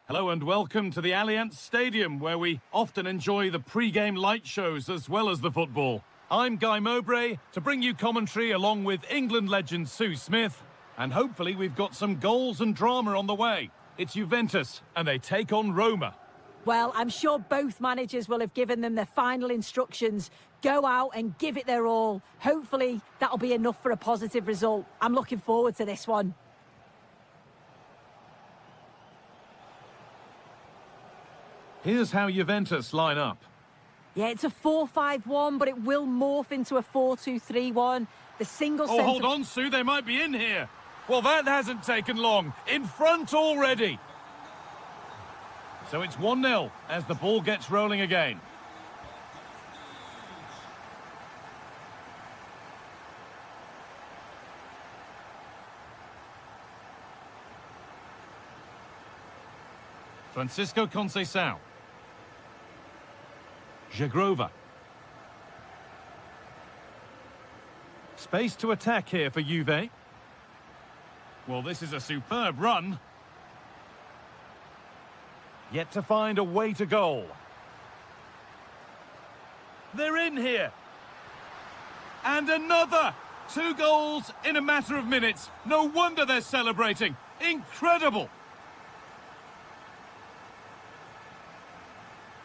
Hello and welcome to the Allianz Stadium, where we often enjoy the pre-game light shows as well as the football. I'm Guy Mowbray to bring you commentary along with England legend Sue Smith, and hopefully we've got some goals and drama on the way. It's Juventus and they take on Roma. Well, I'm sure both managers will have given them their final instructions. Go out and give it their all. Hopefully that'll be enough for a positive result. I'm looking forward to this one. Here's how Juventus line up. Yeah, it's a 4-5-1, but it will morph into a 4-2-3-1. The single centre... Oh, hold on, Sue, they might be in here. Well, that hasn't taken long. In front already. So it's 1-0 as the ball gets rolling again. Francisco Conceição. Jagrova. Space to attack here for Juve. Well, this is a superb run. Yet to find a way to goal. They're in here. And another! 2 goals in a matter of minutes. No wonder they're celebrating. Incredible!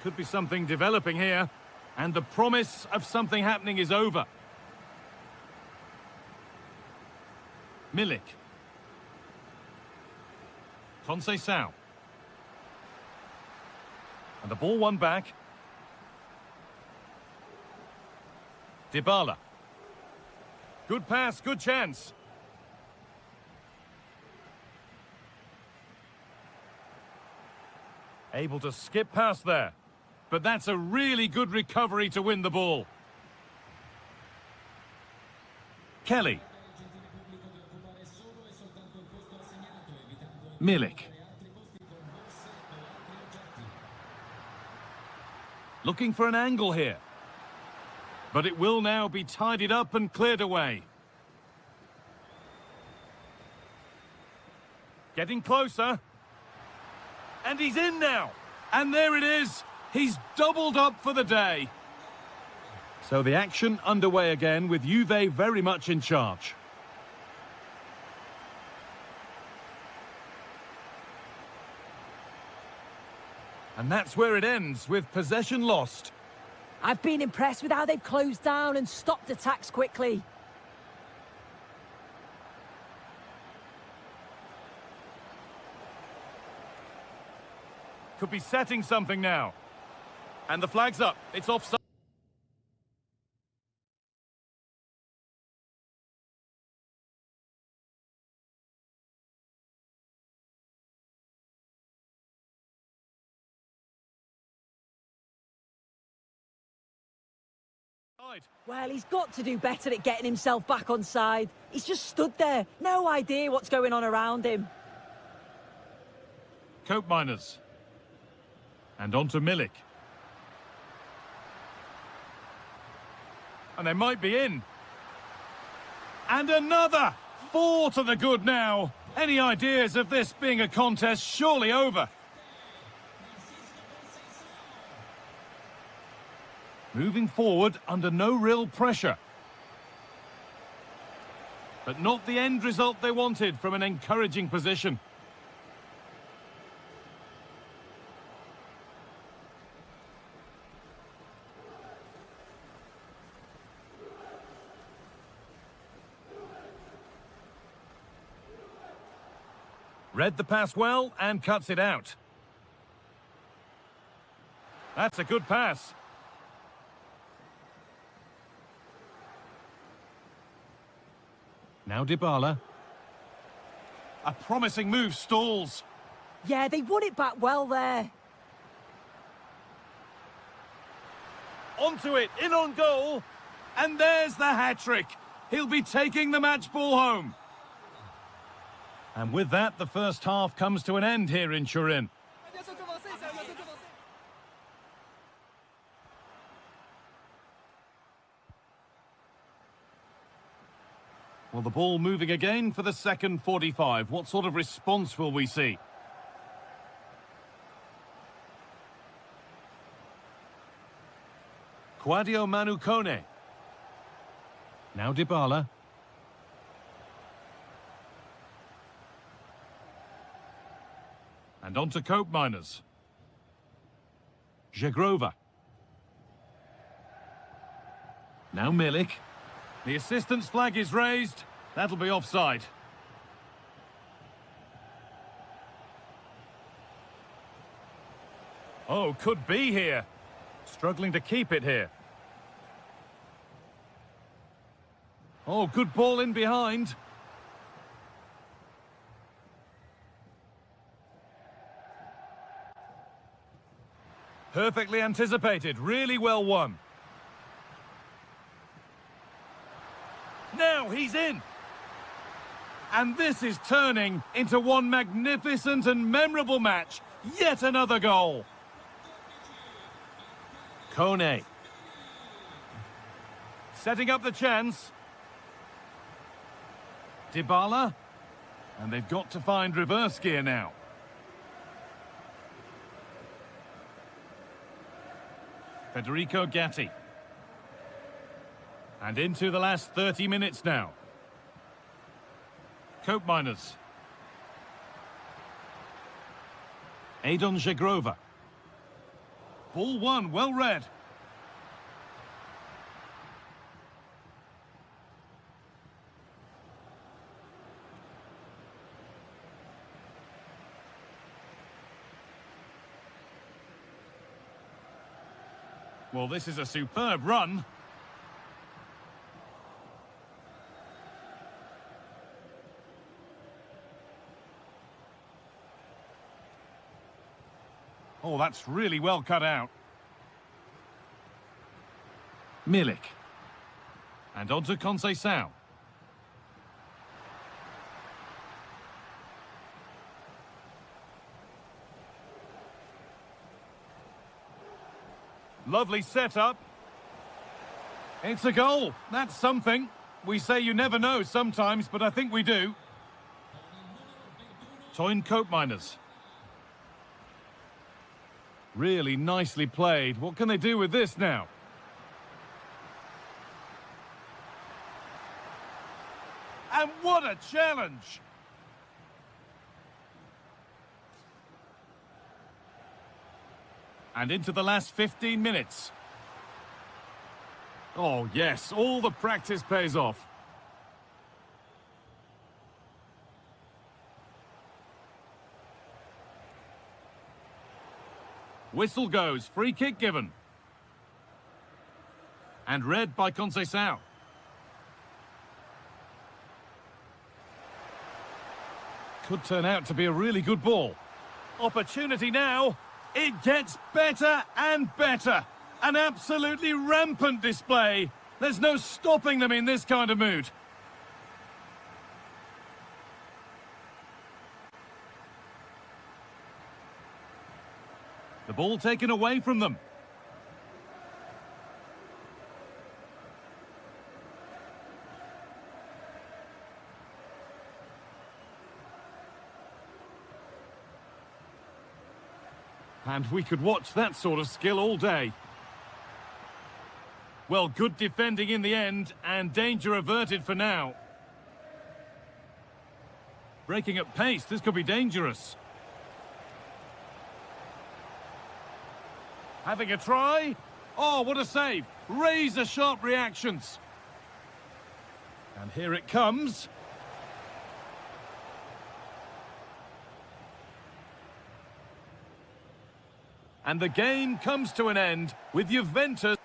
Could be something developing here. And the promise of something happening is over. Milik. Conceição. And the ball won back. Dybala. Good pass, good chance. Able to skip past there. But that's a really good recovery to win the ball. Kelly. Milik. Looking for an angle here. But it will now be tidied up and cleared away. Getting closer. And he's in now. And there it is. He's doubled up for the day. So the action underway again with Juve very much in charge. And that's where it ends, with possession lost. I've been impressed with how they've closed down and stopped attacks quickly. Could be setting something now. And the flag's up. It's offside. Well, he's got to do better at getting himself back on side. He's just stood there. No idea what's going on around him. Cope miners. And on to Milik. And they might be in. And another! 4 to the good now. Any ideas of this being a contest surely over? Moving forward under no real pressure. But not the end result they wanted from an encouraging position. Read the pass well and cuts it out. That's a good pass. Now Dybala. A promising move stalls. Yeah, they won it back well there. Onto it, in on goal. And there's the hat-trick. He'll be taking the match ball home. And with that, the first half comes to an end here in Turin. Well, the ball moving again for the second 45. What sort of response will we see? Quadio Manu Kone. Now Dybala. And on to Cope Miners. Żegrowa. Now Milik. The assistant's flag is raised. That'll be offside. Oh, could be here. Struggling to keep it here. Oh, good ball in behind. Perfectly anticipated, really well won. Now he's in. And this is turning into one magnificent and memorable match. Yet another goal. Kone. Setting up the chance. Dybala. And they've got to find reverse gear now. Federico Gatti. And into the last 30 minutes now. Cope Miners. Adon Żegrowa. Ball one, well read. Well, this is a superb run. Oh, that's really well cut out. Milik. And on to Conceição. Lovely setup. It's a goal. That's something. We say you never know sometimes, but I think we do. Toyn Cope Miners. Really nicely played. What can they do with this now? And what a challenge! And into the last 15 minutes. Oh, yes, all the practice pays off. Whistle goes, free kick given. And read by Conceição. Could turn out to be a really good ball. Opportunity now. It gets better and better. An absolutely rampant display. There's no stopping them in this kind of mood. The ball taken away from them. And we could watch that sort of skill all day. Well, good defending in the end, and danger averted for now. Breaking at pace, this could be dangerous. Having a try. Oh, what a save. Razor-sharp reactions. And here it comes. And the game comes to an end with Juventus.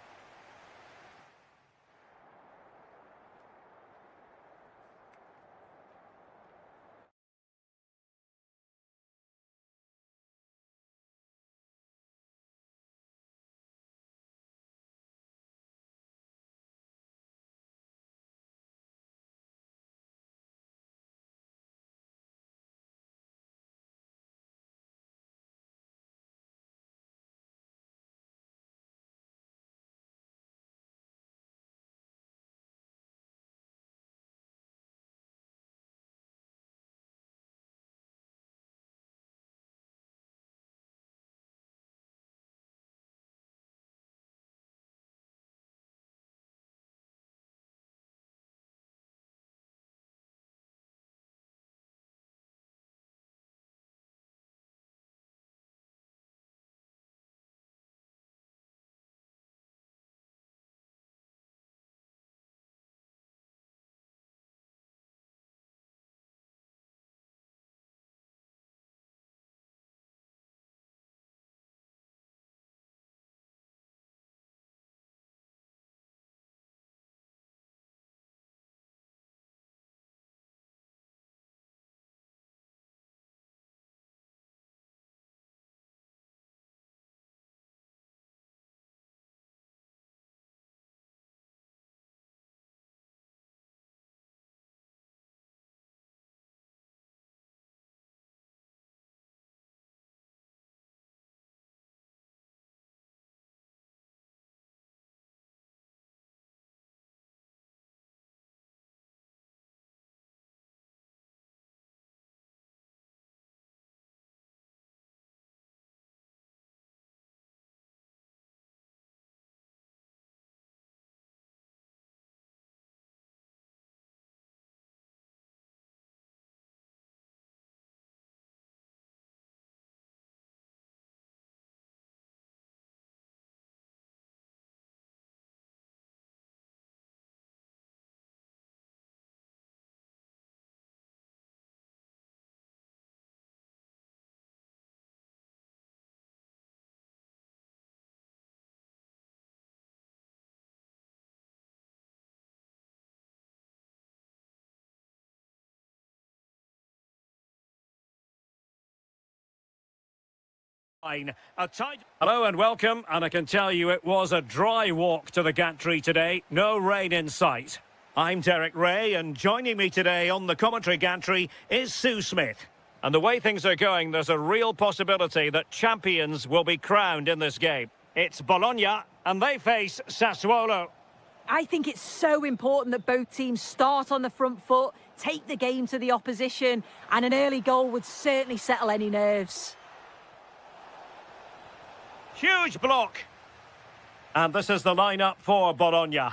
Hello and welcome, and I can tell you it was a dry walk to the gantry today, no rain in sight. I'm Derek Ray, and joining me today on the commentary gantry is Sue Smith. And the way things are going, there's a real possibility that champions will be crowned in this game. It's Bologna, and they face Sassuolo. I think it's so important that both teams start on the front foot, take the game to the opposition, and an early goal would certainly settle any nerves. Huge block. And this is the lineup for Bologna.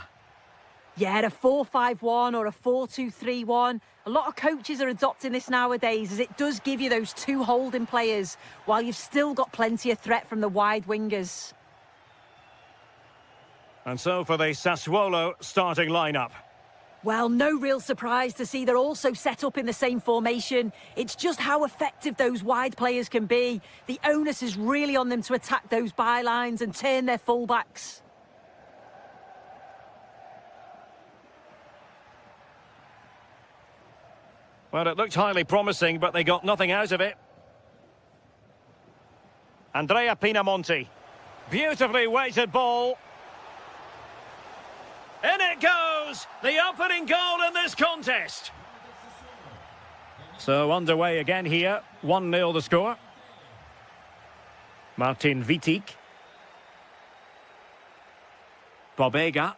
Yeah, a 4-5-1 or a 4-2-3-1. A lot of coaches are adopting this nowadays, as it does give you those two holding players, while you've still got plenty of threat from the wide wingers. And so for the Sassuolo starting lineup. Well, no real surprise to see they're also set up in the same formation. It's just how effective those wide players can be. The onus is really on them to attack those bylines and turn their fullbacks. Well, it looked highly promising, but they got nothing out of it. Andrea Pinamonti. Beautifully weighted ball. In it goes! The opening goal in this contest. So underway again here. 1-0 the score. Martin Vitic. Bobega.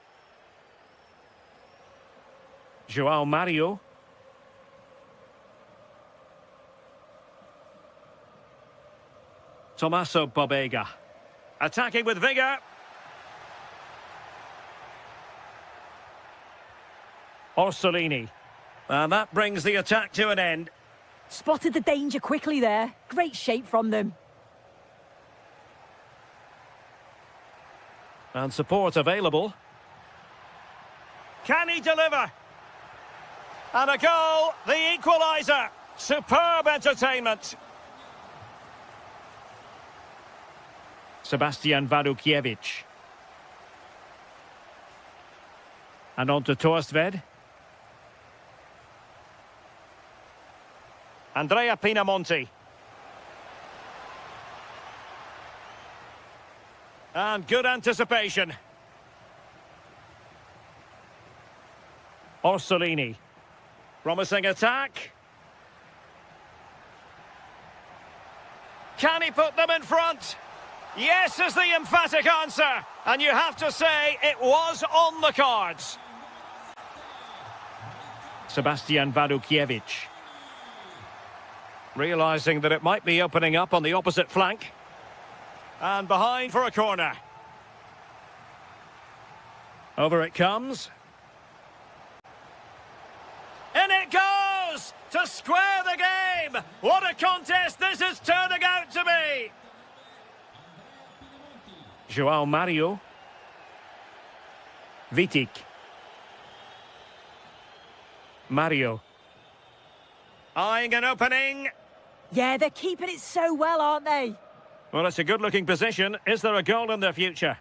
João Mario. Tommaso Bobega. Attacking with vigour. Orsolini. And that brings the attack to an end. Spotted the danger quickly there. Great shape from them. And support available. Can he deliver? And a goal, the equaliser. Superb entertainment. Sebastian Wadukiewicz. And on to Torstved. Andrea Pinamonti. And good anticipation. Orsolini. Promising attack. Can he put them in front? Yes is the emphatic answer. And you have to say it was on the cards. Sebastian Wadukiewicz. Realising that it might be opening up on the opposite flank. And behind for a corner. Over it comes. In it goes! To square the game! What a contest this is turning out to be! João Mario. Vitic. Mario. Eyeing an opening. Yeah, they're keeping it so well, aren't they? Well, it's a good-looking position. Is there a goal in the future?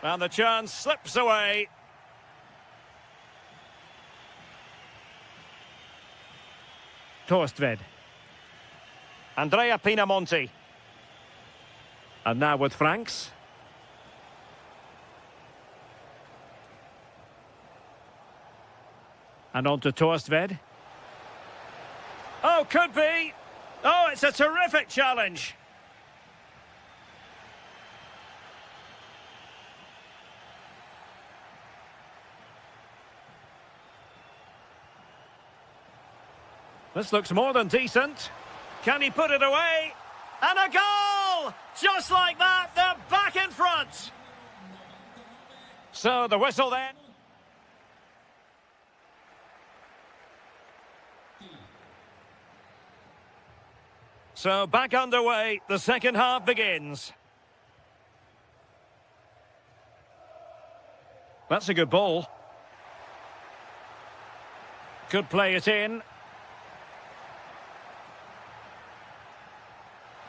And the chance slips away. Torstved. Andrea Pinamonti. And now with Franks. And on to Torstved. Oh, could be. Oh, it's a terrific challenge. This looks more than decent. Can he put it away? And a goal! Just like that, they're back in front. So the whistle then. So back underway, the second half begins. That's a good ball. Could play it in.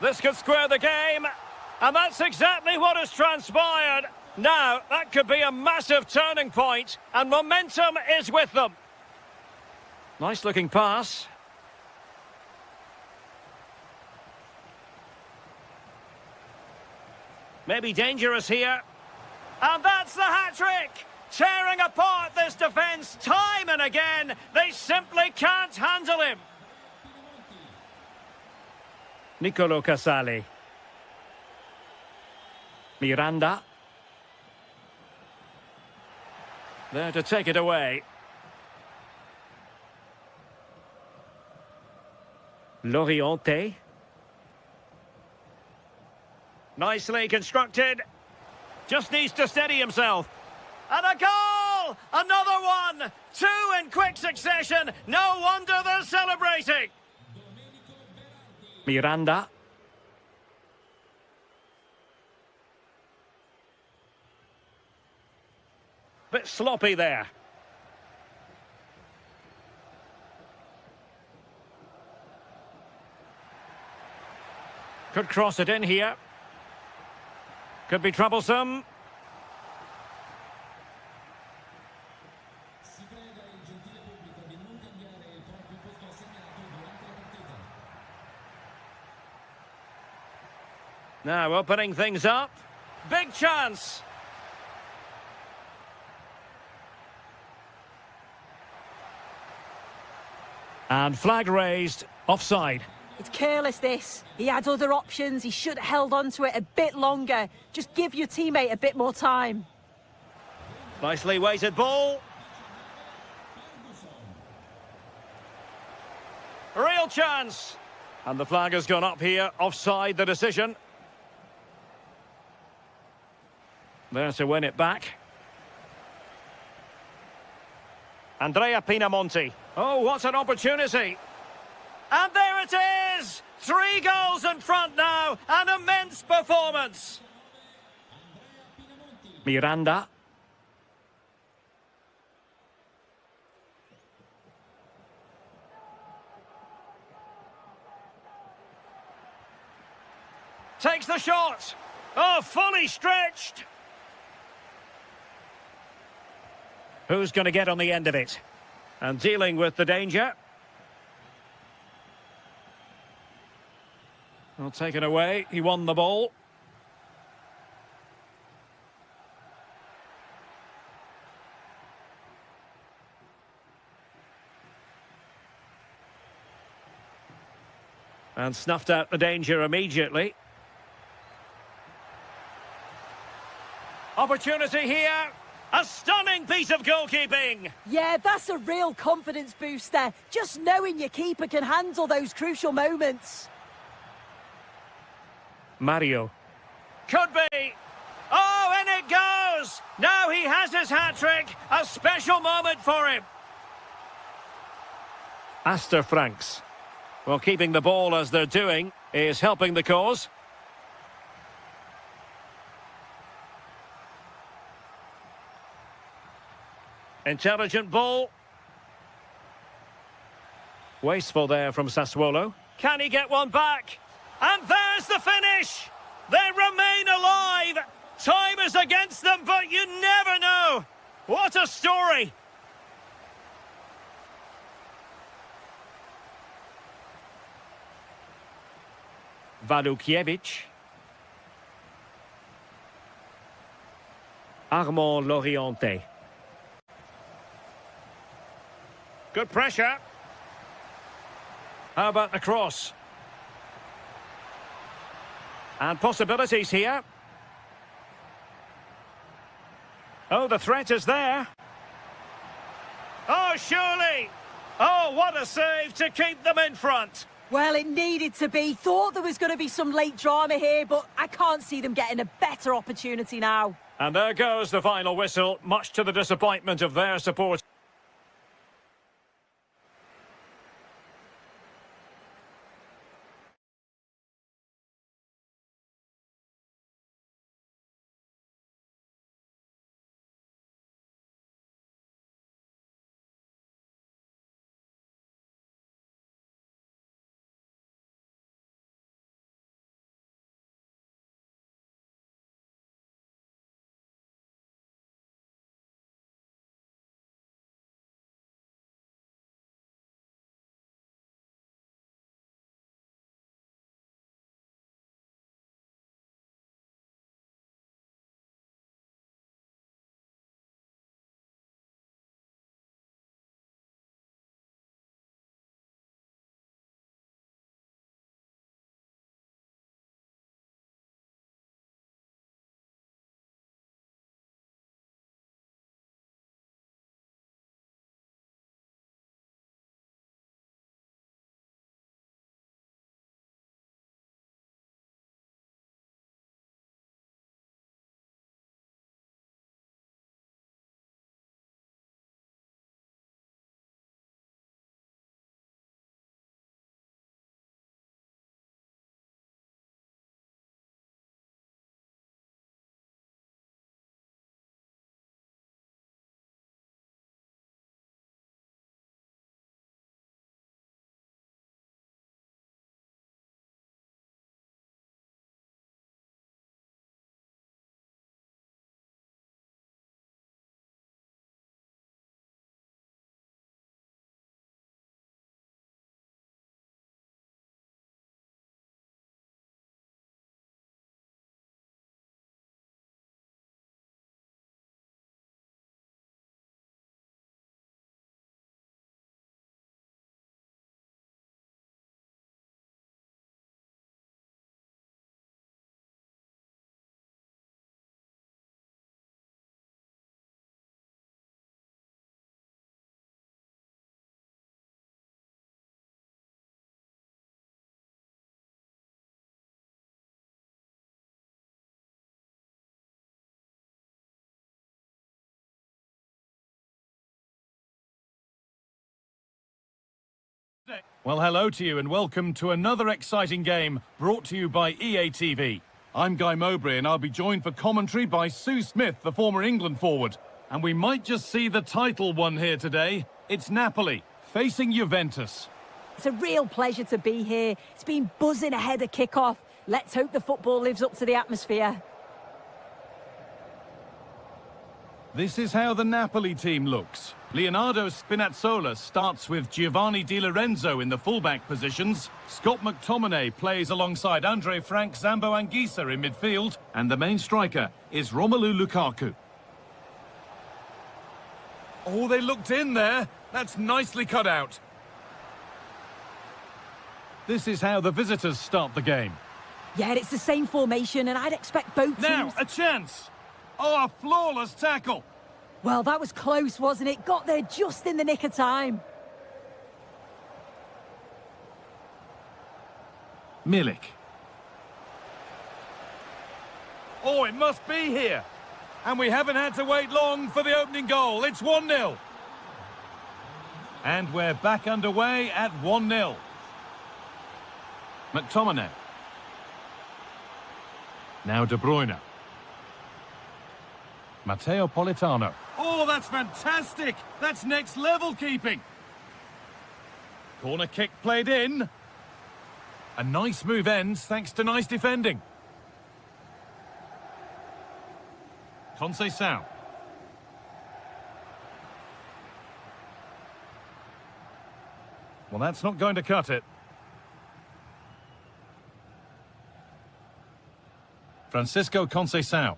This could square the game. And that's exactly what has transpired. Now, that could be a massive turning point. And momentum is with them. Nice looking pass. Maybe dangerous here. And that's the hat-trick! Tearing apart this defence time and again. They simply can't handle him. Nicolo Casali. Miranda. There to take it away. Loriente. Nicely constructed. Just needs to steady himself. And a goal! Another one! Two in quick succession. No wonder they're celebrating. Miranda. Bit sloppy there. Could cross it in here. Could be troublesome. Now opening things up. Big chance. And flag raised, offside. It's careless, this. He had other options. He should have held on to it a bit longer. Just give your teammate a bit more time. Nicely weighted ball. Real chance. And the flag has gone up here, offside the decision. There to win it back. Andrea Pinamonti. Oh, what an opportunity. And there it is! 3 goals in front now. An immense performance. Miranda. Takes the shot. Oh, fully stretched. Who's going to get on the end of it? And dealing with the danger. Well, taken away. He won the ball. And snuffed out the danger immediately. Opportunity here. A stunning piece of goalkeeping. Yeah, that's a real confidence booster. Just knowing your keeper can handle those crucial moments. Mario. Could be. Oh, and it goes. Now he has his hat-trick. A special moment for him. Astor Franks. Well, keeping the ball as they're doing is helping the cause. Intelligent ball. Wasteful there from Sassuolo. Can he get one back? And there's the finish! They remain alive! Time is against them, but you never know! What a story! Walukiewicz. Armand Loriente. Good pressure. How about the cross? And possibilities here. Oh, the threat is there. Oh, surely. Oh, what a save to keep them in front. Well, it needed to be. Thought there was going to be some late drama here, but I can't see them getting a better opportunity now. And there goes the final whistle, much to the disappointment of their supporters. Well, hello to you and welcome to another exciting game brought to you by EA TV. I'm Guy Mowbray and I'll be joined for commentary by Sue Smith, the former England forward. And we might just see the title won here today. It's Napoli facing Juventus. It's a real pleasure to be here. It's been buzzing ahead of kick-off. Let's hope the football lives up to the atmosphere. This is how the Napoli team looks. Leonardo Spinazzola starts with Giovanni Di Lorenzo in the fullback positions. Scott McTominay plays alongside Andre Frank Zambo Anguissa in midfield. And the main striker is Romelu Lukaku. Oh, they looked in there. That's nicely cut out. This is how the visitors start the game. Yeah, it's the same formation, and I'd expect both teams... Now, a chance! Oh, a flawless tackle! Well, that was close, wasn't it? Got there just in the nick of time. Milik. Oh, it must be here. And we haven't had to wait long for the opening goal. It's 1-0. And we're back underway at 1-0. McTominay. Now De Bruyne. Matteo Politano. Oh, that's fantastic! That's next level keeping. Corner kick played in. A nice move ends thanks to nice defending. Conceição. Well, that's not going to cut it. Francisco Conceição.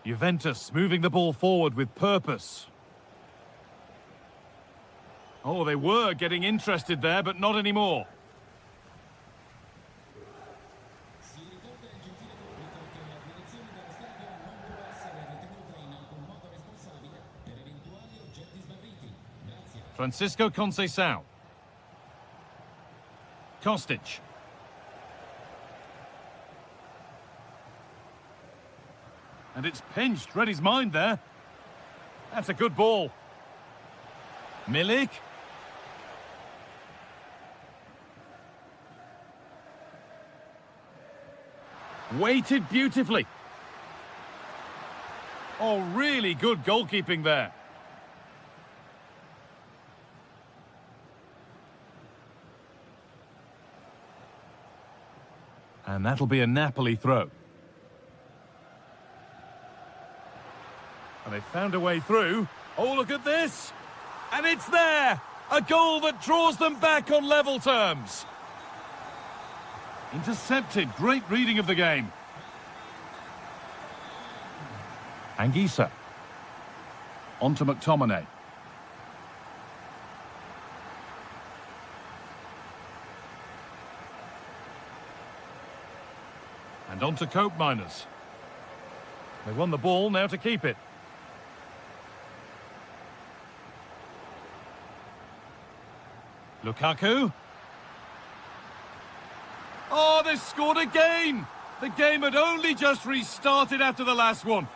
Juventus moving the ball forward with purpose. Oh, they were getting interested there, but not anymore. Francisco Conceição. Kostic. And it's pinched, read his mind there. That's a good ball. Milik. Weighted beautifully. Oh, really good goalkeeping there. And that'll be a Napoli throw. And they found a way through. Oh, look at this. And it's there. A goal that draws them back on level terms. Intercepted. Great reading of the game. Anguissa. On to McTominay. And on to Cope Miners. They won the ball, now to keep it. Lukaku. Oh, they scored again! The game had only just restarted after the last one.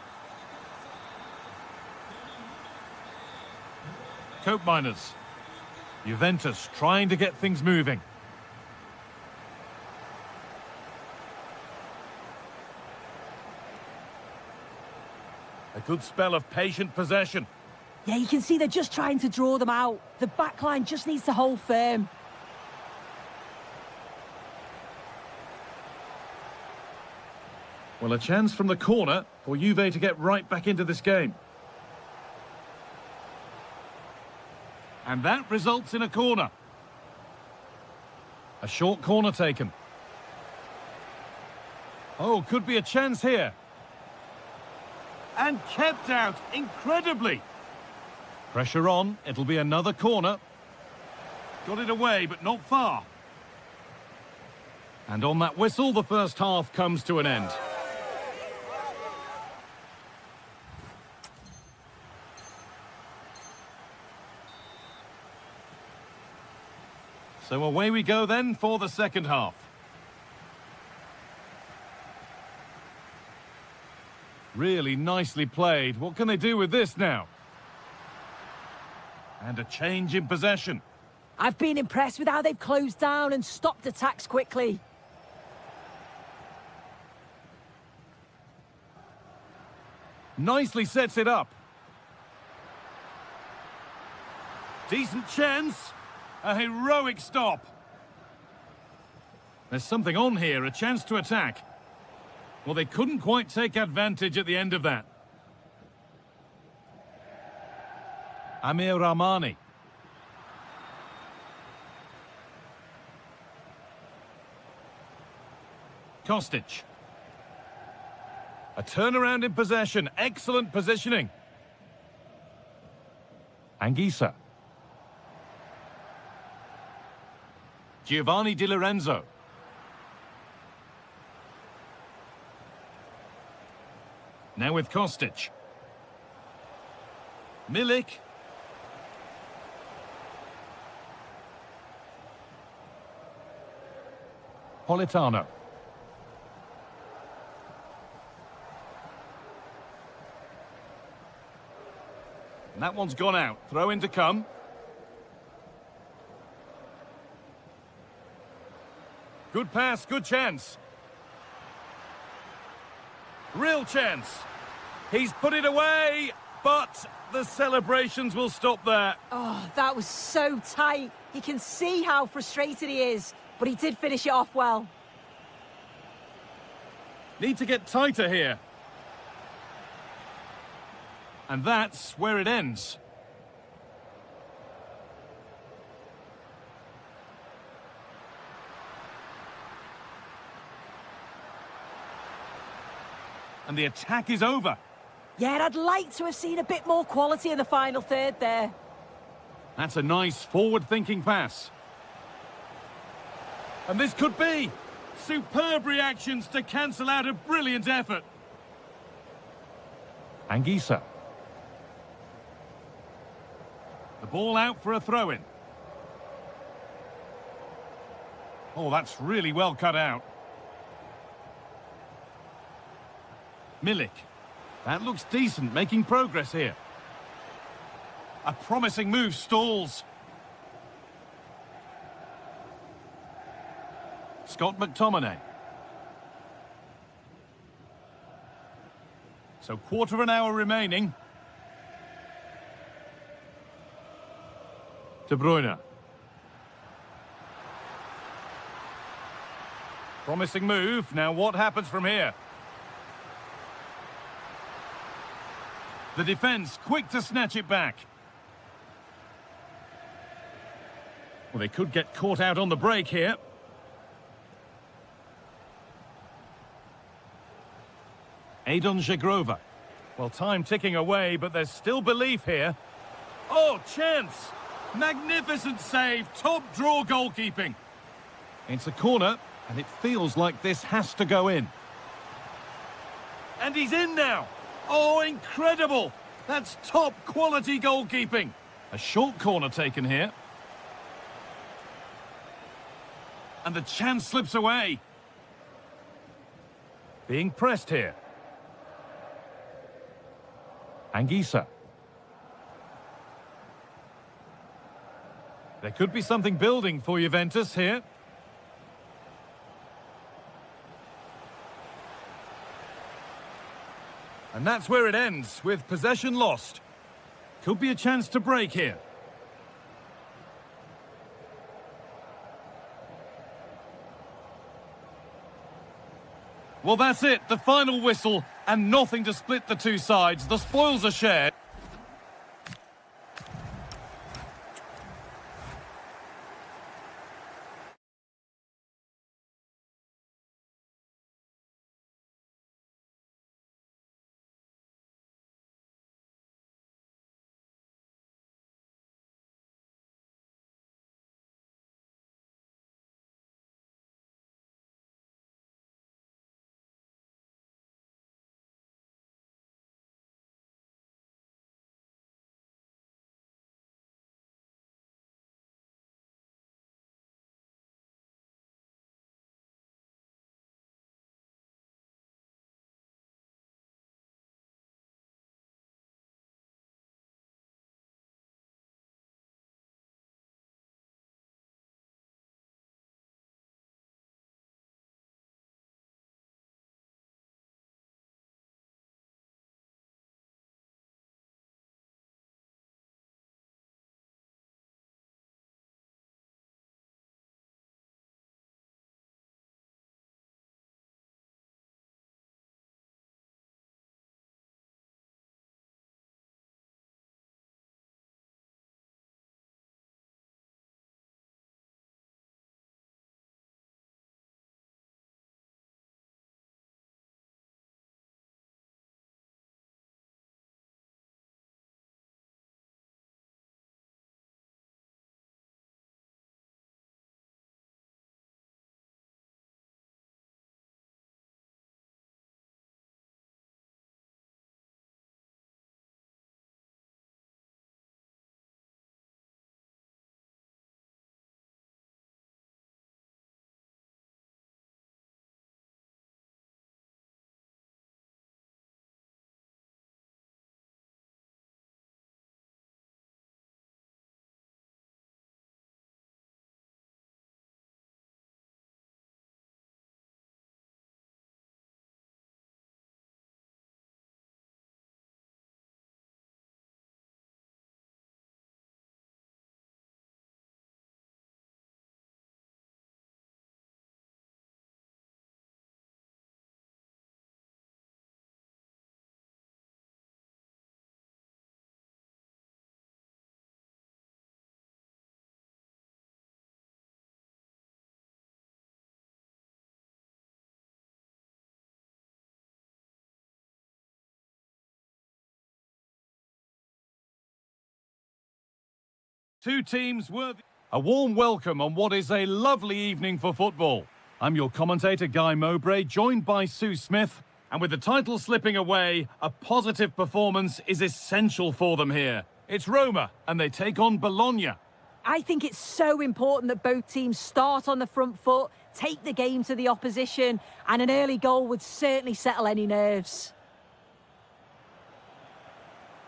Cope Miners. Juventus trying to get things moving. A good spell of patient possession. Yeah, you can see they're just trying to draw them out. The backline just needs to hold firm. Well, a chance from the corner for Juve to get right back into this game. And that results in a corner. A short corner taken. Oh, could be a chance here. And kept out incredibly. Pressure on, it'll be another corner. Got it away, but not far. And on that whistle, the first half comes to an end. So away we go then for the second half. Really nicely played. What can they do with this now? And a change in possession. I've been impressed with how they've closed down and stopped attacks quickly. Nicely sets it up. Decent chance. A heroic stop. There's something on here, a chance to attack. Well, they couldn't quite take advantage at the end of that. Amir Rahmani. Kostic. A turnaround in possession. Excellent positioning. Anguissa. Giovanni Di Lorenzo. Now with Kostic. Milik. Politano. And that one's gone out. Throw in to come. Good pass, good chance. Real chance. He's put it away, but the celebrations will stop there. Oh, that was so tight. You can see how frustrated he is, but he did finish it off well. Need to get tighter here. And that's where it ends. And the attack is over. Yeah, and I'd like to have seen a bit more quality in the final third there. That's a nice forward-thinking pass. And this could be superb reactions to cancel out a brilliant effort. Anguissa. The ball out for a throw-in. Oh, that's really well cut out. Milik. That looks decent, making progress here. A promising move stalls. Scott McTominay. So quarter of an hour remaining. De Bruyne. Promising move. Now what happens from here? The defence quick to snatch it back. Well, they could get caught out on the break here. Adon Żegrova. Well, time ticking away, but there's still belief here. Oh, chance! Magnificent save, top draw goalkeeping. It's a corner, and it feels like this has to go in. And he's in now! Oh, incredible! That's top quality goalkeeping. A short corner taken here. And the chance slips away. Being pressed here. Anguissa. There could be something building for Juventus here. And that's where it ends, with possession lost. Could be a chance to break here. Well, that's it, the final whistle, and nothing to split the two sides. The spoils are shared. Two teams worthy. A warm welcome on what is a lovely evening for football. I'm your commentator, Guy Mowbray, joined by Sue Smith. And with the title slipping away, a positive performance is essential for them here. It's Roma, and they take on Bologna. I think it's so important that both teams start on the front foot, take the game to the opposition, and an early goal would certainly settle any nerves.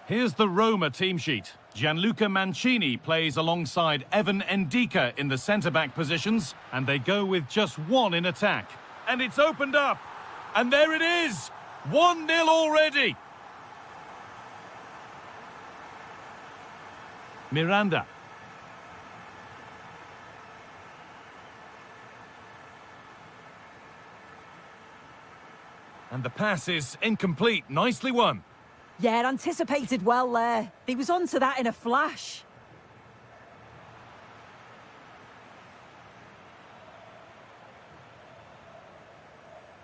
Here's the Roma team sheet. Gianluca Mancini plays alongside Evan Ndika in the centre-back positions, and they go with just one in attack. And it's opened up, and there it is! 1-0 already! Miranda. And the pass is incomplete. Nicely won. Yeah, anticipated well there. He was onto that in a flash.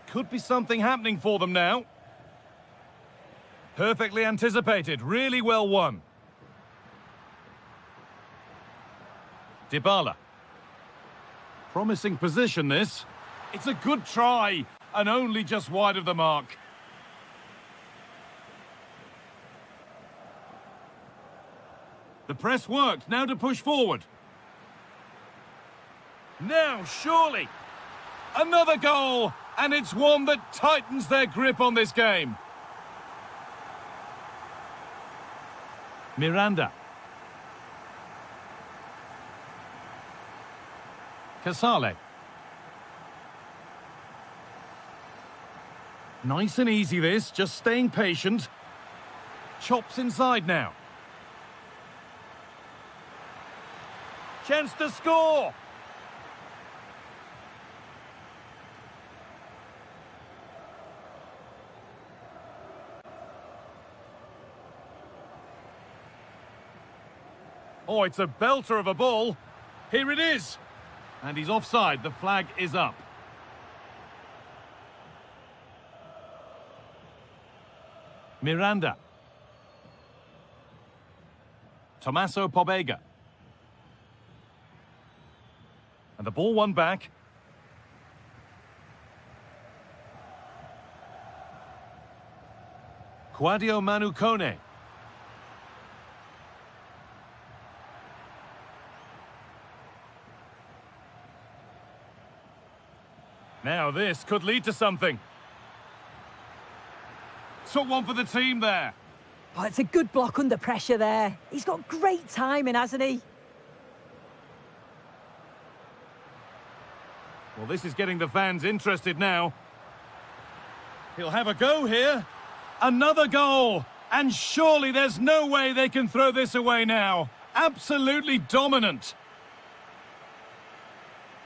Could be something happening for them now. Perfectly anticipated. Really well won. Dybala. Promising position, this. It's a good try, and only just wide of the mark. The press worked, now to push forward. Now, surely. Another goal, and it's one that tightens their grip on this game. Miranda. Casale. Nice and easy this, just staying patient. Chops inside now. Chance to score! Oh, it's a belter of a ball. Here it is. And he's offside. The flag is up. Miranda. Tommaso Pobega. And the ball won back. Quadio Manukone. Now this could lead to something. Took one for the team there. Oh, it's a good block under pressure there. He's got great timing, hasn't he? Well, this is getting the fans interested now. He'll have a go here. Another goal. And surely there's no way they can throw this away now. Absolutely dominant.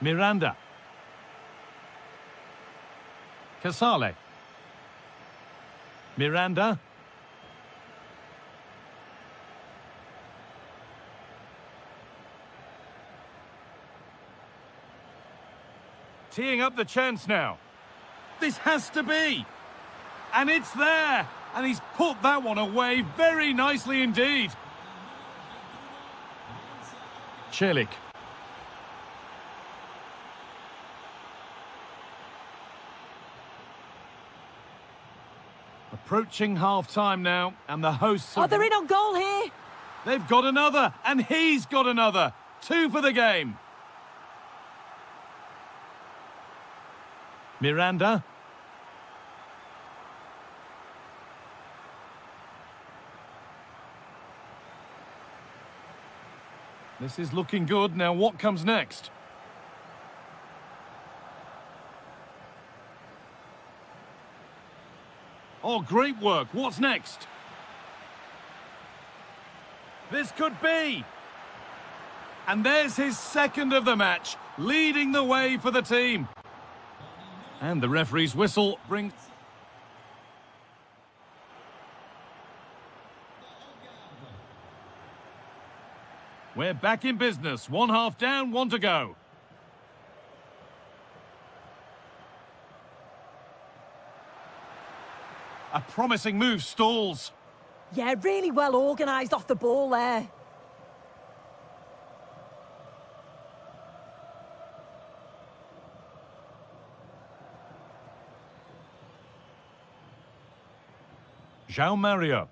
Miranda. Casale. Miranda. Teeing up the chance now. This has to be. And it's there. And he's put that one away very nicely indeed. Celik. Approaching half-time now, and the hosts... Oh, they're in on goal here. They've got another, and he's got another. 2 for the game. Miranda. This is looking good. Now what comes next? Oh, great work. What's next? This could be. And there's his second of the match, leading the way for the team. And the referee's whistle brings... We're back in business. 1 half down, 1 to go. A promising move stalls. Yeah, really well organised off the ball there. João Mario.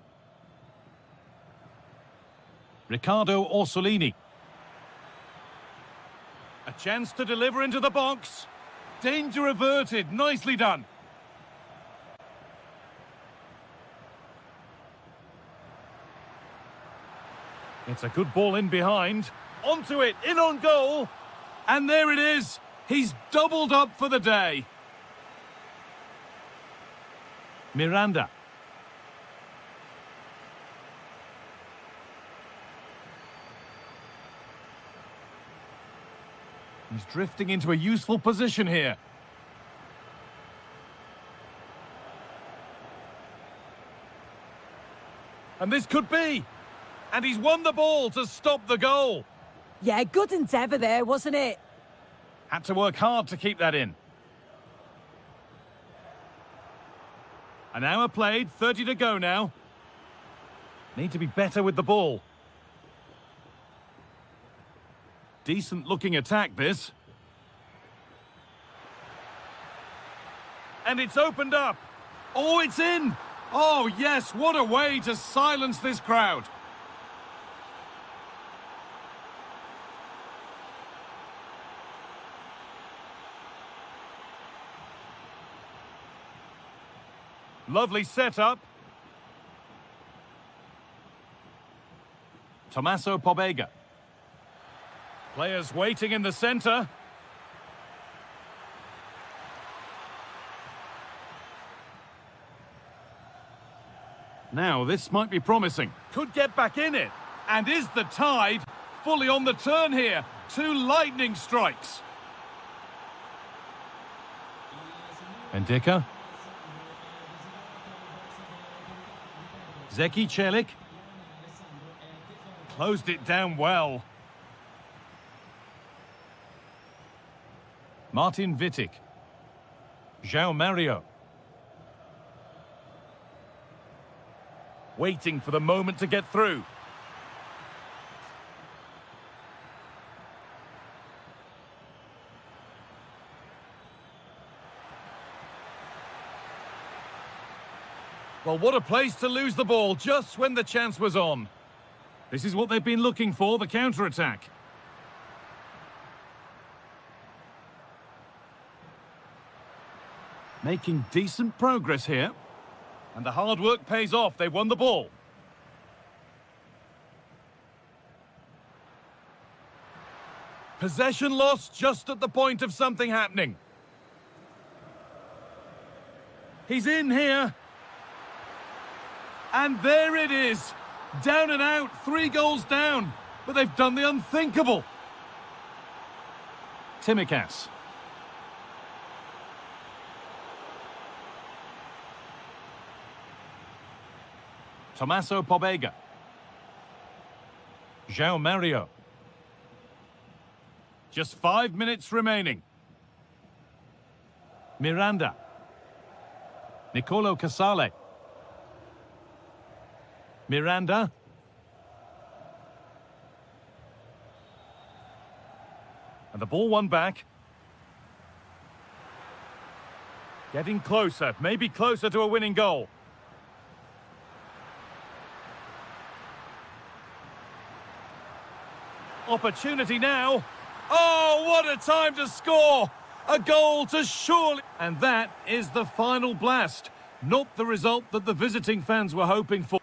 Riccardo Orsolini. A chance to deliver into the box. Danger averted. Nicely done. It's a good ball in behind. Onto it, in on goal. And there it is. He's doubled up for the day. Miranda. He's drifting into a useful position here. And this could be. And he's won the ball to stop the goal. Yeah, good endeavour there, wasn't it? Had to work hard to keep that in. An hour played, 30 to go now. Need to be better with the ball. Decent looking attack, this. And it's opened up. Oh, it's in. Oh, yes, what a way to silence this crowd. Lovely setup. Tommaso Pobega. Players waiting in the centre. Now, this might be promising. Could get back in it. And is the tide fully on the turn here? Two lightning strikes. Endika. Zeki Celik. Closed it down well. Martin Wittig. João Mario. Waiting for the moment to get through. Well, what a place to lose the ball just when the chance was on. This is what they've been looking for, the counter-attack. Making decent progress here. And the hard work pays off. They won the ball. Possession lost just at the point of something happening. He's in here. And there it is. Down and out, 3 goals down. But they've done the unthinkable. Timikas. Tommaso Pobega. João Mario. Just 5 minutes remaining. Miranda. Nicolo Casale. Miranda. And the ball won back. Getting closer, maybe closer to a winning goal. Opportunity now. Oh, what a time to score! A goal to surely... And that is the final blast. Not the result that the visiting fans were hoping for.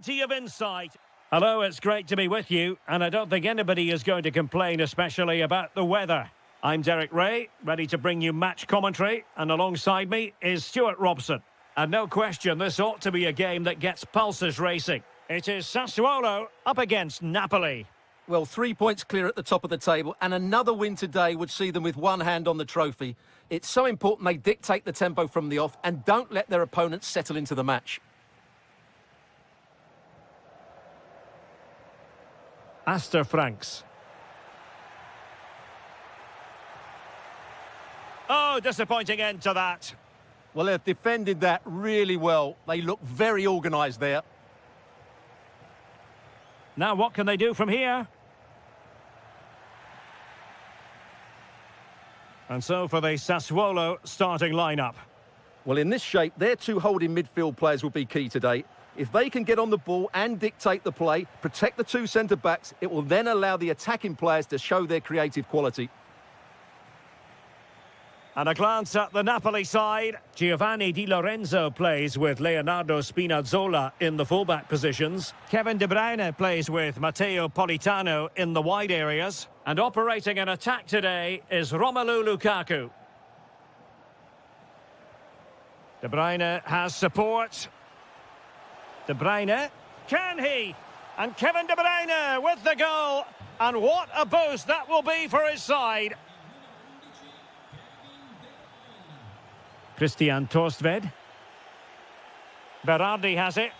Plenty of insight. Hello, it's great to be with you, and I don't think anybody is going to complain, especially about the weather. I'm Derek Ray, ready to bring you match commentary, and alongside me is Stuart Robson. And no question, this ought to be a game that gets pulses racing. It is Sassuolo up against Napoli. Well, 3 points clear at the top of the table, and another win today would see them with one hand on the trophy. It's so important they dictate the tempo from the off and don't let their opponents settle into the match. Astor Franks. Oh, disappointing end to that. Well, they've defended that really well. They look very organised there. Now what can they do from here? And so for the Sassuolo starting lineup. Well, in this shape, their two holding midfield players will be key today. If they can get on the ball and dictate the play, protect the two centre-backs, it will then allow the attacking players to show their creative quality. And a glance at the Napoli side. Giovanni Di Lorenzo plays with Leonardo Spinazzola in the fullback positions. Kevin De Bruyne plays with Matteo Politano in the wide areas. And operating an attack today is Romelu Lukaku. De Bruyne has support. De Bruyne, can he? And Kevin De Bruyne with the goal. And what a boost that will be for his side. Christian Torstved. Berardi has it.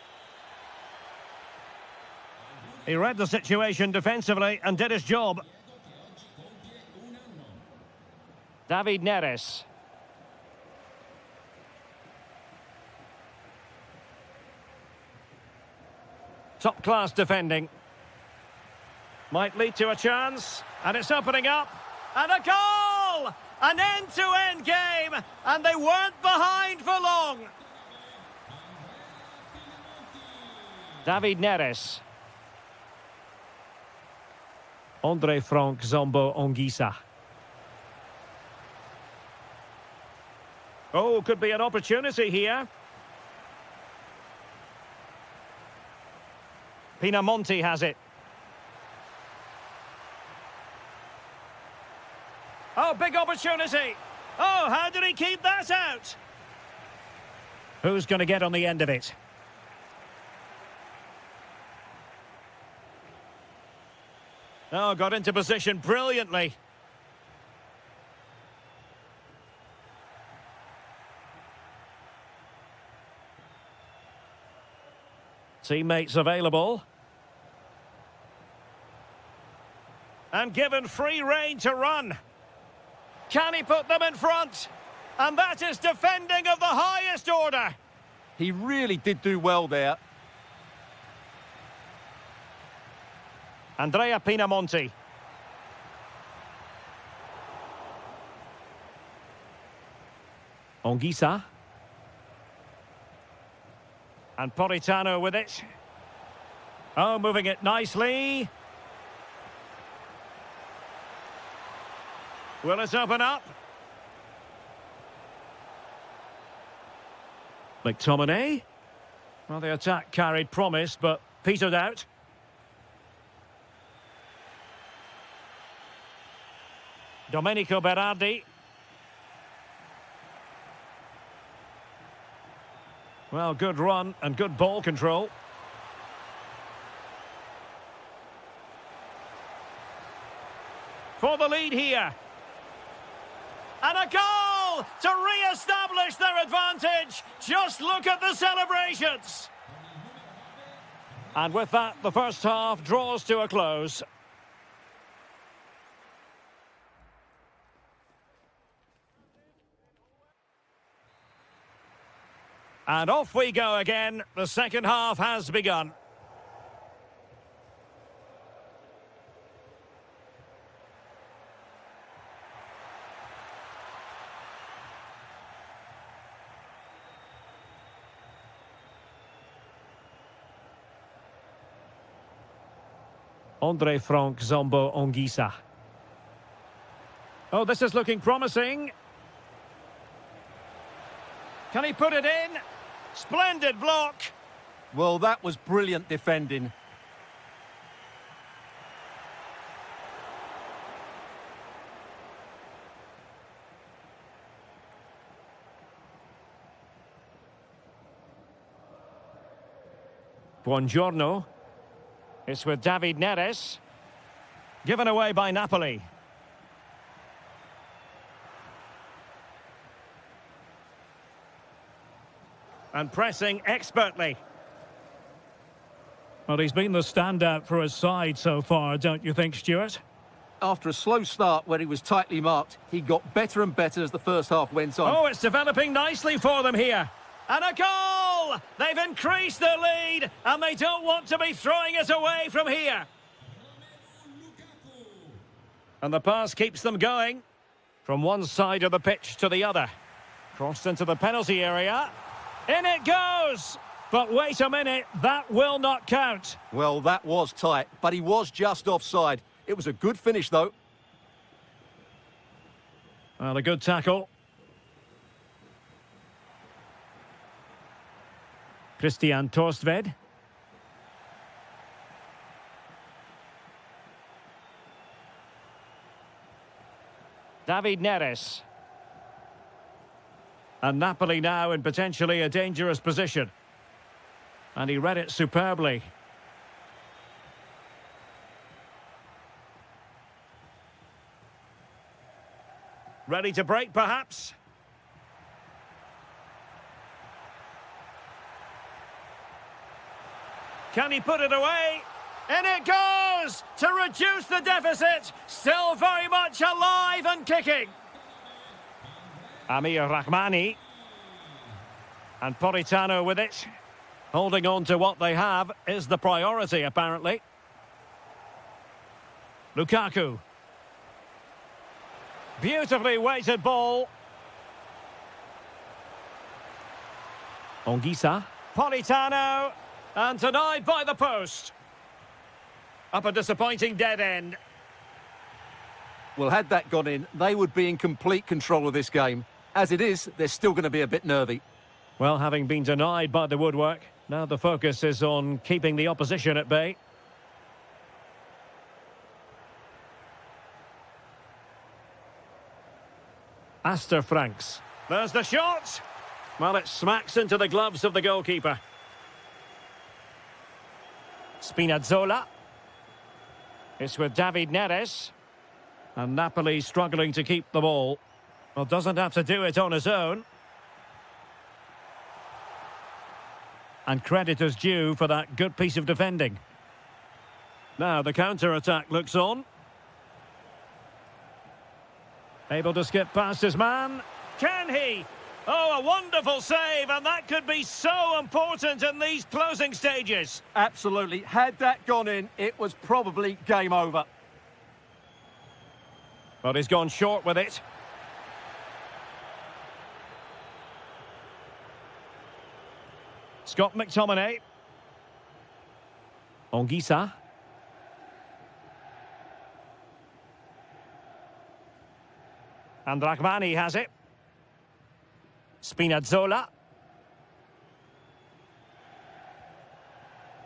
He read the situation defensively and did his job. David Neres. Top-class defending. Might lead to a chance. And it's opening up. And a goal! An end-to-end game. And they weren't behind for long. David Neres. Andre Frank Zombo Ongisa. Oh, could be an opportunity here. Pinamonti has it. Oh, big opportunity. Oh, how did he keep that out? Who's going to get on the end of it? Oh, got into position brilliantly. Teammates available. And given free rein to run. Can he put them in front? And that is defending of the highest order. He really did do well there. Andrea Pinamonti. Ongisa. And Politano with it. Oh, moving it nicely. Will it open up? McTominay. Well, the attack carried promise, but petered out. Domenico Berardi. Well, good run and good ball control. For the lead here. And a goal to re-establish their advantage. Just look at the celebrations. And with that, the first half draws to a close. And off we go again. The second half has begun. Andre Frank Zombo Ongisa. Oh, this is looking promising. Can he put it in? Splendid block. Well, that was brilliant defending. Buongiorno. It's with David Neres. Given away by Napoli. And pressing expertly. Well, he's been the standout for his side so far, don't you think, Stuart? After a slow start where he was tightly marked, he got better and better as the first half went on. Oh, it's developing nicely for them here. And a goal! They've increased their lead, and they don't want to be throwing it away from here. And the pass keeps them going. From one side of the pitch to the other. Crossed into the penalty area. In it goes! But wait a minute, that will not count. Well, that was tight, but he was just offside. It was a good finish, though. Well, a good tackle. Christian Torstved. David Neres. And Napoli now in potentially a dangerous position. And he read it superbly. Ready to break, perhaps? Can he put it away? In it goes! To reduce the deficit! Still very much alive and kicking! Amir Rahmani. And Politano with it. Holding on to what they have is the priority, apparently. Lukaku. Beautifully weighted ball. Ongisa. Politano. And denied by the post. Up a disappointing dead end. Well, had that gone in, they would be in complete control of this game. As it is, they're still going to be a bit nervy. Well, having been denied by the woodwork, now the focus is on keeping the opposition at bay. Astor Franks. There's the shot! Well, it smacks into the gloves of the goalkeeper. Spinazzola. It's with David Neres. And Napoli struggling to keep the ball. Well, doesn't have to do it on his own. And credit is due for that good piece of defending. Now the counter-attack looks on. Able to skip past his man. Can he? Oh, a wonderful save, and that could be so important in these closing stages. Absolutely. Had that gone in, it was probably game over. But he's gone short with it. Scott McTominay. Ongisa. And Rahmani has it. Spinazzola.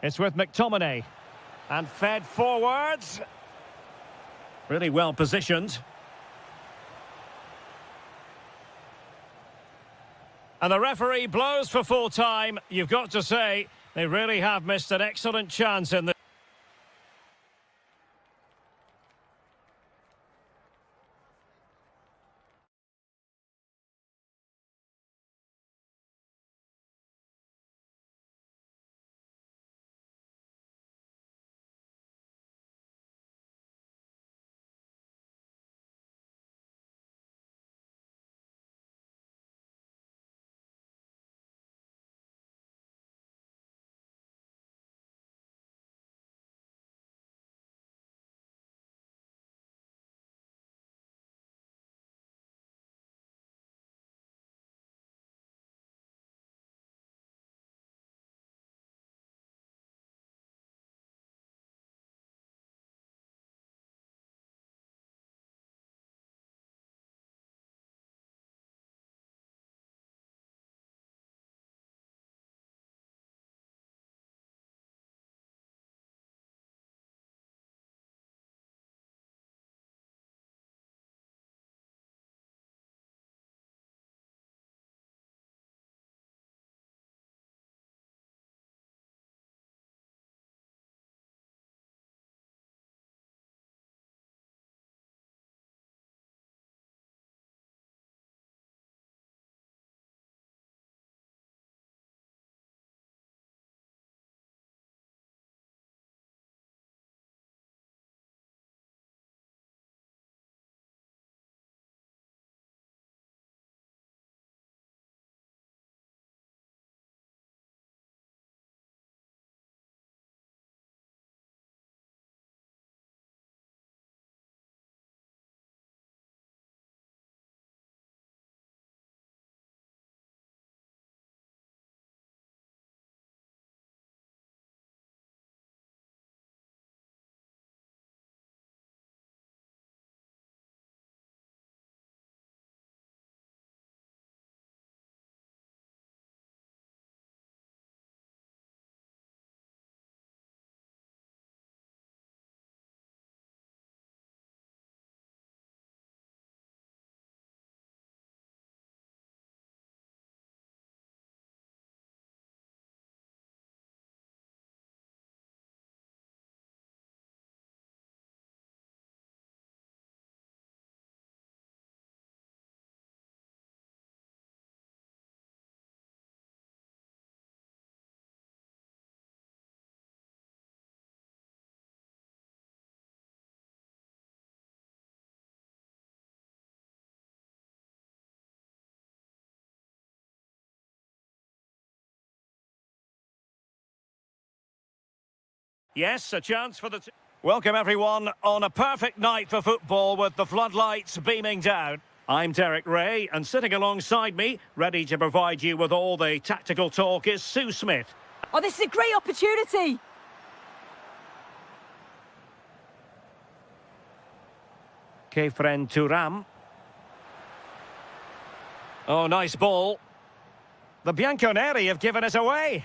It's with McTominay. And fed forwards. Really well positioned. And the referee blows for full time. You've got to say, they really have missed an excellent chance in this. Yes, a chance for the... Welcome, everyone, on a perfect night for football with the floodlights beaming down. I'm Derek Ray, and sitting alongside me, ready to provide you with all the tactical talk, is Sue Smith. Oh, this is a great opportunity. Kefren Turam. Oh, nice ball. The Bianconeri have given us away.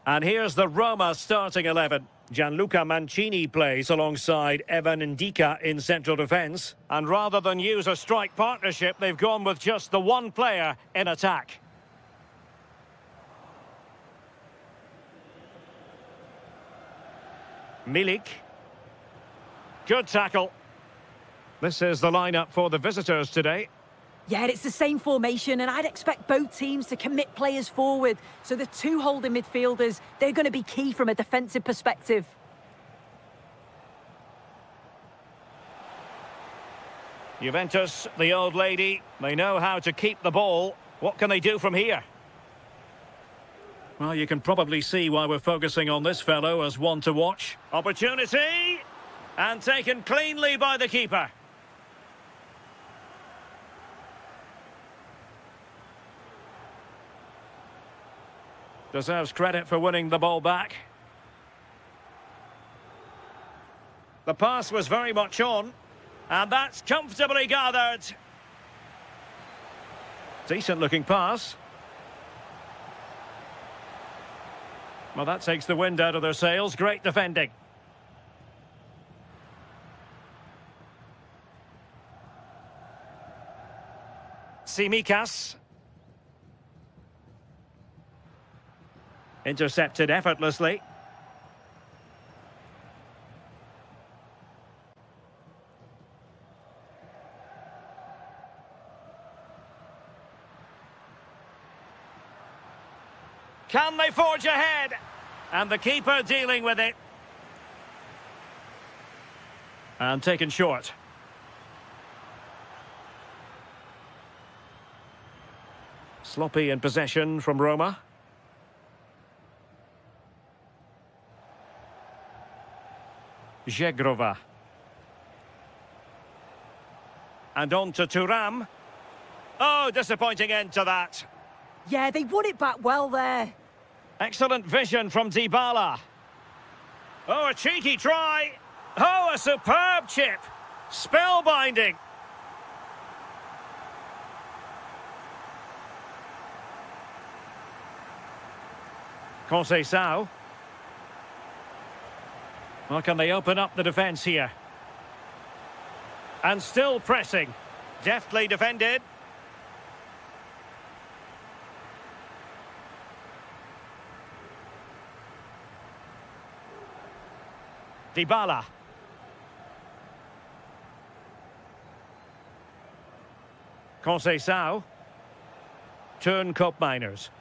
And here's the Roma starting 11. Gianluca Mancini plays alongside Evan Ndika in central defence. And rather than use a strike partnership, they've gone with just the one player in attack. Milik. Good tackle. This is the lineup for the visitors today. Yeah, it's the same formation, and I'd expect both teams to commit players forward. So the two holding midfielders, they're going to be key from a defensive perspective. Juventus, the old lady, they know how to keep the ball. What can they do from here? Well, you can probably see why we're focusing on this fellow as one to watch. Opportunity! And taken cleanly by the keeper. Deserves credit for winning the ball back. The pass was very much on. And that's comfortably gathered. Decent looking pass. Well, that takes the wind out of their sails. Great defending. Tsimikas. Intercepted effortlessly. Can they forge ahead? And the keeper dealing with it. And taken short. Sloppy in possession from Roma. Zegrova. And on to Turam. Oh, disappointing end to that. Yeah, they won it back well there. Excellent vision from Dybala. Oh, a cheeky try. Oh, a superb chip. Spellbinding. Conceição. Well, can they open up the defence here? And still pressing. Deftly defended. Dybala. Conceição. Turn Cup Miners.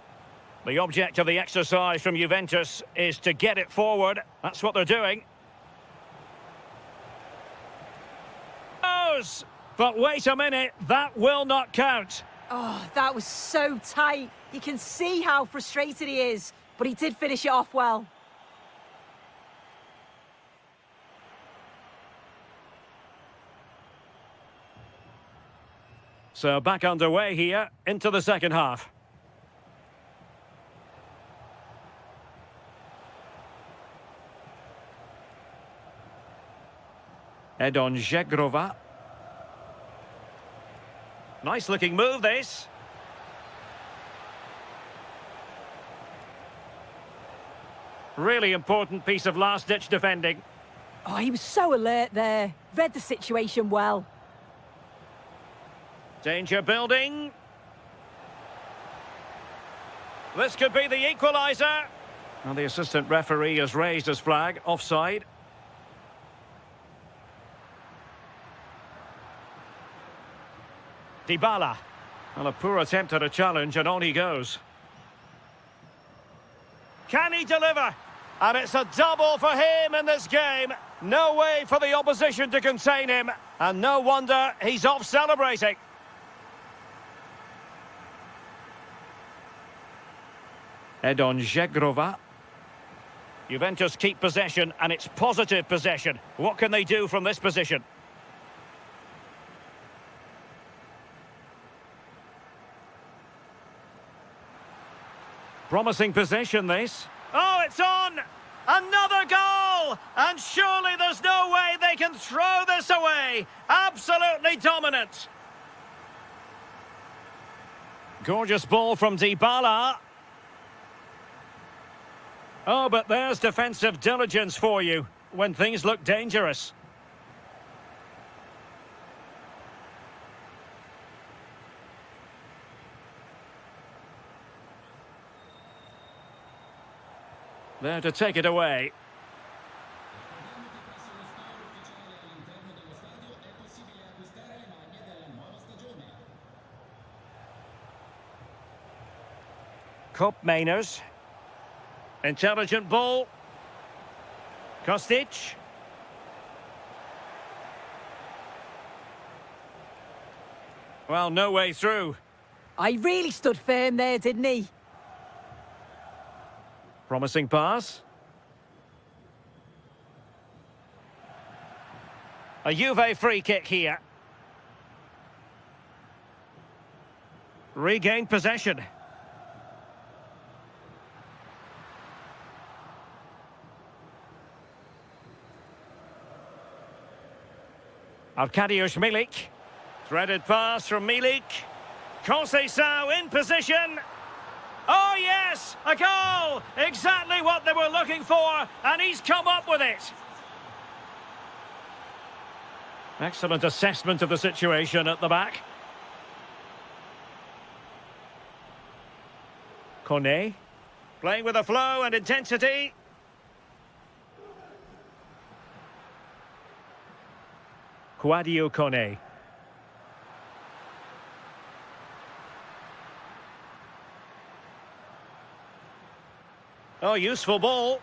The object of the exercise from Juventus is to get it forward. That's what they're doing. But wait a minute, that will not count. Oh, that was so tight. You can see how frustrated he is, but he did finish it off well. So back underway here into the second half. Edon Zegrova. Nice looking move, this. Really important piece of last-ditch defending. Oh, he was so alert there. Read the situation well. Danger building. This could be the equaliser. And the assistant referee has raised his flag. Offside. Dybala. Well, a poor attempt at a challenge, and on he goes. Can he deliver? And it's a double for him in this game. No way for the opposition to contain him. And no wonder he's off celebrating. Edon Zegrova. Juventus keep possession, and it's positive possession. What can they do from this position? Promising possession, this. Oh, it's on! Another goal! And surely there's no way they can throw this away. Absolutely dominant. Gorgeous ball from Dybala. Oh, but there's defensive diligence for you when things look dangerous. There to take it away. Cup Mainers. Intelligent ball. Kostic. Well, no way through. I really stood firm there, didn't he? Promising pass. A Juve free kick here. Regained possession. Arkadiusz Milik. Threaded pass from Milik. Conceição in position. Oh yes, a goal! Exactly what they were looking for, and he's come up with it. Excellent assessment of the situation at the back. Kone, playing with a flow and intensity. Kouadio Kone. Oh, useful ball.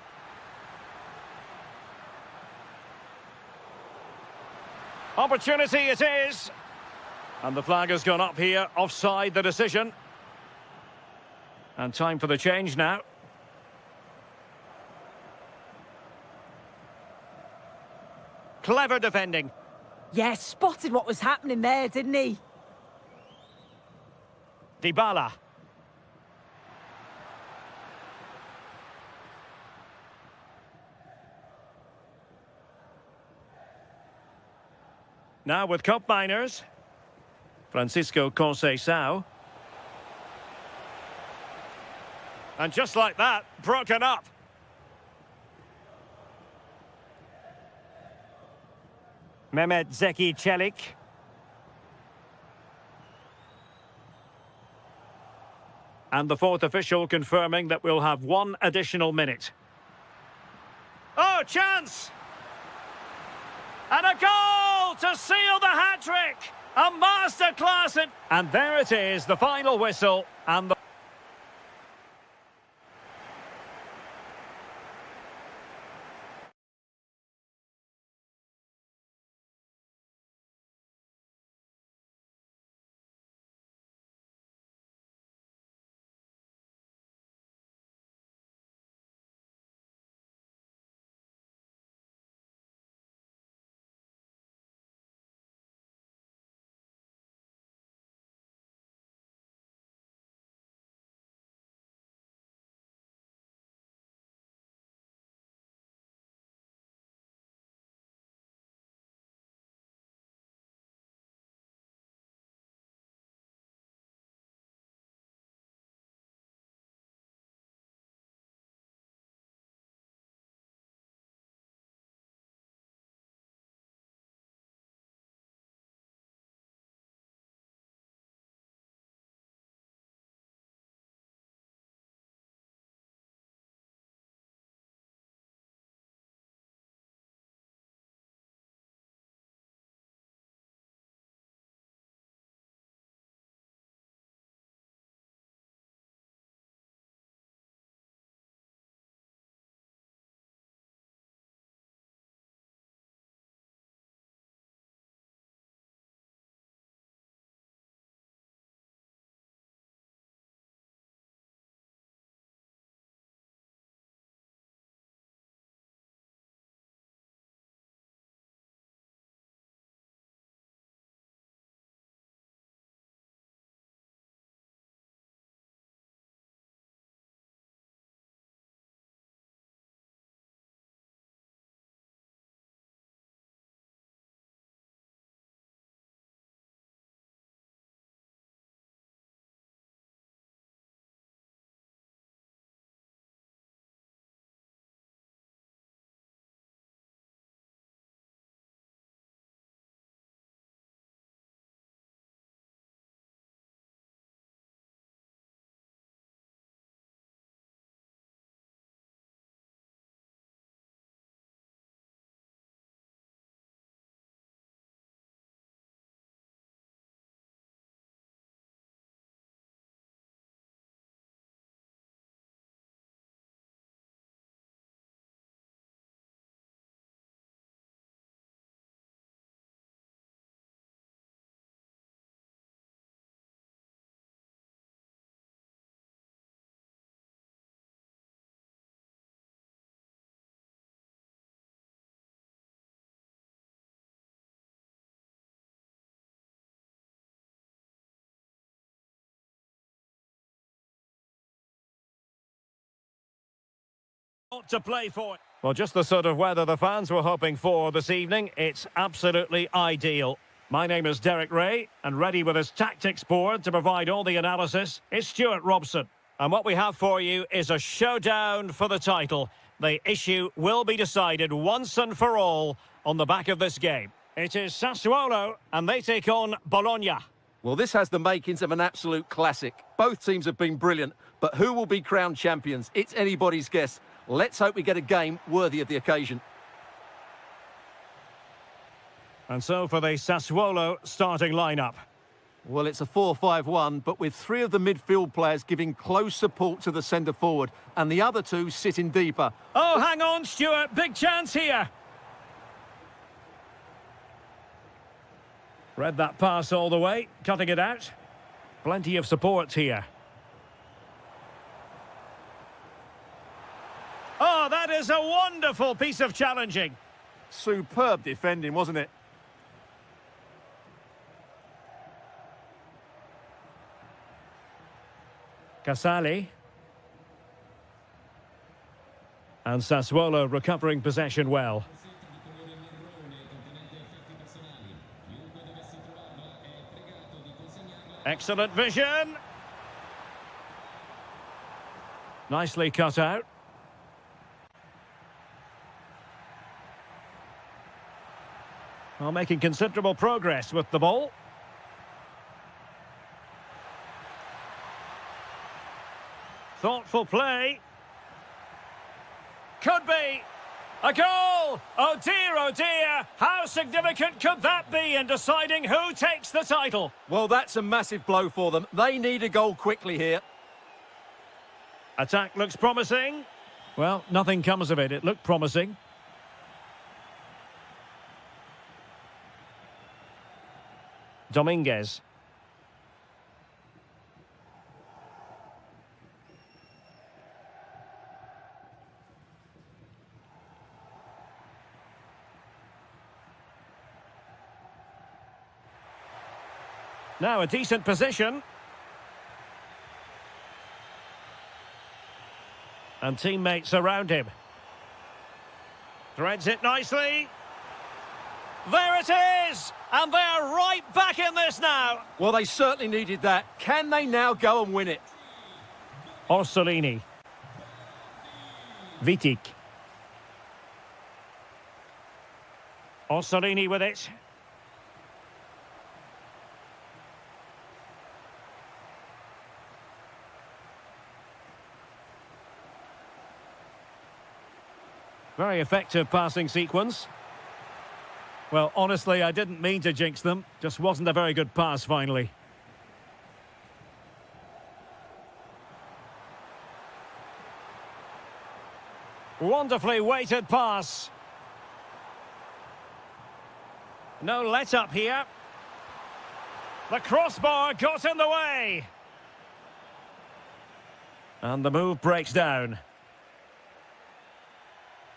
Opportunity it is. And the flag has gone up here. Offside the decision. And time for the change now. Clever defending. Yes, spotted what was happening there, didn't he? Dybala. Now with Cup Miners. Francisco Conceição. And just like that, broken up. Mehmet Zeki Çelik. And the fourth official confirming that we'll have one additional minute. Oh, chance! And a goal to seal the hat-trick! A masterclass! And there it is, the final whistle, and the To play for. Well, just the sort of weather the fans were hoping for this evening. It's absolutely ideal. My name is Derek Ray, and ready with his tactics board to provide all the analysis is Stuart Robson. And what we have for you is a showdown for the title. The issue will be decided once and for all on the back of this game. It is Sassuolo, and they take on Bologna. Well, this has the makings of an absolute classic. Both teams have been brilliant, but who will be crowned champions? It's anybody's guess. Let's hope we get a game worthy of the occasion. And so for the Sassuolo starting lineup. Well, it's a 4-5-1, but with three of the midfield players giving close support to the centre forward, and the other two sitting deeper. Oh, hang on, Stuart. Big chance here. Read that pass all the way, cutting it out. Plenty of support here. Oh, that is a wonderful piece of challenging. Superb defending, wasn't it? Casali. And Sassuolo recovering possession well. Excellent vision. Nicely cut out. Well, making considerable progress with the ball. Thoughtful play. Could be a goal! Oh dear, how significant could that be in deciding who takes the title? Well, that's a massive blow for them. They need a goal quickly here. Attack looks promising. Well, nothing comes of it. It looked promising. Dominguez. Now a decent position. And teammates around him. Threads it nicely. There it is! And they're right back in this now. Well, they certainly needed that. Can they now go and win it? Orsolini. Vitic. Orsolini with it. Very effective passing sequence. Well, honestly, I didn't mean to jinx them. Just wasn't a very good pass, finally. Wonderfully weighted pass. No let-up here. The crossbar got in the way. And the move breaks down.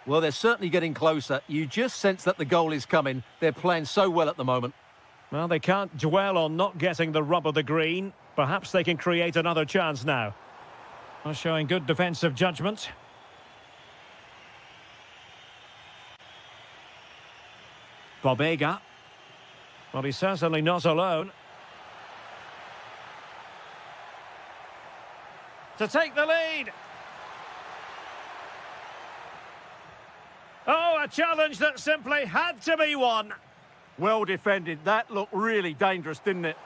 Well, they're certainly getting closer. You just sense that the goal is coming. They're playing so well at the moment. Well, they can't dwell on not getting the rub of the green. Perhaps they can create another chance now. Well, showing good defensive judgment. Bobega. Well, he's certainly not alone. To take the lead. Oh, a challenge that simply had to be won. Well defended. That looked really dangerous, didn't it?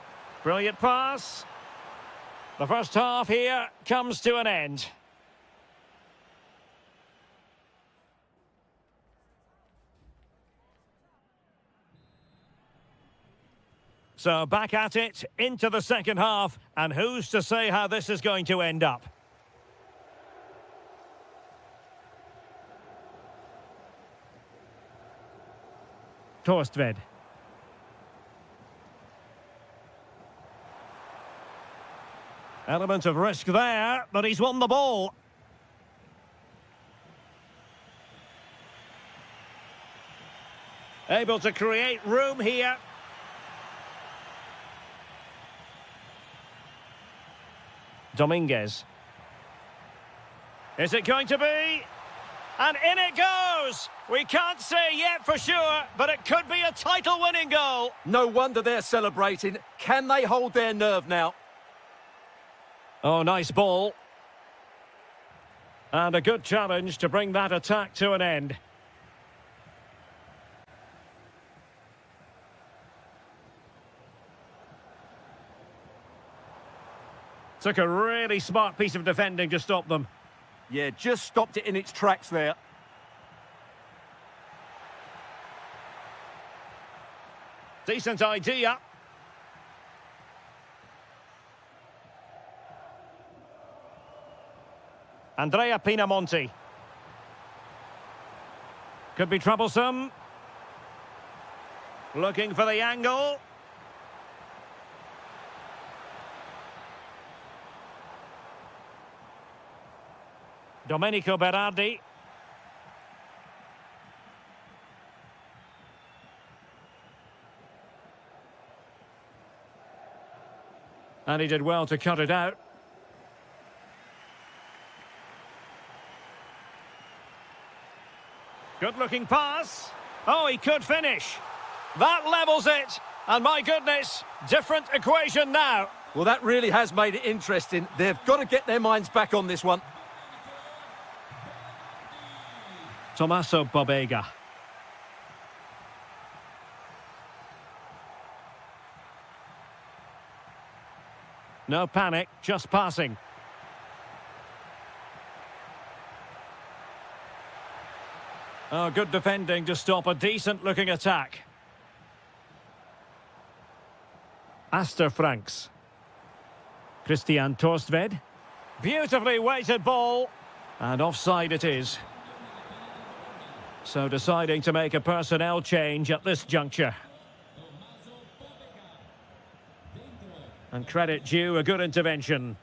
Brilliant pass. The first half here comes to an end. So back at it, into the second half, and who's to say how this is going to end up? Torstved. Element of risk there, but he's won the ball. Able to create room here. Dominguez. Is it going to be? And in it goes! We can't say yet for sure, but it could be a title-winning goal. No wonder they're celebrating. Can they hold their nerve now? Oh, nice ball. And a good challenge to bring that attack to an end. Took a really smart piece of defending to stop them. Yeah, just stopped it in its tracks there. Decent idea. Andrea Pinamonti. Could be troublesome. Looking for the angle. Domenico Berardi. And he did well to cut it out. Good-looking pass. Oh, he could finish. That levels it. And my goodness, different equation now. Well, that really has made it interesting. They've got to get their minds back on this one. Tommaso Bobega. No panic, just passing. Oh, good defending to stop a decent-looking attack. Aster Franks. Christian Torstved. Beautifully weighted ball. And offside it is. So deciding to make a personnel change at this juncture. And credit due, a good intervention.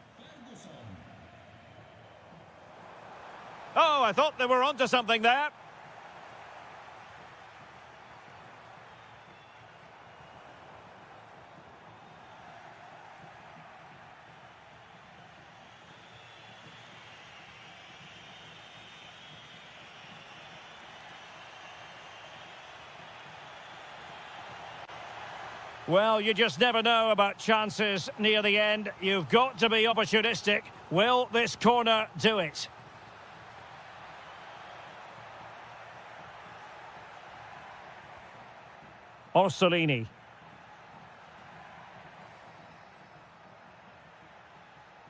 Oh, I thought they were onto something there. Well, you just never know about chances near the end. You've got to be opportunistic. Will this corner do it? Orsolini.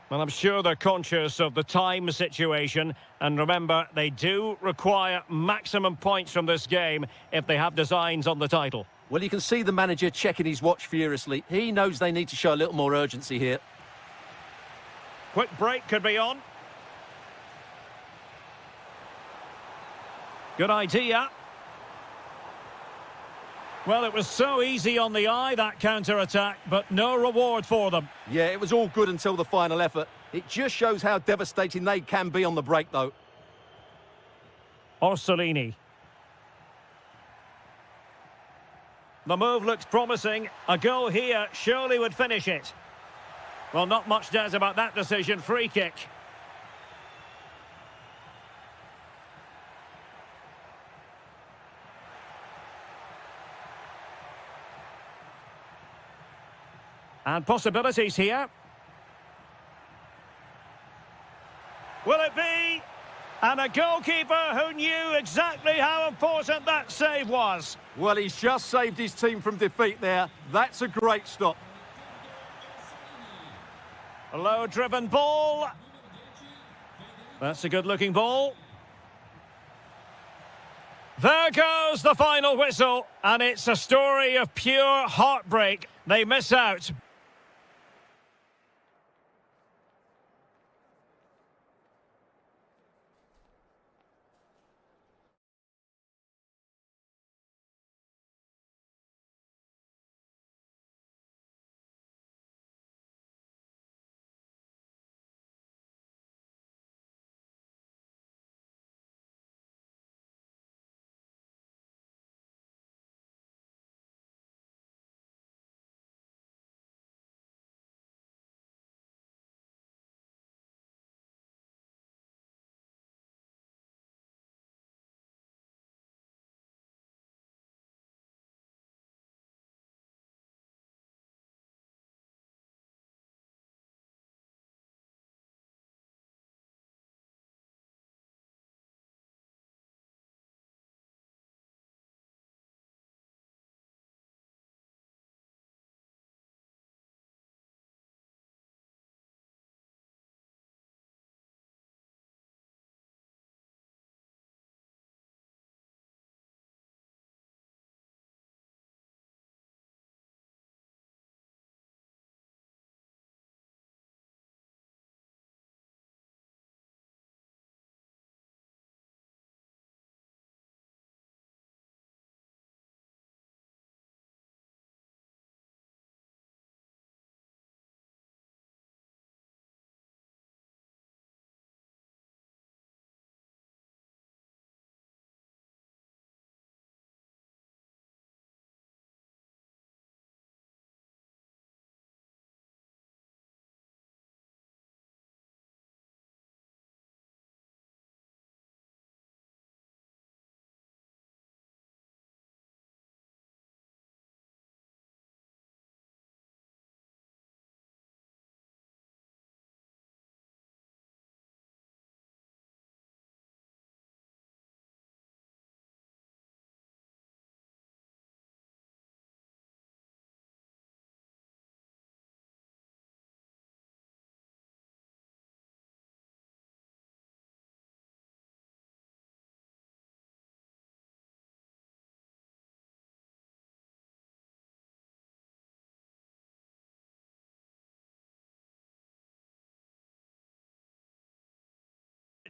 Well, I'm sure they're conscious of the time situation. And remember, they do require maximum points from this game if they have designs on the title. Well, you can see the manager checking his watch furiously. He knows they need to show a little more urgency here. Quick break could be on. Good idea. Well, it was so easy on the eye, that counter-attack, but no reward for them. Yeah, it was all good until the final effort. It just shows how devastating they can be on the break, though. Orsolini. The move looks promising. A goal here surely would finish it. Well, not much doubt about that decision. Free kick. And possibilities here. Will it be? And a goalkeeper who knew exactly how important that save was. Well, he's just saved his team from defeat there. That's a great stop. A low-driven ball. That's a good-looking ball. There goes the final whistle. And it's a story of pure heartbreak. They miss out.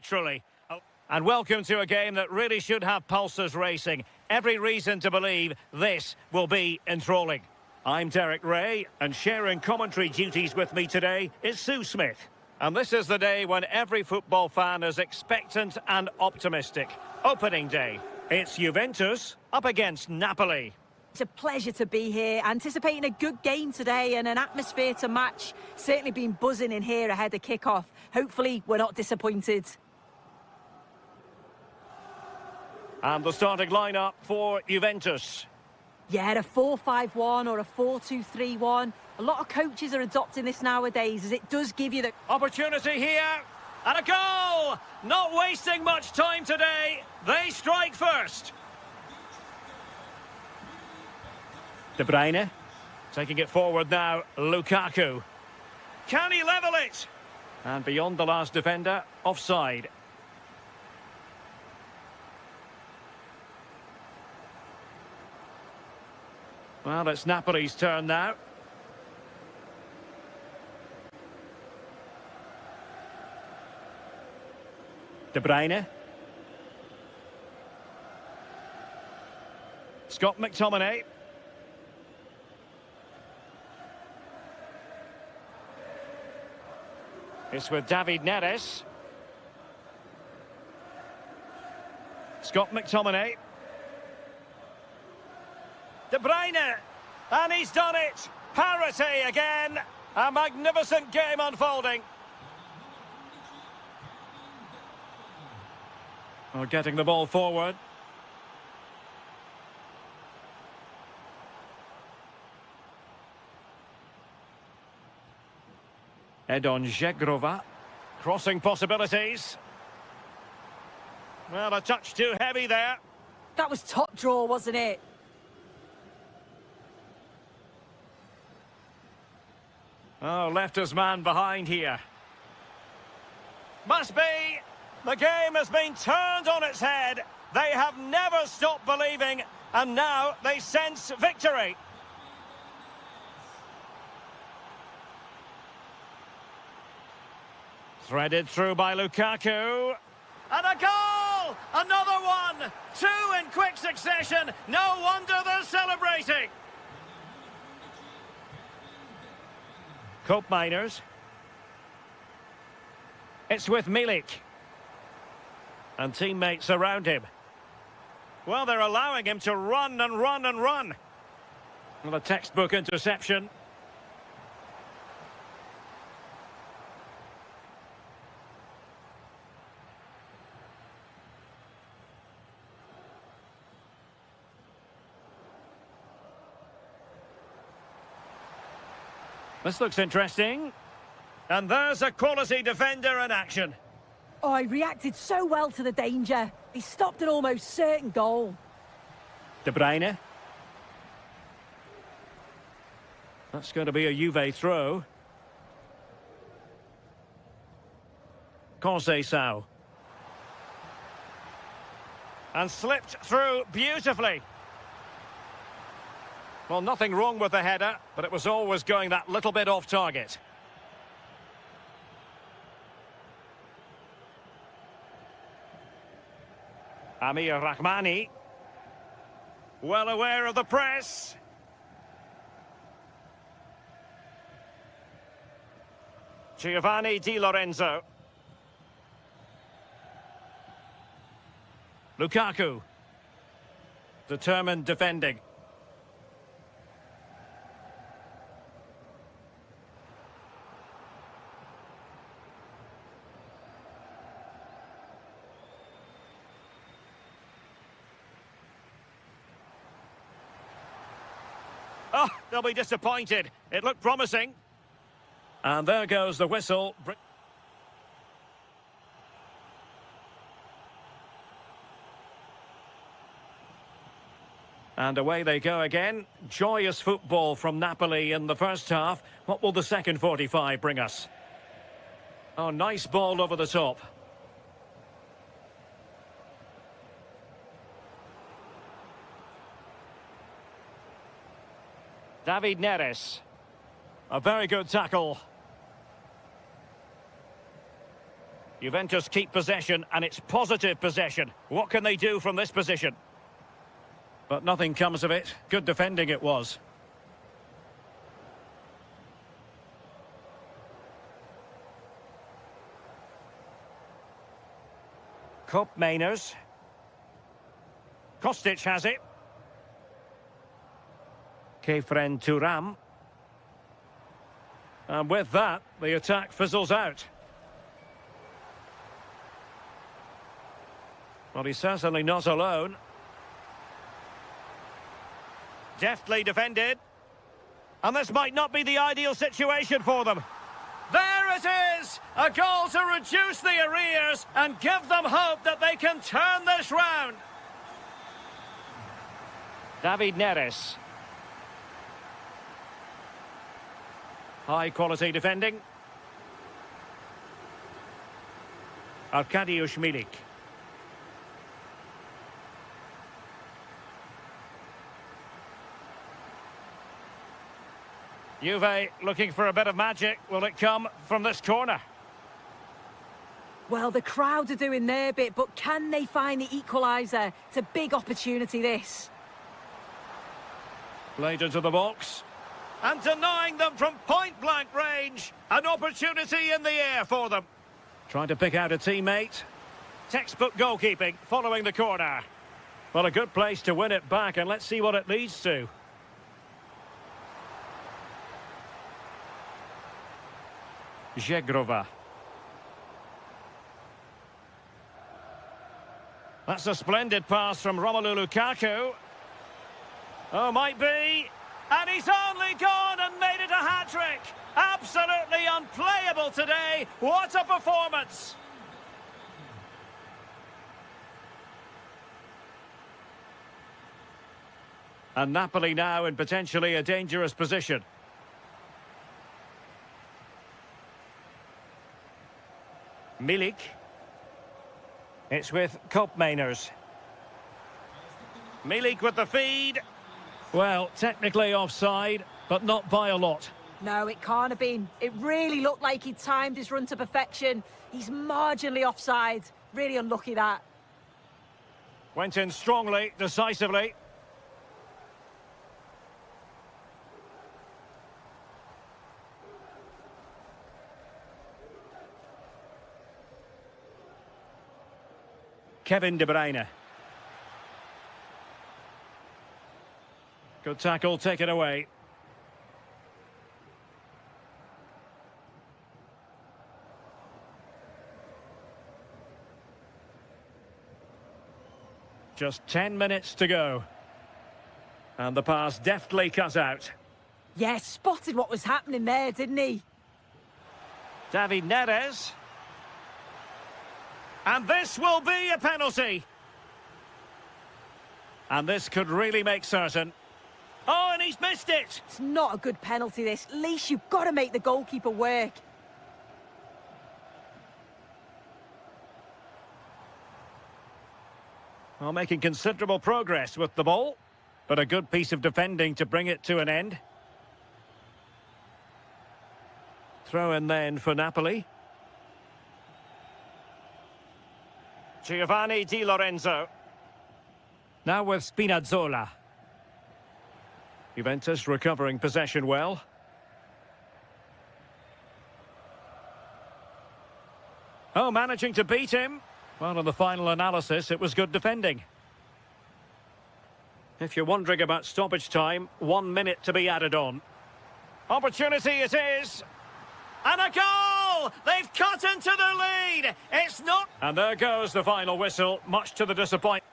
literally. And welcome to a game that really should have pulses racing. Every reason to believe this will be enthralling. I'm Derek Ray, and sharing commentary duties with me today is Sue Smith. And this is the day when every football fan is expectant and optimistic. Opening day. It's Juventus up against Napoli. It's a pleasure to be here, anticipating a good game today and an atmosphere to match. Certainly been buzzing in here ahead of kick-off. Hopefully we're not disappointed. And the starting lineup for Juventus. Yeah, a 4-5-1 or a 4-2-3-1. A lot of coaches are adopting this nowadays, as it does give you the... Opportunity here, and a goal! Not wasting much time today. They strike first. De Bruyne, taking it forward now, Lukaku. Can he level it? And beyond the last defender, offside. Well, it's Napoli's turn now. De Bruyne. Scott McTominay. It's with David Neres. Scott McTominay. De Bruyne, and he's done it. Parity again. A magnificent game unfolding. Well, getting the ball forward. Edon Žegrova. Crossing possibilities. Well, a touch too heavy there. That was top draw, wasn't it? Oh, left his man behind here. Must be. The game has been turned on its head. They have never stopped believing, and now they sense victory. Threaded through by Lukaku. And a goal! Another one! Two in quick succession. No wonder they're celebrating. Cope Miners. It's with Milik. And teammates around him. Well, they're allowing him to run and run and run. Well, a textbook interception. This looks interesting. And there's a quality defender in action. Oh, he reacted so well to the danger. He stopped an almost certain goal. De Bruyne. That's going to be a Juve throw. Conceição. And slipped through beautifully. Well, nothing wrong with the header, but it was always going that little bit off target. Amir Rahmani. Well aware of the press. Giovanni Di Lorenzo. Lukaku. Determined defending. Oh, they'll be disappointed. It looked promising. And there goes the whistle. And away they go again. Joyous football from Napoli in the first half. What will the second 45 bring us? Oh, nice ball over the top. David Neres. A very good tackle. Juventus keep possession, and it's positive possession. What can they do from this position? But nothing comes of it. Good defending it was. Koopmeiners. Kostic has it. Kefren Turam. And with that, the attack fizzles out. Well, he's certainly not alone. Deftly defended. And this might not be the ideal situation for them. There it is! A goal to reduce the arrears and give them hope that they can turn this round. David Neres. High quality defending. Arkadiusz Milik. Juve looking for a bit of magic. Will it come from this corner? Well, the crowd are doing their bit, but can they find the equaliser? It's a big opportunity, this. Played into the box. And denying them from point-blank range. An opportunity in the air for them. Trying to pick out a teammate. Textbook goalkeeping following the corner. Well, a good place to win it back, and let's see what it leads to. Żegrova. That's a splendid pass from Romelu Lukaku. Oh, might be. And he's only gone and made it a hat-trick. Absolutely unplayable today. What a performance. And Napoli now in potentially a dangerous position. Milik. It's with Koopmeiners. Milik with the feed. Well, technically offside, but not by a lot. No, it can't have been. It really looked like he timed his run to perfection. He's marginally offside. Really unlucky, that. Went in strongly, decisively. Kevin De Bruyne. Good tackle, take it away. Just 10 minutes to go. And the pass deftly cut out. Yeah, spotted what was happening there, didn't he? David Neres. And this will be a penalty. And this could really make certain. Oh, and he's missed it. It's not a good penalty, this. At least you've got to make the goalkeeper work. Well, making considerable progress with the ball. But a good piece of defending to bring it to an end. Throw in then for Napoli. Giovanni Di Lorenzo. Now with Spinazzola. Juventus recovering possession well. Oh, managing to beat him. Well, in the final analysis, it was good defending. If you're wondering about stoppage time, 1 minute to be added on. Opportunity it is. And a goal! They've cut into their lead. It's not... And there goes the final whistle, much to the disappointment.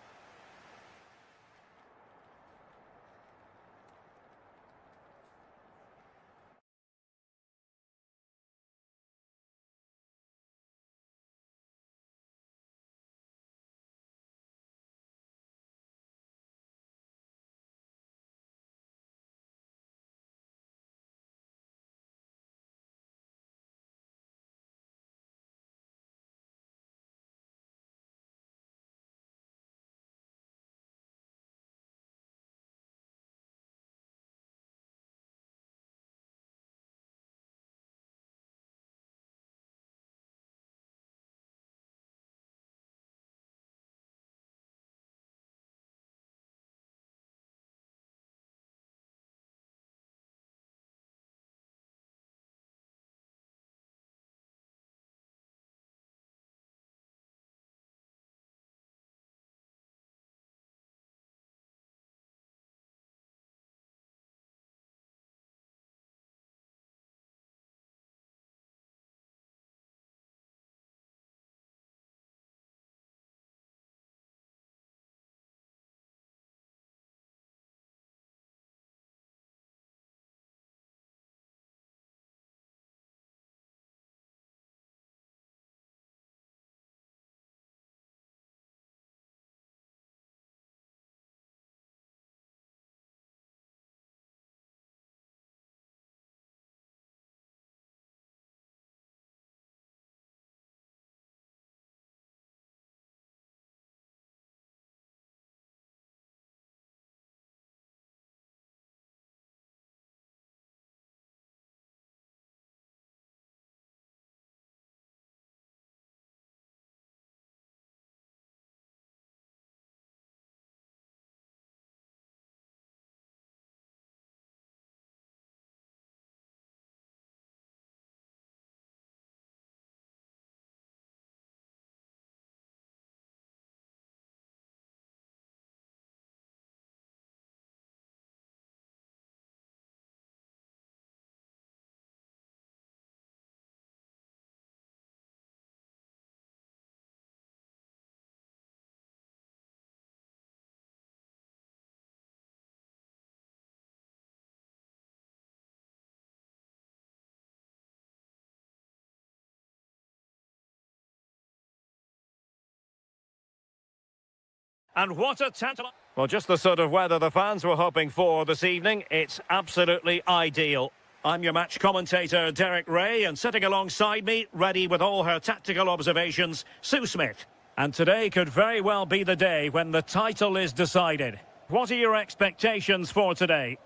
And what a tantalizing... Well, just the sort of weather the fans were hoping for this evening. It's absolutely ideal. I'm your match commentator, Derek Ray, and sitting alongside me, ready with all her tactical observations, Sue Smith. And today could very well be the day when the title is decided. What are your expectations for today?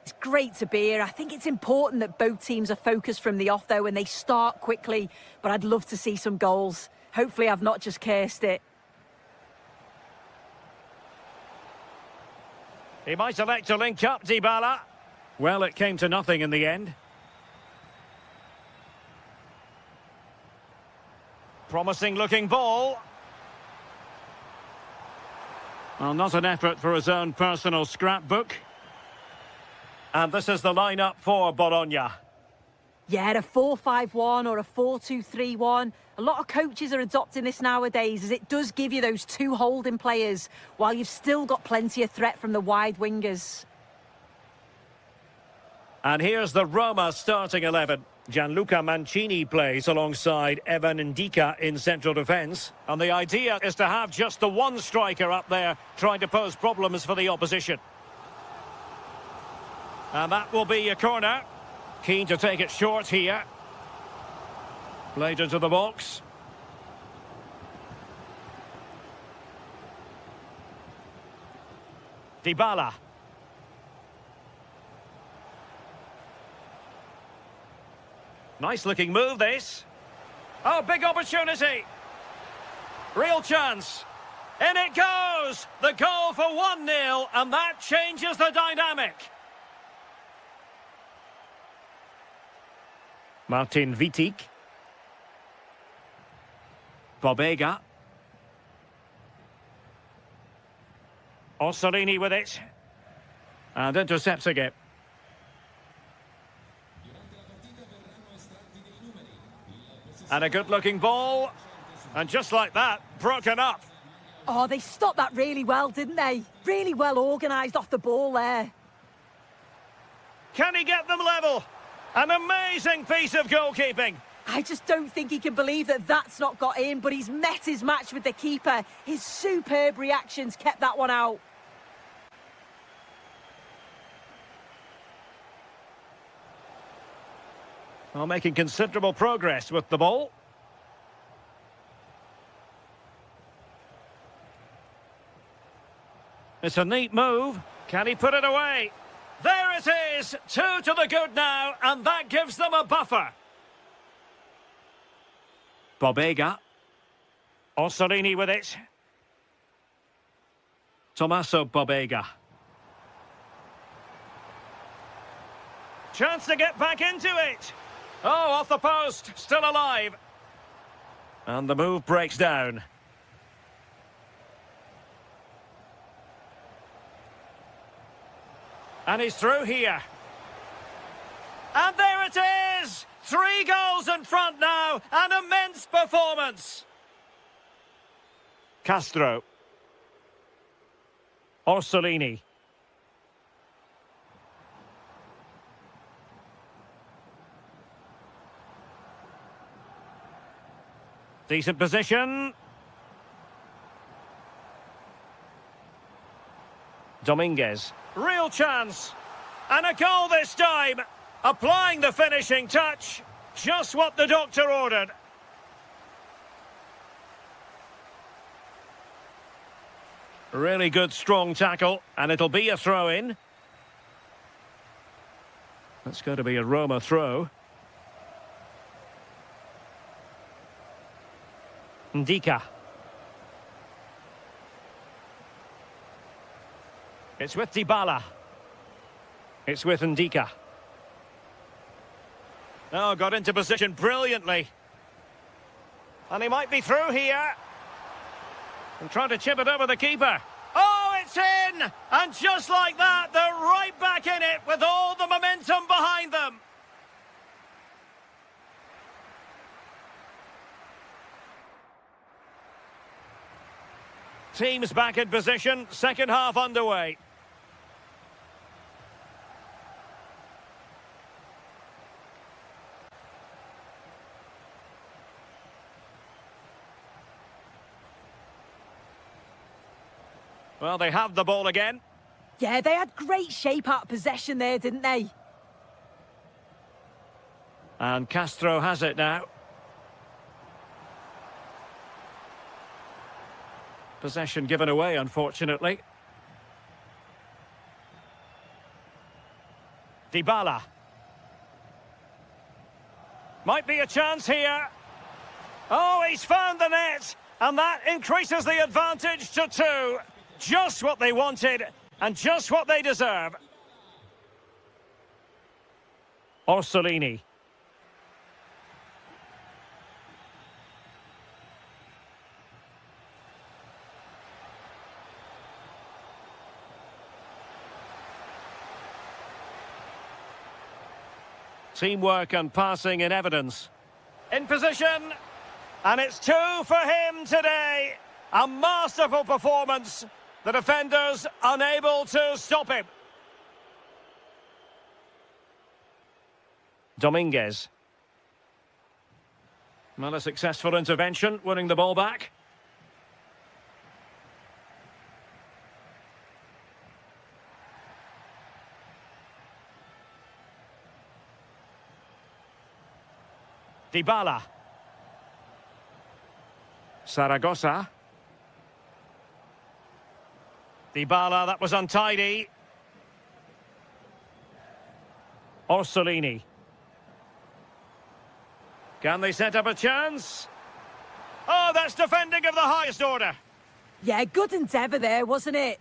It's great to be here. I think it's important that both teams are focused from the off, though, and they start quickly. But I'd love to see some goals. Hopefully I've not just cursed it. He might elect to link up, Dybala. Well, it came to nothing in the end. Promising looking ball. Well, not an effort for his own personal scrapbook. And this is the lineup for Bologna. Yeah, a 4-5-1 or a 4-2-3-1. A lot of coaches are adopting this nowadays, as it does give you those two holding players, while you've still got plenty of threat from the wide wingers. And here's the Roma starting 11. Gianluca Mancini plays alongside Evan Ndika in central defence. And the idea is to have just the one striker up there trying to pose problems for the opposition. And that will be a corner. Keen to take it short here. Played into the box. Dybala. Nice looking move, this. Oh, big opportunity. Real chance. In it goes. The goal for 1-0, and that changes the dynamic. Martin Vitic. Bobega. Orsolini with it. And intercepting it. And a good-looking ball. And just like that, broken up. Oh, they stopped that really well, didn't they? Really well organised off the ball there. Can he get them level? An amazing piece of goalkeeping. I just don't think he can believe that that's not got in, but he's met his match with the keeper. His superb reactions kept that one out. Well, making considerable progress with the ball. It's a neat move. Can he put it away? There it is! 2 to the good now, and that gives them a buffer. Bobega. Orsolini with it. Tommaso Bobega. Chance to get back into it. Oh, off the post, still alive. And the move breaks down. And he's through here. And there it is! 3 goals in front now. An immense performance. Castro. Orsolini. Decent position. Dominguez. Real chance. And a goal this time. Applying the finishing touch. Just what the doctor ordered. Really good, strong tackle. And it'll be a throw-in. That's going to be a Roma throw. Ndika. It's with Dybala. It's with Ndika. Oh, got into position brilliantly. And he might be through here. And trying to chip it over the keeper. Oh, it's in! And just like that, they're right back in it with all the momentum behind them. Teams back in position, second half underway. Well, they have the ball again. Yeah, they had great shape out of possession there, didn't they? And Castro has it now. Possession given away, unfortunately. Dybala. Might be a chance here. Oh, he's found the net. And that increases the advantage to 2. Just what they wanted and just what they deserve. Orsolini. Teamwork and passing in evidence. In position. And it's 2 for him today. A masterful performance. The defenders unable to stop him. Dominguez. Well, a successful intervention, winning the ball back. Dybala. Zaragoza. Dybala, that was untidy. Orsolini. Can they set up a chance? Oh, that's defending of the highest order. Yeah, good endeavour there, wasn't it?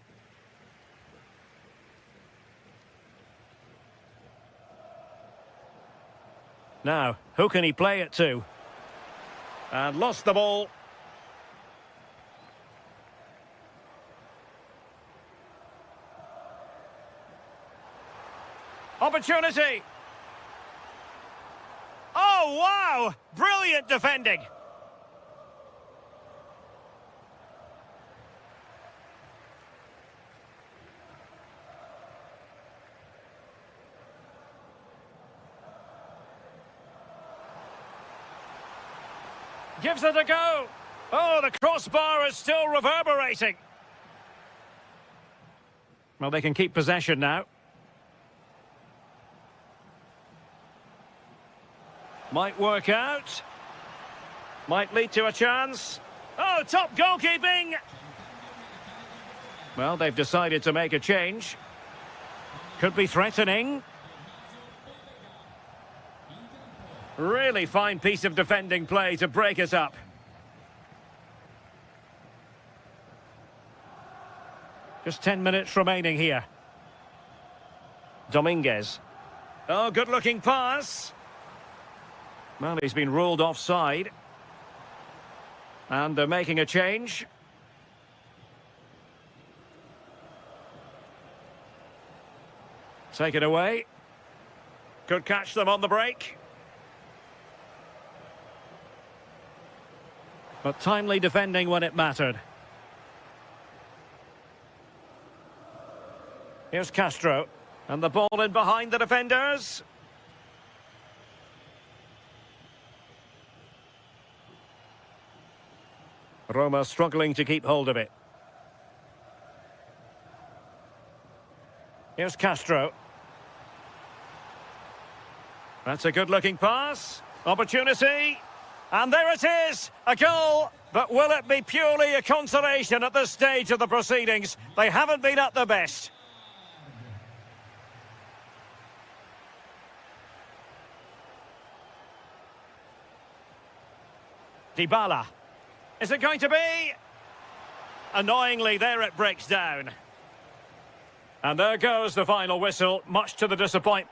Now, who can he play it to? And lost the ball. Opportunity. Oh, wow! Brilliant defending. Gives it a go. Oh, the crossbar is still reverberating. Well, they can keep possession now. Might work out. Might lead to a chance. Oh, top goalkeeping! Well, they've decided to make a change. Could be threatening. Really fine piece of defending play to break it up. Just 10 minutes remaining here. Dominguez. Oh, good-looking pass. Well, he's been ruled offside. And they're making a change. Take it away. Could catch them on the break. But timely defending when it mattered. Here's Castro. And the ball in behind the defenders. Roma struggling to keep hold of it. Here's Castro. That's a good-looking pass. Opportunity. And there it is, a goal. But will it be purely a consolation at this stage of the proceedings? They haven't been at their best. Dybala. Is it going to be? Annoyingly, there it breaks down. And there goes the final whistle, much to the disappointment.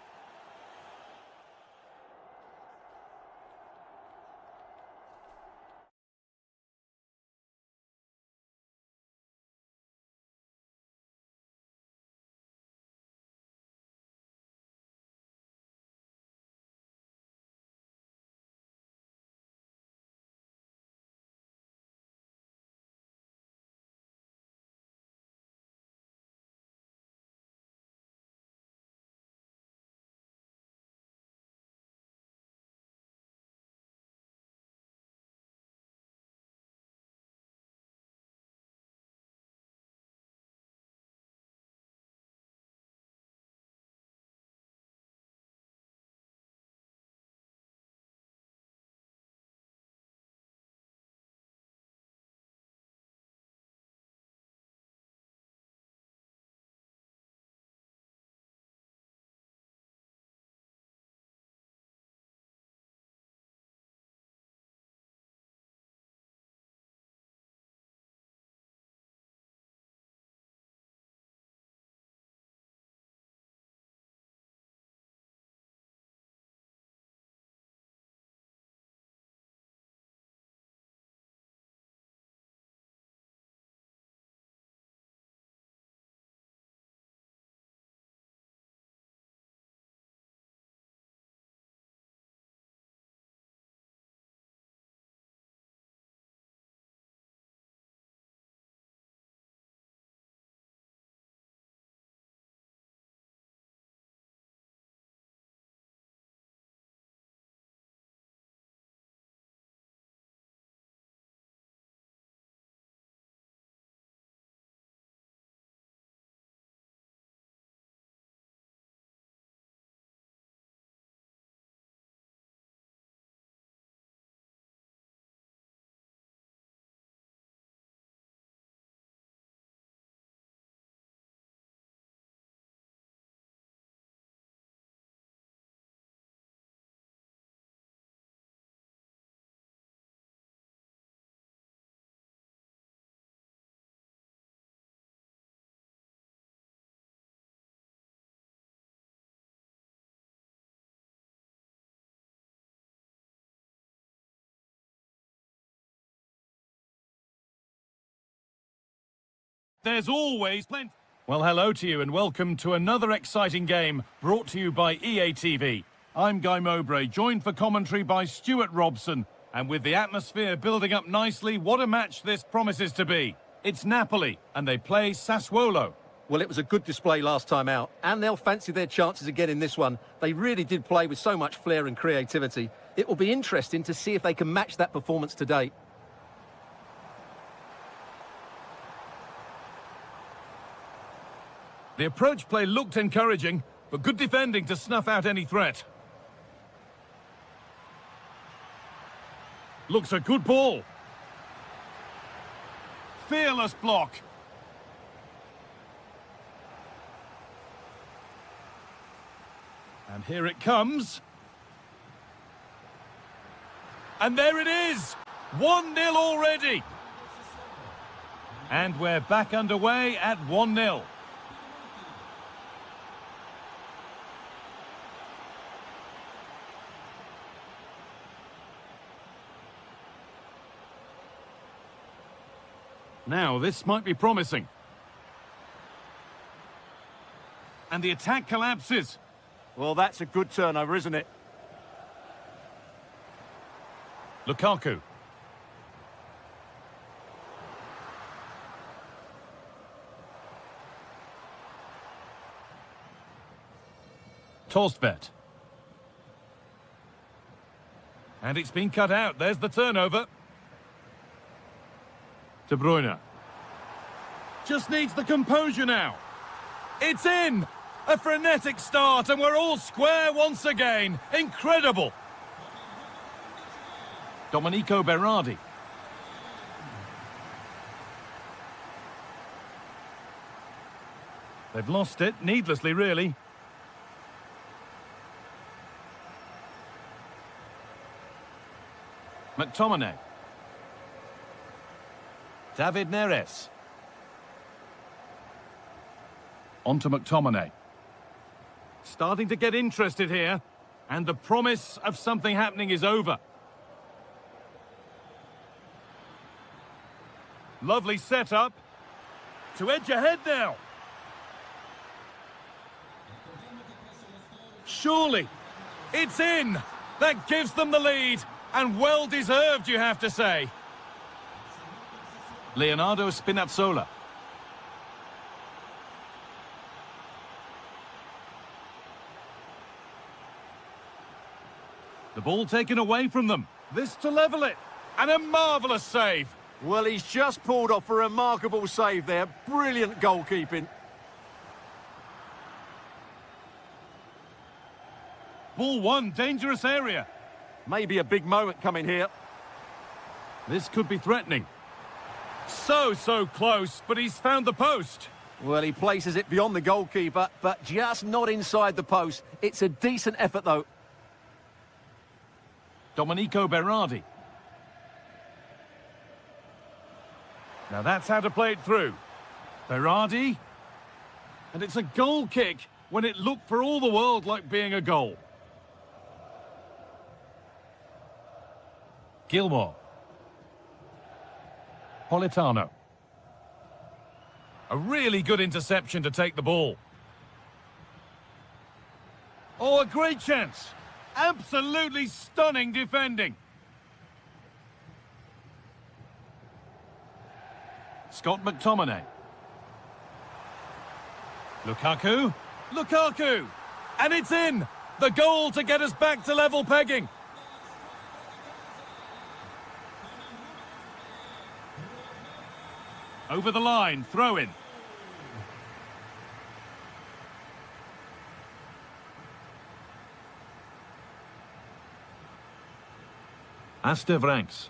There's always plenty. Well, hello to you and welcome to another exciting game brought to you by EA TV. I'm Guy Mowbray, joined for commentary by Stuart Robson. And with the atmosphere building up nicely, what a match this promises to be. It's Napoli, and they play Sassuolo. Well, it was a good display last time out, and they'll fancy their chances again in this one. They really did play with so much flair and creativity. It will be interesting to see if they can match that performance today. The approach play looked encouraging, but good defending to snuff out any threat. Looks a good ball. Fearless block. And here it comes. And there it is! 1-0 already! And we're back underway at 1-0. Now, this might be promising. And the attack collapses. Well, that's a good turnover, isn't it? Lukaku. Torstvedt. And it's been cut out. There's the turnover. De Bruyne. Just needs the composure now. It's in! A frenetic start and we're all square once again. Incredible! Domenico Berardi. They've lost it, needlessly really. McTominay. David Neres. On to McTominay. Starting to get interested here, and the promise of something happening is over. Lovely setup. To edge ahead now. Surely. It's in. That gives them the lead, and well deserved, you have to say. Leonardo Spinazzola. The ball taken away from them. This to level it. And a marvellous save. Well, he's just pulled off a remarkable save there. Brilliant goalkeeping. Ball one, dangerous area. Maybe a big moment coming here. This could be threatening. So close, but he's found the post. Well, he places it beyond the goalkeeper, but just not inside the post. It's a decent effort, though. Domenico Berardi. Now that's how to play it through. Berardi. And it's a goal kick when it looked for all the world like being a goal. Gilmore. Politano. A really good interception to take the ball. Oh, a great chance. Absolutely stunning defending. Scott McTominay. Lukaku. Lukaku! And it's in! The goal to get us back to level pegging. Over the line, throw in. Astevranks.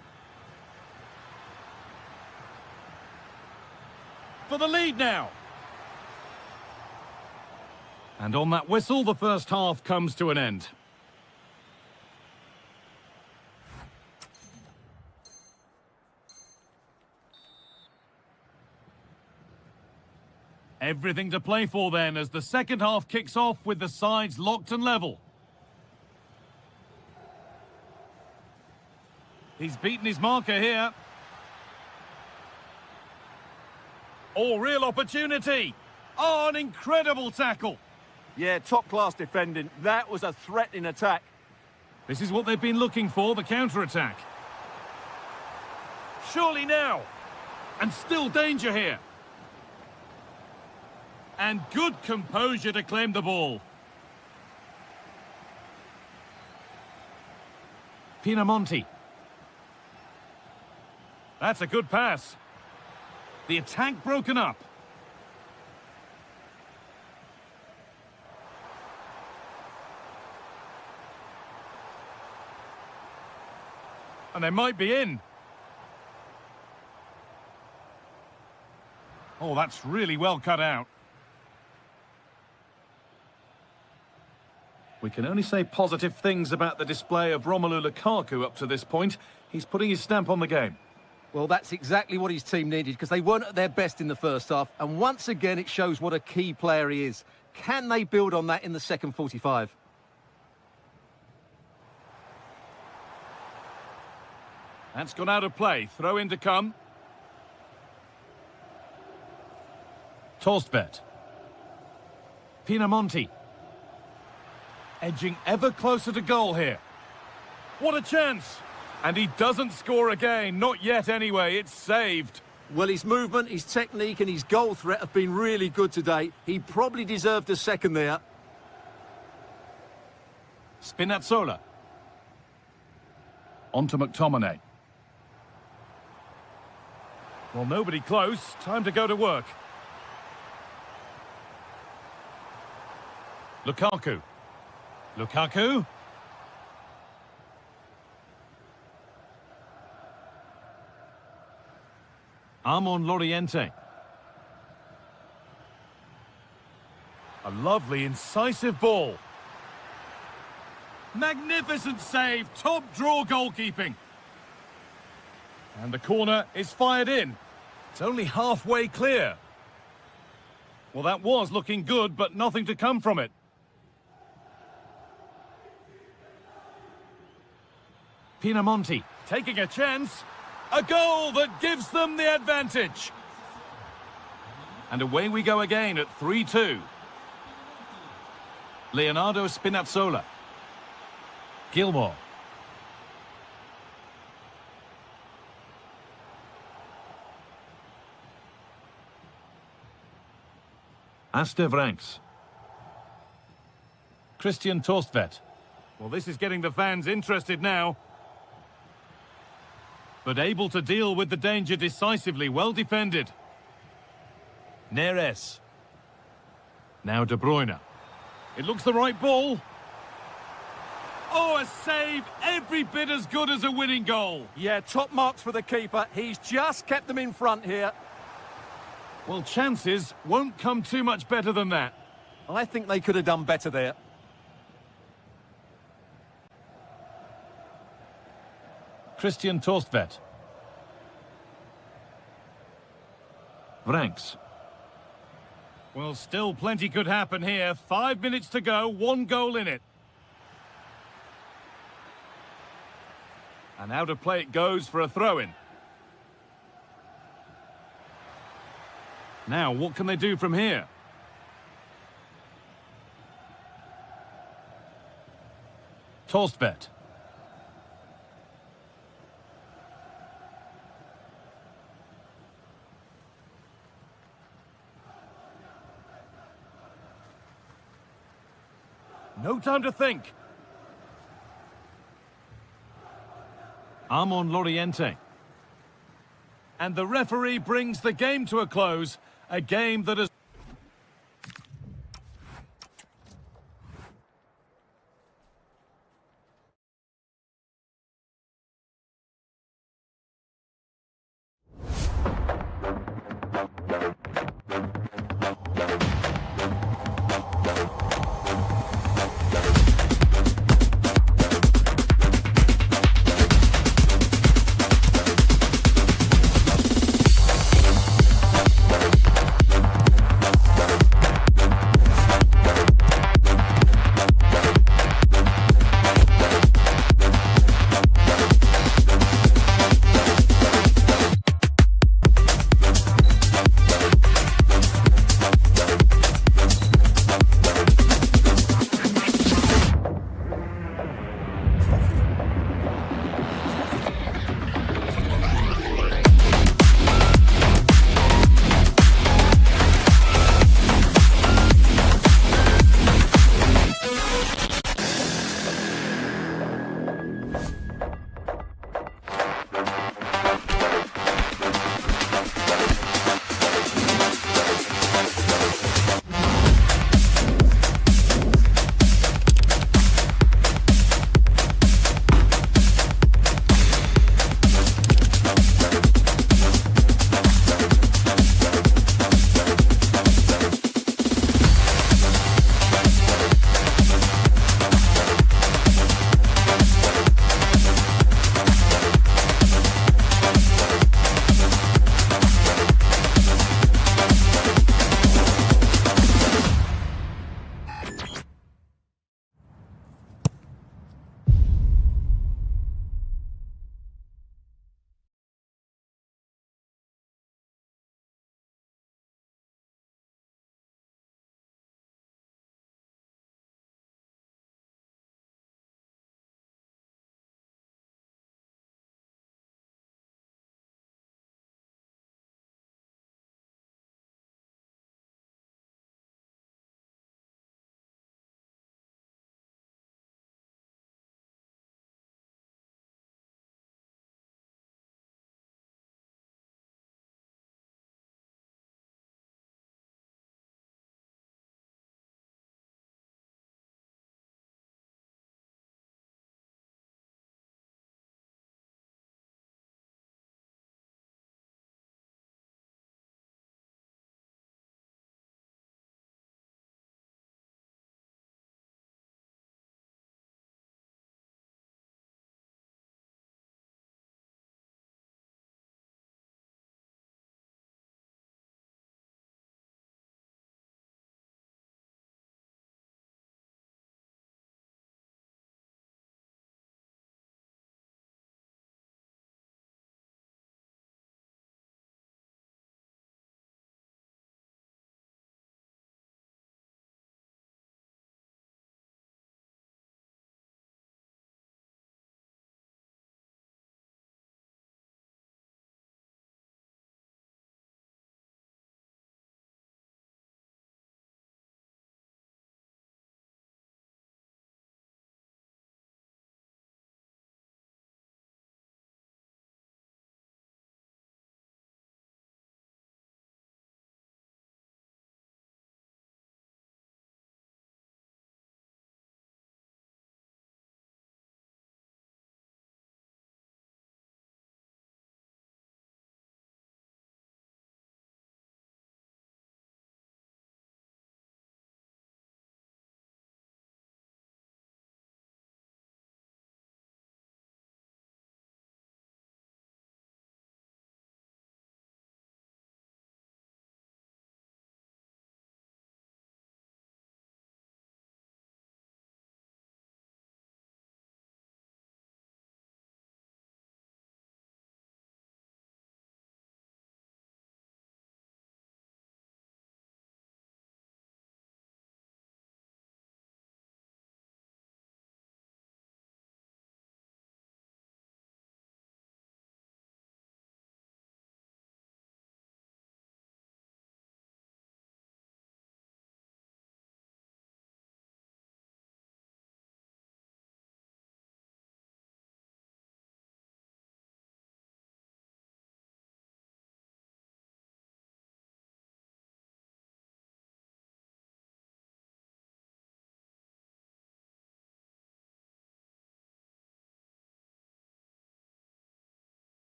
For the lead now. And on that whistle, the first half comes to an end. Everything to play for then as the second half kicks off with the sides locked and level. He's beaten his marker here. Oh, real opportunity. Oh, an incredible tackle. Yeah, top-class defending. That was a threatening attack. This is what they've been looking for, the counter-attack. Surely now. And still danger here. And good composure to claim the ball. Pinamonti. That's a good pass. The attack broken up. And they might be in. Oh, that's really well cut out. We can only say positive things about the display of Romelu Lukaku up to this point. He's putting his stamp on the game. Well, that's exactly what his team needed, because they weren't at their best in the first half. And once again, it shows what a key player he is. Can they build on that in the second 45? That's gone out of play. Throw in to come. Torstvedt. Pinamonti. Edging ever closer to goal here. What a chance! And he doesn't score again. Not yet anyway. It's saved. Well, his movement, his technique and his goal threat have been really good today. He probably deserved a second there. Spinazzola. On to McTominay. Well, nobody close. Time to go to work. Lukaku. Lukaku. Armon Loriente. A lovely, incisive ball. Magnificent save. Top draw goalkeeping. And the corner is fired in. It's only halfway clear. Well, that was looking good, but nothing to come from it. Pinamonti taking a chance. A goal that gives them the advantage. And away we go again at 3-2. Leonardo Spinazzola. Gilmore. Astevranks. Christian Torstvedt. Well, this is getting the fans interested now. But able to deal with the danger decisively. Well defended. Neres. Now De Bruyne. It looks the right ball. Oh, a save every bit as good as a winning goal. Yeah, top marks for the keeper. He's just kept them in front here. Well, chances won't come too much better than that. I think they could have done better there. Christian Torstvedt. Vranks. Well, still plenty could happen here. 5 minutes to go, 1 goal in it. And out of play it goes for a throw-in. Now, what can they do from here? Torstvedt. No time to think. Armon Loriente. And the referee brings the game to a close. A game that has...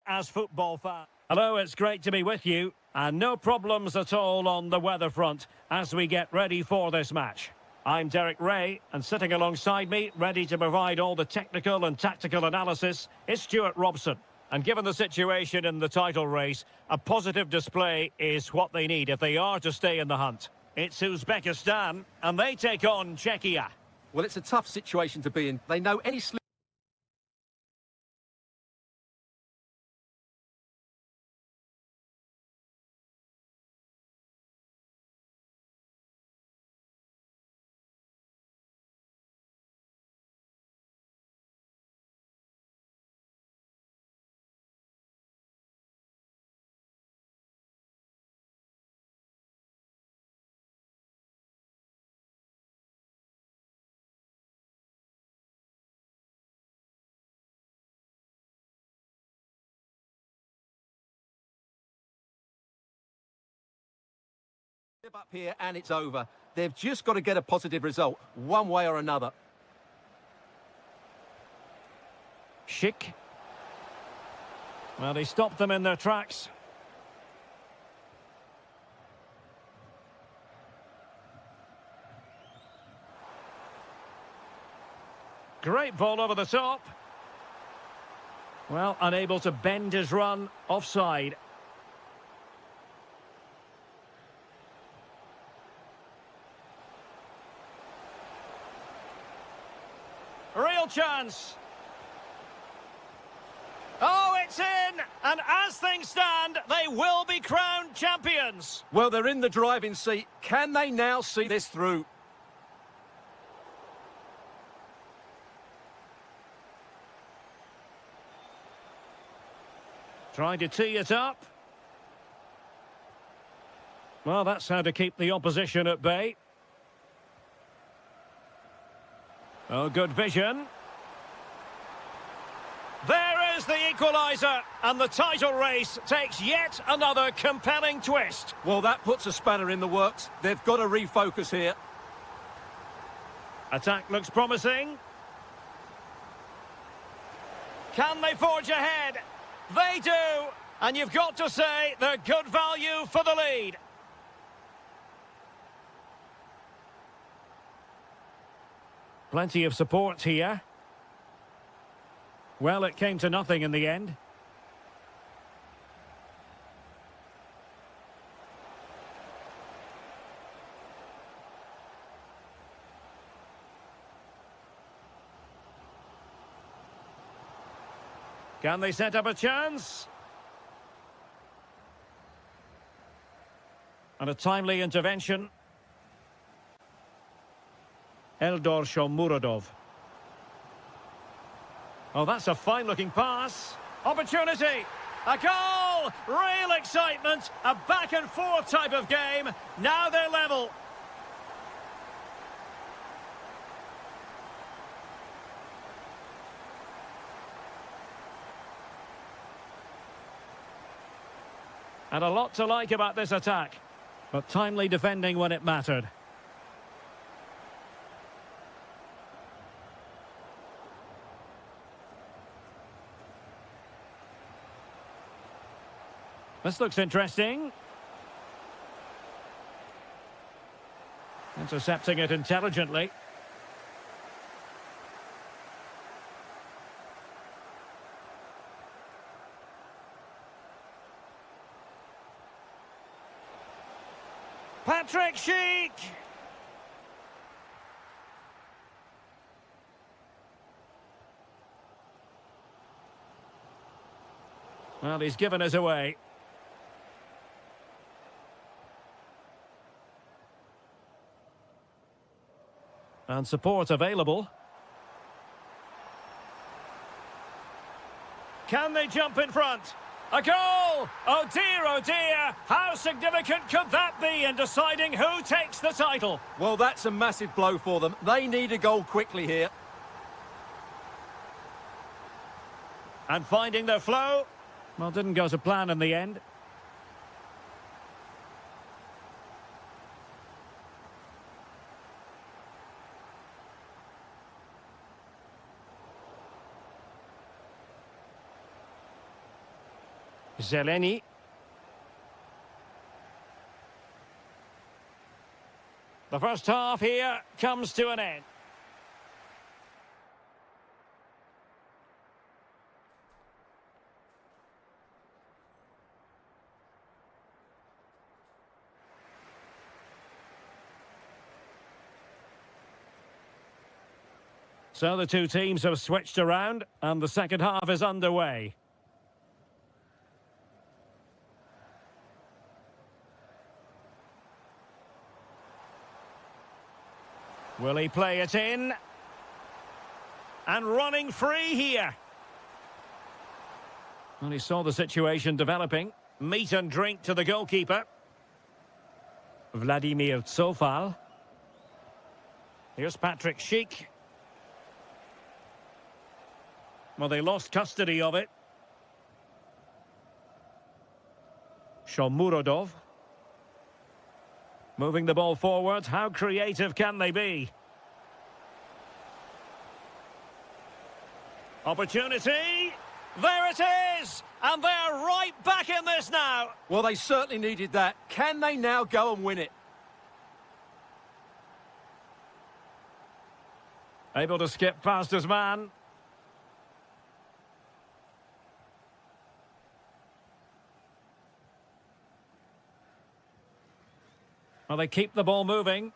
as football fans. Hello, it's great to be with you. And no problems at all on the weather front as we get ready for this match. I'm Derek Ray, and sitting alongside me, ready to provide all the technical and tactical analysis, is Stuart Robson. And given the situation in the title race, a positive display is what they need if they are to stay in the hunt. It's Uzbekistan, and they take on Czechia. Well, it's a tough situation to be in. They know any slip. Up here and it's over. They've just got to get a positive result, one way or another. Schick. Well, he stopped them in their tracks. Great ball over the top. Well, unable to bend his run, offside. Real chance. Oh, it's in! And as things stand, they will be crowned champions. Well, they're in the driving seat. Can they now see this through? Trying to tee it up. Well, that's how to keep the opposition at bay. Oh, good vision. There is the equaliser, and the title race takes yet another compelling twist. Well, that puts a spanner in the works. They've got to refocus here. Attack looks promising. Can they forge ahead? They do, and you've got to say they're good value for the lead. Plenty of support here. Well, it came to nothing in the end. Can they set up a chance? And a timely intervention. Eldor Shomurodov. Oh, that's a fine-looking pass. Opportunity. A goal! Real excitement. A back-and-forth type of game. Now they're level. And a lot to like about this attack. But timely defending when it mattered. This looks interesting. Intercepting it intelligently. Patrick Schick! Well, he's given us away. And support available. Can they jump in front? A goal! Oh dear, how significant could that be in deciding who takes the title? Well, that's a massive blow for them. They need a goal quickly here. And finding their flow. Well, didn't go to plan in the end. Zeleny. The first half here comes to an end. So the two teams have switched around and the second half is underway. Will he play it in? And running free here. Well, he saw the situation developing. Meat and drink to the goalkeeper. Vladimir Tsofal. Here's Patrick Schick. Well, they lost custody of it. Shomurodov. Moving the ball forward. How creative can they be? Opportunity. There it is! And they're right back in this now. Well, they certainly needed that. Can they now go and win it? Able to skip past his man. Well, they keep the ball moving.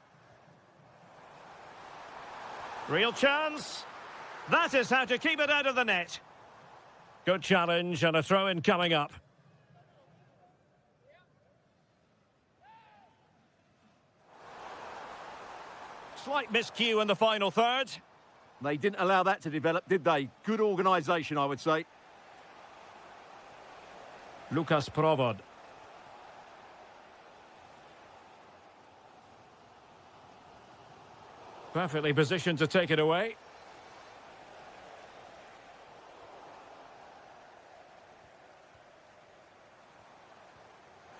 Real chance. That is how to keep it out of the net. Good challenge and a throw-in coming up. Slight miscue in the final third. They didn't allow that to develop, did they? Good organisation, I would say. Lukas Provod. Perfectly positioned to take it away.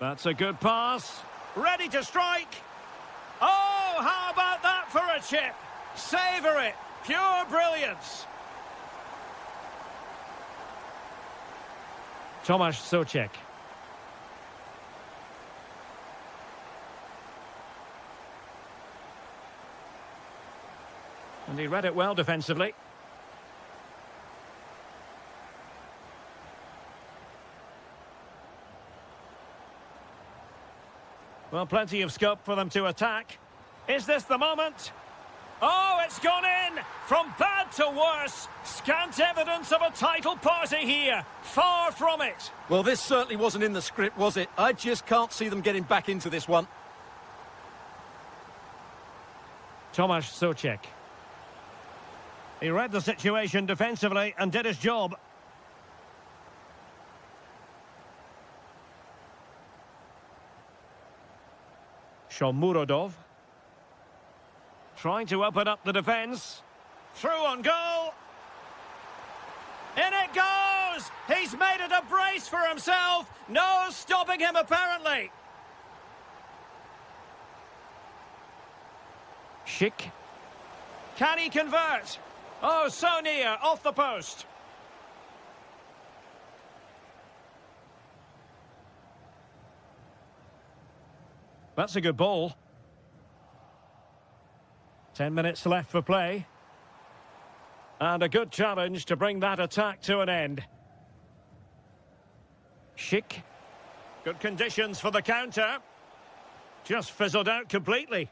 That's a good pass. Ready to strike. Oh, how about that for a chip? Savour it. Pure brilliance. Tomasz Souček. And he read it well defensively. Well, plenty of scope for them to attack. Is this the moment? Oh, it's gone in! From bad to worse. Scant evidence of a title party here. Far from it. Well, this certainly wasn't in the script, was it? I just can't see them getting back into this one. Tomasz Souček. He read the situation defensively and did his job. Shomurodov. Trying to open up the defence. Through on goal. In it goes! He's made it a brace for himself. No stopping him, apparently. Schick. Can he convert? Oh, so near, off the post. That's a good ball. 10 minutes left for play. And a good challenge to bring that attack to an end. Schick. Good conditions for the counter. Just fizzled out completely.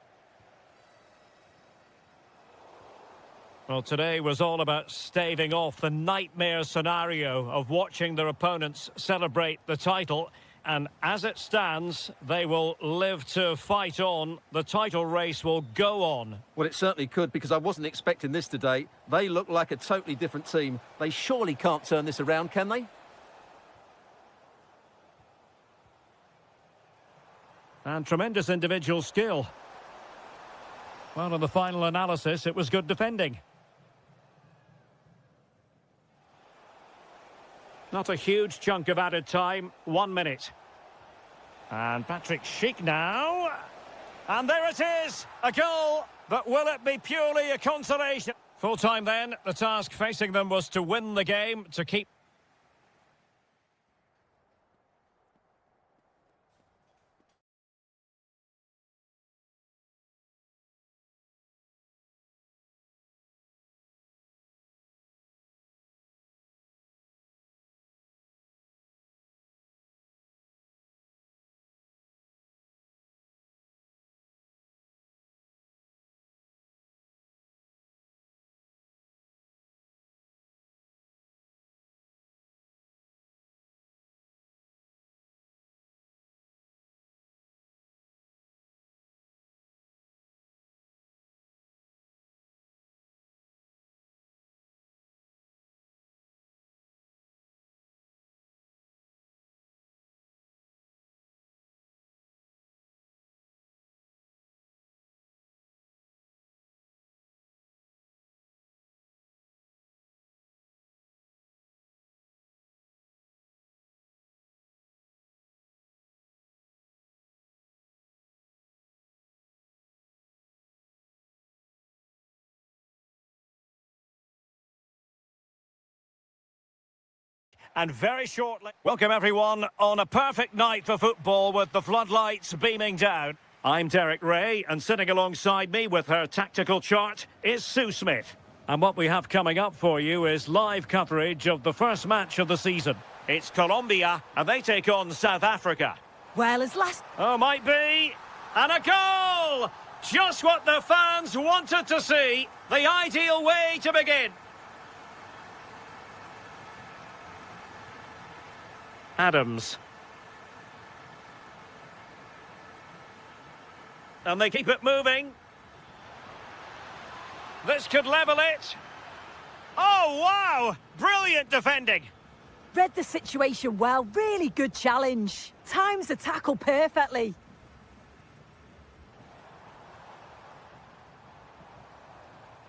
Well, today was all about staving off the nightmare scenario of watching their opponents celebrate the title. And as it stands, they will live to fight on. The title race will go on. Well, it certainly could, because I wasn't expecting this today. They look like a totally different team. They surely can't turn this around, can they? And tremendous individual skill. Well, in the final analysis, it was good defending. Not a huge chunk of added time, 1 minute. And Patrick Schick now. And there it is, a goal. But will it be purely a consolation? Full time then, the task facing them was to win the game, to keep... and very shortly... Welcome everyone on a perfect night for football with the floodlights beaming down. I'm Derek Ray, and sitting alongside me with her tactical chart is Sue Smith. And what we have coming up for you is live coverage of the first match of the season. It's Colombia, and they take on South Africa. Well, as last... Oh, might be. And a goal! Just what the fans wanted to see. The ideal way to begin. Adams. And they keep it moving. This could level it. Oh, wow! Brilliant defending. Read the situation well. Really good challenge. Times the tackle perfectly.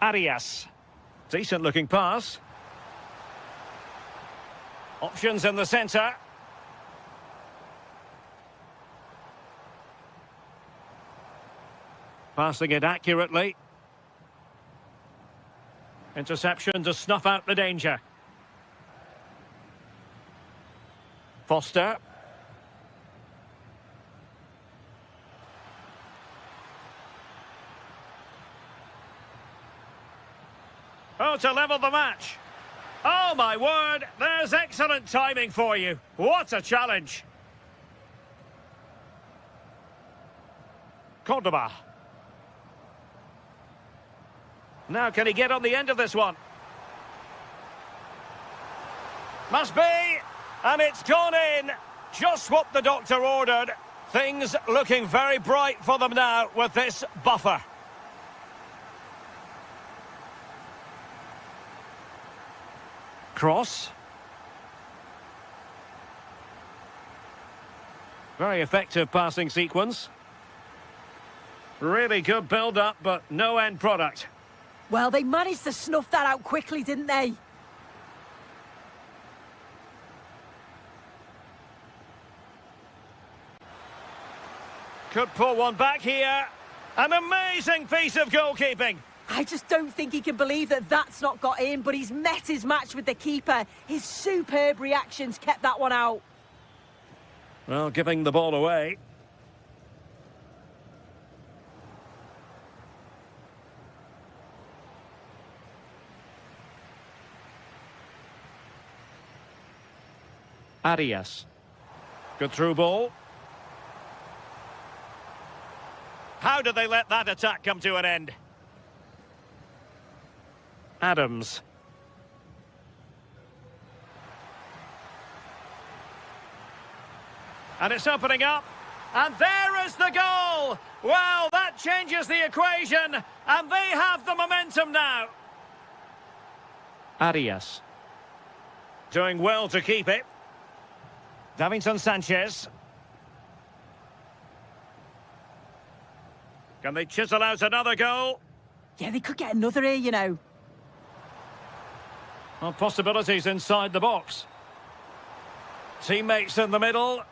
Arias. Decent looking pass. Options in the centre. Passing it accurately. Interception to snuff out the danger. Foster. Oh, to level the match. Oh, my word, there's excellent timing for you. What a challenge. Cordoba. Now, can he get on the end of this one? Must be. And it's gone in. Just what the doctor ordered. Things looking very bright for them now with this buffer. Cross. Very effective passing sequence. Really good build-up, but no end product. Well, they managed to snuff that out quickly, didn't they? Could pull one back here. An amazing piece of goalkeeping. I just don't think he can believe that that's not got in, but he's met his match with the keeper. His superb reactions kept that one out. Well, giving the ball away. Arias. Good through ball. How did they let that attack come to an end? Adams. And it's opening up. And there is the goal! Well, that changes the equation. And they have the momentum now. Arias. Doing well to keep it. Davinson Sanchez. Can they chisel out another goal? Yeah, they could get another here, you know. Well, possibilities inside the box. Teammates in the middle.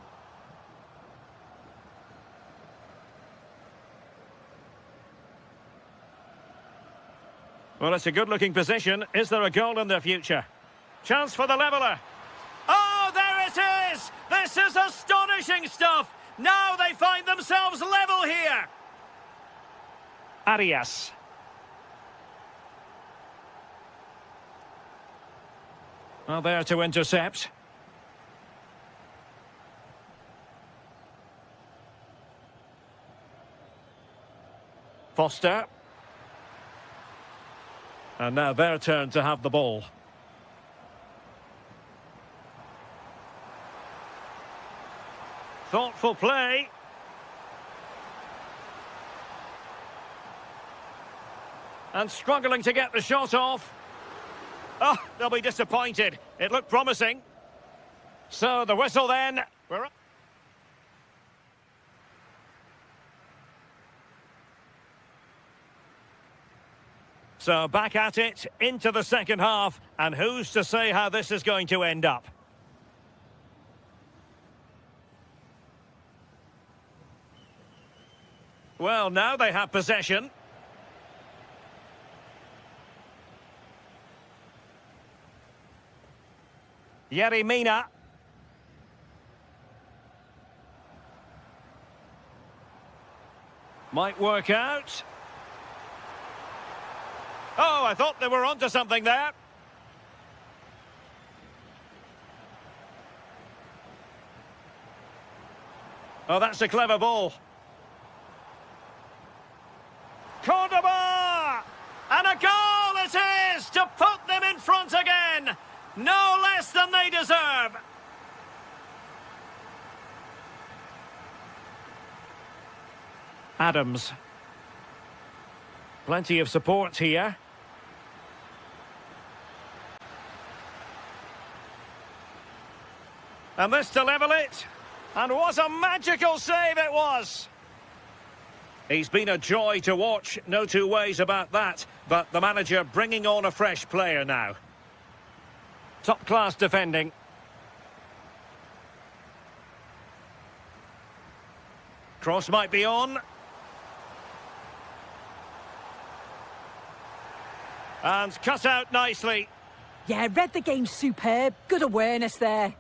Well, it's a good-looking position. Is there a goal in their future? Chance for the leveller. Oh, there it is! This is astonishing stuff! Now they find themselves level here! Arias. Well, there to intercept. Foster. And now their turn to have the ball. Thoughtful play. And struggling to get the shot off. Oh, they'll be disappointed. It looked promising. So the whistle then. We're up. So back at it, into the second half. And who's to say how this is going to end up? Well, now they have possession. Yeremina. Might work out. Oh, I thought they were onto something there. Oh, that's a clever ball. Cordoba! And a goal it is to put them in front again. No less than they deserve. Adams. Plenty of support here. And this to level it. And what a magical save it was. He's been a joy to watch, no two ways about that. But the manager bringing on a fresh player now. Top-class defending. Cross might be on. And cut out nicely. Yeah, read the game superb. Good awareness there.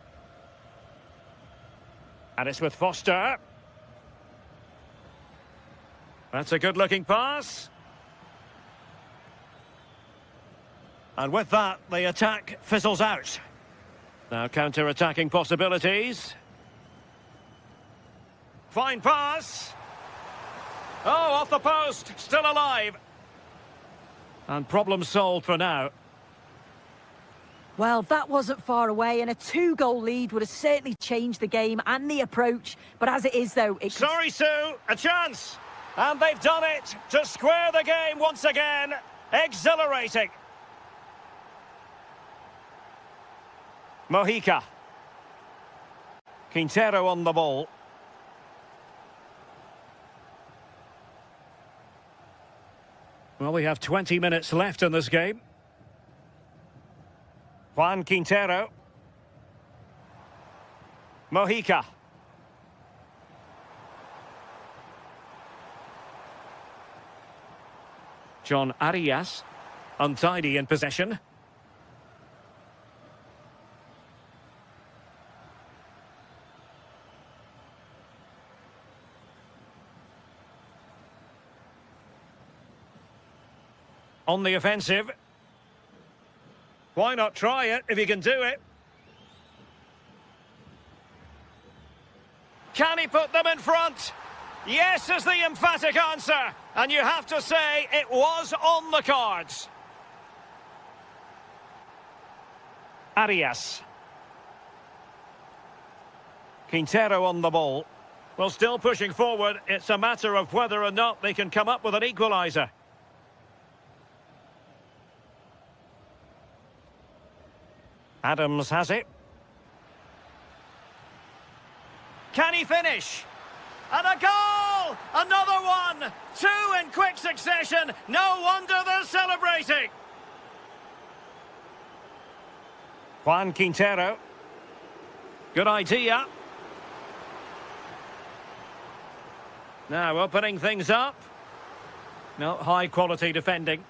And it's with Foster. That's a good-looking pass. And with that, the attack fizzles out. Now counter-attacking possibilities. Fine pass. Oh, off the post. Still alive. And problem solved for now. Well, that wasn't far away, and a 2-goal lead would have certainly changed the game and the approach. But as it is, though, it could... Sorry, Sue. A chance. And they've done it to square the game once again. Exhilarating. Mojica. Quintero on the ball. Well, we have 20 minutes left in this game. Juan Quintero. Mojica. John Arias. Untidy in possession. On the offensive. Why not try it if you can do it? Can he put them in front? Yes is the emphatic answer. And you have to say it was on the cards. Arias. Quintero on the ball. Well, still pushing forward. It's a matter of whether or not they can come up with an equaliser. Adams has it. Can he finish? And a goal! Another one! 2 in quick succession. No wonder they're celebrating. Juan Quintero. Good idea. Now opening things up. No, high quality defending.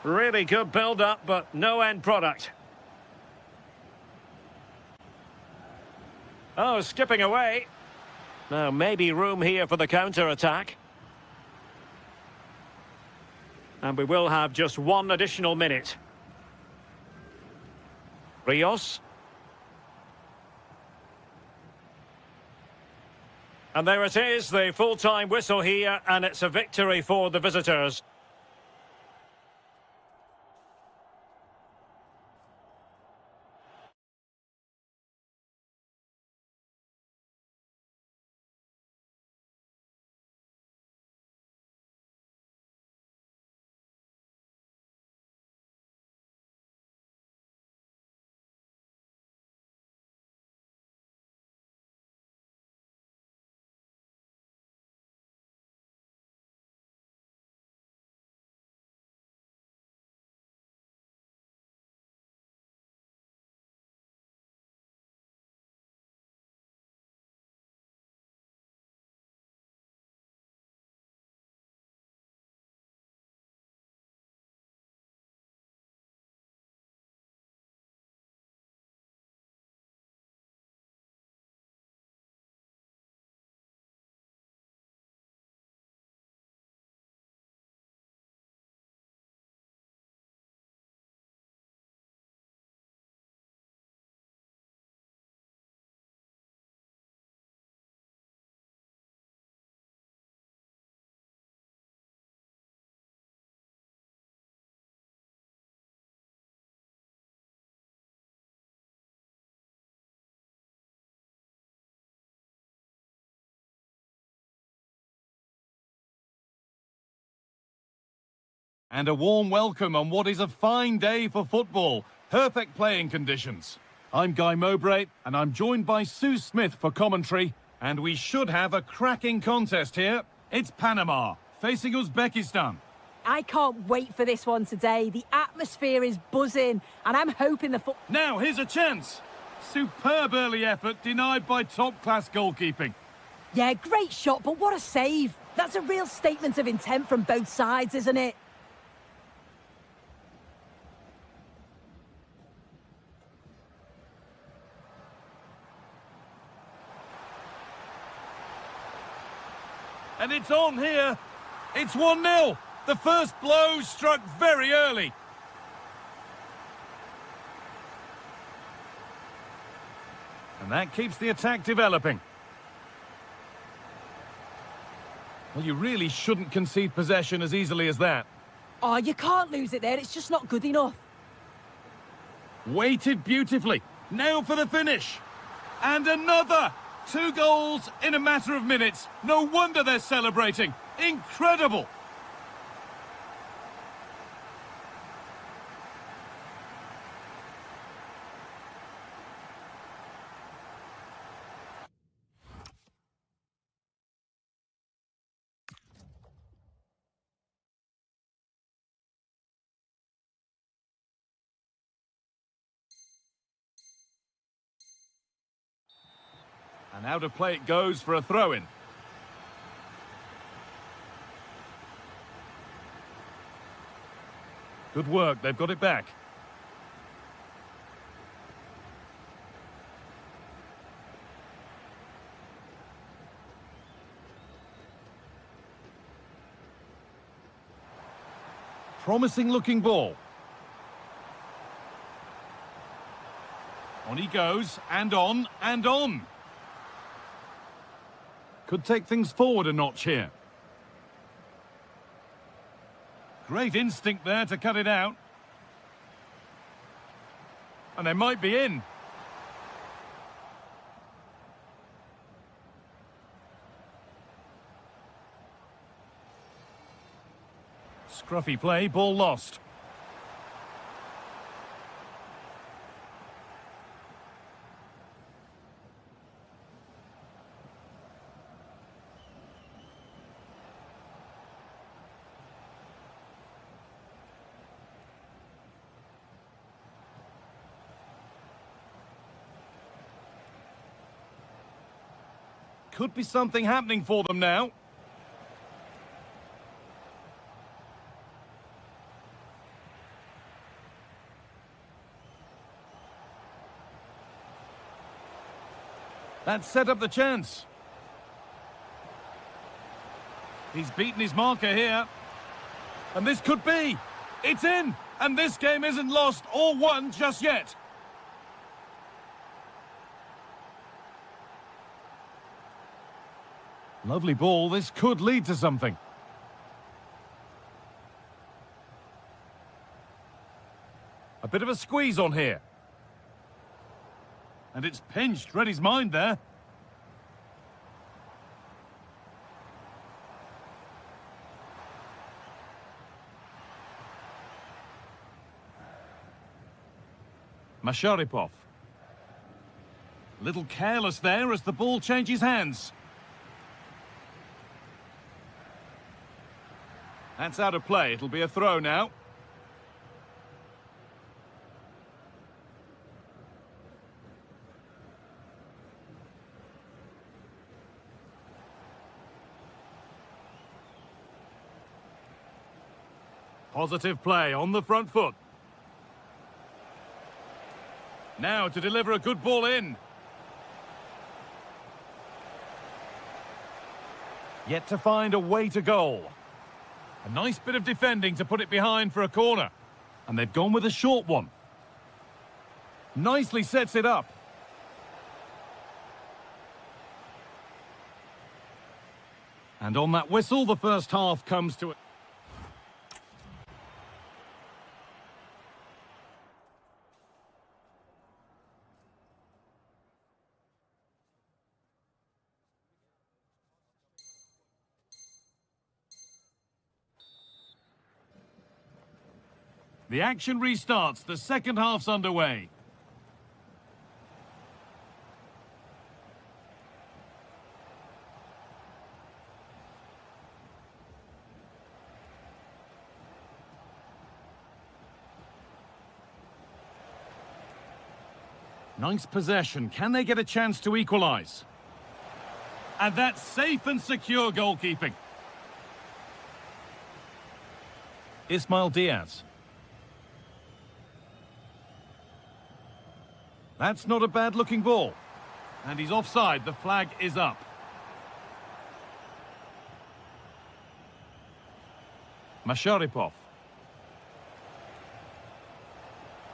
Really good build-up, but no end product. Oh, skipping away. Now, maybe room here for the counter-attack. And we will have just one additional minute. Rios. And there it is, the full-time whistle here, and it's a victory for the visitors. And a warm welcome on what is a fine day for football. Perfect playing conditions. I'm Guy Mowbray, and I'm joined by Sue Smith for commentary. And we should have a cracking contest here. It's Panama facing Uzbekistan. I can't wait for this one today. The atmosphere is buzzing, and I'm hoping the Now, here's a chance. Superb early effort denied by top-class goalkeeping. Yeah, great shot, but what a save. That's a real statement of intent from both sides, isn't it? And it's on here. It's 1-0. The first blow struck very early. And that keeps the attack developing. Well, you really shouldn't concede possession as easily as that. Oh, you can't lose it there. It's just not good enough. Waited beautifully. Now for the finish. And another. 2 goals in a matter of minutes. No wonder they're celebrating. Incredible. And out of play it goes for a throw-in. Good work, they've got it back. Promising looking ball. On he goes, and on, and on. Could take things forward a notch here. Great instinct there to cut it out. And they might be in. Scruffy play, ball lost. Could be something happening for them now. That set up the chance. He's beaten his marker here. And this could be. It's in. And this game isn't lost or won just yet. Lovely ball. This could lead to something. A bit of a squeeze on here. And it's pinched. Read his mind there. Masharipov. A little careless there as the ball changes hands. That's out of play. It'll be a throw now. Positive play on the front foot. Now to deliver a good ball in. Yet to find a way to goal. A nice bit of defending to put it behind for a corner. And they've gone with a short one. Nicely sets it up. And on that whistle, the first half comes to it. The action restarts. The second half's underway. Nice possession. Can they get a chance to equalise? And that's safe and secure goalkeeping. Ismail Diaz. That's not a bad-looking ball. And he's offside. The flag is up. Masharipov.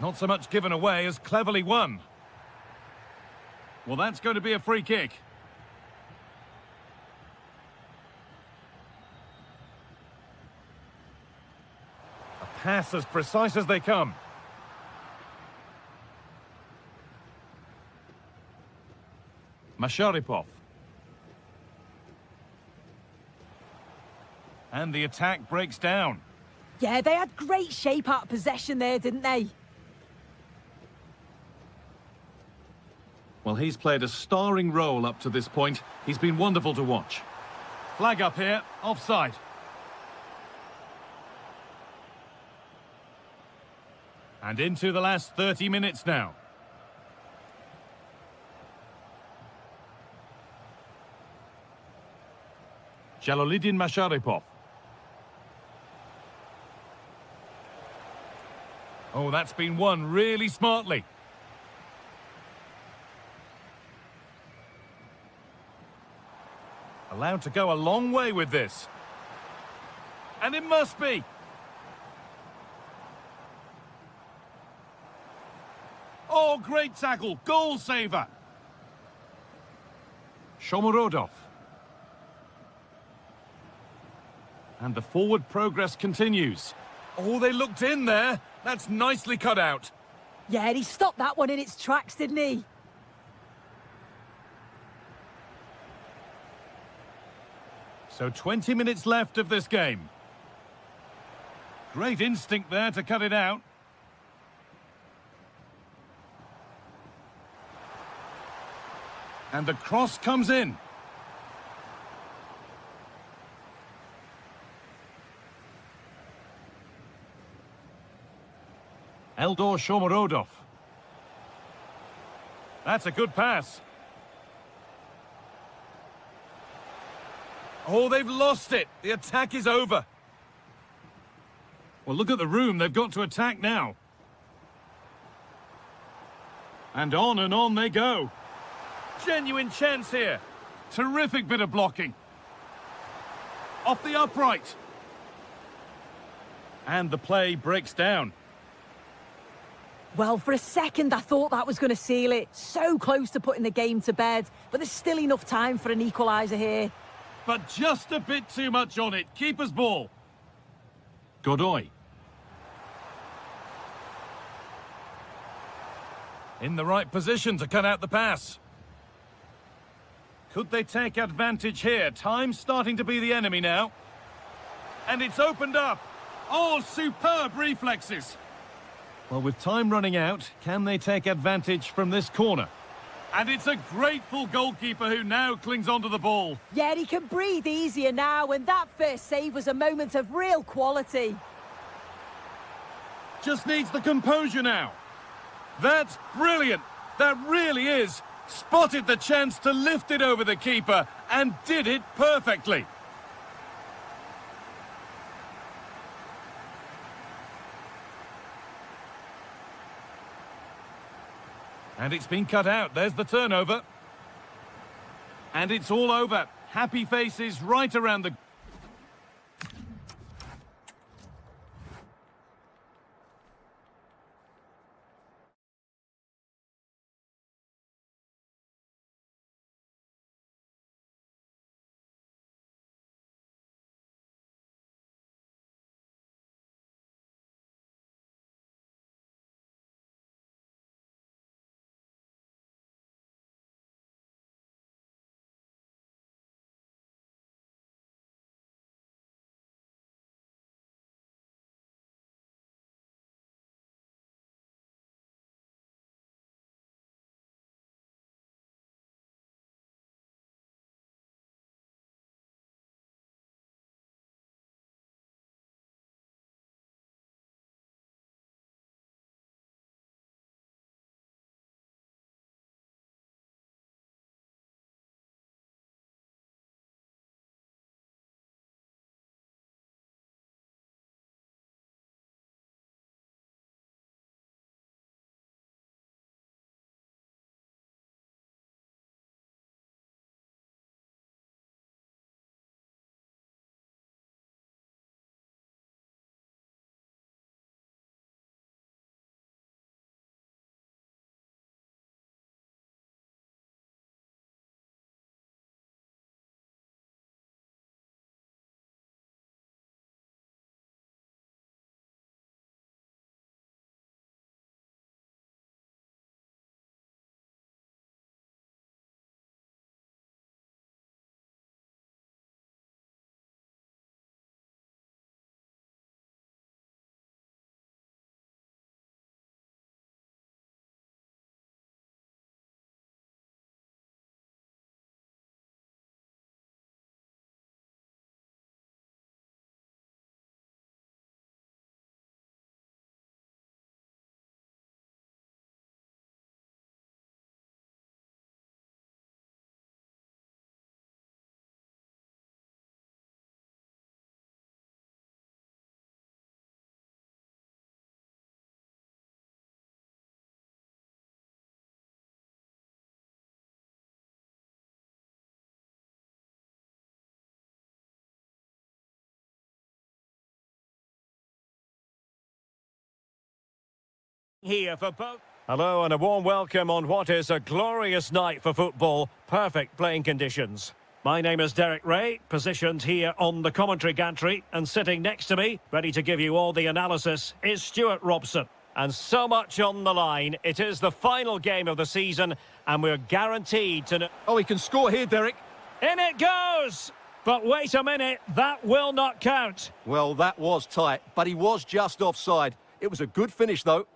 Not so much given away as cleverly won. Well, that's going to be a free kick. A pass as precise as they come. Masharipov. And the attack breaks down. Yeah, they had great shape out of possession there, didn't they? Well, he's played a starring role up to this point. He's been wonderful to watch. Flag up here, offside. And into the last 30 minutes now. Jalolidin Masharipov. Oh, that's been won really smartly. Allowed to go a long way with this. And it must be. Oh, great tackle. Goal saver. Shomorodov. And the forward progress continues. Oh, they looked in there. That's nicely cut out. Yeah, he stopped that one in its tracks, didn't he? So 20 minutes left of this game. Great instinct there to cut it out. And the cross comes in. Eldor Shomorodov. That's a good pass. Oh, they've lost it. The attack is over. Well, look at the room. They've got to attack now. And on they go. Genuine chance here. Terrific bit of blocking. Off the upright. And the play breaks down. Well, for a second, I thought that was going to seal it. So close to putting the game to bed. But there's still enough time for an equaliser here. But just a bit too much on it. Keeper's ball. Godoy. In the right position to cut out the pass. Could they take advantage here? Time's starting to be the enemy now. And it's opened up. Oh, superb reflexes. Well, with time running out, can they take advantage from this corner? And it's a grateful goalkeeper who now clings onto the ball. Yeah, he can breathe easier now, and that first save was a moment of real quality. Just needs the composure now. That's brilliant. That really is. Spotted the chance to lift it over the keeper and did it perfectly. And it's been cut out. There's the turnover. And it's all over. Happy faces right around the... Here for both. Hello and a warm welcome on what is a glorious night for football. Perfect playing conditions. My name is Derek Ray, positioned here on the commentary gantry, and sitting next to me, ready to give you all the analysis, is Stuart Robson. And so much on the line. It is the final game of the season, and we're guaranteed to know... Oh, he can score here, Derek. In it goes! But wait a minute, that will not count. Well, that was tight, but he was just offside. It was a good finish, though.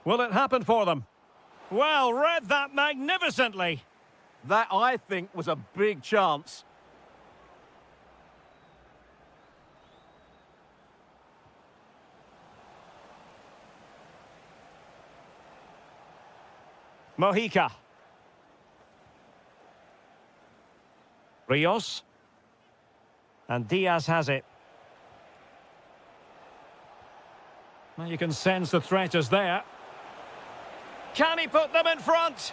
Will it happen for them? Well, read that magnificently. That, I think, was a big chance. Mojica. Rios. And Diaz has it. Well, you can sense the threat is there. Can he put them in front?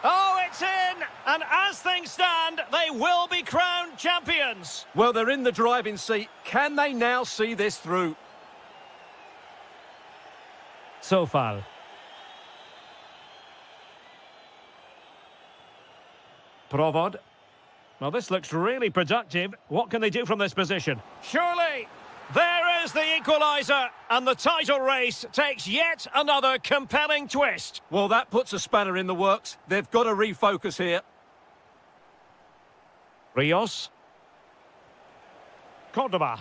Oh, it's in! And as things stand, they will be crowned champions. Well, they're in the driving seat. Can they now see this through? Sofal. Provod. Well, this looks really productive. What can they do from this position? Surely! There is the equaliser, and the title race takes yet another compelling twist. Well, that puts a spanner in the works. They've got to refocus here. Rios. Cordoba.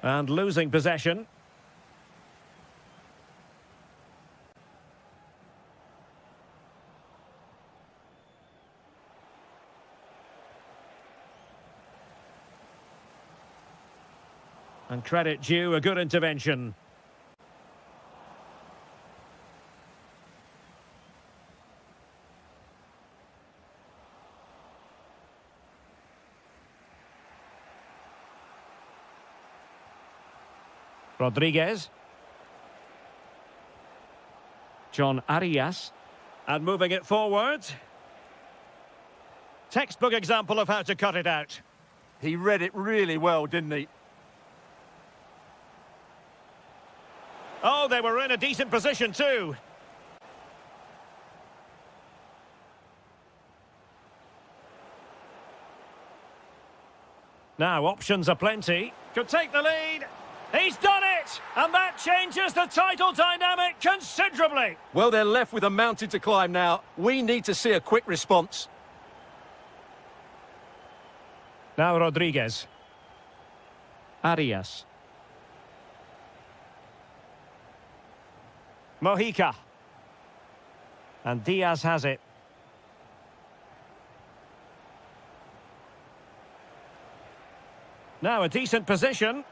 And losing possession. And credit due, a good intervention. Rodriguez. John Arias. And moving it forward. Textbook example of how to cut it out. He read it really well, didn't he? Oh, they were in a decent position too. Now, options are plenty. Could take the lead. He's done it! And that changes the title dynamic considerably. Well, they're left with a mountain to climb now. We need to see a quick response. Now Rodriguez. Arias. Mojica. And Diaz has it. Now a decent position.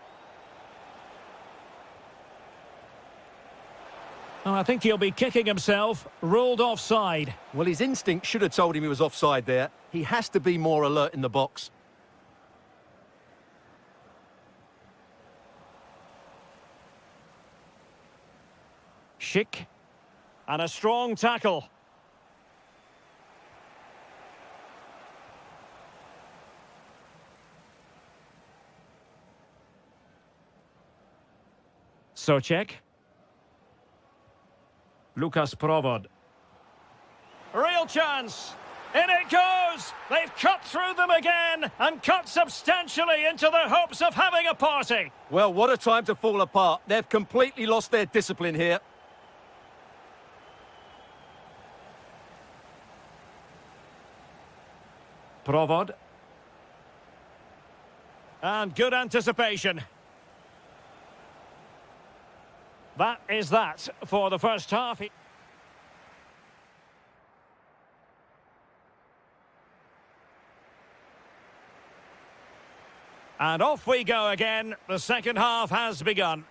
Oh, I think he'll be kicking himself. Ruled offside. Well, his instinct should have told him he was offside there. He has to be more alert in the box. Schick. And a strong tackle. Socek. Lucas Provod. Real chance. In it goes. They've cut through them again and cut substantially into their hopes of having a party. Well, what a time to fall apart. They've completely lost their discipline here. Provod. And good anticipation. That is that for the first half. And off we go again. The second half has begun.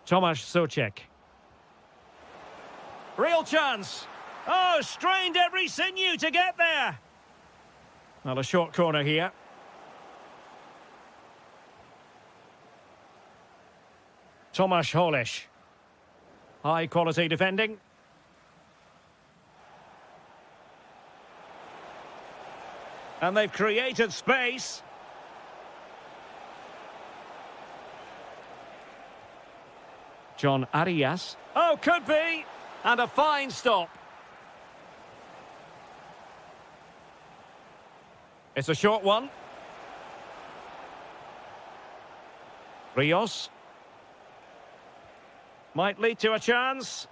Tomasz Socek. Real chance. Oh, strained every sinew to get there. Well, a short corner here. Tomasz Holish. High quality defending. And they've created space. John Arias. Oh, could be. And a fine stop. It's a short one. Rios. Might lead to a chance.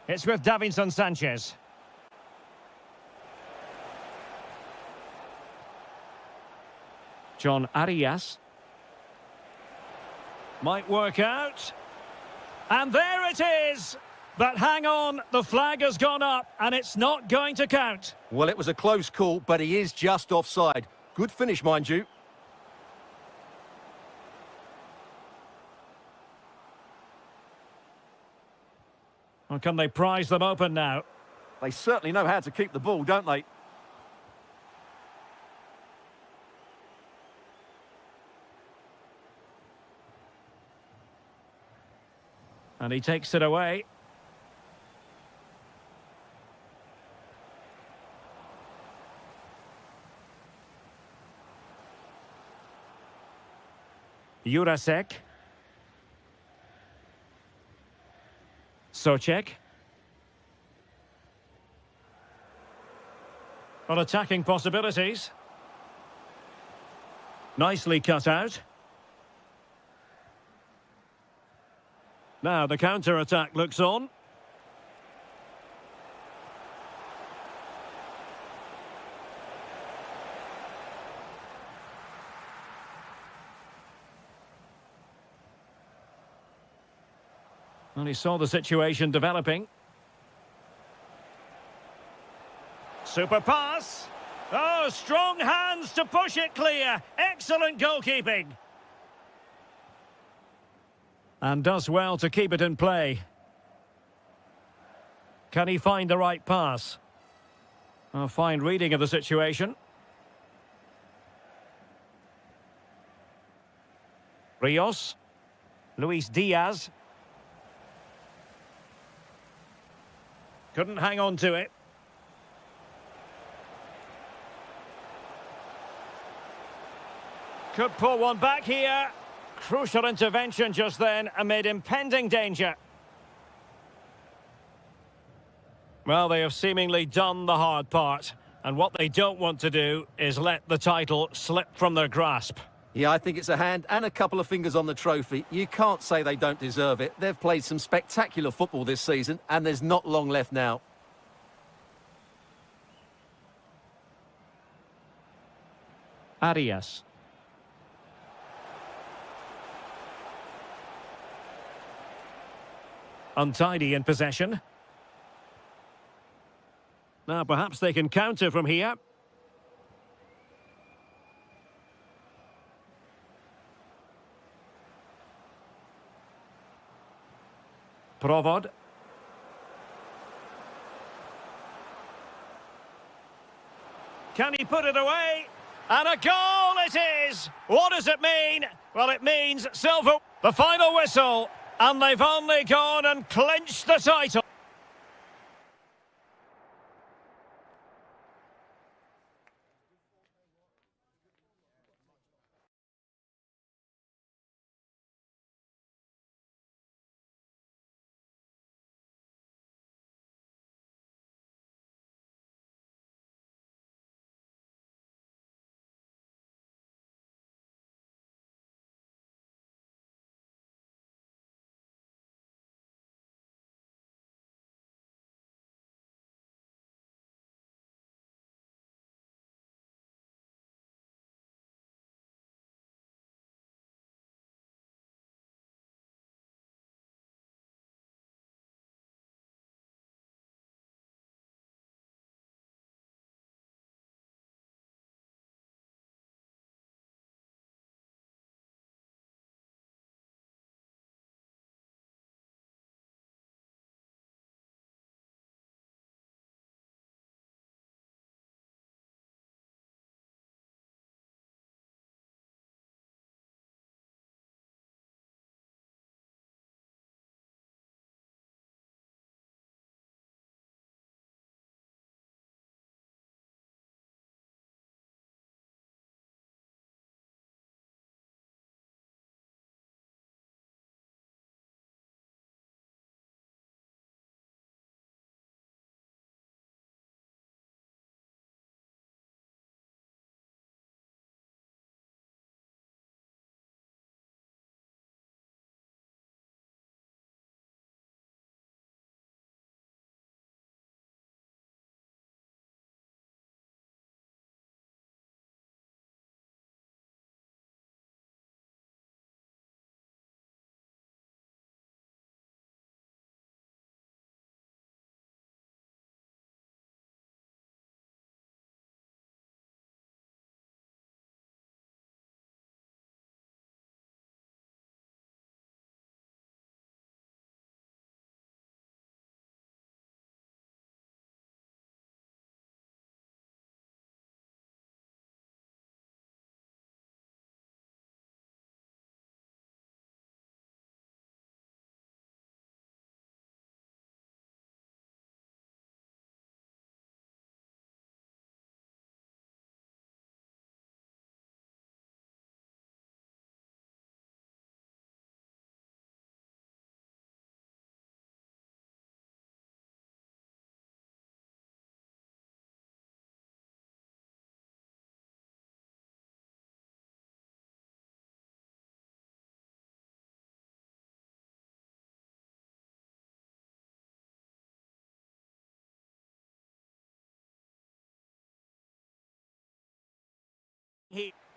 It's with Davinson Sanchez. John Arias. Might work out. And there it is! But hang on, the flag has gone up and it's not going to count. Well, it was a close call, but he is just offside. Good finish, mind you. Or can they prize them open now? They certainly know how to keep the ball, don't they? And he takes it away. Jurasek. Socek. Well, attacking possibilities. Nicely cut out. Now the counter-attack looks on. Well, he saw the situation developing. Super pass. Oh, strong hands to push it clear. Excellent goalkeeping. And does well to keep it in play. Can he find the right pass? A fine reading of the situation. Rios. Luis Diaz. Couldn't hang on to it. Could pull one back here. Crucial intervention just then amid impending danger. Well, they have seemingly done the hard part. And what they don't want to do is let the title slip from their grasp. Yeah, I think it's a hand and a couple of fingers on the trophy. You can't say they don't deserve it. They've played some spectacular football this season, and there's not long left now. Arias. Untidy in possession. Now perhaps they can counter from here. Provod. Can he put it away? And a goal it is! What does it mean? Well, it means silver. The final whistle. And they've only gone and clinched the title.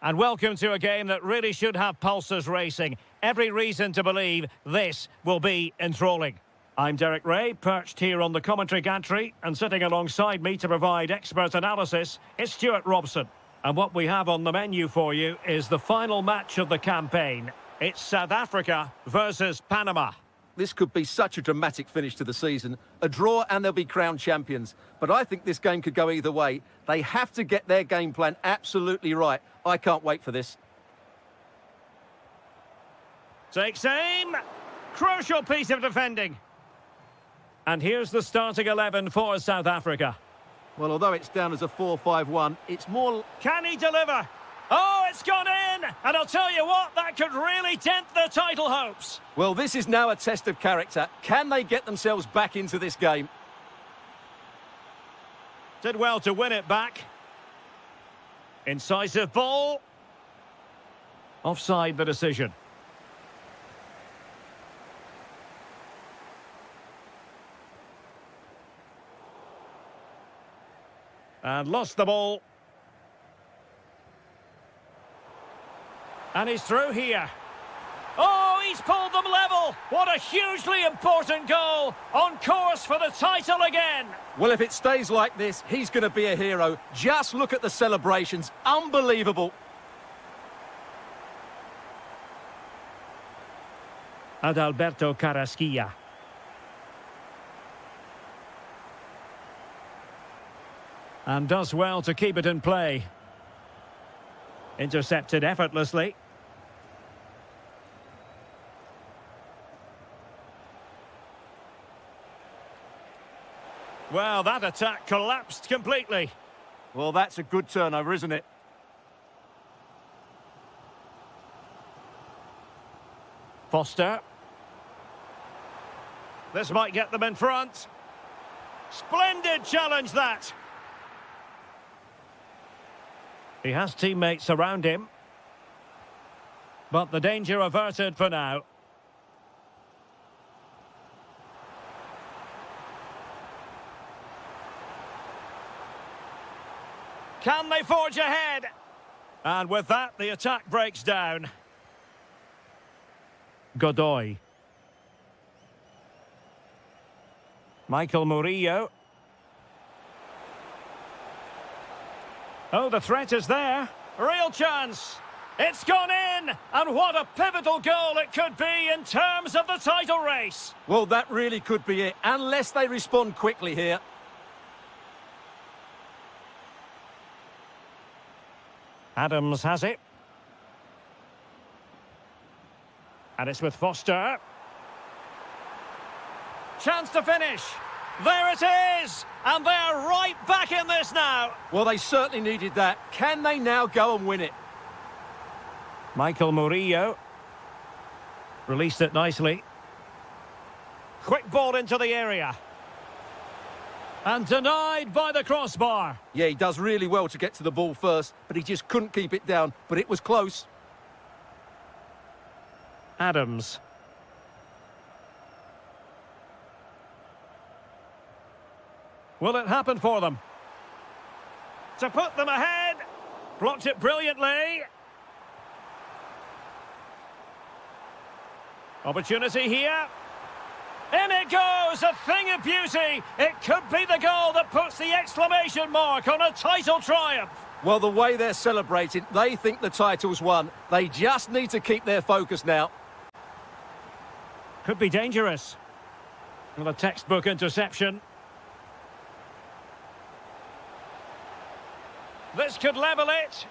And welcome to a game that really should have pulses racing. Every reason to believe this will be enthralling. I'm Derek Ray, perched here on the commentary gantry, and sitting alongside me to provide expert analysis is Stuart Robson. And what we have on the menu for you is the final match of the campaign. It's South Africa versus Panama. This could be such a dramatic finish to the season. A draw and they'll be crowned champions. But I think this game could go either way. They have to get their game plan absolutely right. I can't wait for this. Takes aim. Crucial piece of defending. And here's the starting 11 for South Africa. Well, although it's down as a 4-5-1, it's more... Can he deliver? Oh, it's gone in! And I'll tell you what, that could really dent their title hopes. Well, this is now a test of character. Can they get themselves back into this game? Did well to win it back. Incisive ball. Offside the decision. And lost the ball. And he's through here. Oh, he's pulled them level. What a hugely important goal. On course for the title again. Well, if it stays like this, he's going to be a hero. Just look at the celebrations. Unbelievable. Adalberto Carrasquilla. And does well to keep it in play. Intercepted effortlessly. Well, that attack collapsed completely. Well, that's a good turnover, isn't it? Foster. This might get them in front. Splendid challenge, that. He has teammates around him. But the danger averted for now. Can they forge ahead? And with that, the attack breaks down. Godoy. Michael Murillo. Oh, the threat is there. Real chance. It's gone in. And what a pivotal goal it could be in terms of the title race. Well, that really could be it, unless they respond quickly here. Adams has it. And it's with Foster. Chance to finish. There it is! And they're right back in this now. Well, they certainly needed that. Can they now go and win it? Michael Murillo. Released it nicely. Quick ball into the area. And denied by the crossbar. Yeah, he does really well to get to the ball first, but he just couldn't keep it down. But it was close. Adams. Will it happen for them? To put them ahead. Blocked it brilliantly. Opportunity here. In it goes, a thing of beauty. It could be the goal that puts the exclamation mark on a title triumph. Well, the way they're celebrating, they think the title's won. They just need to keep their focus now. Could be dangerous. Well, a textbook interception. This could level it.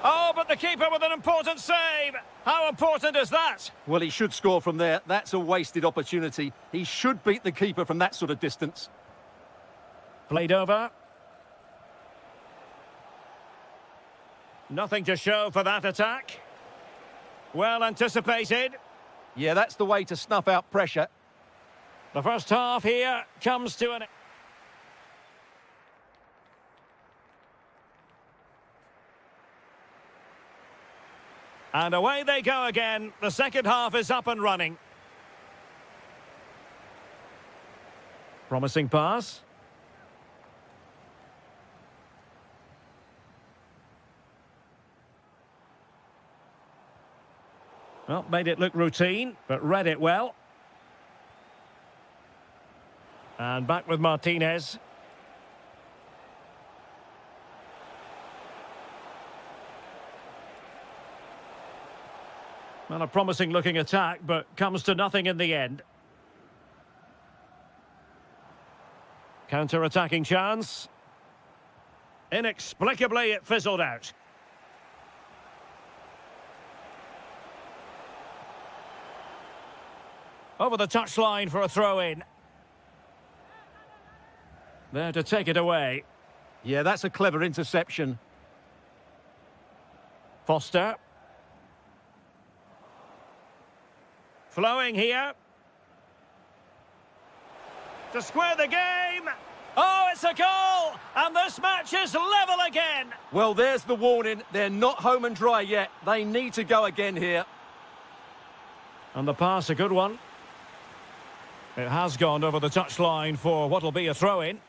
Oh, but the keeper with an important save. How important is that? Well, he should score from there. That's a wasted opportunity. He should beat the keeper from that sort of distance. Played over. Nothing to show for that attack. Well anticipated. Yeah, that's the way to snuff out pressure. The first half here comes to an... And away they go again. The second half is up and running. Promising pass. Well, made it look routine, but read it well. And back with Martinez. Well, a promising looking attack, but comes to nothing in the end. Counter-attacking chance. Inexplicably, it fizzled out. Over the touchline for a throw-in. There to take it away. Yeah, that's a clever interception. Foster. Flowing here. To square the game. Oh, it's a goal! And this match is level again. Well, there's the warning. They're not home and dry yet. They need to go again here. And the pass, a good one. It has gone over the touchline for what'll be a throw-in.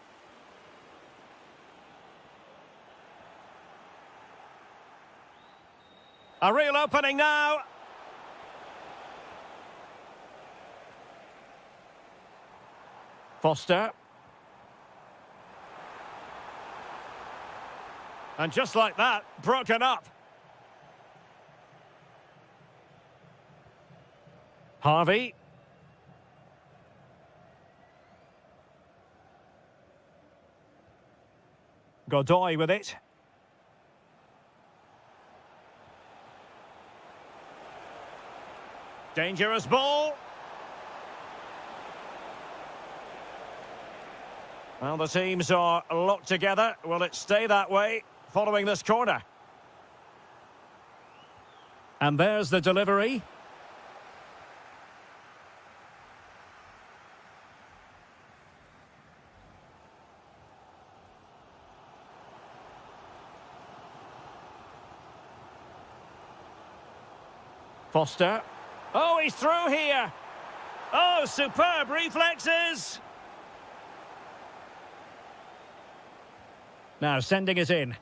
A real opening now. Foster. And just like that, broken up. Harvey. Godoy with it. Dangerous ball. Well, the teams are locked together. Will it stay that way following this corner? And there's the delivery. Foster. Oh, he's through here. Oh, superb reflexes. Now sending it in.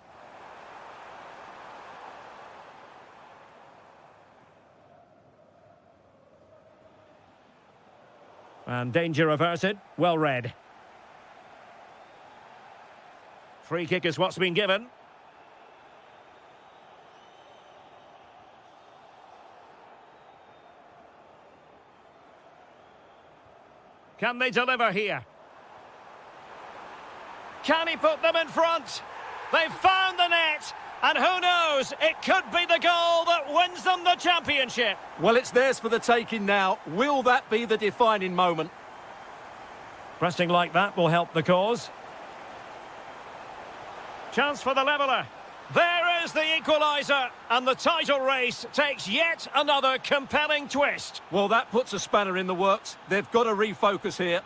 And danger averted. Well read. Free kick is what's been given. Can they deliver here? Can he put them in front? They've found the net. And who knows, it could be the goal that wins them the championship. Well, it's theirs for the taking now. Will that be the defining moment? Pressing like that will help the cause. Chance for the leveller. There is the equaliser. And the title race takes yet another compelling twist. Well, that puts a spanner in the works. They've got to refocus here.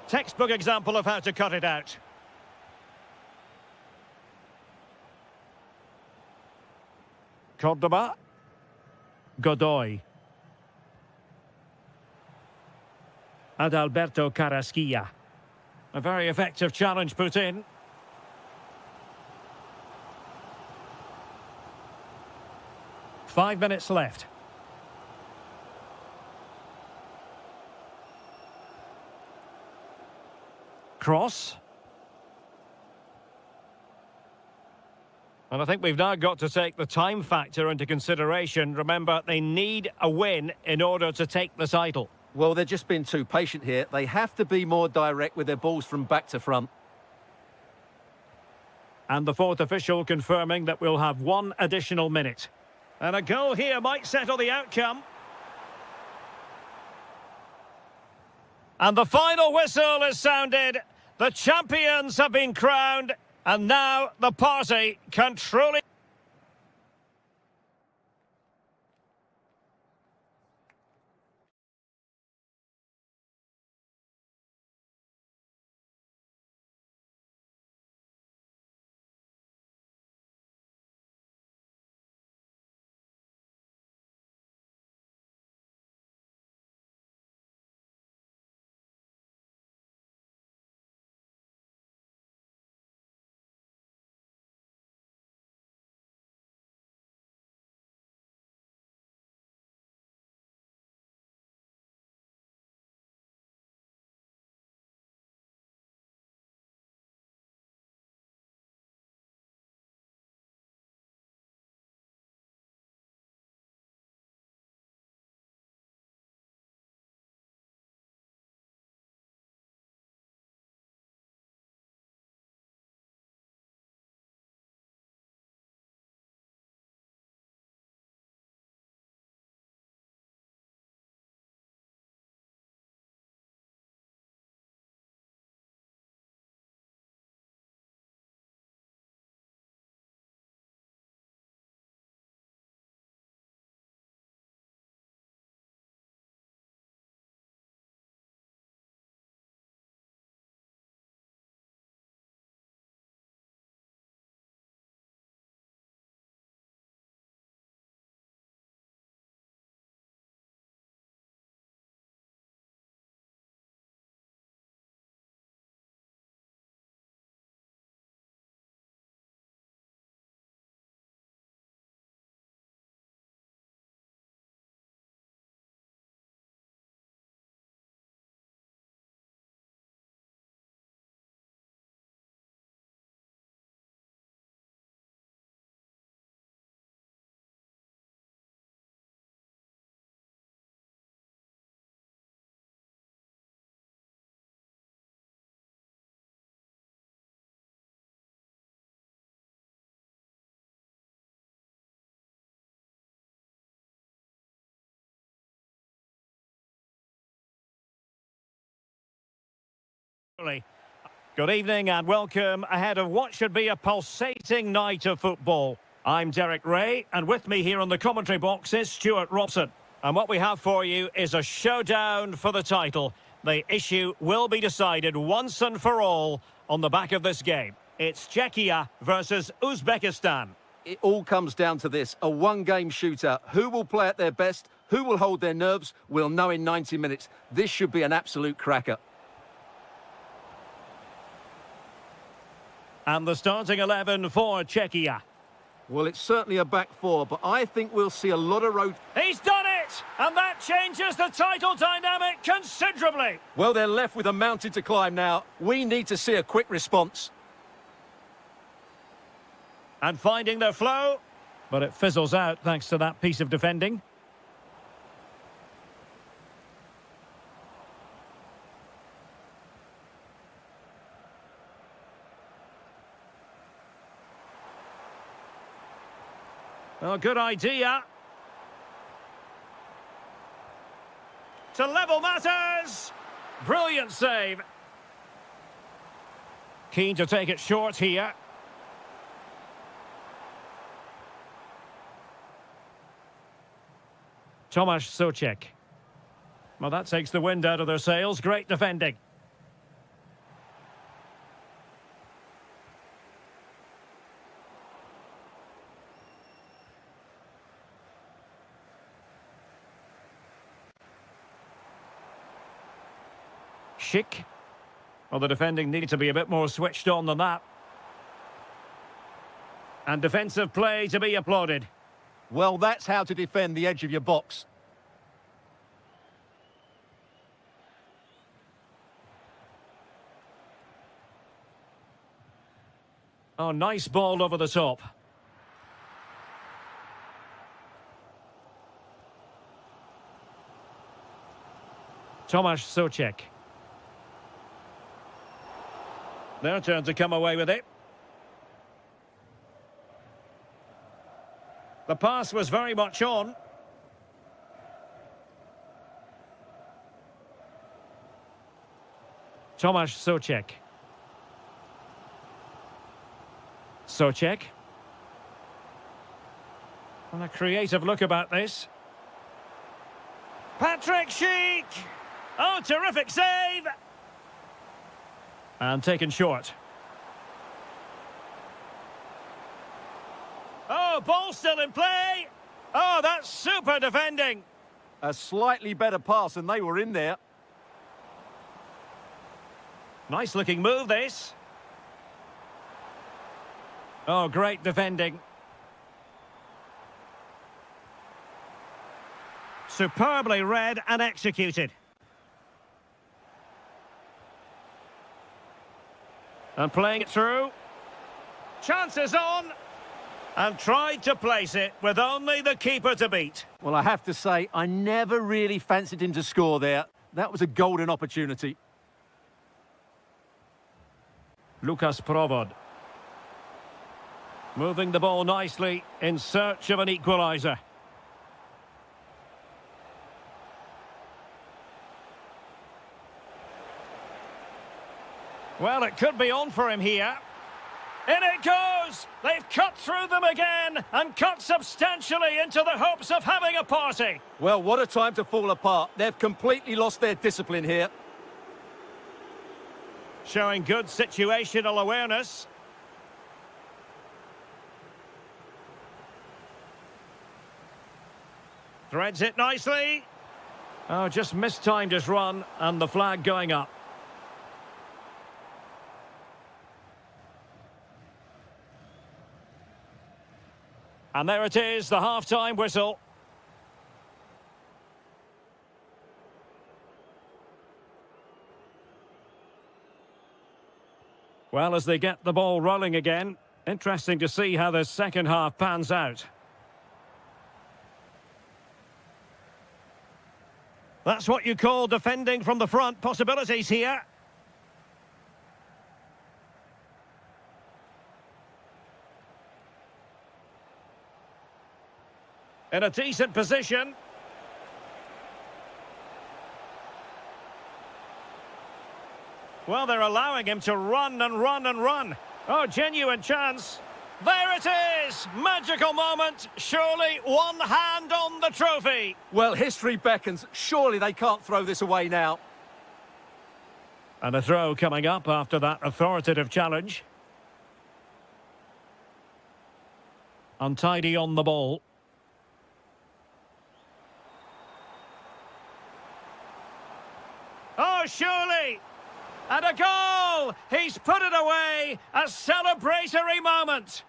Textbook example of how to cut it out. Cordoba. Godoy. Adalberto Carrasquilla. A very effective challenge put in. Five minutes left. Cross. And I think we've now got to take the time factor into consideration. Remember, they need a win in order to take the title. Well, they're just being too patient here. They have to be more direct with their balls from back to front. And the fourth official confirming that we'll have one additional minute. And a goal here might settle the outcome. And the final whistle is sounded. The champions have been crowned. And now the party can truly... Good evening and welcome ahead of what should be a pulsating night of football. I'm Derek Ray, and with me here on the commentary box is Stuart Robson. And what we have for you is a showdown for the title. The issue will be decided once and for all on the back of this game. It's Czechia versus Uzbekistan. It all comes down to this, a one-game shootout. Who will play at their best? Who will hold their nerves? We'll know in 90 minutes. This should be an absolute cracker. And the starting 11 for Czechia. Well, it's certainly a back four, but I think we'll see a lot of road. He's done it! And that changes the title dynamic considerably. Well, they're left with a mountain to climb now. We need to see a quick response. And finding their flow, but it fizzles out thanks to that piece of defending. Oh, good idea. To level matters. Brilliant save. Keen to take it short here. Tomasz Souček. Well, that takes the wind out of their sails. Great defending. Schick. Well, the defending needed to be a bit more switched on than that. And defensive play to be applauded. Well, that's how to defend the edge of your box. Oh, nice ball over the top. Tomasz Souček. Their turn to come away with it. The pass was very much on. Tomasz Souček. Souček. And a creative look about this. Patrick Schick! Oh, terrific save! And taken short. Oh, ball still in play. Oh, that's super defending. A slightly better pass and they were in there. Nice looking move, this. Oh, great defending. Superbly read and executed. And playing it through. Chances on. And tried to place it with only the keeper to beat. Well, I have to say, I never really fancied him to score there. That was a golden opportunity. Lukas Provod. Moving the ball nicely in search of an equaliser. Well, it could be on for him here. In it goes! They've cut through them again and cut substantially into the hopes of having a party. Well, what a time to fall apart. They've completely lost their discipline here. Showing good situational awareness. Threads it nicely. Oh, just mistimed his run and the flag going up. And there it is, the half-time whistle. Well, as they get the ball rolling again, interesting to see how the second half pans out. That's what you call defending from the front. Possibilities here. In a decent position. Well, they're allowing him to run and run and run. Oh, genuine chance. There it is! Magical moment. Surely one hand on the trophy. Well, history beckons. Surely they can't throw this away now. And a throw coming up after that authoritative challenge. Untidy on the ball. Oh, surely! And a goal! He's put it away! A celebratory moment!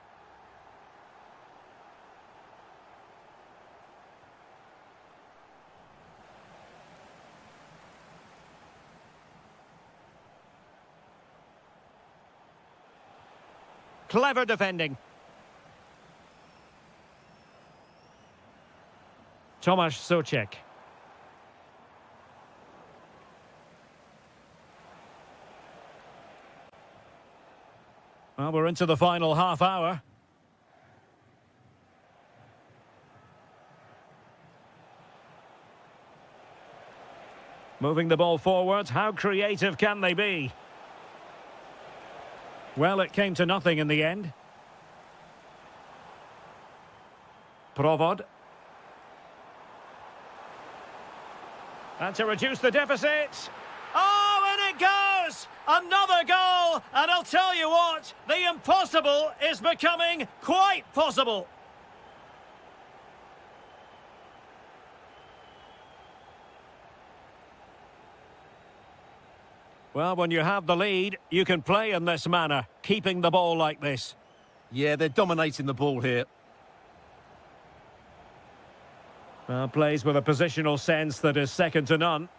Clever defending. Tomasz Souček. Well, we're into the final half hour. Moving the ball forward, how creative can they be? Well, it came to nothing in the end. Provod. And to reduce the deficit. Oh, and it goes! Another goal! And I'll tell you what, the impossible is becoming quite possible. Well, when you have the lead, you can play in this manner, keeping the ball like this. Yeah, they're dominating the ball here. Well, plays with a positional sense that is second to none.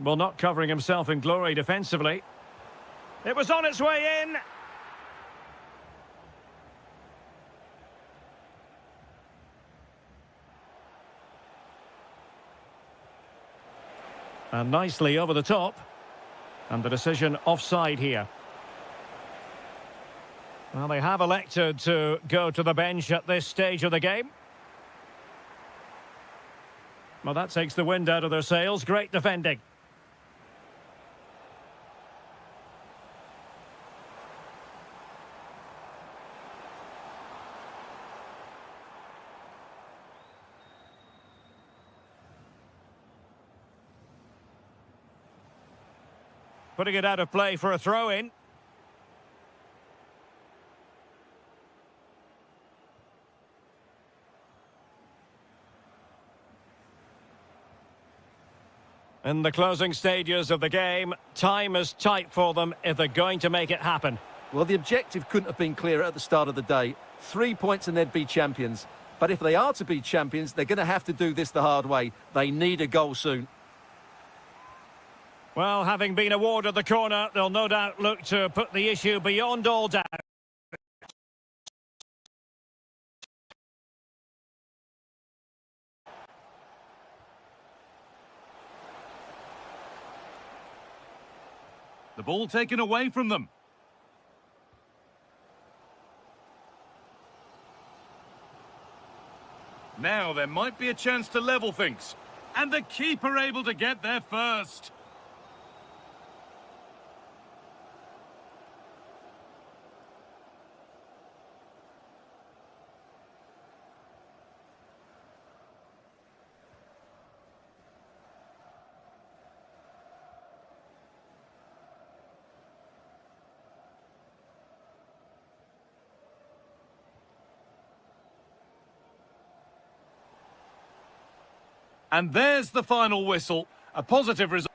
Well, not covering himself in glory defensively. It was on its way in. And nicely over the top. And the decision offside here. Well, they have elected to go to the bench at this stage of the game. Well, that takes the wind out of their sails. Great defending. Putting it out of play for a throw-in. In the closing stages of the game, time is tight for them if they're going to make it happen. Well, the objective couldn't have been clearer at the start of the day. 3 points and they'd be champions. But if they are to be champions, they're going to have to do this the hard way. They need a goal soon. Well, having been awarded the corner, they'll no doubt look to put the issue beyond all doubt. The ball taken away from them. Now there might be a chance to level things. And the keeper able to get there first. And there's the final whistle. A positive result.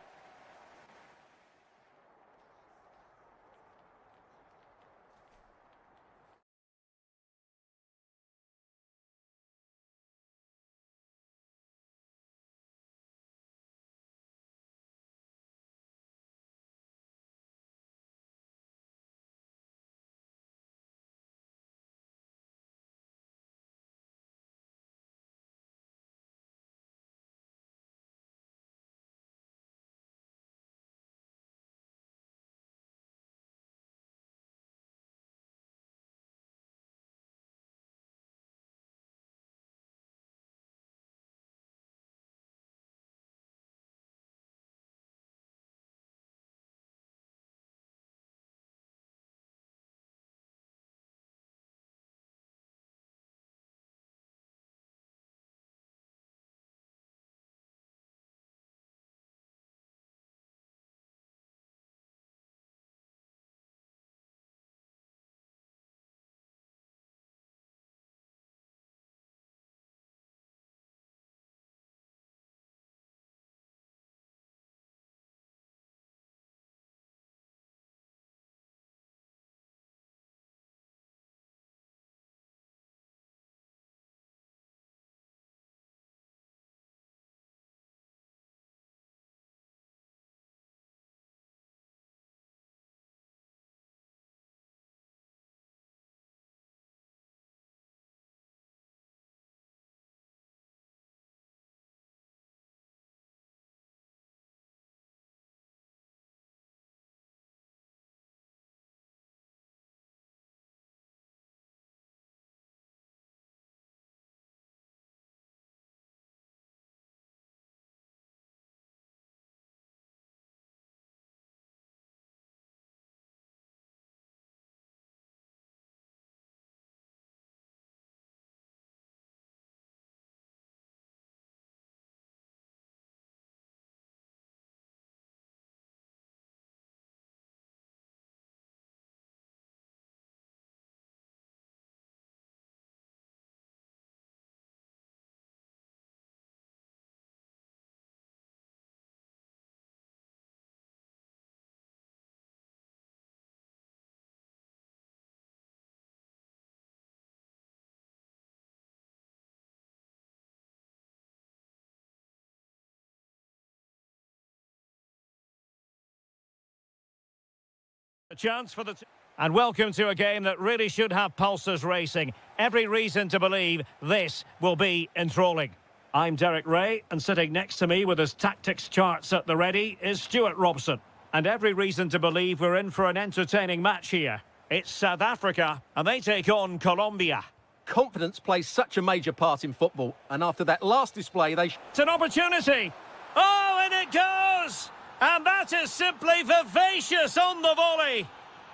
chance for the... And welcome to a game that really should have pulses racing. Every reason to believe this will be enthralling. I'm Derek Ray, and sitting next to me with his tactics charts at the ready is Stuart Robson. And every reason to believe we're in for an entertaining match here. It's South Africa, and they take on Colombia. Confidence plays such a major part in football, and after that last display, It's an opportunity! Oh, and it goes! And that is simply vivacious on the volley.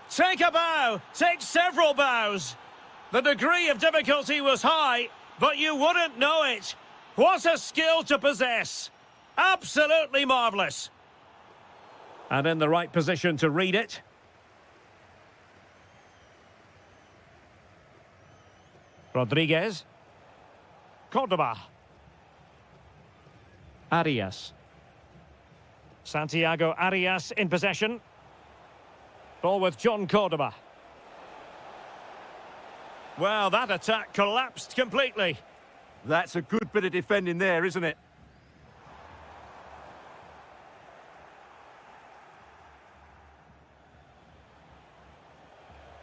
Take a bow, take several bows. The degree of difficulty was high, but you wouldn't know it. What a skill to possess. Absolutely marvellous. And in the right position to read it. Rodriguez. Cordoba. Arias. Santiago Arias in possession. Ball with John Cordoba. Well, that attack collapsed completely. That's a good bit of defending there, isn't it?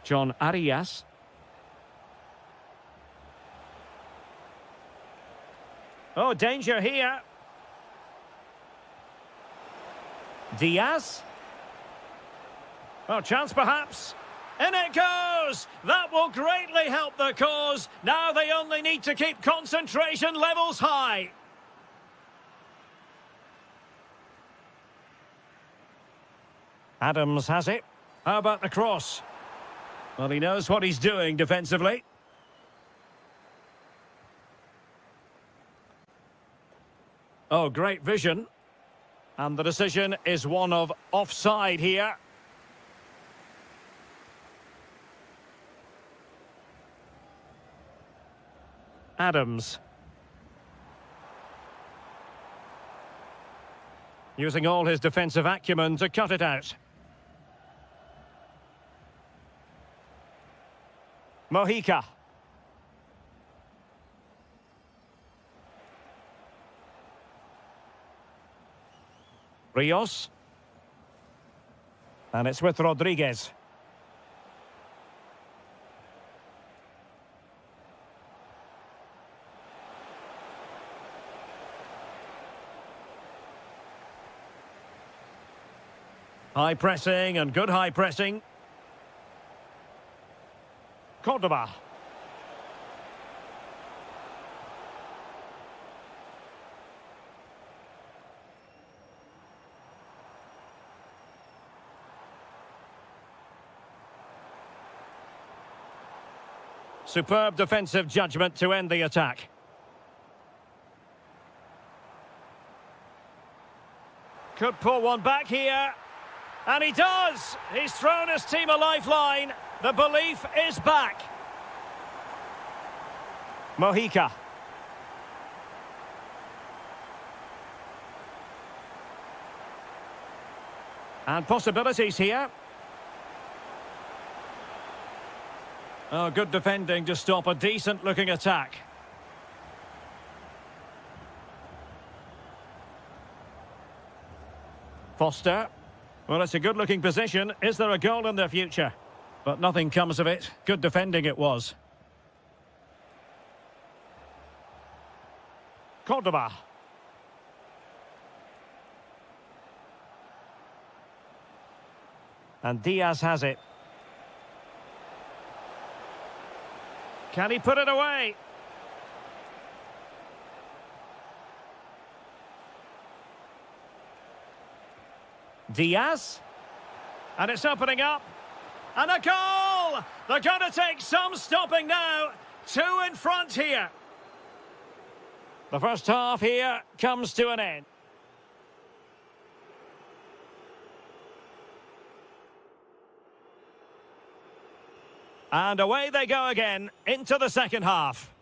John Arias. Oh, danger here. Diaz. Oh, chance perhaps. In it goes! That will greatly help the cause. Now they only need to keep concentration levels high. Adams has it. How about the cross? Well, he knows what he's doing defensively. Oh, great vision. And the decision is one of offside here. Adams. Using all his defensive acumen to cut it out. Mojica. Rios. And it's with Rodriguez. High pressing and good high pressing. Cordoba. Superb defensive judgment to end the attack. Could pull one back here. And he does! He's thrown his team a lifeline. The belief is back. Mojica. And possibilities here. Oh, good defending to stop a decent-looking attack. Foster. Well, it's a good-looking position. Is there a goal in the future? But nothing comes of it. Good defending it was. Cordoba. And Diaz has it. Can he put it away? Diaz. And it's opening up. And a goal! They're going to take some stopping now. 2 in front here. The first half here comes to an end. And away they go again into the second half.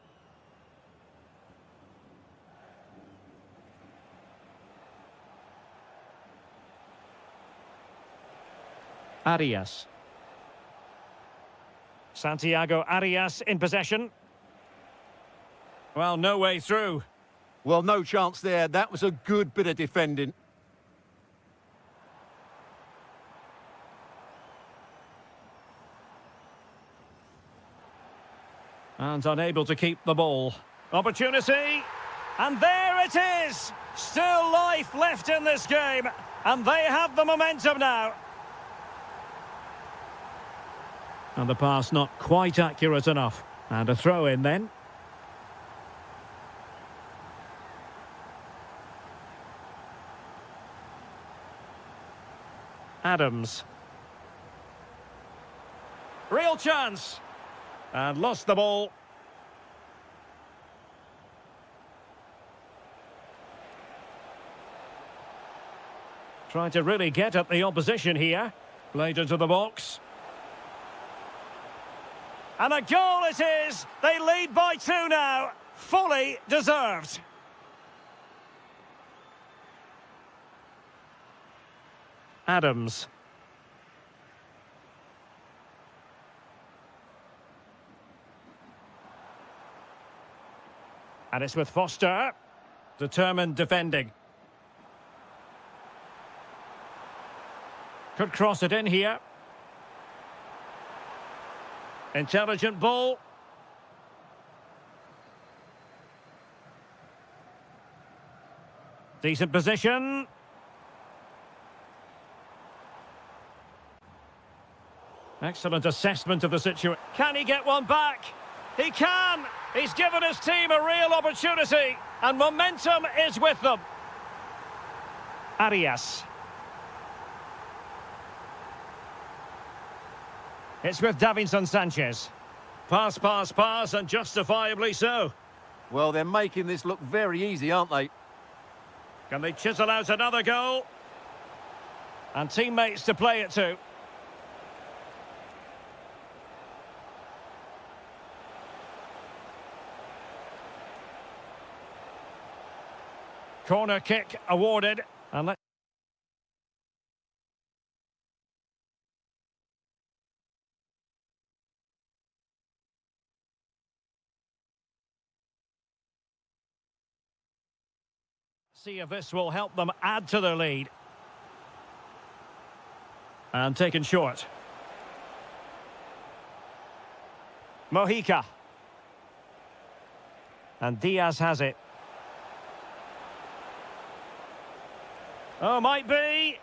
Arias. Santiago Arias in possession. Well, no way through. Well, no chance there. That was a good bit of defending. And unable to keep the ball. Opportunity. And there it is. Still life left in this game. And they have the momentum now. And the pass not quite accurate enough. And a throw in then. Adams. Real chance. And lost the ball. Trying to really get at the opposition here. Played into the box. And a goal it is. They lead by 2 now. Fully deserved. Adams. And it's with Foster. Determined defending. Could cross it in here. Intelligent ball. Decent position. Excellent assessment of the situation. Can he get one back? He can! He's given his team a real opportunity, and momentum is with them. Arias. It's with Davinson Sanchez. Pass, pass, pass, and justifiably so. Well, they're making this look very easy, aren't they? Can they chisel out another goal? And teammates to play it to. Corner kick awarded. And let's see if this will help them add to their lead. And taken short. Mojica. And Diaz has it. Oh, might be.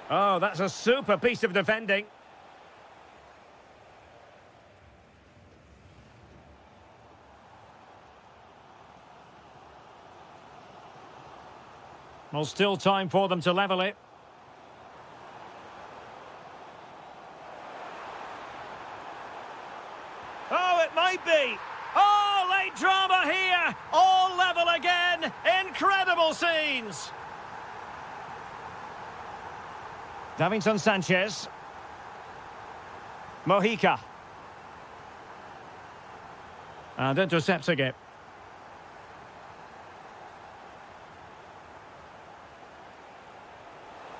Oh, that's a super piece of defending. Well, still time for them to level it. Oh, it might be. Oh, late drama here. All level again. Incredible scenes. Davinson Sanchez. Mojica. And intercepting it.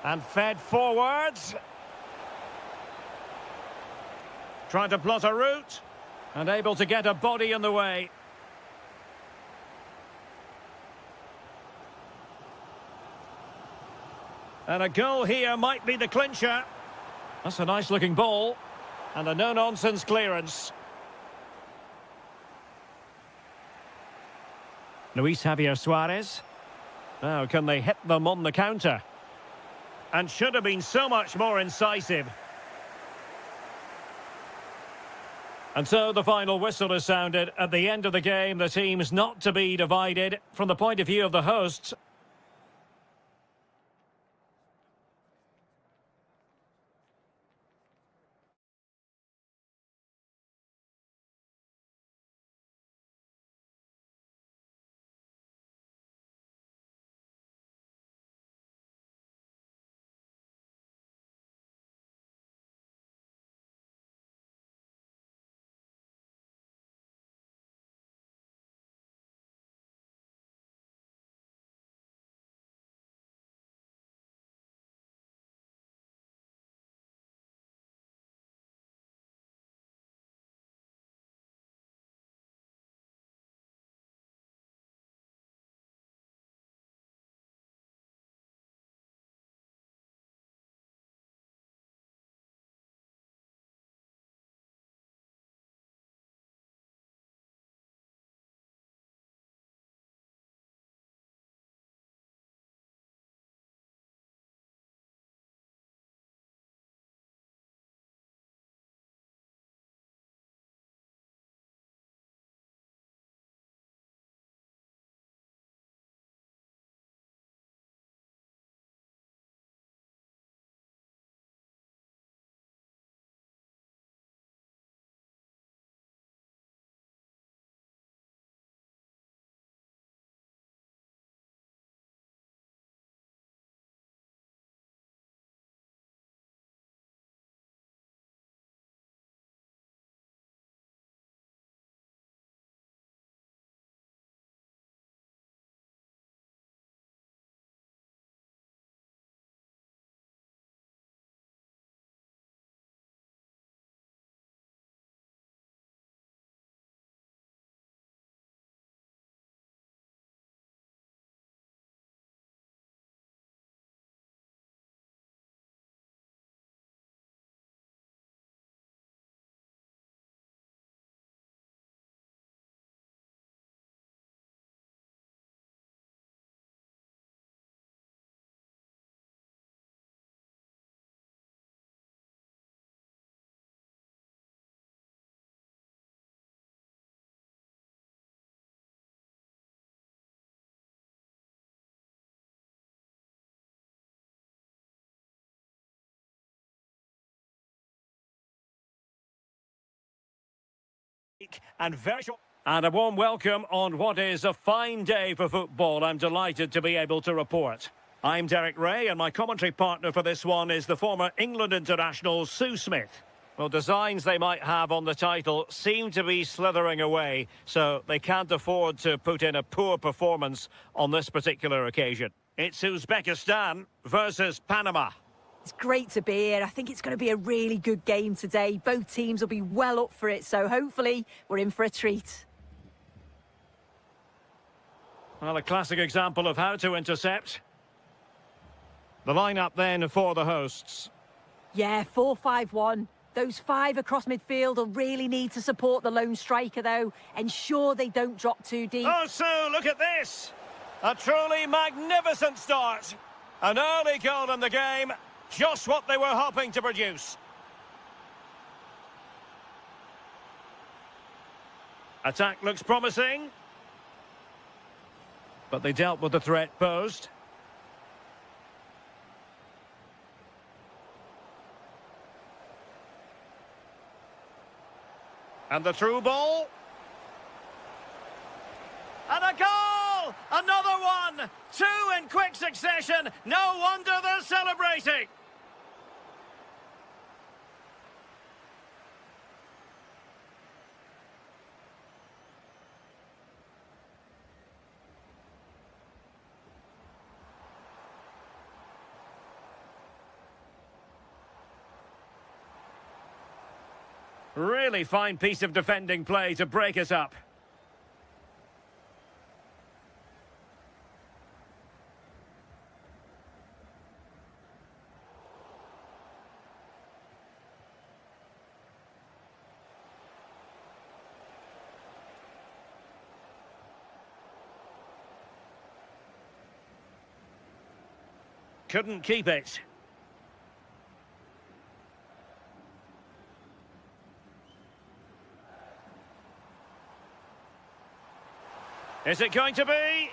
And fed forwards. Trying to plot a route. And able to get a body in the way. And a goal here might be the clincher. That's a nice looking ball. And a no-nonsense clearance. Luis Javier Suarez. Now can they hit them on the counter? And should have been so much more incisive. And so the final whistle is sounded. At the end of the game, the team's not to be divided. From the point of view of the hosts, And very short. And a warm welcome on what is a fine day for football. I'm delighted to be able to report. I'm Derek Ray, and my commentary partner for this one is the former England international Sue Smith. Well, designs they might have on the title seem to be slithering away, so they can't afford to put in a poor performance on this particular occasion. It's Uzbekistan versus Panama. It's great to be here. I think it's going to be a really good game today. Both teams will be well up for it, so hopefully we're in for a treat. Well, a classic example of how to intercept. The lineup then for the hosts. Yeah, 4-5-1. Those five across midfield will really need to support the lone striker, though. Ensure they don't drop too deep. Oh, Sue, look at this. A truly magnificent start. An early goal in the game. Just what they were hoping to produce. Attack looks promising. But they dealt with the threat posed. And the through ball. And a goal! Another one! Two in quick succession. No wonder they're celebrating. Really fine piece of defending play to break us up. Couldn't keep it. Is it going to be?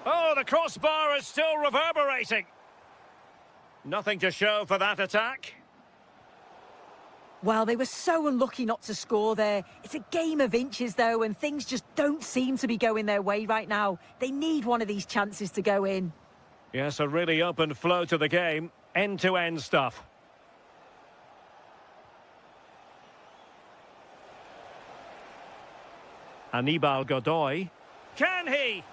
Oh, the crossbar is still reverberating. Nothing to show for that attack. Well, they were so unlucky not to score there. It's a game of inches, though, and things just don't seem to be going their way right now. They need one of these chances to go in. Yes, a really open flow to the game. End-to-end stuff. Anibal Godoy. Can he?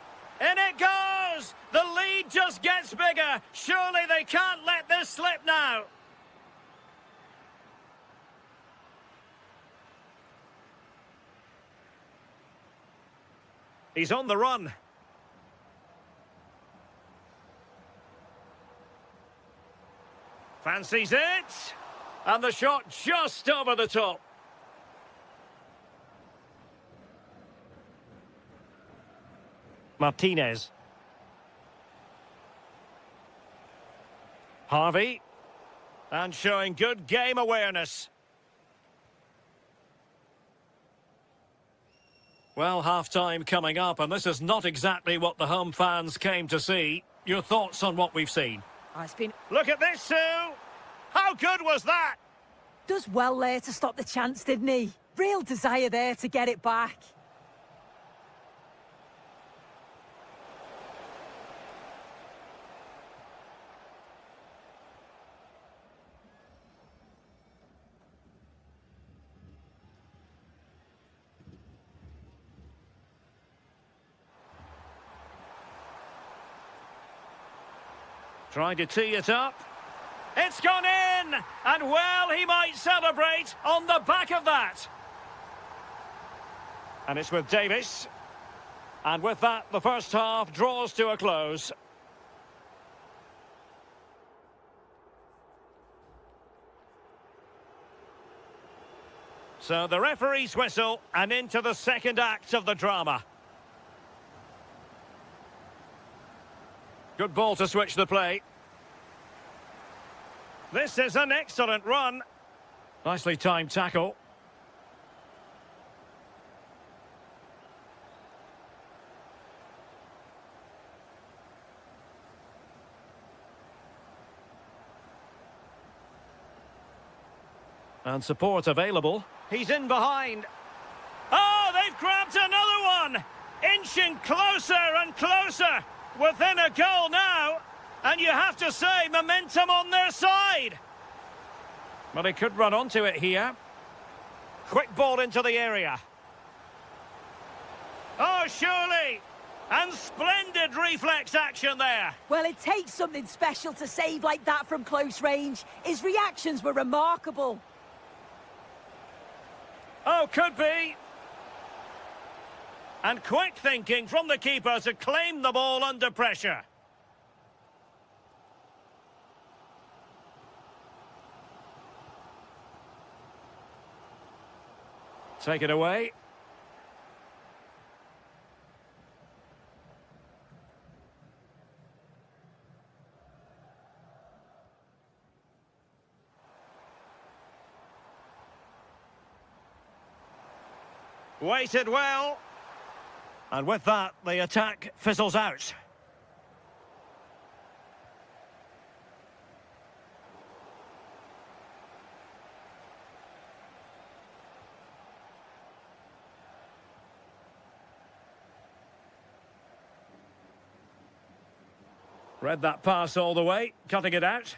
In it goes! The lead just gets bigger. Surely they can't let this slip now. He's on the run. Fancies it. And the shot just over the top. Martinez. Harvey. And showing good game awareness. Well, half-time coming up, and this is not exactly what the home fans came to see. Your thoughts on what we've seen? Oh, it's been... Look at this, Sue. How good was that? Does well there to stop the chance, didn't he? Real desire there to get it back. Trying to tee it up. It's gone in! And well, he might celebrate on the back of that. And it's with Davis. And with that, the first half draws to a close. So the referee's whistle, and into the second act of the drama. Good ball to switch the play. This is an excellent run. Nicely timed tackle. And support available. He's in behind. Oh, grabbed another one. Inching closer and closer. Within a goal now. And you have to say, momentum on their side. Well, he could run onto it here. Quick ball into the area. Oh, surely. And splendid reflex action there. Well, it takes something special to save like that from close range. His reactions were remarkable. Oh, could be. And quick thinking from the keeper to claim the ball under pressure. Take it away. Waited well. And with that, the attack fizzles out. Read that pass all the way, cutting it out.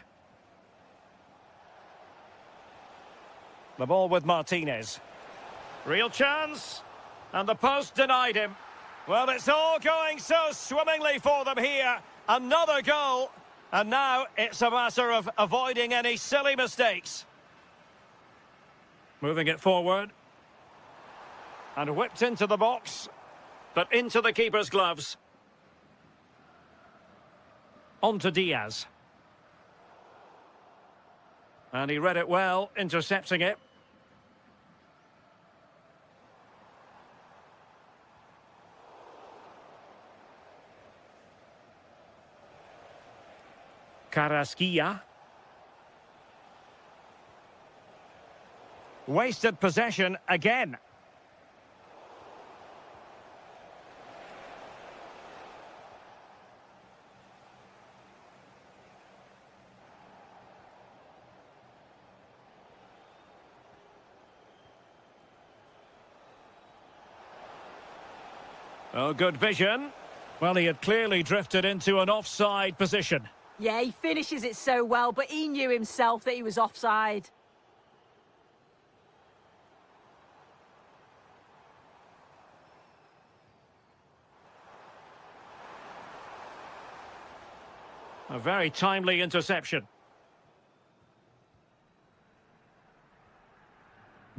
The ball with Martinez. Real chance. And the post denied him. Well, it's all going so swimmingly for them here. Another goal. And now it's a matter of avoiding any silly mistakes. Moving it forward. And whipped into the box. But into the keeper's gloves. On to Diaz. And he read it well, intercepting it. Carrasquilla. Wasted possession again. Oh, good vision. Well, he had clearly drifted into an offside position. Yeah, he finishes it so well, but he knew himself that he was offside. A very timely interception.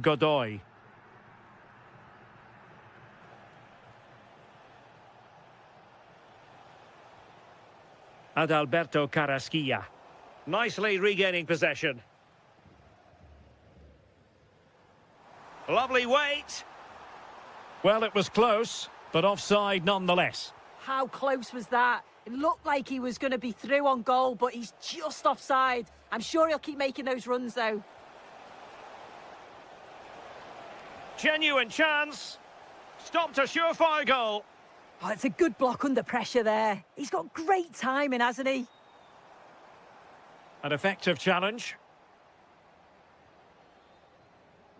Godoy. Adalberto Carrasquilla. Nicely regaining possession. Lovely weight. Well, it was close, but offside nonetheless. How close was that? It looked like he was going to be through on goal, but he's just offside. I'm sure he'll keep making those runs, though. Genuine chance. Stopped a surefire goal. Oh, it's a good block under pressure there. He's got great timing, hasn't he? An effective challenge.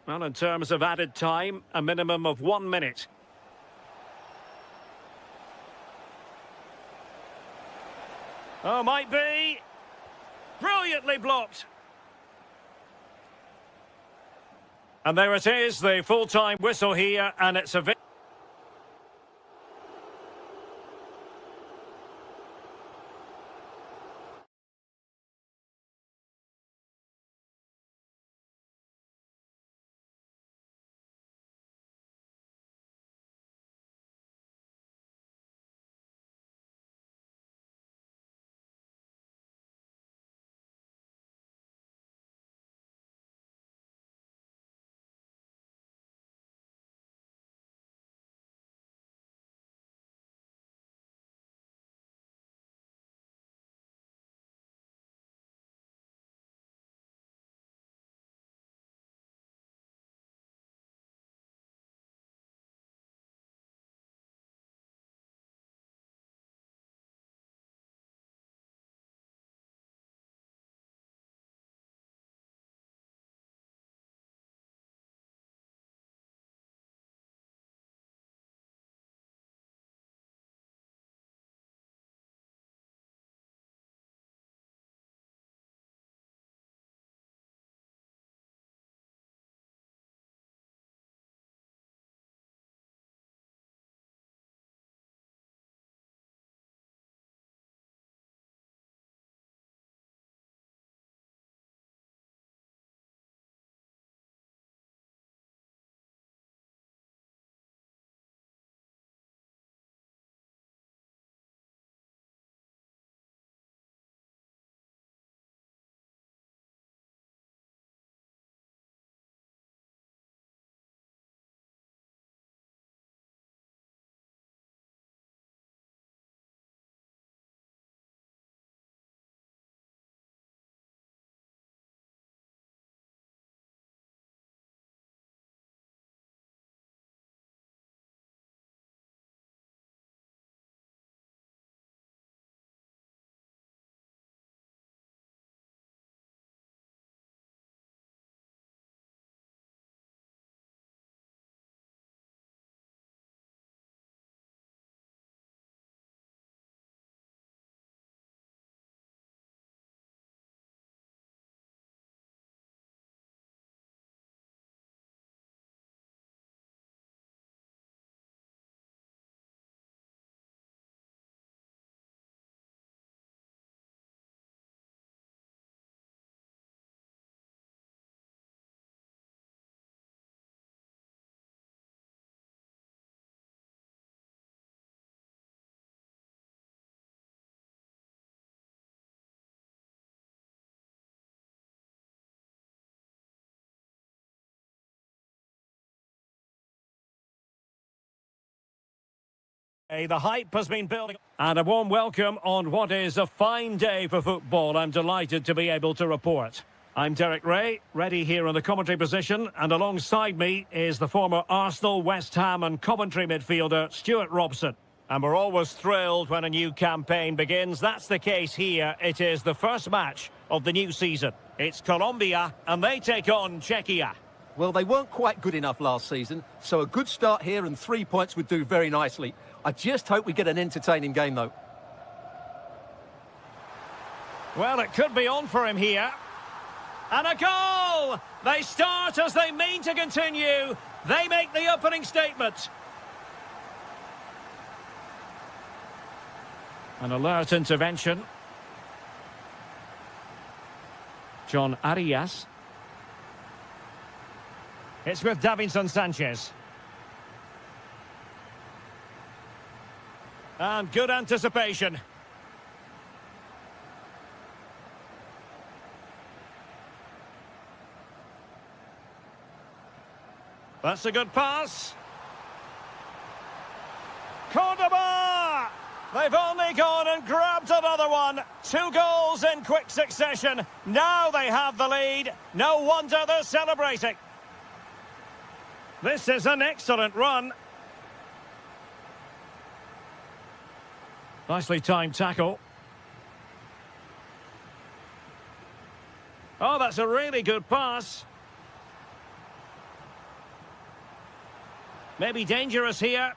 Well, in terms of added time, a minimum of 1 minute. Oh, might be. Brilliantly blocked. And there it is, the full-time whistle here, and it's a The hype has been building. And a warm welcome on what is a fine day for football. I'm delighted to be able to report. I'm Derek Ray, ready here in the commentary position, and alongside me is the former Arsenal, West Ham and Coventry midfielder, Stuart Robson. And we're always thrilled when a new campaign begins. That's the case here. It is the first match of the new season. It's Colombia, and they take on Czechia. Well, they weren't quite good enough last season, so a good start here and 3 points would do very nicely. I just hope we get an entertaining game, though. Well, it could be on for him here. And a goal! They start as they mean to continue. They make the opening statement. An alert intervention. John Arias. It's with Davinson Sanchez. And good anticipation. That's a good pass. Cordoba! They've only gone and grabbed another one. 2 goals in quick succession. Now they have the lead. No wonder they're celebrating. This is an excellent run. Nicely timed tackle. Oh, that's a really good pass. Maybe dangerous here.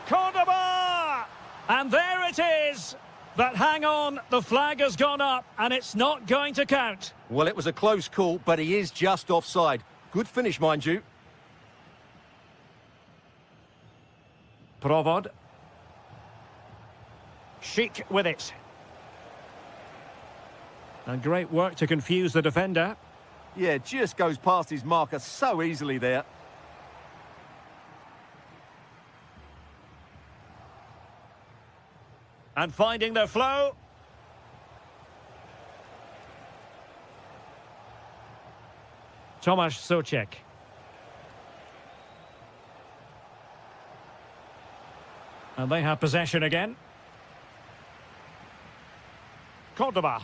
Cordoba! And there it is. But hang on, the flag has gone up and it's not going to count. Well, it was a close call, but he is just offside. Good finish, mind you. Provod. Chic with it. And great work to confuse the defender. Yeah, just goes past his marker so easily there. And finding their flow. Tomasz Souček. And they have possession again. Cordoba.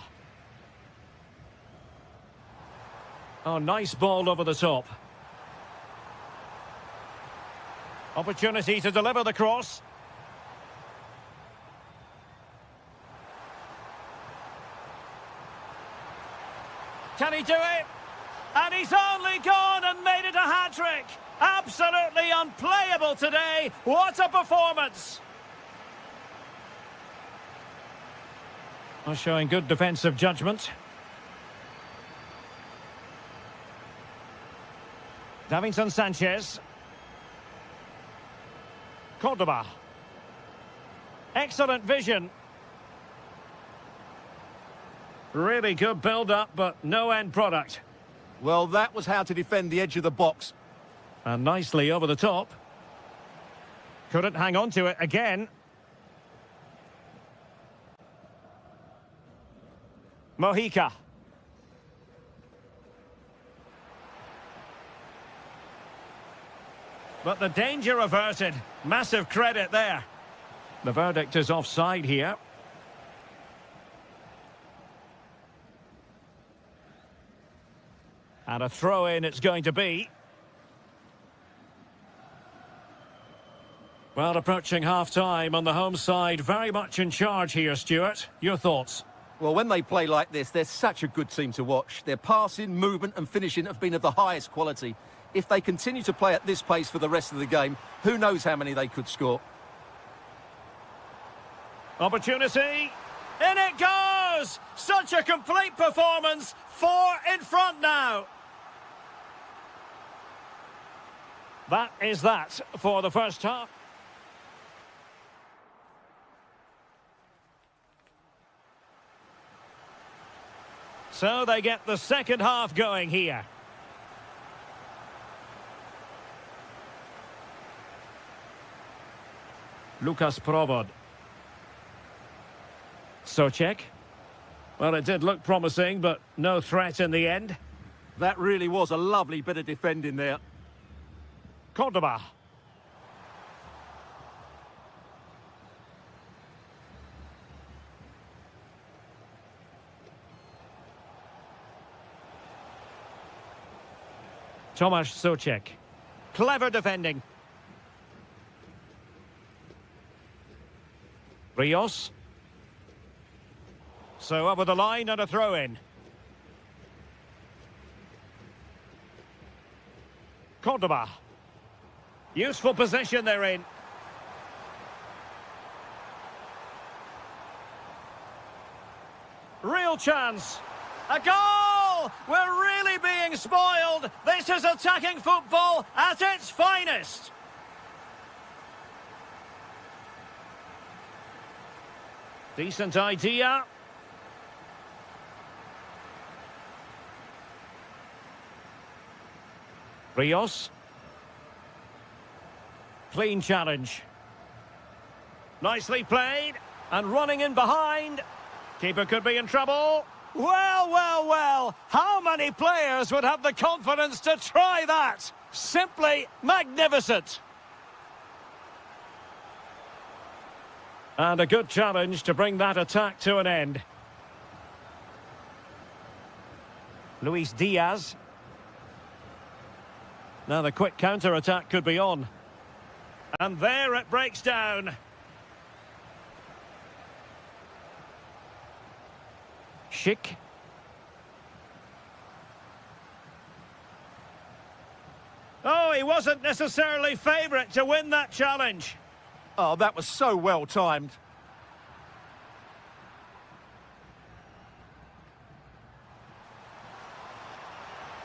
Oh, nice ball over the top. Opportunity to deliver the cross. Can he do it? And he's only gone and made it a hat-trick. Absolutely unplayable today. What a performance. Well, showing good defensive judgment. Davinson Sanchez. Cordoba. Excellent vision. Really good build-up, but no end product. Well, that was how to defend the edge of the box. And nicely over the top. Couldn't hang on to it again. Mojica. But the danger averted. Massive credit there. The verdict is offside here. And a throw-in it's going to be. Well, approaching half-time on the home side, very much in charge here, Stuart. Your thoughts? Well, when they play like this, they're such a good team to watch. Their passing, movement and finishing have been of the highest quality. If they continue to play at this pace for the rest of the game, who knows how many they could score. Opportunity. In it goes! Such a complete performance. 4 in front now. That is that for the first half. So they get the second half going here. Lukas Provod. Souček. Well, it did look promising, but no threat in the end. That really was a lovely bit of defending there. Cordoba. Tomasz Souček. Clever defending. Rios. So over the line and a throw-in. Cordoba. Useful position they're in. Real chance. A goal! We're really being spoiled. This is attacking football at its finest. Decent idea. Rios. Clean challenge. Nicely played. And running in behind. Keeper could be in trouble. Well, well, well. How many players would have the confidence to try that? Simply magnificent. And a good challenge to bring that attack to an end. Luis Diaz. Now the quick counter-attack could be on. And there it breaks down. Schick. Oh, he wasn't necessarily favourite to win that challenge. Oh, that was so well timed.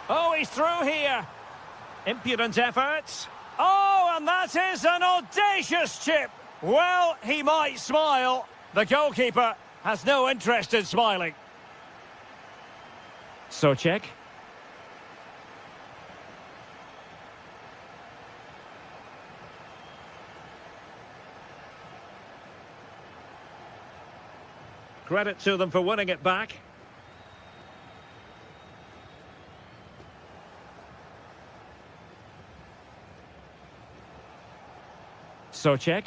Oh, he's through here. Impudent efforts. Oh, and that is an audacious chip. Well, he might smile. The goalkeeper has no interest in smiling. Souček. Credit to them for winning it back. Souček.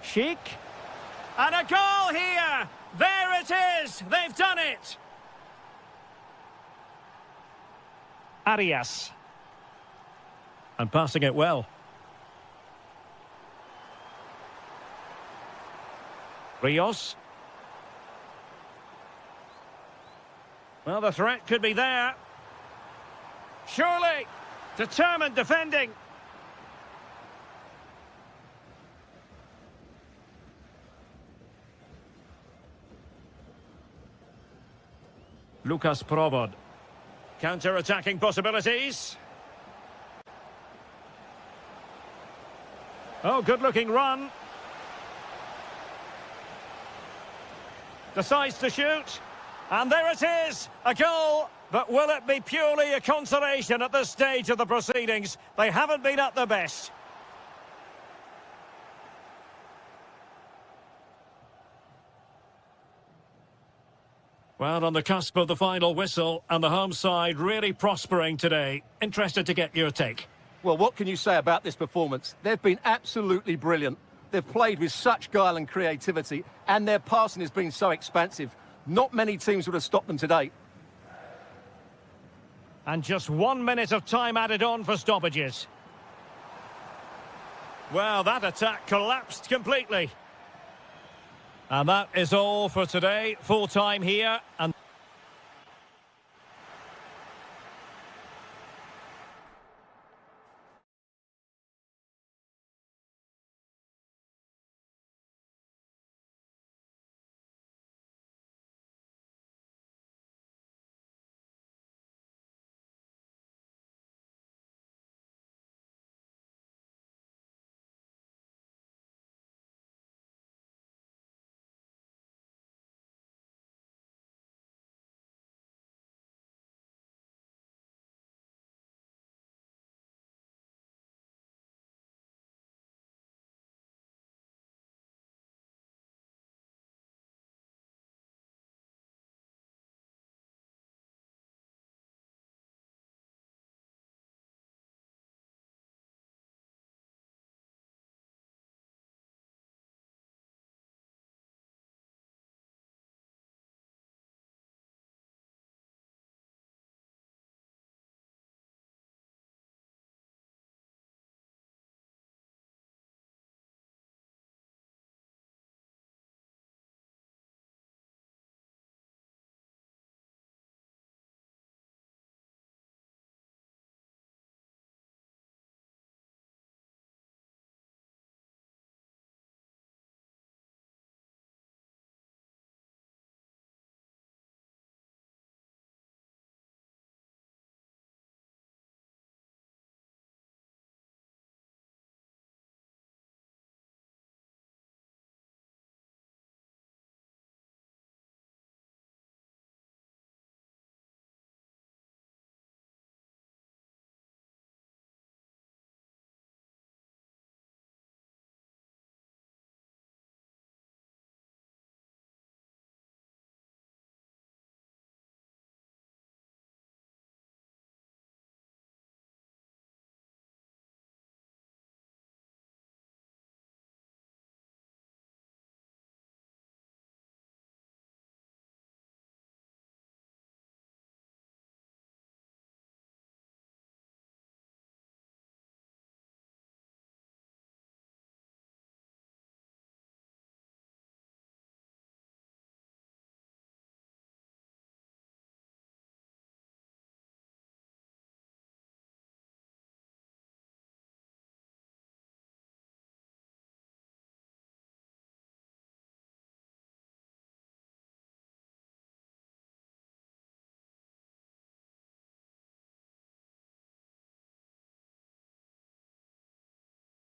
Schick. And a goal here. There it is. They've done it. Arias. And passing it well. Rios. Well, the threat could be there. Surely. Determined defending. Lukas Provod. Counter-attacking possibilities. Oh, good-looking run. Decides to shoot. And there it is, a goal. But will it be purely a consolation at this stage of the proceedings? They haven't been at their best. Well, on the cusp of the final whistle, and the home side really prospering today. Interested to get your take. Well, what can you say about this performance? They've been absolutely brilliant. They've played with such guile and creativity, and their passing has been so expansive. Not many teams would have stopped them today. And just 1 minute of time added on for stoppages. Well, that attack collapsed completely. And that is all for today. Full time here. And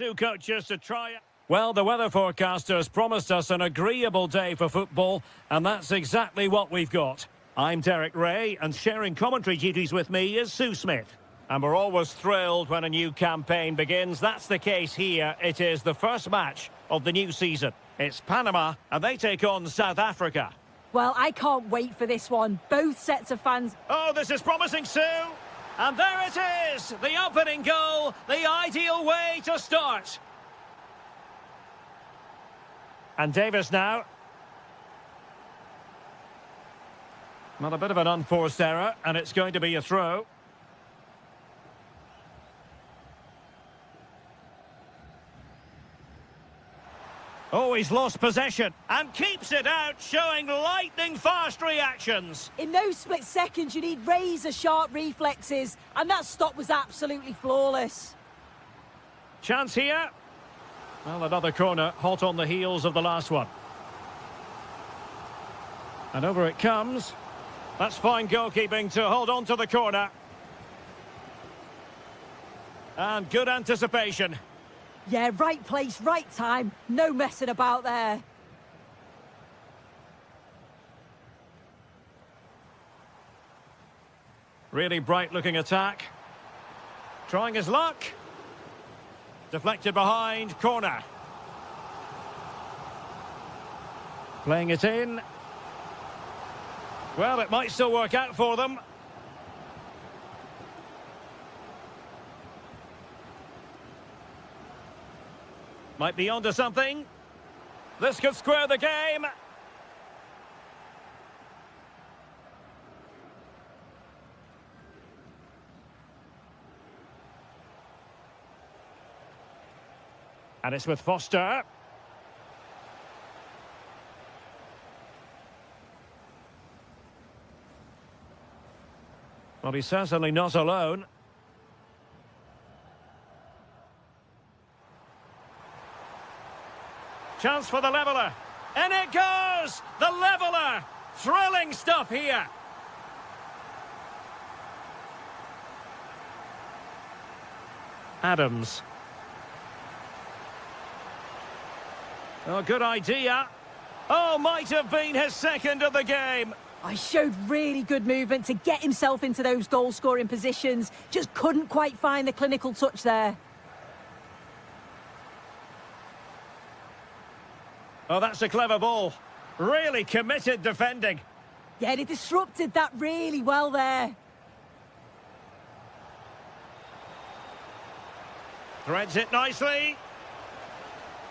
Two coaches to try it. Well, the weather forecasters promised us an agreeable day for football, and that's exactly what we've got. I'm Derek Ray, and sharing commentary duties with me is Sue Smith. And we're always thrilled when a new campaign begins. That's the case here. It is the first match of the new season. It's Panama, and they take on South Africa. Well, I can't wait for this one. Both sets of fans... Oh, this is promising, Sue. And there it is, the opening goal, the ideal way to start. And Davis now. Well, a bit of an unforced error, and it's going to be a throw. Oh, he's lost possession and keeps it out, showing lightning-fast reactions. In those split seconds, you need razor-sharp reflexes, and that stop was absolutely flawless. Chance here. Well, another corner, hot on the heels of the last one. And over it comes. That's fine goalkeeping to hold on to the corner. And good anticipation. Yeah, right place, right time. No messing about there. Really bright-looking attack. Trying his luck. Deflected behind, corner. Playing it in. Well, it might still work out for them. Might be onto something. This could square the game. And it's with Foster. Well, he's certainly not alone. Chance for the leveller. And it goes! The leveller! Thrilling stuff here. Adams. Oh, good idea. Oh, might have been his second of the game. I showed really good movement to get himself into those goal-scoring positions. Just couldn't quite find the clinical touch there. Oh, that's a clever ball. Really committed defending. Yeah, they disrupted that really well there. Threads it nicely.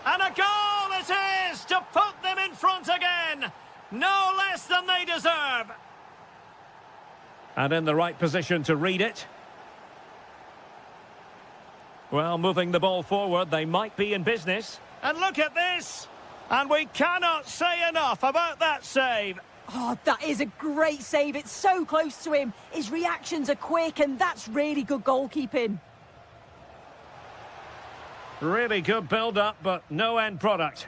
And a goal it is to put them in front again. No less than they deserve. And in the right position to read it. Well, moving the ball forward, they might be in business. And look at this. And we cannot say enough about that save. Oh, that is a great save. It's so close to him. His reactions are quick, and that's really good goalkeeping. Really good build-up, but no end product.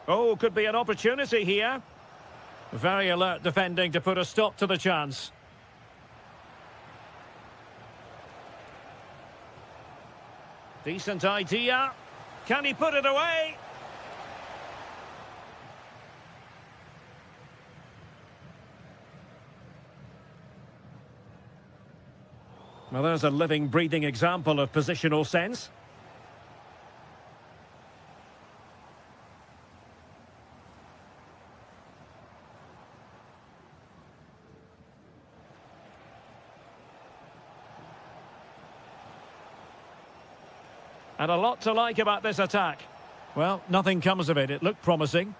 Oh, could be an opportunity here. Very alert defending to put a stop to the chance. Decent idea. Can he put it away? Well, there's a living, breathing example of positional sense. And a lot to like about this attack. Well, nothing comes of it. It looked promising.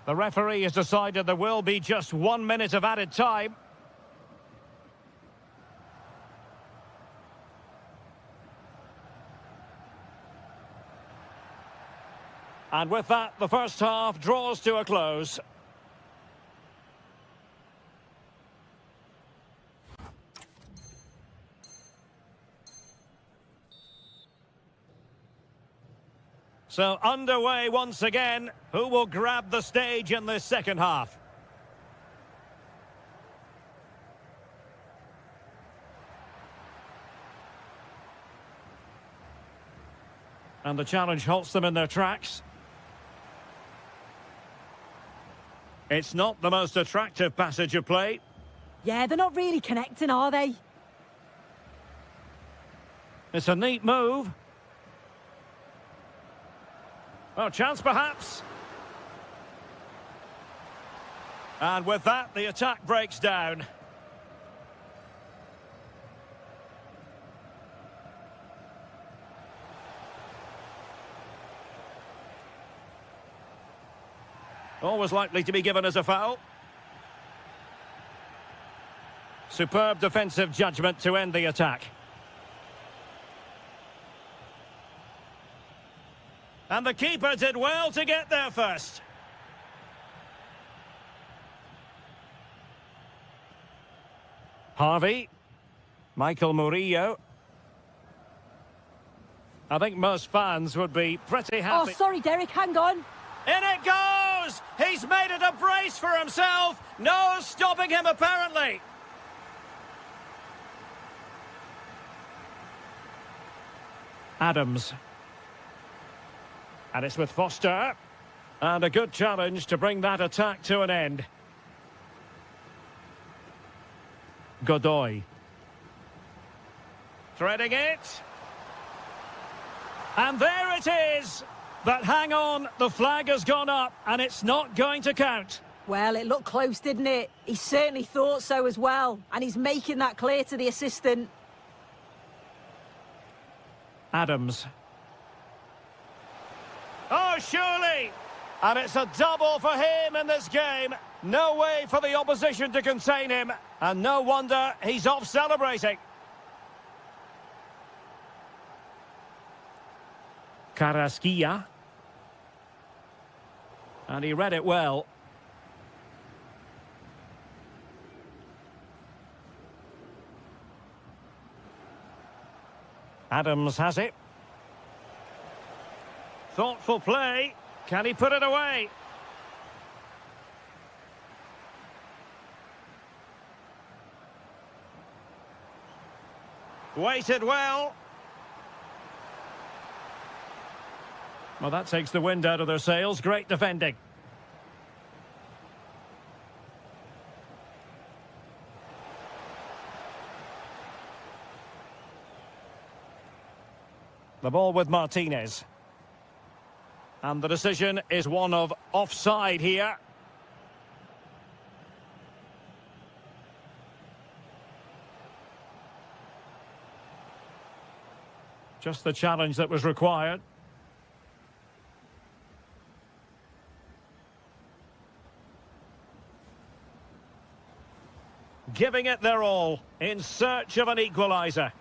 The referee has decided there will be just 1 minute of added time. And with that, the first half draws to a close. So underway once again. Who will grab the stage in this second half? And the challenge halts them in their tracks. It's not the most attractive passage of play. Yeah, they're not really connecting, are they? It's a neat move. Oh, chance perhaps. And with that, the attack breaks down. Always likely to be given as a foul. Superb defensive judgment to end the attack. And the keeper did well to get there first. Harvey. Michael Murillo. I think most fans would be pretty happy. Oh, sorry, Derek, hang on. In it goes! He's made it a brace for himself. No stopping him, apparently. Adams. And it's with Foster. And a good challenge to bring that attack to an end. Godoy. Threading it. And there it is. But hang on, the flag has gone up and it's not going to count. Well, it looked close, didn't it? He certainly thought so as well. And he's making that clear to the assistant. Adams. Oh, surely! And it's a double for him in this game. No way for the opposition to contain him. And no wonder he's off celebrating. Carrasquilla. And he read it well. Adams has it. Thoughtful play. Can he put it away? Waited well. Well, that takes the wind out of their sails. Great defending. The ball with Martinez. And the decision is one of offside here. Just the challenge that was required. Giving it their all in search of an equaliser.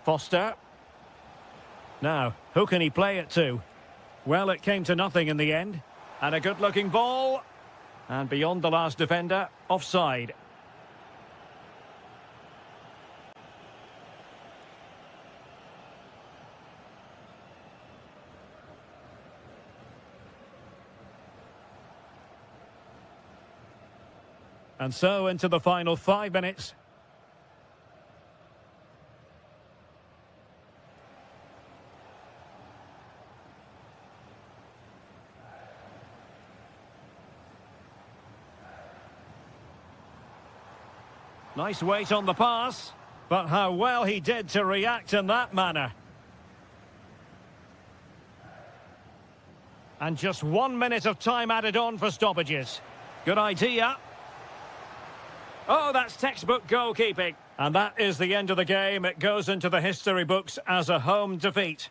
Foster. Now, who can he play it to? Well, it came to nothing in the end. And a good-looking ball. And beyond the last defender, offside. And so into the final 5 minutes. Nice weight on the pass, but how well he did to react in that manner. And just 1 minute of time added on for stoppages. Good idea. Oh, that's textbook goalkeeping. And that is the end of the game. It goes into the history books as a home defeat.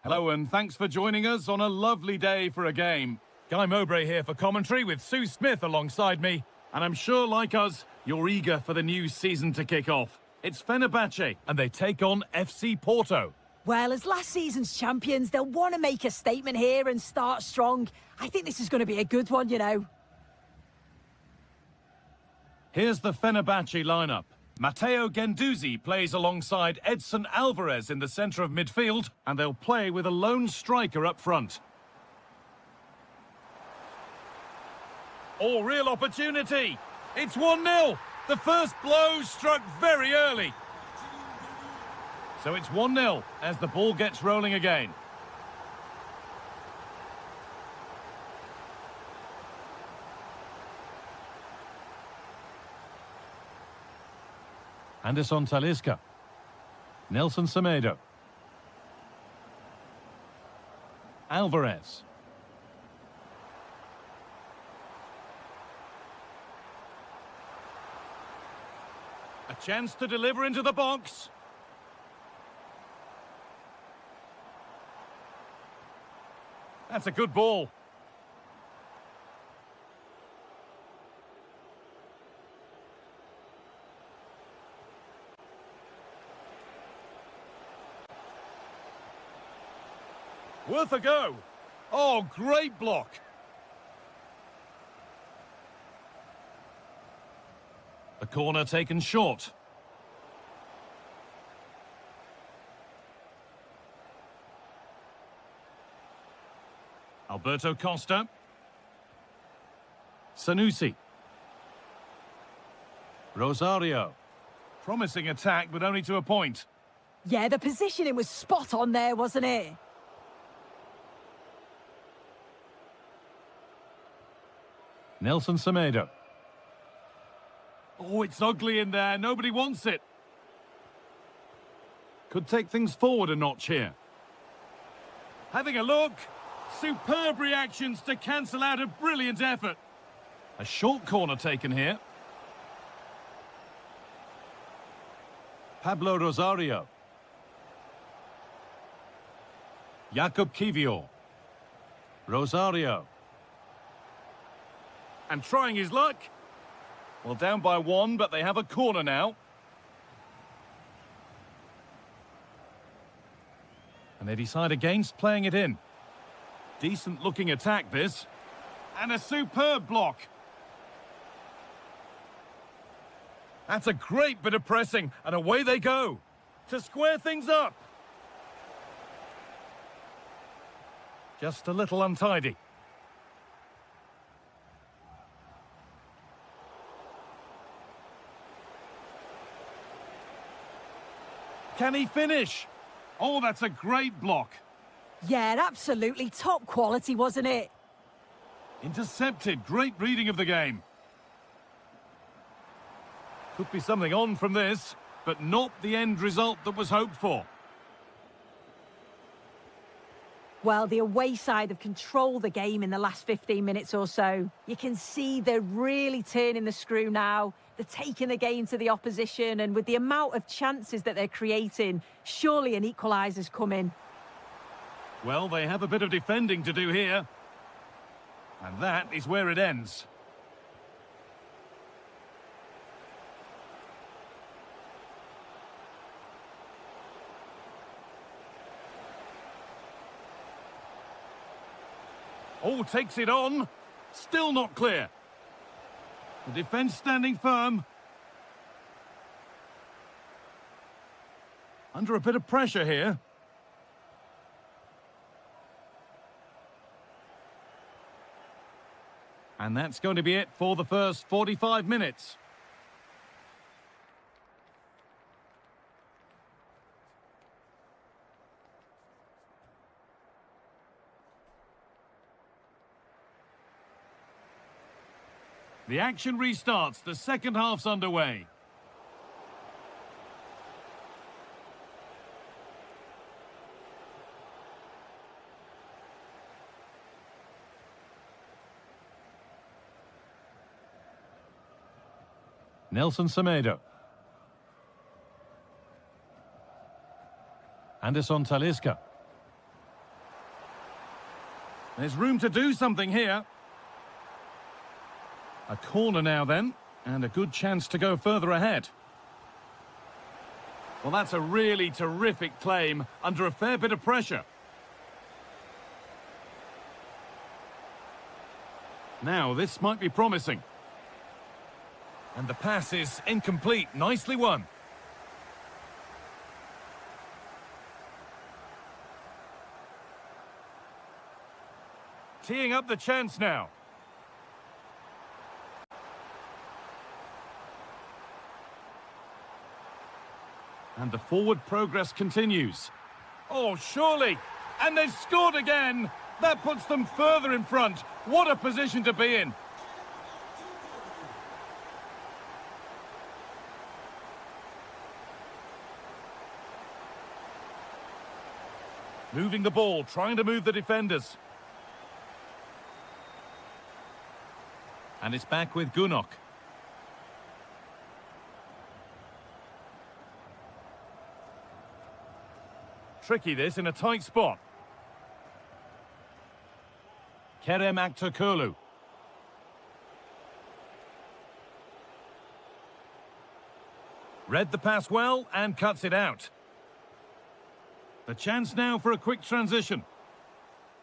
Hello and thanks for joining us on a lovely day for a game. Guy Mowbray here for commentary with Sue Smith alongside me. And I'm sure, like us, you're eager for the new season to kick off. It's Fenerbahce and they take on FC Porto. Well, as last season's champions, they'll want to make a statement here and start strong. I think this is going to be a good one, you know. Here's the Fenerbahce lineup. Matteo Guendouzi plays alongside Edson Alvarez in the centre of midfield, and they'll play with a lone striker up front. Oh, real opportunity! It's 1-0! The first blow struck very early. So it's 1-0 as the ball gets rolling again. Anderson Talisca. Nelson Semedo. Alvarez. A chance to deliver into the box. That's a good ball. Worth a go. Oh, great block. The corner taken short. Alberto Costa. Sanusi. Rosario. Promising attack, but only to a point. Yeah, the positioning was spot on there, wasn't it? Nelson Semedo. Oh, it's ugly in there. Nobody wants it. Could take things forward a notch here. Having a look. Superb reactions to cancel out a brilliant effort. A short corner taken here. Pablo Rosario. Jakub Kivior. Rosario. And trying his luck. Well, down by one, but they have a corner now. And they decide against playing it in. Decent looking attack, this. And a superb block. That's a great bit of pressing, and away they go. To square things up. Just a little untidy. Can he finish? Oh, that's a great block. Yeah, absolutely top quality, wasn't it? Intercepted. Great reading of the game. Could be something on from this, but not the end result that was hoped for. Well, the away side have controlled the game in the last 15 minutes or so. You can see they're really turning the screw now. They're taking the game to the opposition, and with the amount of chances that they're creating, surely an equaliser's coming. Well, they have a bit of defending to do here. And that is where it ends. Oh, takes it on. Still not clear. The defence standing firm. Under a bit of pressure here. And that's going to be it for the first 45 minutes. The action restarts. The second half's underway. Nelson Semedo. Anderson Talisca. There's room to do something here. A corner now then, and a good chance to go further ahead. Well, that's a really terrific claim under a fair bit of pressure. Now, this might be promising. And the pass is incomplete. Nicely won. Teeing up the chance now. And the forward progress continues. Oh, surely! And they've scored again! That puts them further in front. What a position to be in. Moving the ball, trying to move the defenders. And it's back with Gunok. Tricky this in a tight spot. Kerem Aktürkoğlu. Read the pass well and cuts it out. The chance now for a quick transition.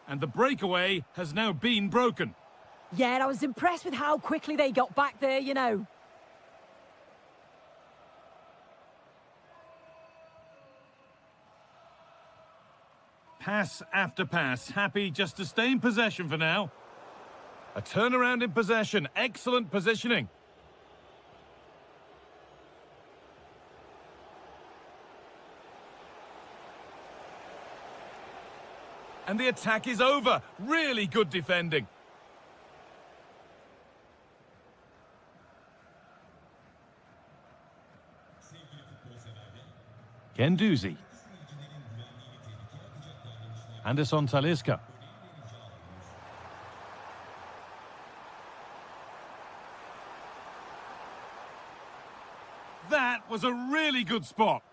And the breakaway has now been broken. Yeah, I was impressed with how quickly they got back there, you know. Pass after pass, happy just to stay in possession for now. A turnaround in possession, excellent positioning. And the attack is over. Really good defending. Genduzi. Anderson Talisca. That was a really good spot.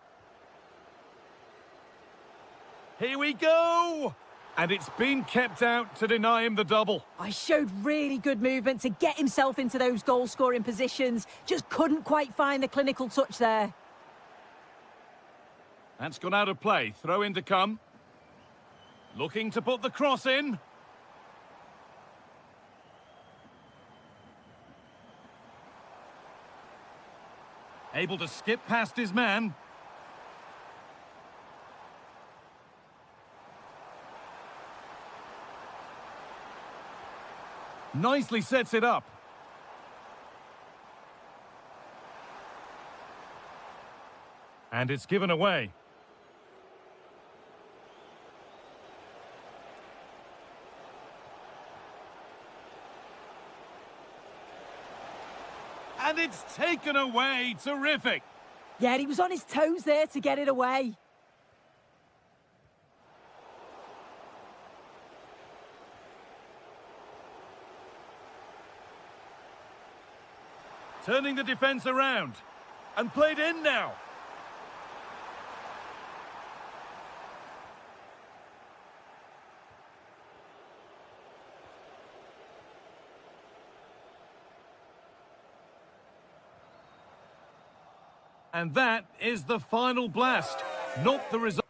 Here we go! And it's been kept out to deny him the double. I showed really good movement to get himself into those goal-scoring positions. Just couldn't quite find the clinical touch there. That's gone out of play. Throw in to come. Looking to put the cross in. Able to skip past his man. Nicely sets it up. And it's given away. And it's taken away. Terrific. Yeah, he was on his toes there to get it away. Turning the defence around. And played in now. And that is the final blast, not the result.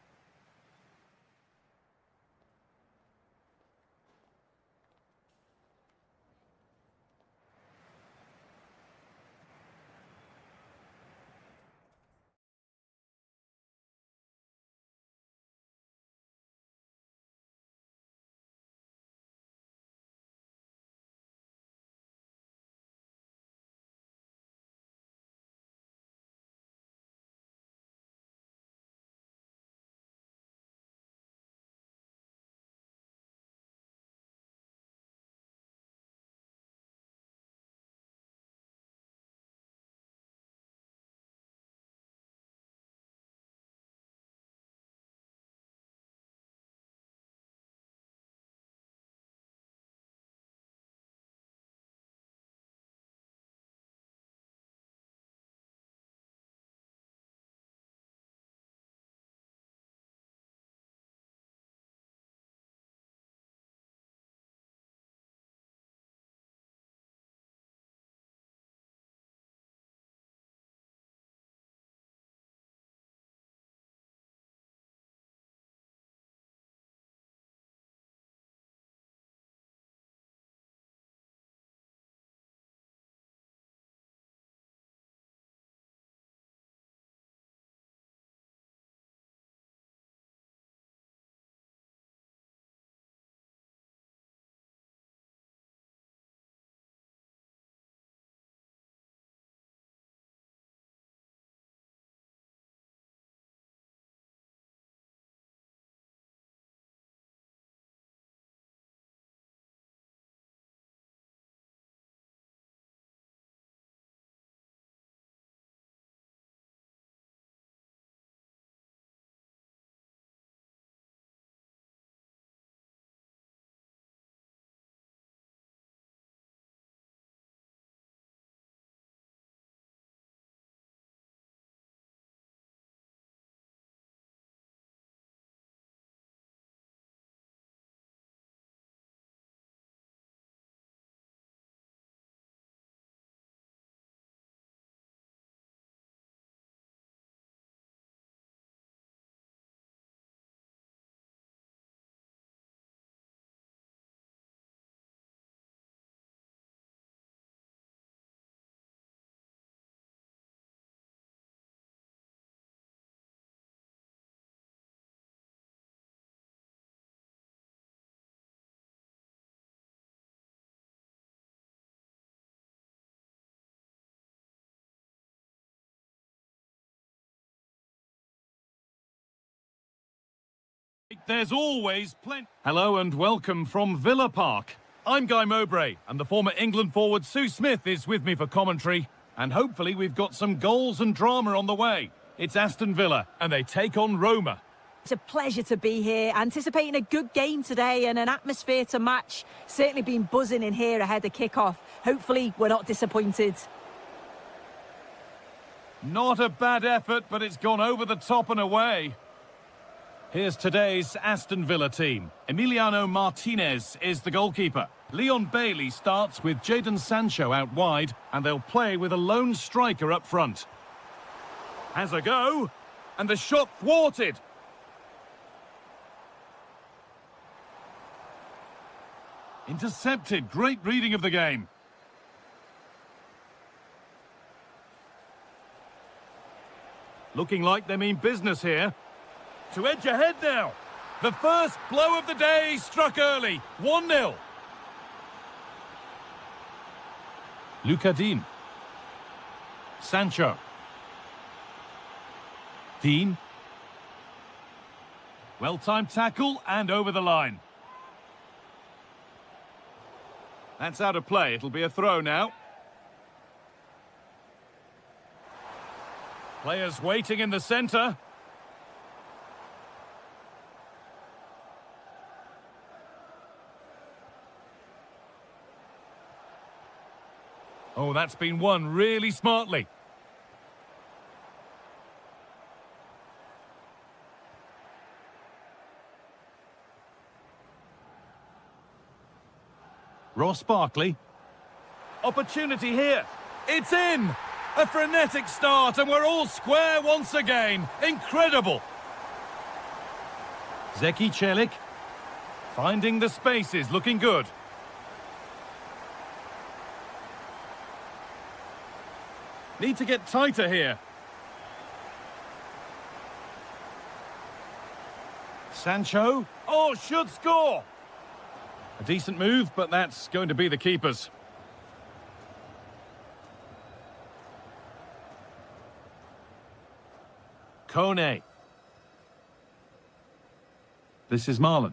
there's always plenty. Hello and welcome from Villa Park. I'm Guy Mowbray, and the former England forward Sue Smith is with me for commentary. And hopefully we've got some goals and drama on the way. It's Aston Villa, and they take on Roma. It's a pleasure to be here, anticipating a good game today and an atmosphere to match. Certainly been buzzing in here ahead of kick-off. Hopefully we're not disappointed. Not a bad effort, but it's gone over the top and away. Here's today's Aston Villa team. Emiliano Martinez is the goalkeeper. Leon Bailey starts with Jadon Sancho out wide, and they'll play with a lone striker up front. Has a go, and the shot thwarted. Intercepted. Great reading of the game. Looking like they mean business here. To edge ahead now. The first blow of the day struck early. 1-0. Luka Dean. Sancho. Dean. Well-timed tackle and over the line. That's out of play. It'll be a throw now. Players waiting in the centre. Oh, that's been won really smartly. Ross Barkley. Opportunity here. It's in! A frenetic start, and we're all square once again. Incredible! Zeki Celik. Finding the spaces, looking good. Need to get tighter here. Sancho. Oh, should score! A decent move, but that's going to be the keeper's. Kone. This is Marlon.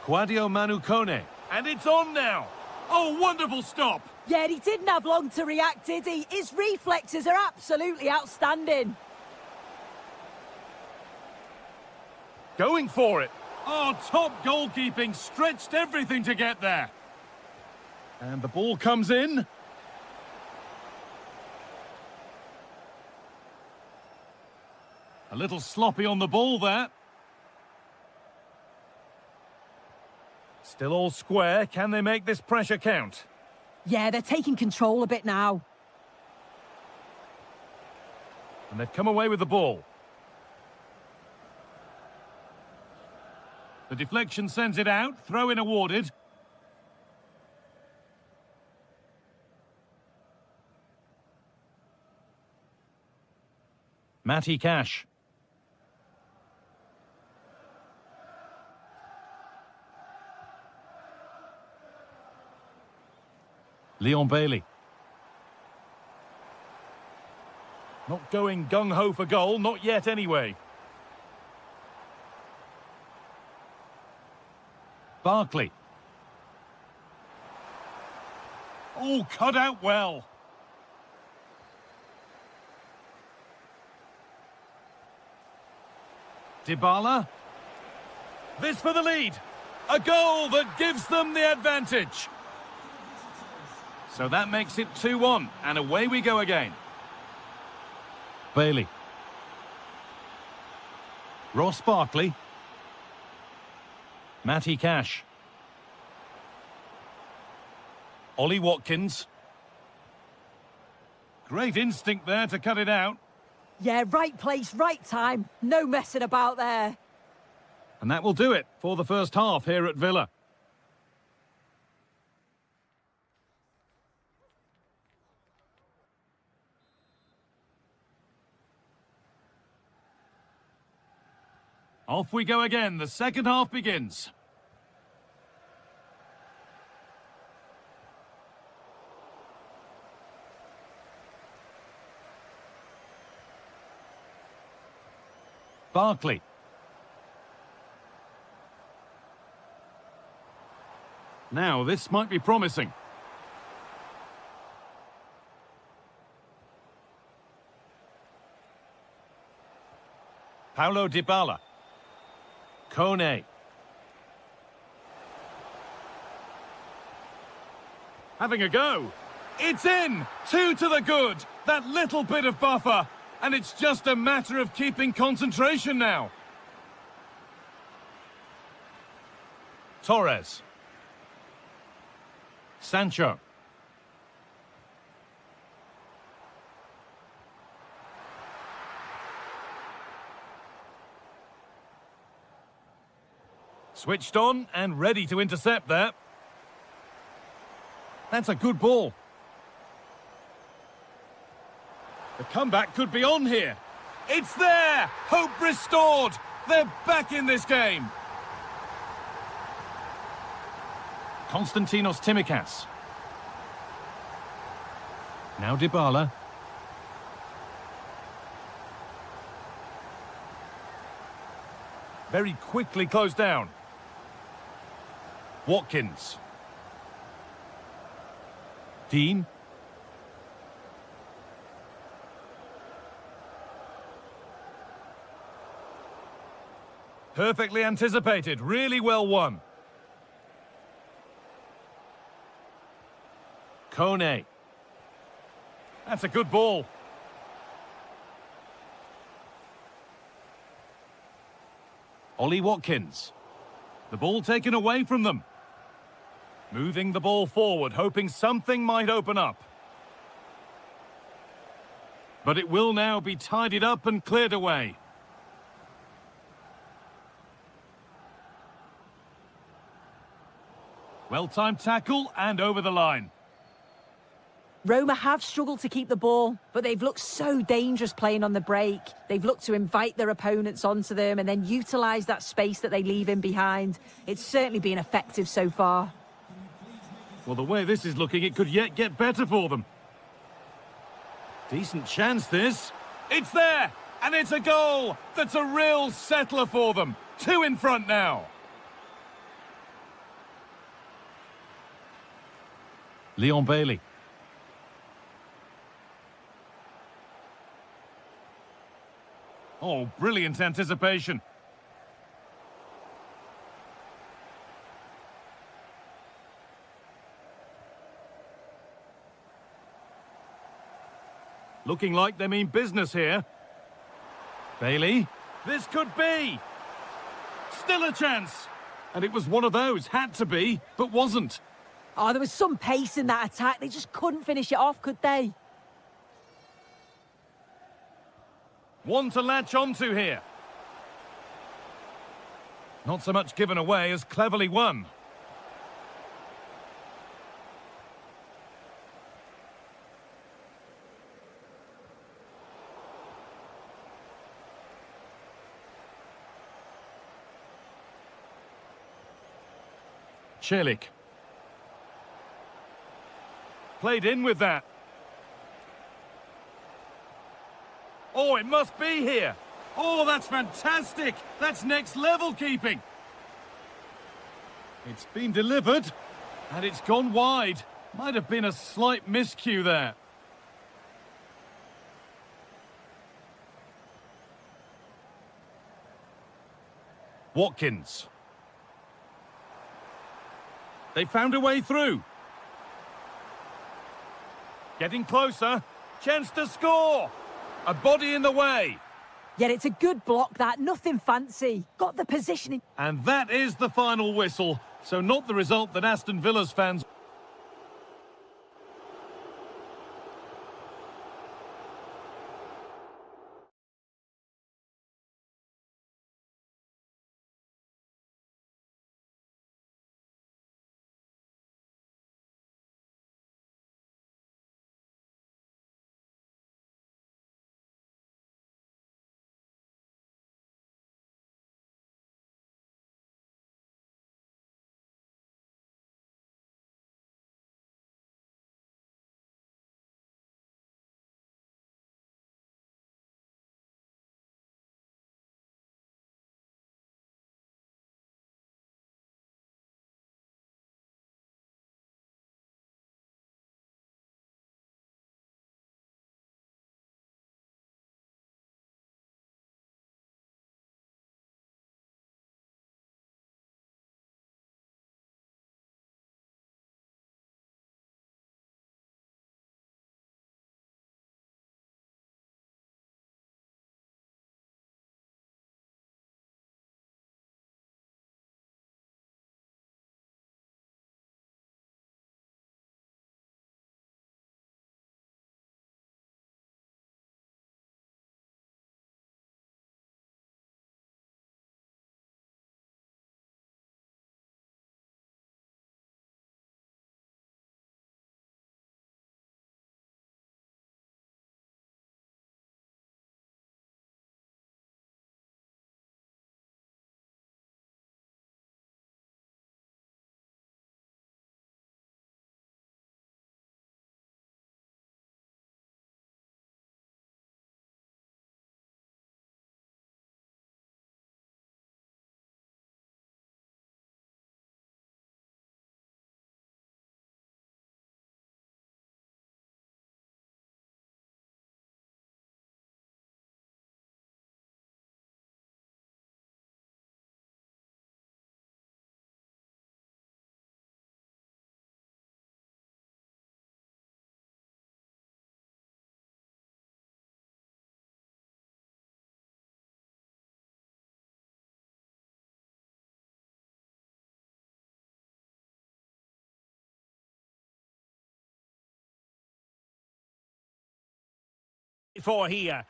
Quadio Manu Kone. And it's on now. Oh, wonderful stop. Yeah, he didn't have long to react, did he? His reflexes are absolutely outstanding. Going for it. Oh, top goalkeeping. Stretched everything to get there. And the ball comes in. A little sloppy on the ball there. Still all square. Can they make this pressure count? Yeah, they're taking control a bit now. And they've come away with the ball. The deflection sends it out. Throw-in awarded. Matty Cash. Leon Bailey. Not going gung-ho for goal, not yet anyway. Barkley. Oh, cut out well. Dybala. This for the lead. A goal that gives them the advantage. So that makes it 2-1, and away we go again. Bailey. Ross Barkley. Matty Cash. Ollie Watkins. Great instinct there to cut it out. Yeah, right place, right time. No messing about there. And that will do it for the first half here at Villa. Off we go again. The second half begins. Barkley. Now, this might be promising. Paulo Dybala. Kone. Having a go. It's in! 2 to the good. That little bit of buffer. And it's just a matter of keeping concentration now. Torres. Sancho. Switched on and ready to intercept there. That's a good ball. The comeback could be on here. It's there! Hope restored! They're back in this game. Konstantinos Tsimikas. Now Dybala. Very quickly closed down. Watkins. Dean. Perfectly anticipated, really well won. Kone. That's a good ball. Ollie Watkins. The ball taken away from them. Moving the ball forward, hoping something might open up. But it will now be tidied up and cleared away. Well-timed tackle and over the line. Roma have struggled to keep the ball, but they've looked so dangerous playing on the break. They've looked to invite their opponents onto them and then utilise that space that they leave in behind. It's certainly been effective so far. Well, the way this is looking, it could yet get better for them. Decent chance, this. It's there! And it's a goal! That's a real settler for them. 2 in front now. Leon Bailey. Oh, brilliant anticipation. Looking like they mean business here. Bailey. This could be. Still a chance. And it was one of those. Had to be, but wasn't. Oh, there was some pace in that attack. They just couldn't finish it off, could they? One to latch onto here. Not so much given away as cleverly won. Celik. Played in with that. Oh, it must be here. Oh, that's fantastic. That's next level keeping. It's been delivered, and it's gone wide. Might have been a slight miscue there. Watkins. They found a way through. Getting closer. Chance to score. A body in the way. Yet it's a good block, that. Nothing fancy. Got the positioning. And that is the final whistle. So not the result that Aston Villa's fans For here.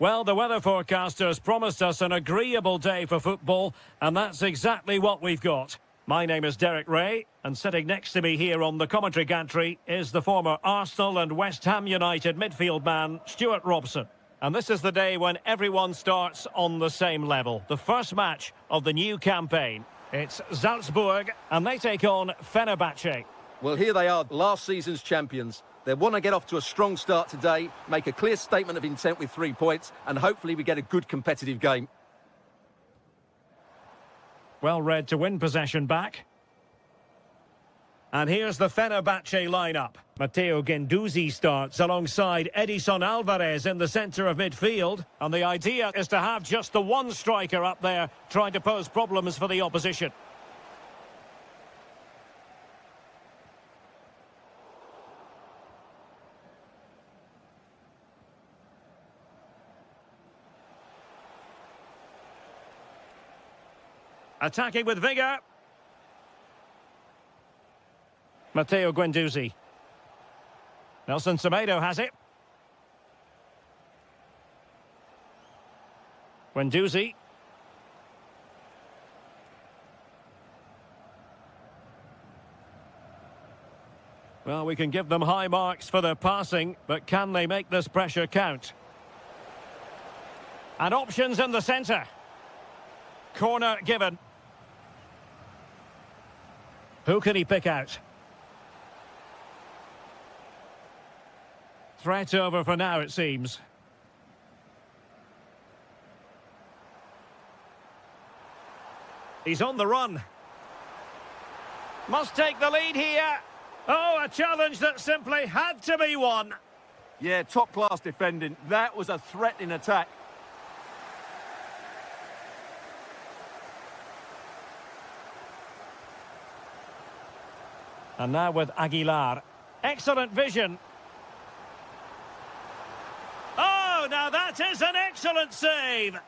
Well, the weather forecasters promised us an agreeable day for football, and that's exactly what we've got. My name is Derek Ray, and sitting next to me here on the commentary gantry is the former Arsenal and West Ham United midfield man, Stuart Robson. And this is the day when everyone starts on the same level. The first match of the new campaign. It's Salzburg, and they take on Fenerbahce. Well, here they are, last season's champions. They want to get off to a strong start today, make a clear statement of intent with 3 points, and hopefully we get a good competitive game. Well read to win possession back. And here's the Fenerbahce lineup. Matteo Guendouzi starts alongside Edison Alvarez in the centre of midfield. And the idea is to have just the one striker up there trying to pose problems for the opposition. Attacking with vigour. Matteo Guendouzi. Nelson Semedo has it. Guendouzi. Well, we can give them high marks for their passing, but can they make this pressure count? And options in the centre. Corner given. Who can he pick out? Threat over for now, it seems. He's on the run. Must take the lead here. Oh, a challenge that simply had to be won. Yeah, top-class defending. That was a threatening attack. And now with Aguilar. Excellent vision. Oh, now that is an excellent save.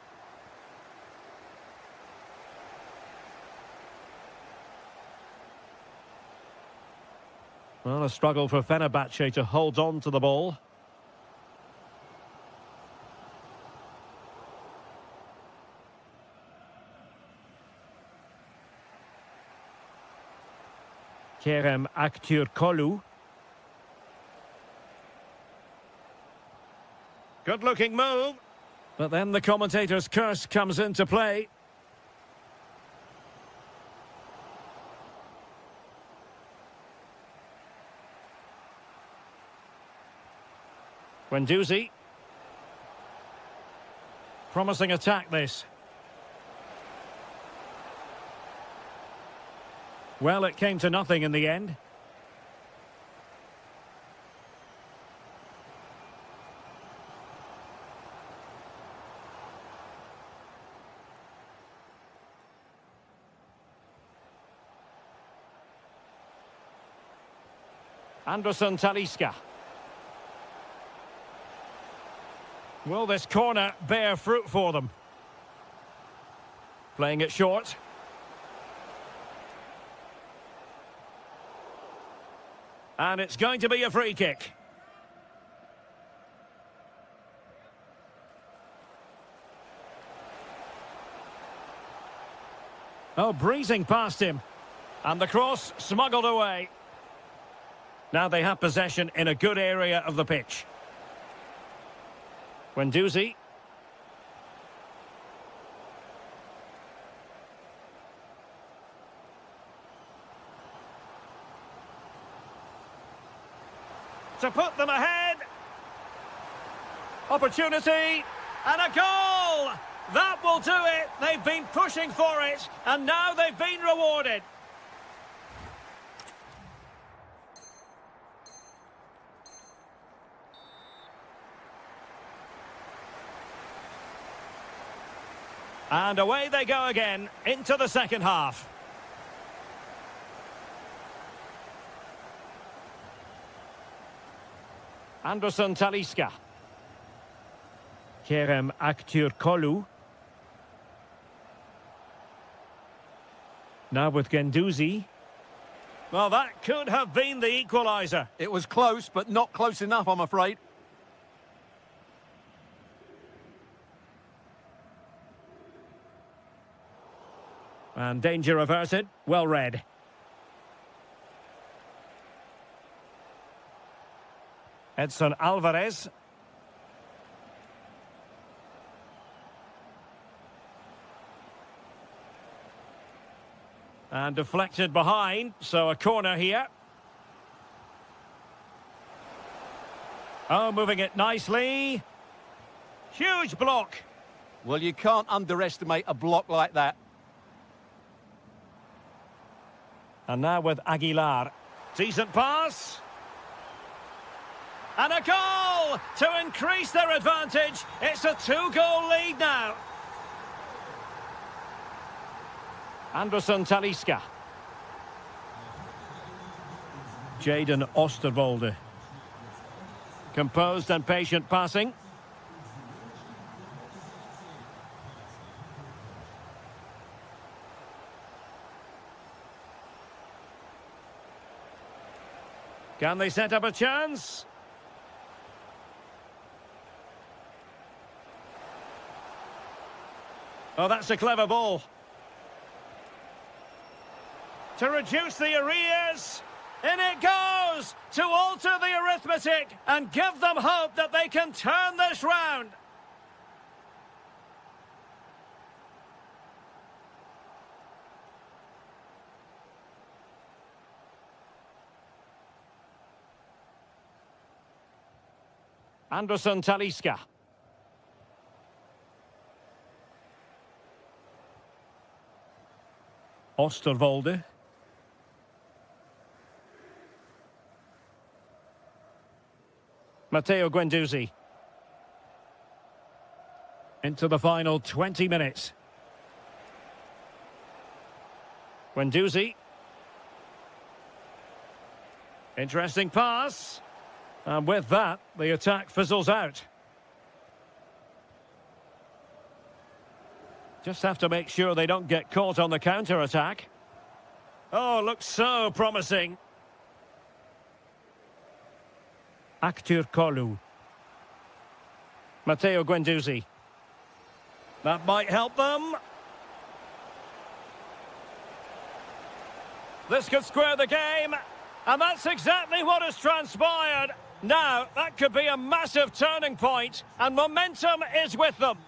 Well, a struggle for Fenerbahce to hold on to the ball. Kerem Aktürkoğlu. Good-looking move. But then the commentator's curse comes into play. Guendouzi. Promising attack, this. Well, it came to nothing in the end. Anderson Talisca. Will this corner bear fruit for them? Playing it short. And it's going to be a free kick. Oh, breezing past him. And the cross smuggled away. Now they have possession in a good area of the pitch. Guendouzi. To put them ahead. Opportunity. And a goal! That will do it. They've been pushing for it. And now they've been rewarded. And away they go again into the second half. Anderson Talisca. Kerem Aktürkoğlu. Now with Guendouzi. Well, that could have been the equaliser. It was close, but not close enough, I'm afraid. And danger averted. Well read. Edson Alvarez. And deflected behind, so a corner here. Oh, moving it nicely. Huge block. Well, you can't underestimate a block like that. And now with Aguilar. Decent pass. And a goal to increase their advantage. It's a 2-goal lead now. Anderson Talisca. Jaden Osterwolde. Composed and patient passing. Can they set up a chance? Oh, that's a clever ball. To reduce the arrears. In it goes to alter the arithmetic and give them hope that they can turn this round. Anderson Talisca. Osterwolde. Matteo Guendouzi. Into the final 20 minutes. Guendouzi. Interesting pass. And with that, the attack fizzles out. Just have to make sure they don't get caught on the counter-attack. Oh, looks so promising. Aktur Kolu. Matteo Guendouzi. That might help them. This could square the game. And that's exactly what has transpired. Now, that could be a massive turning point, and momentum is with them.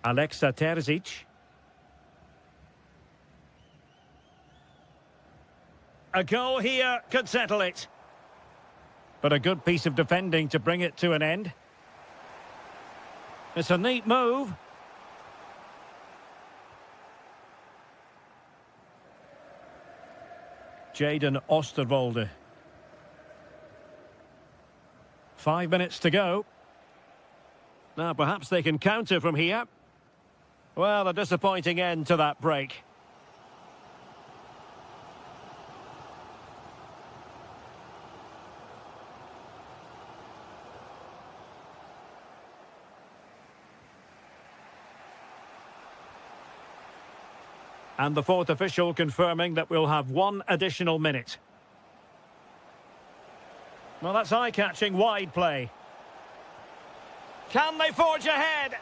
Alexa Terzic. A goal here could settle it. But a good piece of defending to bring it to an end. It's a neat move. Jaden Osterwolde. 5 minutes to go. Now perhaps they can counter from here. Well, a disappointing end to that break. And the fourth official confirming that we'll have one additional minute. Well, that's eye-catching wide play. Can they forge ahead?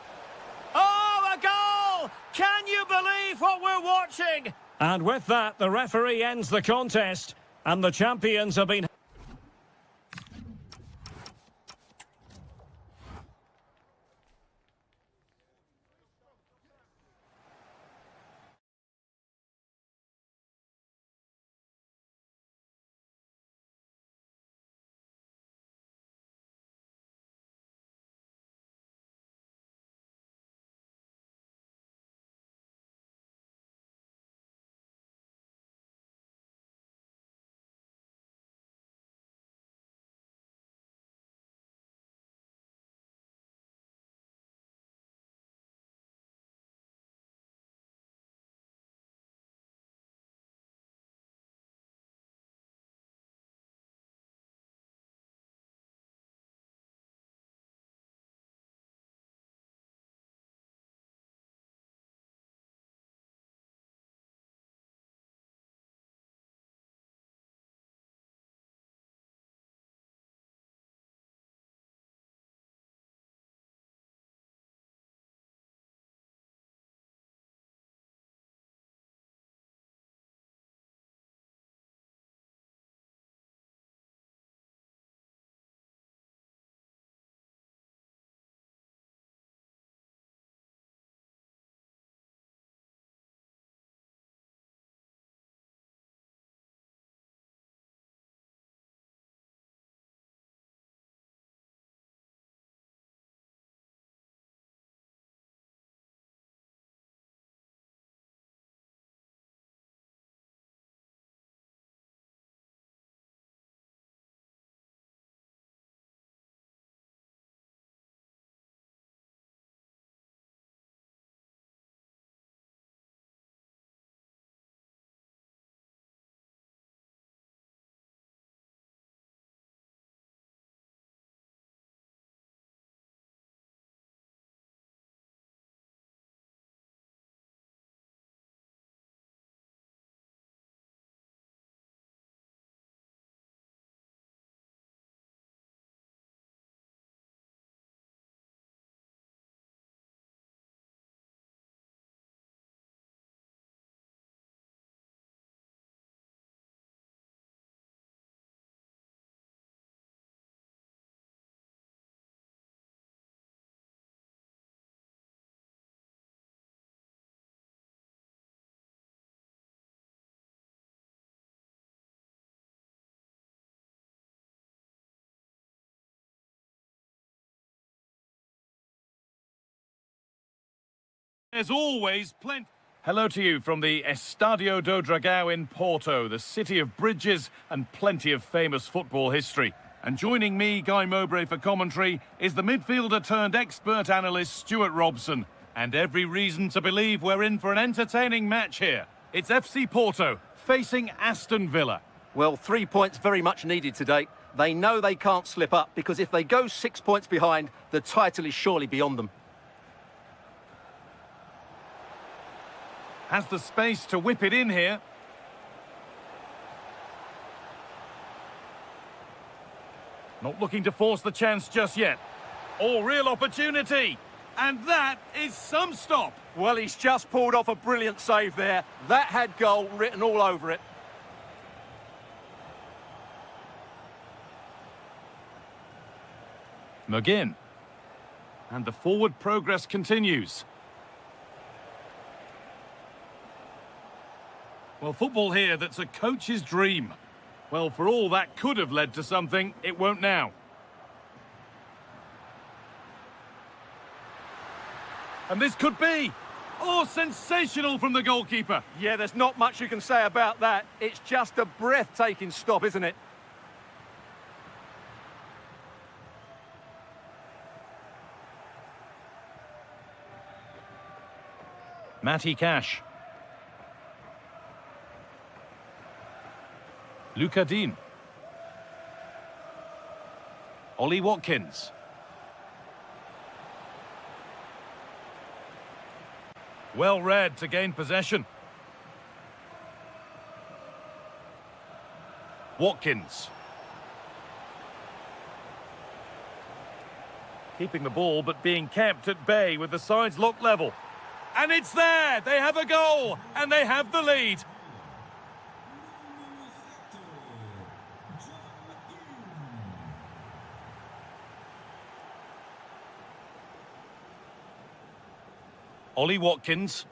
Oh, a goal! Can you believe what we're watching? And with that, the referee ends the contest, and the champions have been... There's always plenty. Hello to you from the Estadio do Dragão in Porto, the city of bridges and plenty of famous football history. And joining me, Guy Mowbray, for commentary is the midfielder turned expert analyst Stuart Robson. And every reason to believe we're in for an entertaining match here. It's FC Porto facing Aston Villa. Well, 3 points very much needed today. They know they can't slip up because if they go 6 points behind, the title is surely beyond them. Has the space to whip it in here. Not looking to force the chance just yet. Oh, real opportunity. And that is some stop. Well, he's just pulled off a brilliant save there. That had goal written all over it. McGinn. And the forward progress continues. Well, football here, that's a coach's dream. Well, for all that could have led to something, it won't now. And this could be... Oh, sensational from the goalkeeper. Yeah, there's not much you can say about that. It's just a breathtaking stop, isn't it? Matty Cash. Luca Dean. Ollie Watkins. Well read to gain possession. Watkins. Keeping the ball but being kept at bay with the sides locked level. And it's there! They have a goal! And they have the lead! Ollie Watkins.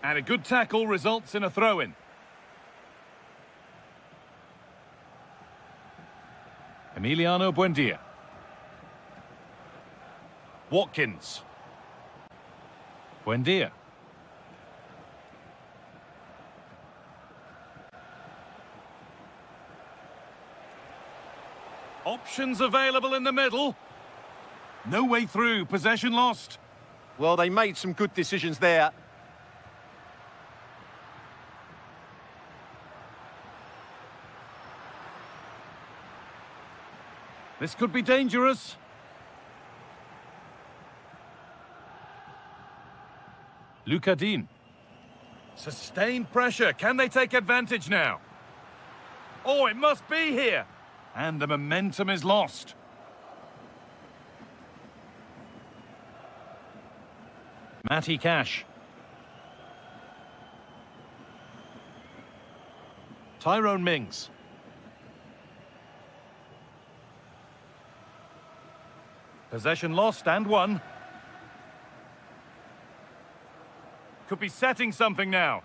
And a good tackle results in a throw-in. Emiliano Buendia. Watkins. Buendia. Options available in the middle. No way through, possession lost. Well, they made some good decisions there. This could be dangerous. Luca Dean. Sustained pressure. Can they take advantage now? Oh, it must be here. And the momentum is lost. Matty Cash. Tyrone Mings. Possession lost and won. Could be setting something now.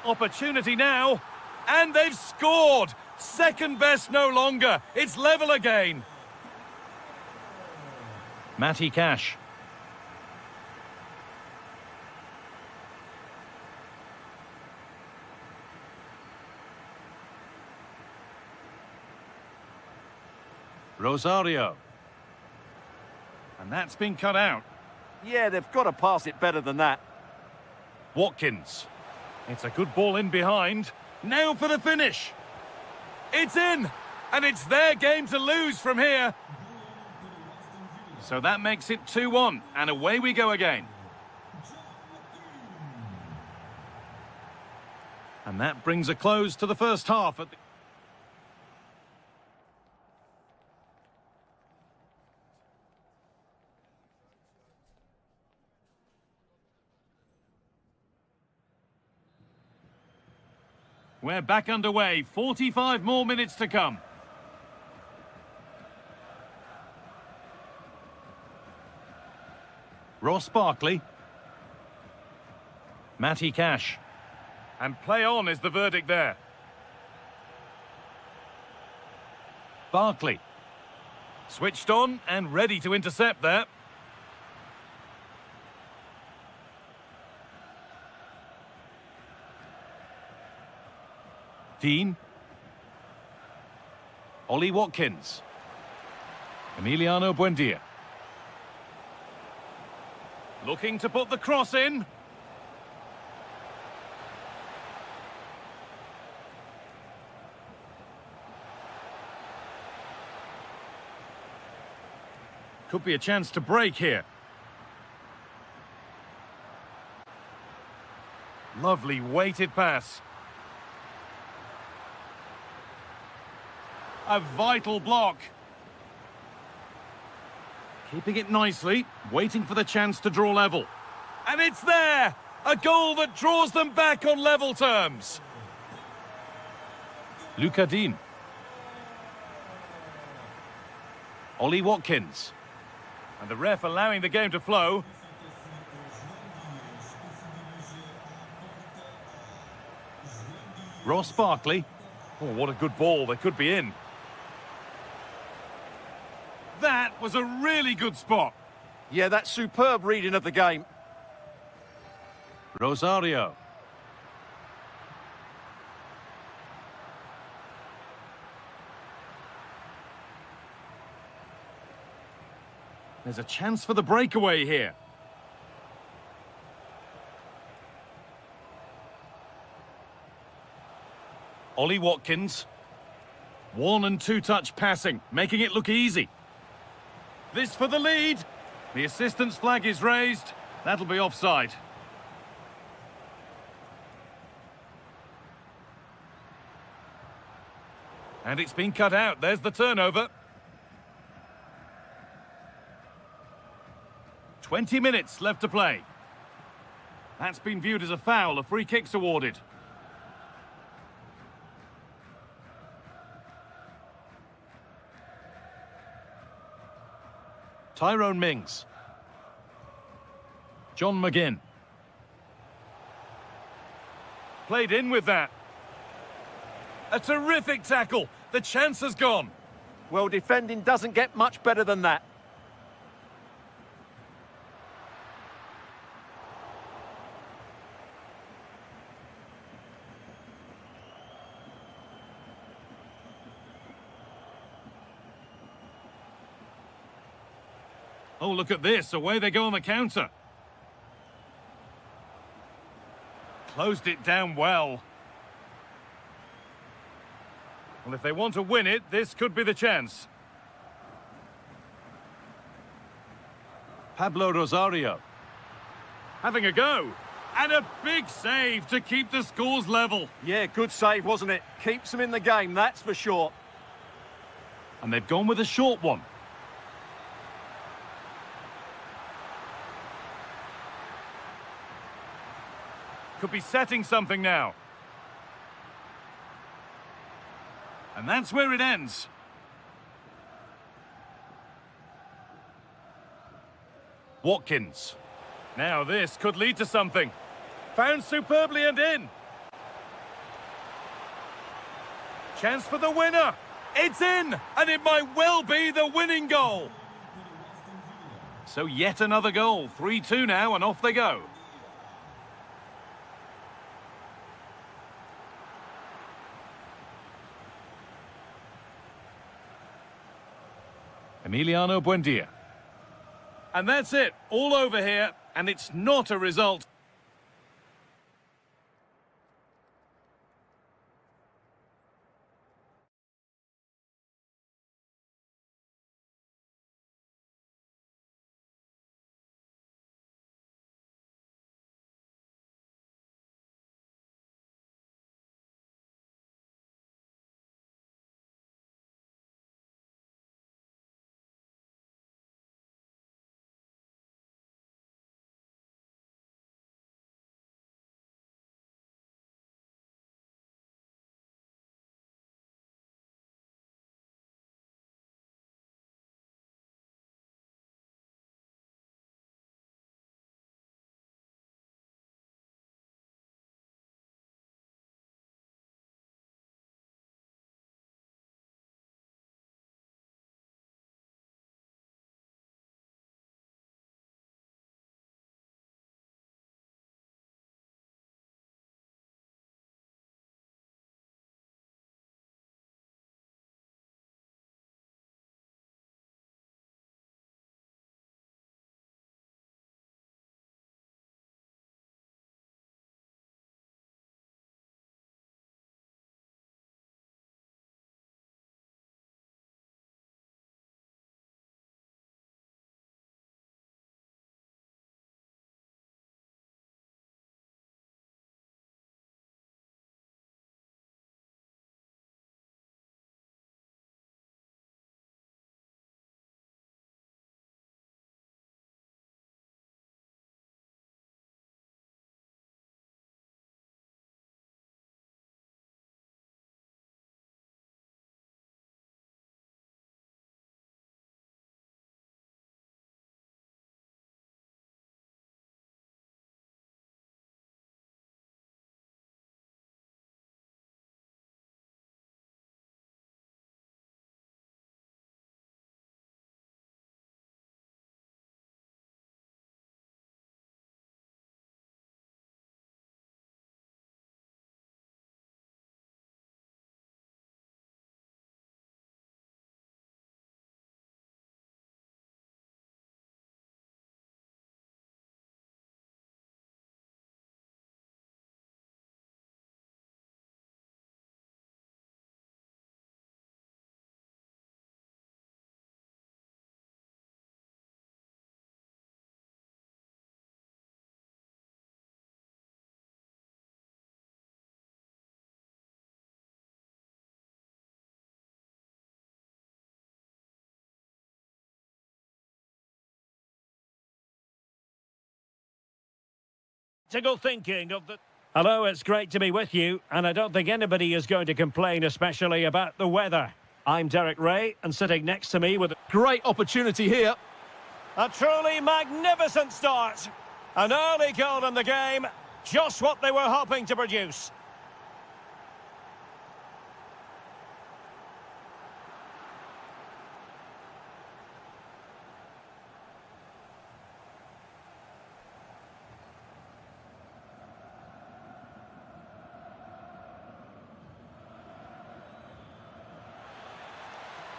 Opportunity now. And they've scored! Second best no longer. It's level again. Matty Cash. Rosario. And that's been cut out. Yeah, they've got to pass it better than that. Watkins. It's a good ball in behind. Now for the finish. It's in. And it's their game to lose from here. So that makes it 2-1. And away we go again. And that brings a close to the first half at the... We're back underway. 45 more minutes to come. Ross Barkley. Matty Cash. And play on is the verdict there. Barkley. Switched on and ready to intercept there. Dean. Ollie Watkins. Emiliano Buendia. Looking to put the cross in. Could be a chance to break here. Lovely weighted pass. A vital block. Keeping it nicely, waiting for the chance to draw level. And it's there! A goal that draws them back on level terms. Luca Dean. Ollie Watkins. And the ref allowing the game to flow. Ross Barkley. Oh, what a good ball. They could be in. That was a really good spot. Yeah, that's superb reading of the game. Rosario. There's a chance for the breakaway here. Ollie Watkins. One and two touch passing, making it look easy. This for the lead. The assistant's flag is raised. That'll be offside. And it's been cut out. There's the turnover. 20 minutes left to play. That's been viewed as a foul. A free kick's awarded. Tyrone Mings. John McGinn. Played in with that. A terrific tackle. The chance has gone. Well, defending doesn't get much better than that. Oh, look at this. Away they go on the counter. Closed it down well. Well, if they want to win it, this could be the chance. Pablo Rosario. Having a go. And a big save to keep the scores level. Yeah, good save, wasn't it? Keeps them in the game, that's for sure. And they've gone with a short one. Could be setting something now. And that's where it ends. Watkins. Now this could lead to something. Found superbly and in. Chance for the winner. It's in, and it might well be the winning goal. So yet another goal. 3-2 now, and off they go. Emiliano Buendia. And that's it, all over here, and it's not a result. tactical thinking of the... Hello, it's great to be with you, and I don't think anybody is going to complain, especially about the weather. I'm Derek Ray, and sitting next to me with... Great opportunity here. A truly magnificent start. An early goal in the game, just what they were hoping to produce.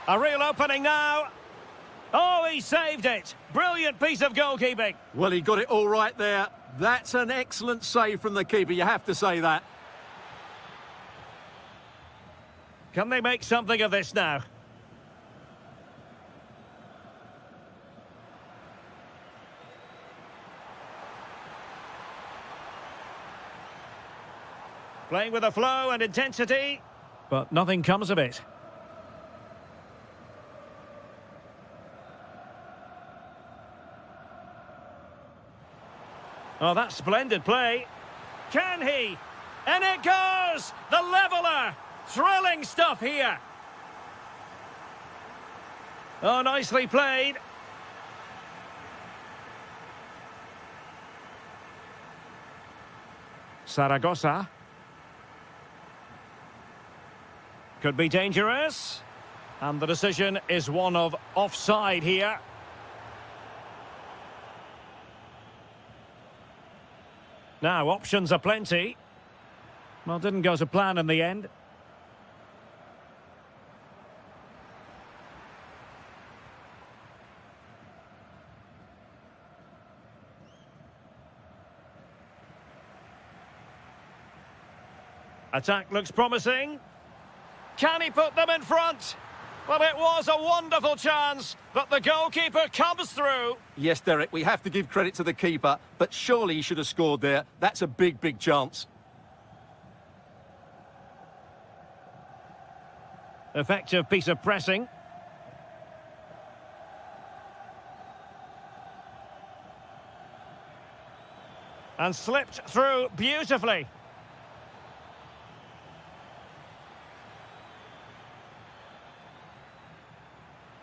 A real opening now. Oh, he saved it. Brilliant piece of goalkeeping. Well, he got it all right there. That's an excellent save from the keeper, you have to say that. Can they make something of this now? Playing with a flow and intensity, but nothing comes of it. Oh, that's splendid play. Can he? And it goes! The leveller! Thrilling stuff here. Oh, nicely played. Zaragoza. Could be dangerous. And the decision is one of offside here. Now, options are plenty. Well, didn't go to plan in the end. Attack looks promising. Can he put them in front? Well, it was a wonderful chance, but the goalkeeper comes through. Yes, Derek, we have to give credit to the keeper, but surely he should have scored there. That's a big, big chance. Effective piece of pressing. And slipped through beautifully.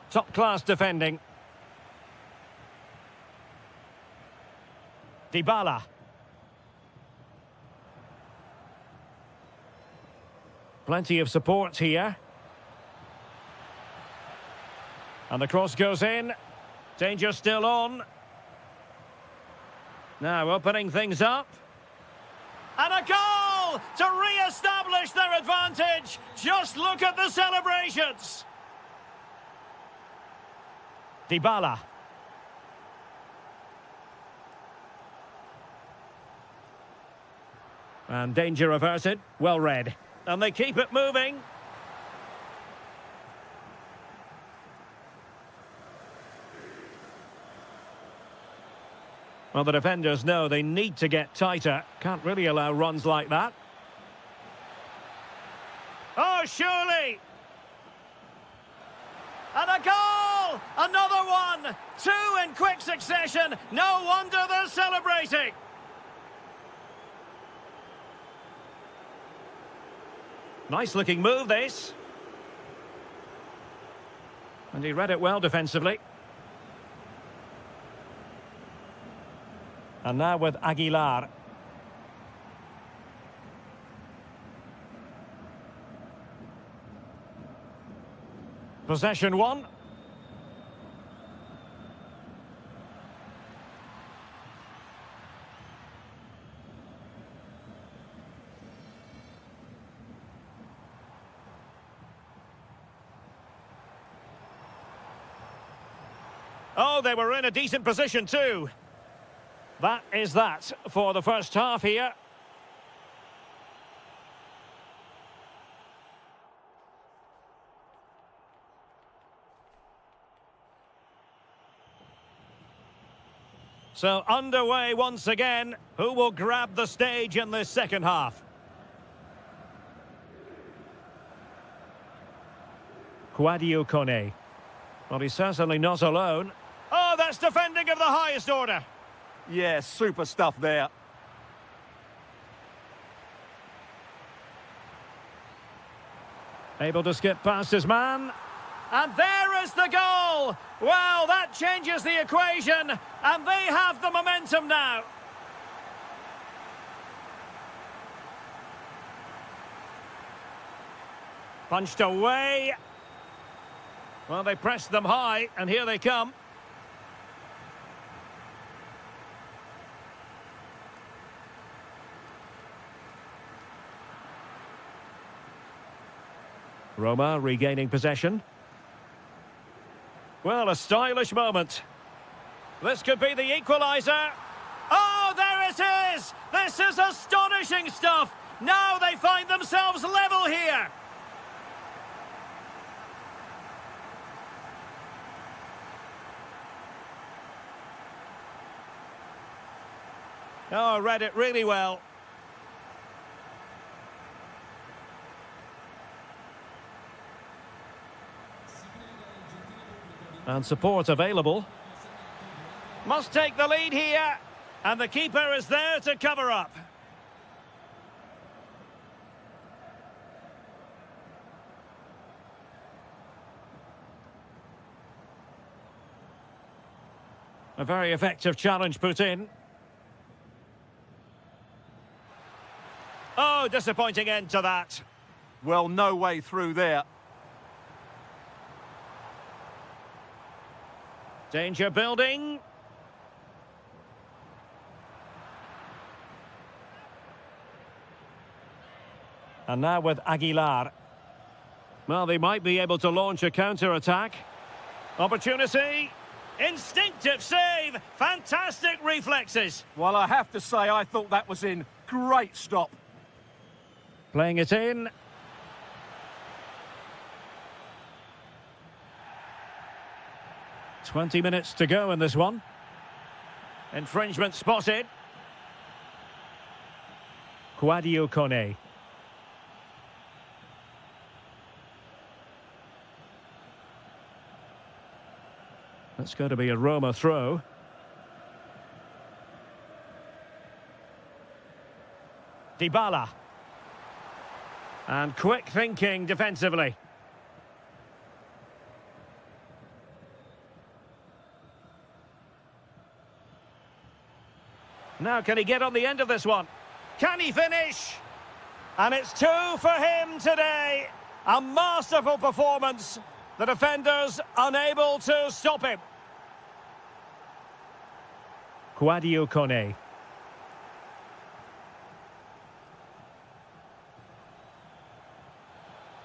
Top-class defending. Dybala. Plenty of support here. And the cross goes in. Danger still on. Now opening things up. And a goal to re-establish their advantage. Just look at the celebrations. Dybala. And danger averted. Well read. And they keep it moving. Well, the defenders know they need to get tighter. Can't really allow runs like that. Oh, surely! And a goal! Another one! Two in quick succession. No wonder they're celebrating. Nice looking move, this. And he read it well defensively. And now with Aguilar. Possession one. Oh, they were in a decent position too. That is that for the first half here. So underway once again. Who will grab the stage in this second half? Quadio Kone. Well, he's certainly not alone. Oh, that's defending of the highest order. Yeah, super stuff there. Able to skip past his man. And there is the goal! Well, that changes the equation, and they have the momentum now. Punched away. Well, they pressed them high, and here they come. Roma regaining possession. Well, a stylish moment. This could be the equaliser. Oh, there it is! This is astonishing stuff! Now they find themselves level here. Oh, read it really well. And support available. Must take the lead here. And the keeper is there to cover up. A very effective challenge put in. Oh, disappointing end to that. Well, no way through there. Danger building. And now with Aguilar. Well, they might be able to launch a counter-attack. Opportunity. Instinctive save. Fantastic reflexes. Well, I have to say, I thought that was in. Great stop. Playing it in. "20 minutes to go in this one. Infringement spotted. Quadio Kone. That's going to be a Roma throw. Dybala. And quick thinking defensively. Now can he get on the end of this one? Can he finish? And it's 2 for him today. A masterful performance. The defenders unable to stop him. Quadio Kone.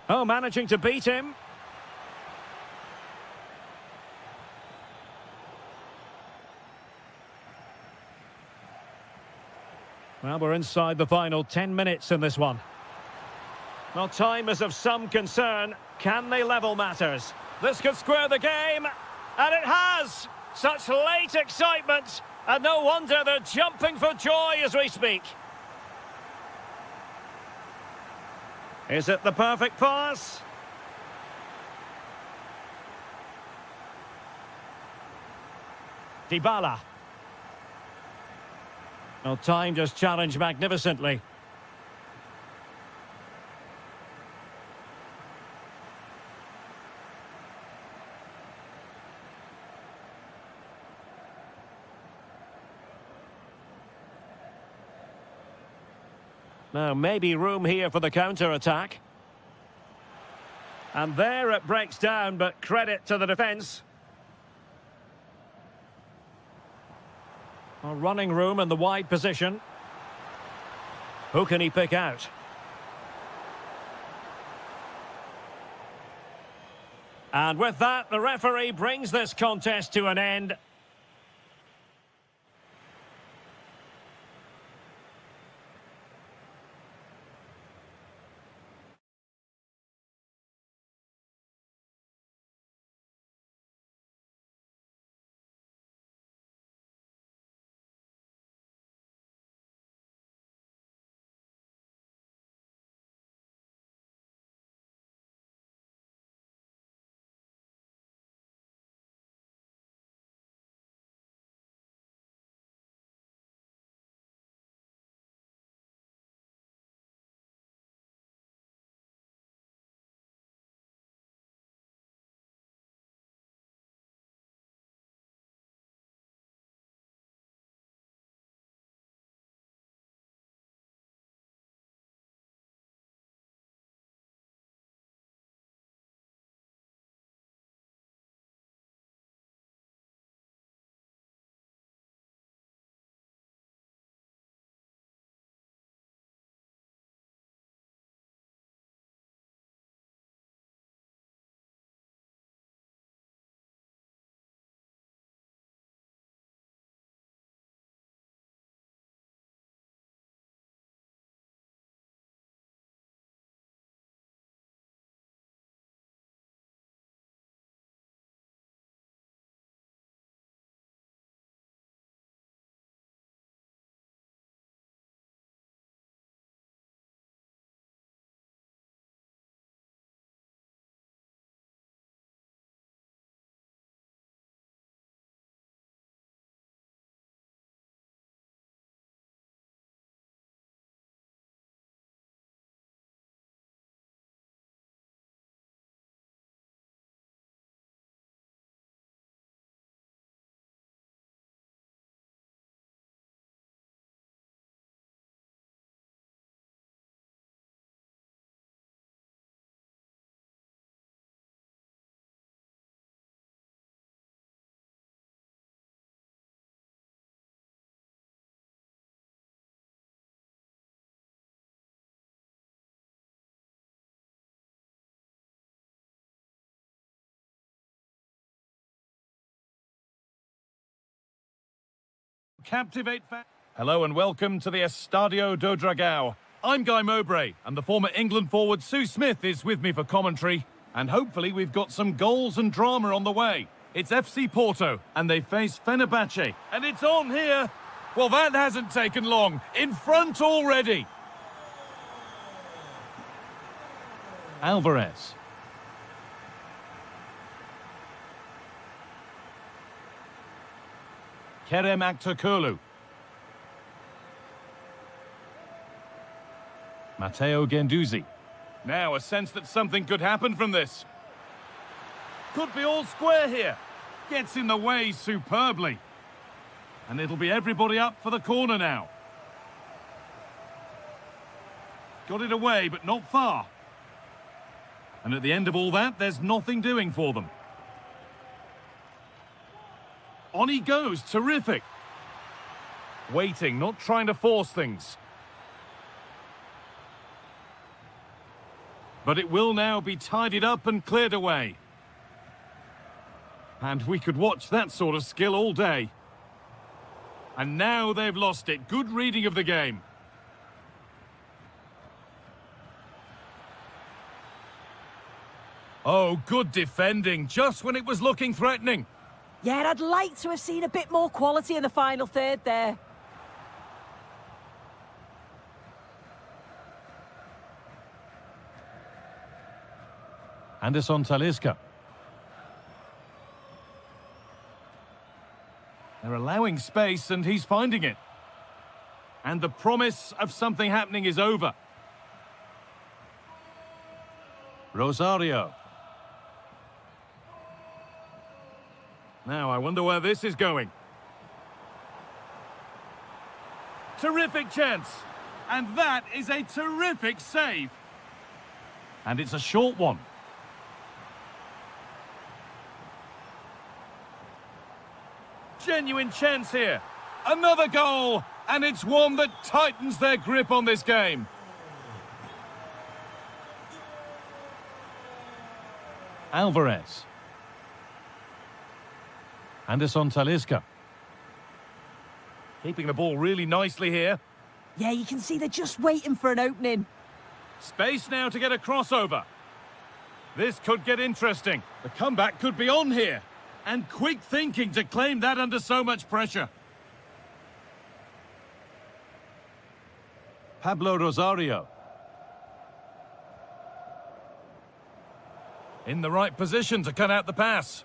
Oh, managing to beat him. Well, we're inside the final 10 minutes in this one. Well, time is of some concern. Can they level matters? This could square the game. And it has! Such late excitement. And no wonder they're jumping for joy as we speak. Is it the perfect pass? Dybala. Well, time just challenged magnificently. Now, maybe room here for the counter-attack. And there it breaks down, but credit to the defence. Running room in the wide position. Who can he pick out? And with that, the referee brings this contest to an end. captivate fans. Hello and welcome to the Estadio do Dragão. I'm Guy Mowbray, and the former England forward Sue Smith is with me for commentary. And hopefully we've got some goals and drama on the way. It's FC Porto, and they face Fenerbahce. And it's on here. Well, that hasn't taken long. In front already. Alvarez. Kerem Aktürkoğlu. Matteo Guendouzi. Now a sense that something could happen from this. Could be all square here. Gets in the way superbly. And it'll be everybody up for the corner now. Got it away, but not far. And at the end of all that, there's nothing doing for them. On he goes, terrific. Waiting, not trying to force things. But it will now be tidied up and cleared away. And we could watch that sort of skill all day. And now they've lost it. Good reading of the game. Oh, good defending, just when it was looking threatening. Yeah, I'd like to have seen a bit more quality in the final third there. Anderson Talisca. They're allowing space and he's finding it. And the promise of something happening is over. Rosario. Now, I wonder where this is going. Terrific chance. And that is a terrific save. And it's a short one. Genuine chance here. Another goal. And it's one that tightens their grip on this game. Alvarez. Anderson Talisca. Keeping the ball really nicely here. Yeah, you can see they're just waiting for an opening. Space now to get a crossover. This could get interesting. The comeback could be on here. And quick thinking to claim that under so much pressure. Pablo Rosario. In the right position to cut out the pass.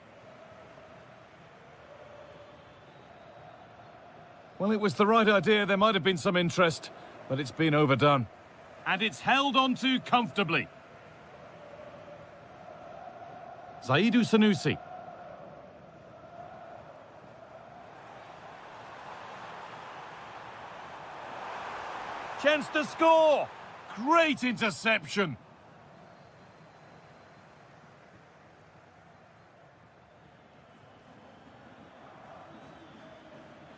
Well, it was the right idea. There might have been some interest, but it's been overdone. And it's held onto comfortably. Zaidou Sanusi. Chance to score. Great interception.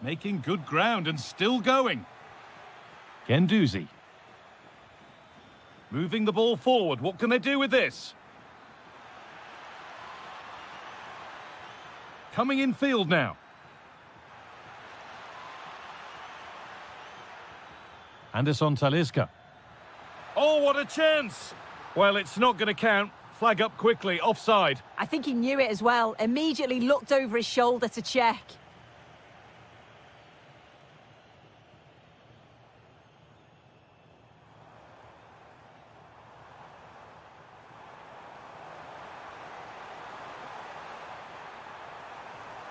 Making good ground and still going. Guendouzi. Moving the ball forward. What can they do with this? Coming in field now. Anderson Talisca. Oh, what a chance! Well, it's not going to count. Flag up quickly, offside. I think he knew it as well. Immediately looked over his shoulder to check.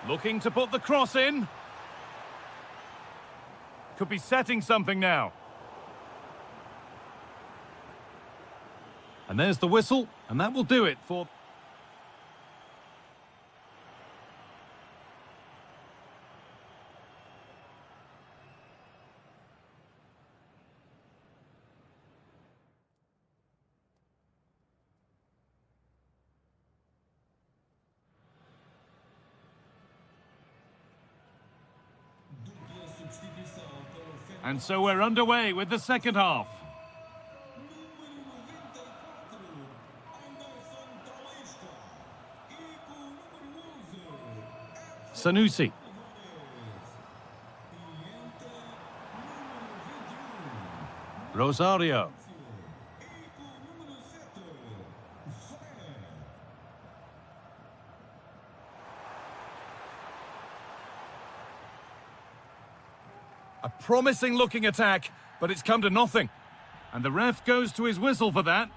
Looking to put the cross in. Could be setting something now. And there's the whistle, and that will do it for... And so we're underway with the second half. Sanusi. Rosario. A promising looking attack, but it's come to nothing. And the ref goes to his whistle for that.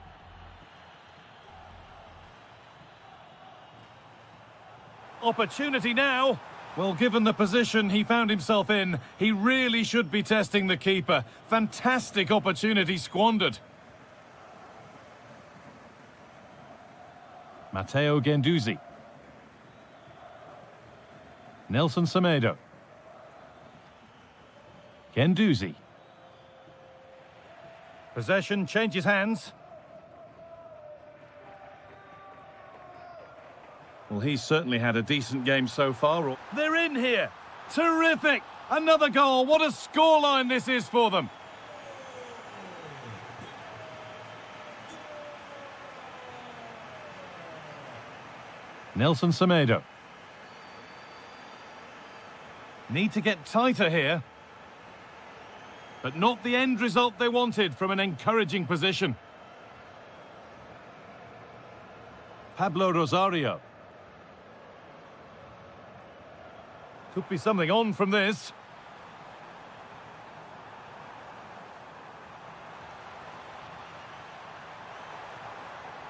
Opportunity now. Well, given the position he found himself in, he really should be testing the keeper. Fantastic opportunity squandered. Matteo Guendouzi. Nelson Semedo. Guendouzi. Possession changes hands. Well, he's certainly had a decent game so far. They're in here. Terrific. Another goal. What a scoreline this is for them. Nelson Semedo. Need to get tighter here. But not the end result they wanted from an encouraging position. Pablo Rosario. Could be something on from this.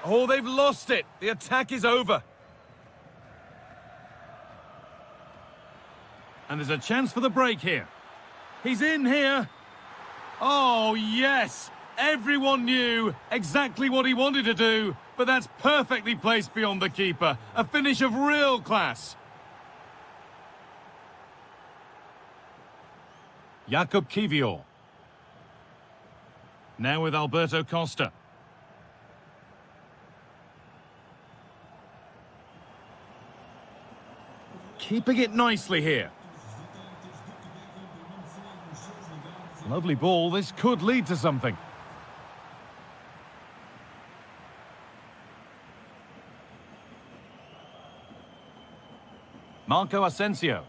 Oh, they've lost it. The attack is over. And there's a chance for the break here. He's in here. Oh, yes. Everyone knew exactly what he wanted to do, but that's perfectly placed beyond the keeper. A finish of real class. Jakub Kivior. Now with Alberto Costa. Keeping it nicely here. Lovely ball. This could lead to something. Marco Asensio.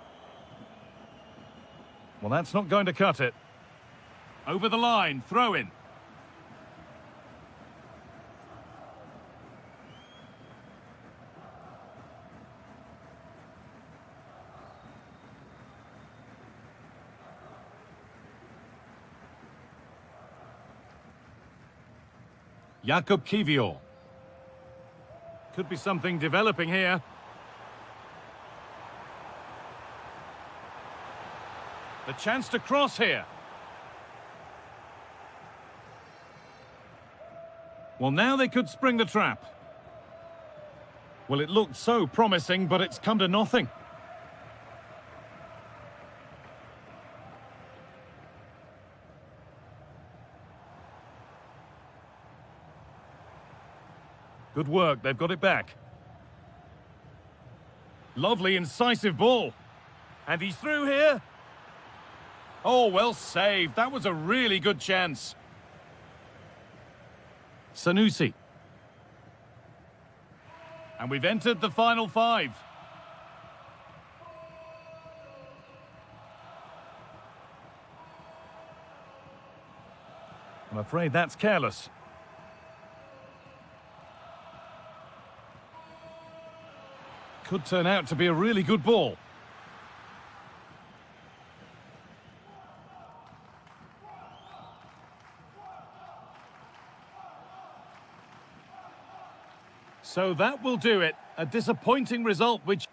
Well, that's not going to cut it. Over the line, throw in. Jakub Kivior. Could be something developing here. The chance to cross here. Well, now they could spring the trap. Well, it looked so promising, but it's come to nothing. Good work, they've got it back. Lovely, incisive ball. And he's through here. Oh, well saved. That was a really good chance. Sanusi. And we've entered the final five. I'm afraid that's careless. Could turn out to be a really good ball. So that will do it. A disappointing result, which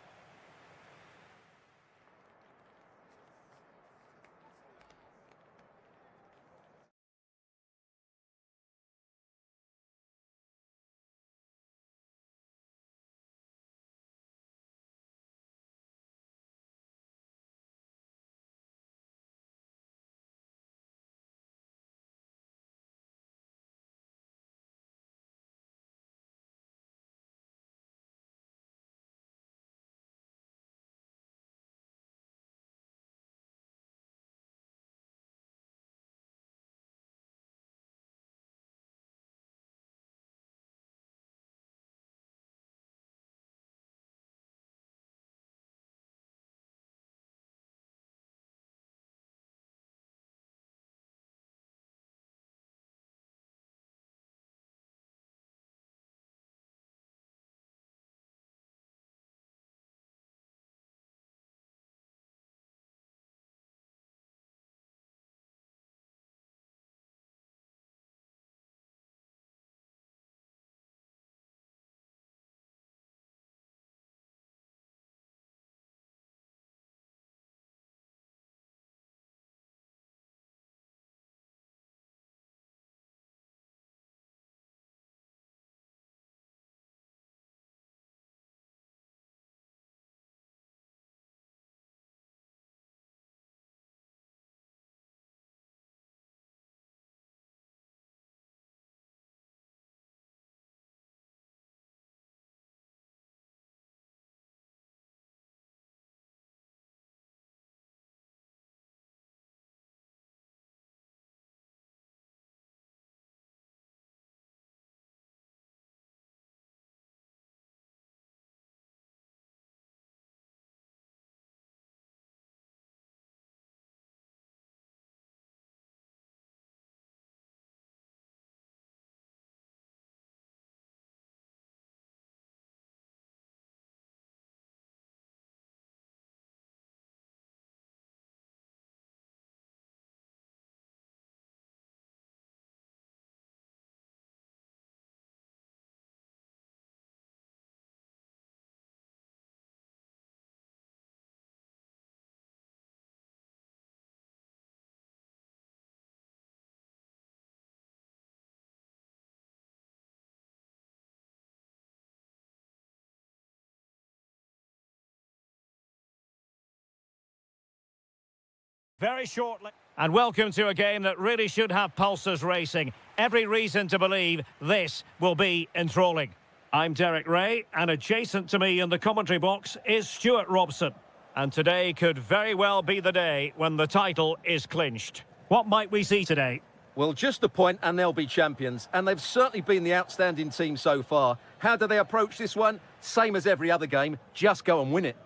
very shortly. And welcome to a game that really should have pulses racing. Every reason to believe this will be enthralling. I'm Derek Ray, and adjacent to me in the commentary box is Stuart Robson. And today could very well be the day when the title is clinched. What might we see today? Well, just a point and they'll be champions. And they've certainly been the outstanding team so far. How do they approach this one? Same as every other game. Just go and win it.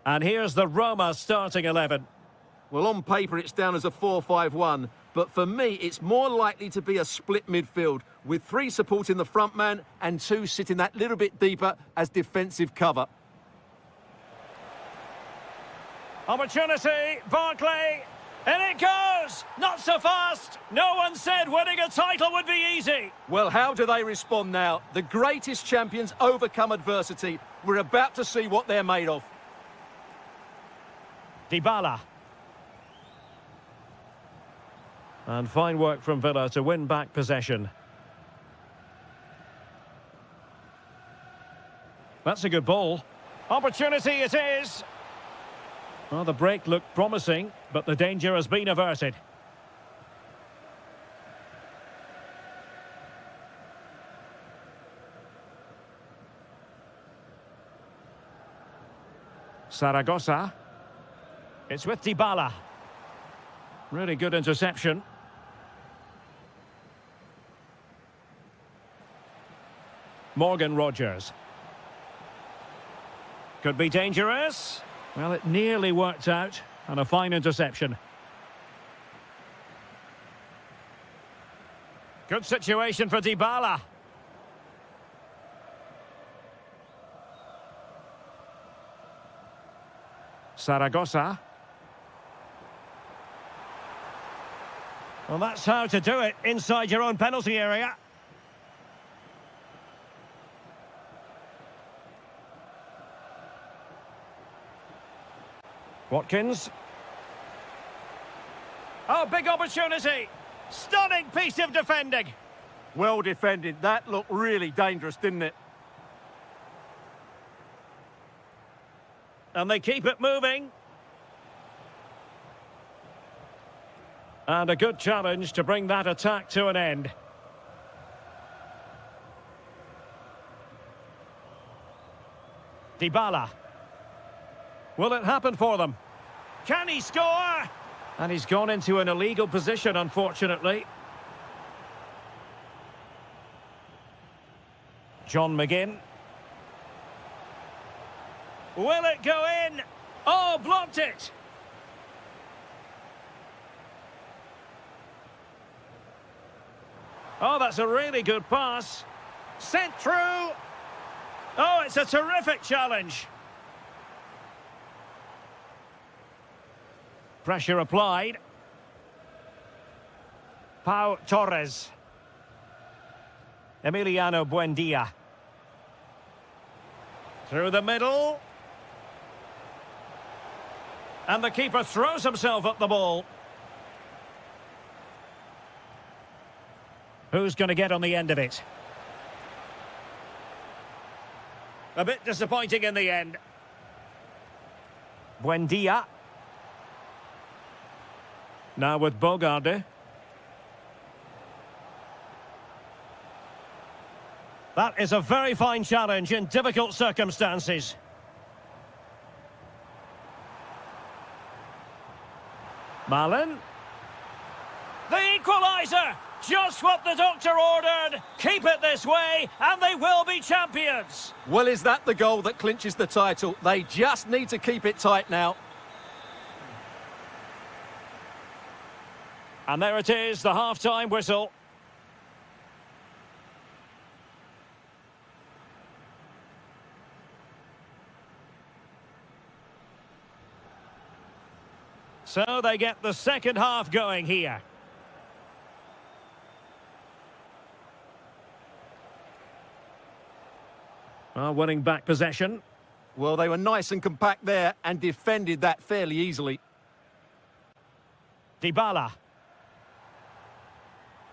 And here's the Roma starting 11. Well, on paper, it's down as a 4-5-1. But for me, it's more likely to be a split midfield, with 3 supporting the front man and 2 sitting that little bit deeper as defensive cover. Opportunity, Barkley, and it goes! Not so fast! No one said winning a title would be easy! Well, how do they respond now? The greatest champions overcome adversity. We're about to see what they're made of. Dybala. And fine work from Villa to win back possession. That's a good ball. Opportunity it is! Well, the break looked promising, but the danger has been averted. Saragossa. It's with Dybala. Really good interception. Morgan Rogers. Could be dangerous. Well, it nearly worked out, and a fine interception. Good situation for Dybala. Saragossa. Well, that's how to do it inside your own penalty area. Watkins. Oh, big opportunity. Stunning piece of defending. Well defended. That looked really dangerous, didn't it? And they keep it moving. And a good challenge to bring that attack to an end. Dybala. Will it happen for them? Can he score? And he's gone into an illegal position, unfortunately. John McGinn. Will it go in? Oh, blocked it! Oh, that's a really good pass. Sent through. Oh, it's a terrific challenge. Pressure applied. Pau Torres. Emiliano Buendia. Through the middle. And the keeper throws himself at the ball. Who's going to get on the end of it? A bit disappointing in the end. Buendia. Now with Bogarde. That is a very fine challenge in difficult circumstances. Malen. The equaliser! Just what the doctor ordered. Keep it this way, and they will be champions. Well, is that the goal that clinches the title? They just need to keep it tight now. And there it is, the half-time whistle. So they get the second half going here. Winning back possession. Well, they were nice and compact there and defended that fairly easily. Dybala.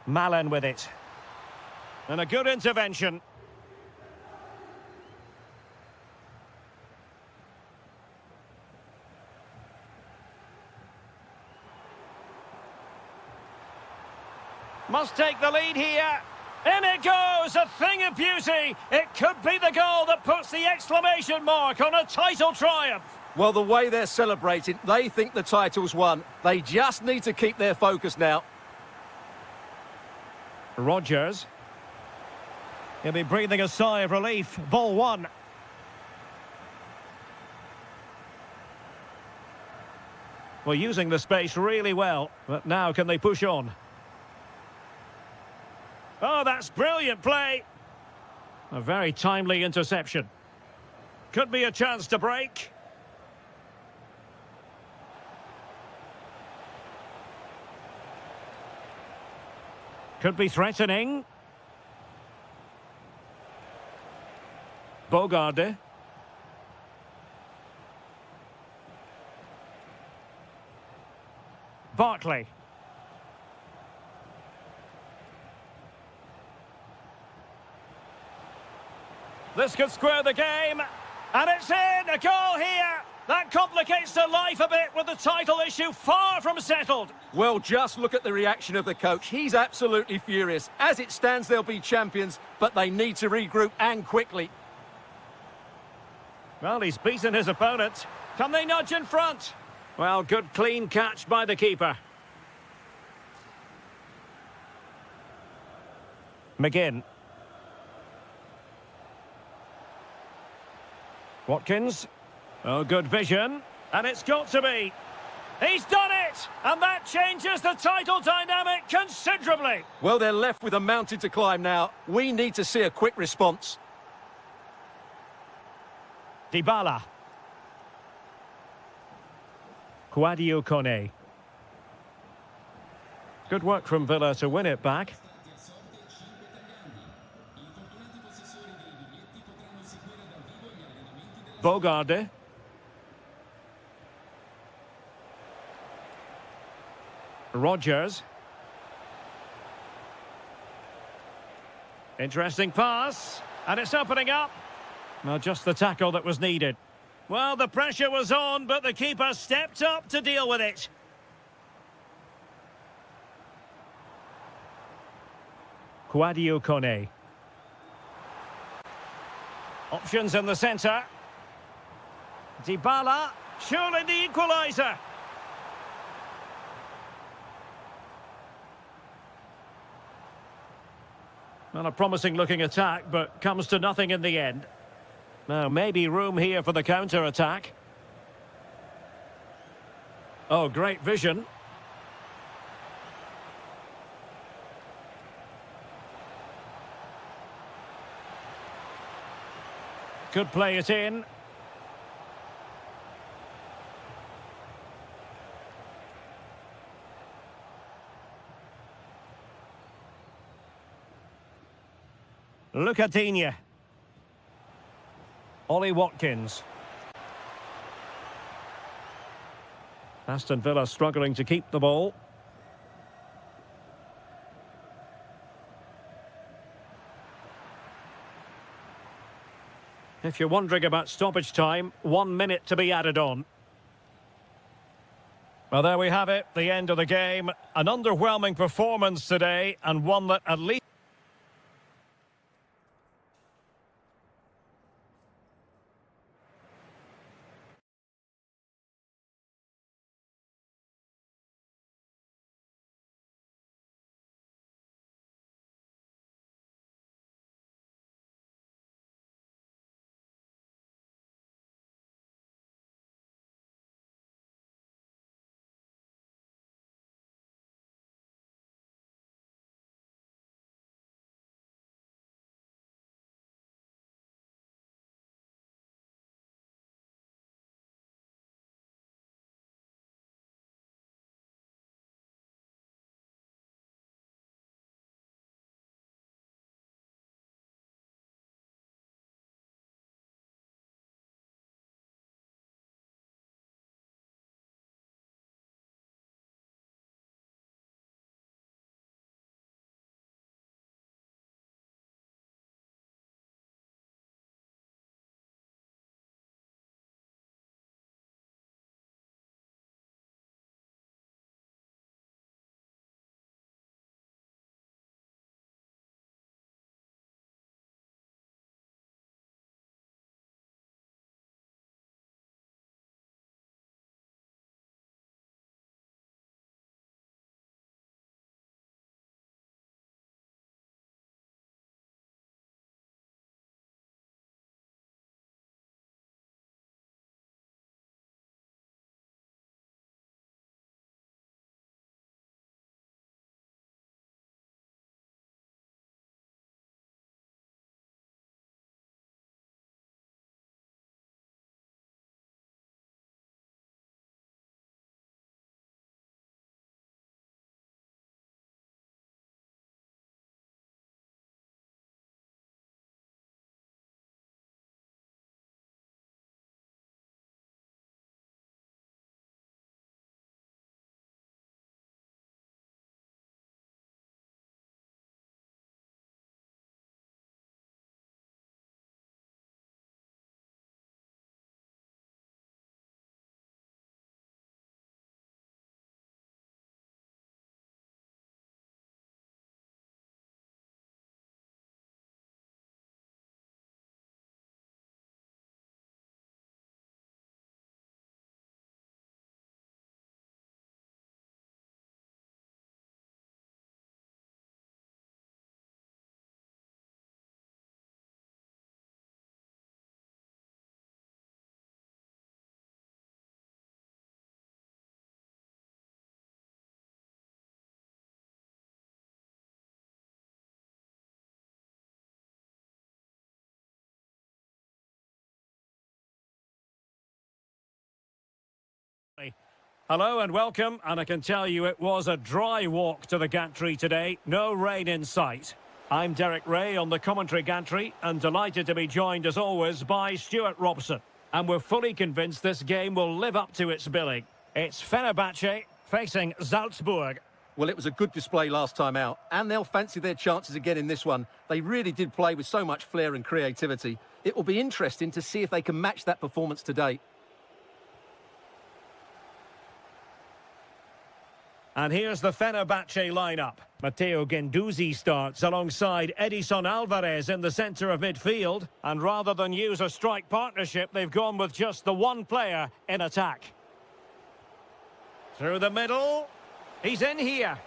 Malen with it. And a good intervention. Must take the lead here. In it goes, a thing of beauty. It could be the goal that puts the exclamation mark on a title triumph. Well, the way they're celebrating, they think the title's won. They just need to keep their focus now. Rogers. He'll be breathing a sigh of relief. Ball one. Well, using the space really well, but now can they push on? Oh, that's brilliant play. A very timely interception. Could be a chance to break. Could be threatening. Bogarde. Bartley. This could square the game. And it's in! A goal here! That complicates their life a bit with the title issue far from settled. Well, just look at the reaction of the coach. He's absolutely furious. As it stands, they'll be champions, but they need to regroup and quickly. Well, he's beaten his opponent. Can they nudge in front? Well, good clean catch by the keeper. McGinn. Watkins. Oh, good vision. And it's got to be. He's done it! And that changes the title dynamic considerably. Well, they're left with a mountain to climb now. We need to see a quick response. Dybala. Kouadio Kone. Good work from Villa to win it back. Bogarde. Rogers. Interesting pass. And it's opening up. Well, just the tackle that was needed. Well, the pressure was on, but the keeper stepped up to deal with it. Kouadio Kone. Options in the centre. Dybala, surely the equaliser. Well, a promising looking attack, but comes to nothing in the end. Now, maybe room here for the counter-attack. Oh, great vision. Could play it in. Lucadinha. Ollie Watkins. Aston Villa struggling to keep the ball. If you're wondering about stoppage time, 1 minute to be added on. Well, there we have it, the end of the game. An underwhelming performance today, and one that at least... Hello and welcome, and I can tell you it was a dry walk to the gantry today. No rain in sight. I'm Derek Ray on the commentary gantry, and delighted to be joined as always by Stuart Robson. And we're fully convinced this game will live up to its billing. It's Fenerbahce facing Salzburg. Well, it was a good display last time out, and they'll fancy their chances again in this one. They really did play with so much flair and creativity. It will be interesting to see if they can match that performance today. And here's the Fenerbahce lineup. Matteo Guendouzi starts alongside Edison Alvarez in the centre of midfield. And rather than use a strike partnership, they've gone with just the one player in attack. Through the middle. He's in here.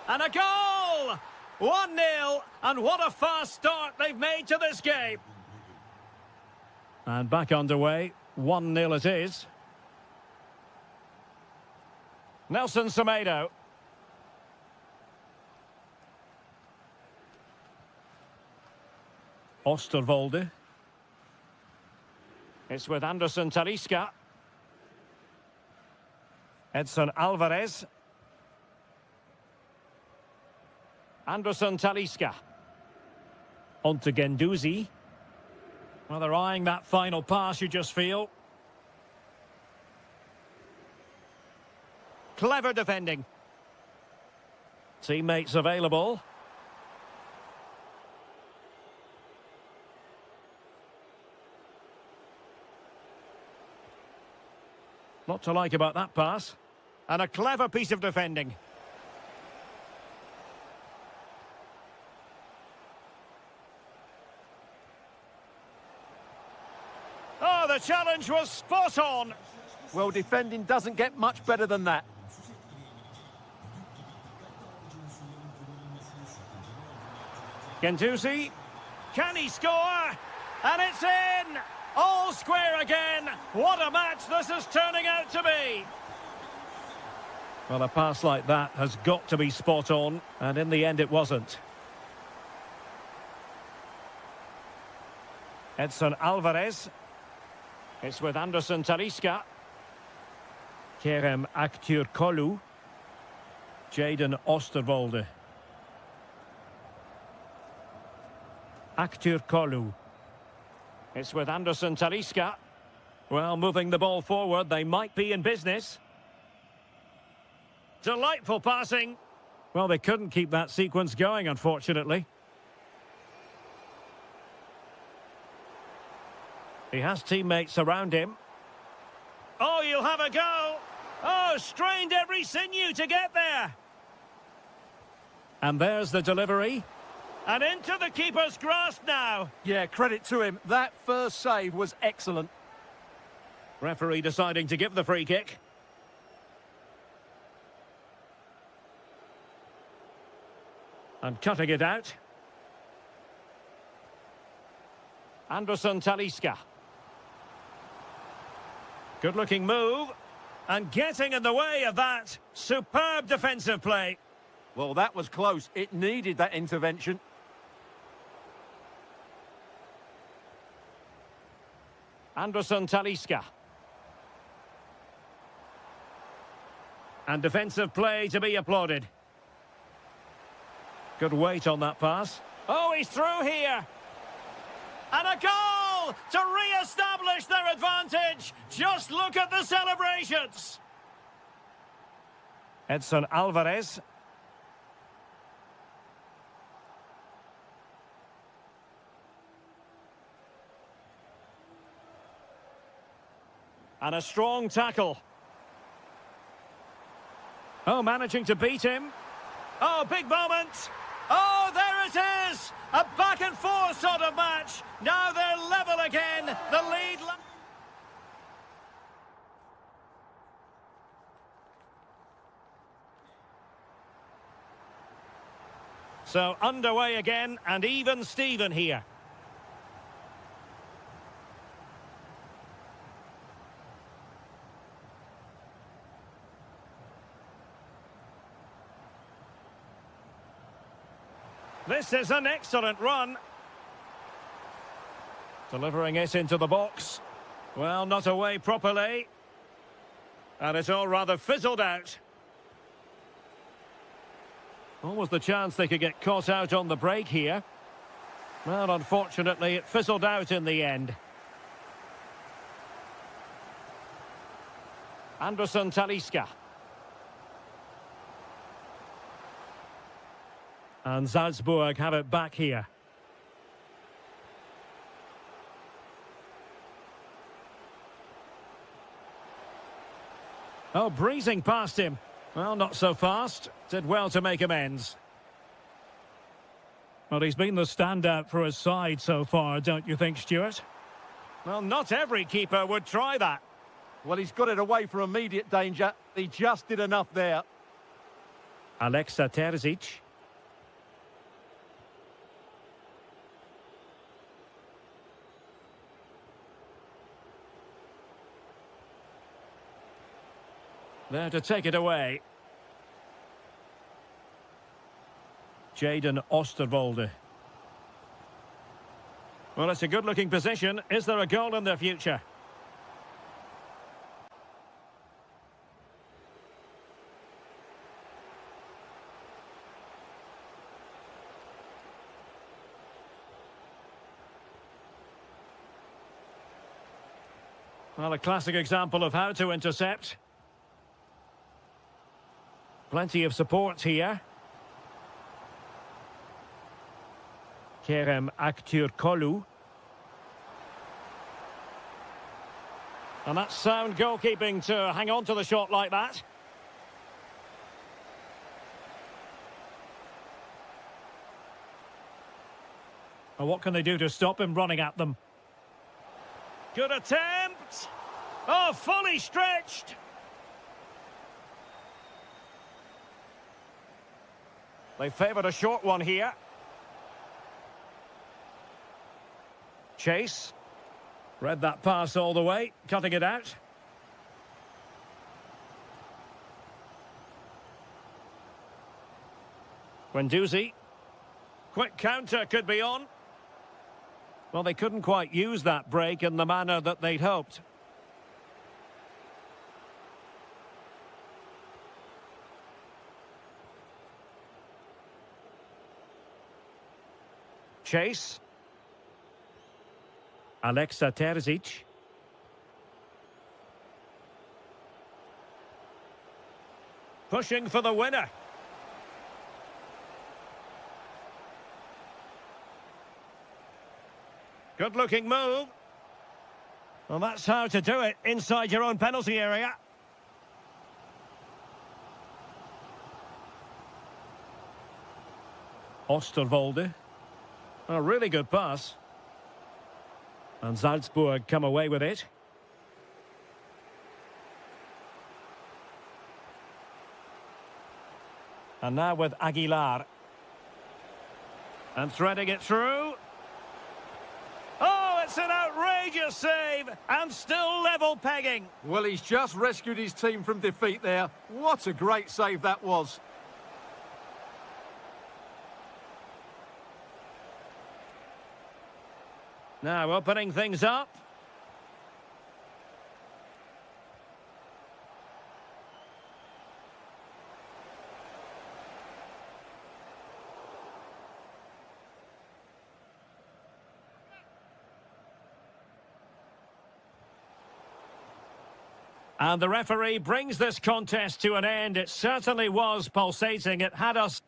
And a goal! 1-0. And what a fast start they've made to this game. And back underway. 1-0 it is. Nelson Semedo. Osterwolde. It's with Anderson Talisca. Edson Alvarez. Anderson Talisca. On to Guendouzi. Well, they're eyeing that final pass, you just feel. Clever defending. Teammates available. Lot to like about that pass. And a clever piece of defending. Oh, the challenge was spot on. Well, defending doesn't get much better than that. Guendouzi, can he score? And it's in! All square again! What a match this is turning out to be! Well, a pass like that has got to be spot on, and in the end it wasn't. Edson Alvarez. It's with Anderson Talisca. Kerem Aktürkoğlu. Jadon Osterwolde. Aktürkoğlu. It's with Anderson Talisca. Well, moving the ball forward, they might be in business. Delightful passing. Well, they couldn't keep that sequence going, unfortunately. He has teammates around him. Oh, you'll have a go. Oh, strained every sinew to get there. And there's the delivery. And into the keeper's grasp now. Yeah, credit to him. That first save was excellent. Referee deciding to give the free kick. And cutting it out. Anderson Talisca. Good-looking move. And getting in the way of that. Superb defensive play. Well, that was close. It needed that intervention. Anderson Talisca. And defensive play to be applauded. Good weight on that pass. Oh, he's through here. And a goal to re-establish their advantage. Just look at the celebrations. Edson Alvarez. And a strong tackle. Oh, managing to beat him. Oh, big moment. Oh, there it is. A back and forth sort of match. Now they're level again. The lead. So underway again, and even Steven here. This is an excellent run. Delivering it into the box. Well, not away properly. And it's all rather fizzled out. Almost the chance they could get caught out on the break here. Well, unfortunately, it fizzled out in the end. Anderson Talisca. And Salzburg have it back here. Oh, breezing past him. Well, not so fast. Did well to make amends. Well, he's been the standout for his side so far, don't you think, Stuart? Well, not every keeper would try that. Well, he's got it away from immediate danger. He just did enough there. Alexa Terzic. There to take it away. Jaden Osterwolde. Well, it's a good-looking position. Is there a goal in their future? Well, a classic example of how to intercept. Plenty of support here. Kerem Aktürkoğlu. And that's sound goalkeeping to hang on to the shot like that. Well, what can they do to stop him running at them? Good attempt. Oh, fully stretched. They favoured a short one here. Chase. Read that pass all the way, cutting it out. Guendouzi. Quick counter could be on. Well, they couldn't quite use that break in the manner that they'd hoped. Chase. Alexa Terzic. Pushing for the winner. Good-looking move. Well, that's how to do it inside your own penalty area. Osterwolde. A really good pass. And Salzburg come away with it. And now with Aguilar. And threading it through. Oh, it's an outrageous save. And still level pegging. Well, he's just rescued his team from defeat there. What a great save that was. Now opening things up. And the referee brings this contest to an end. It certainly was pulsating. It had us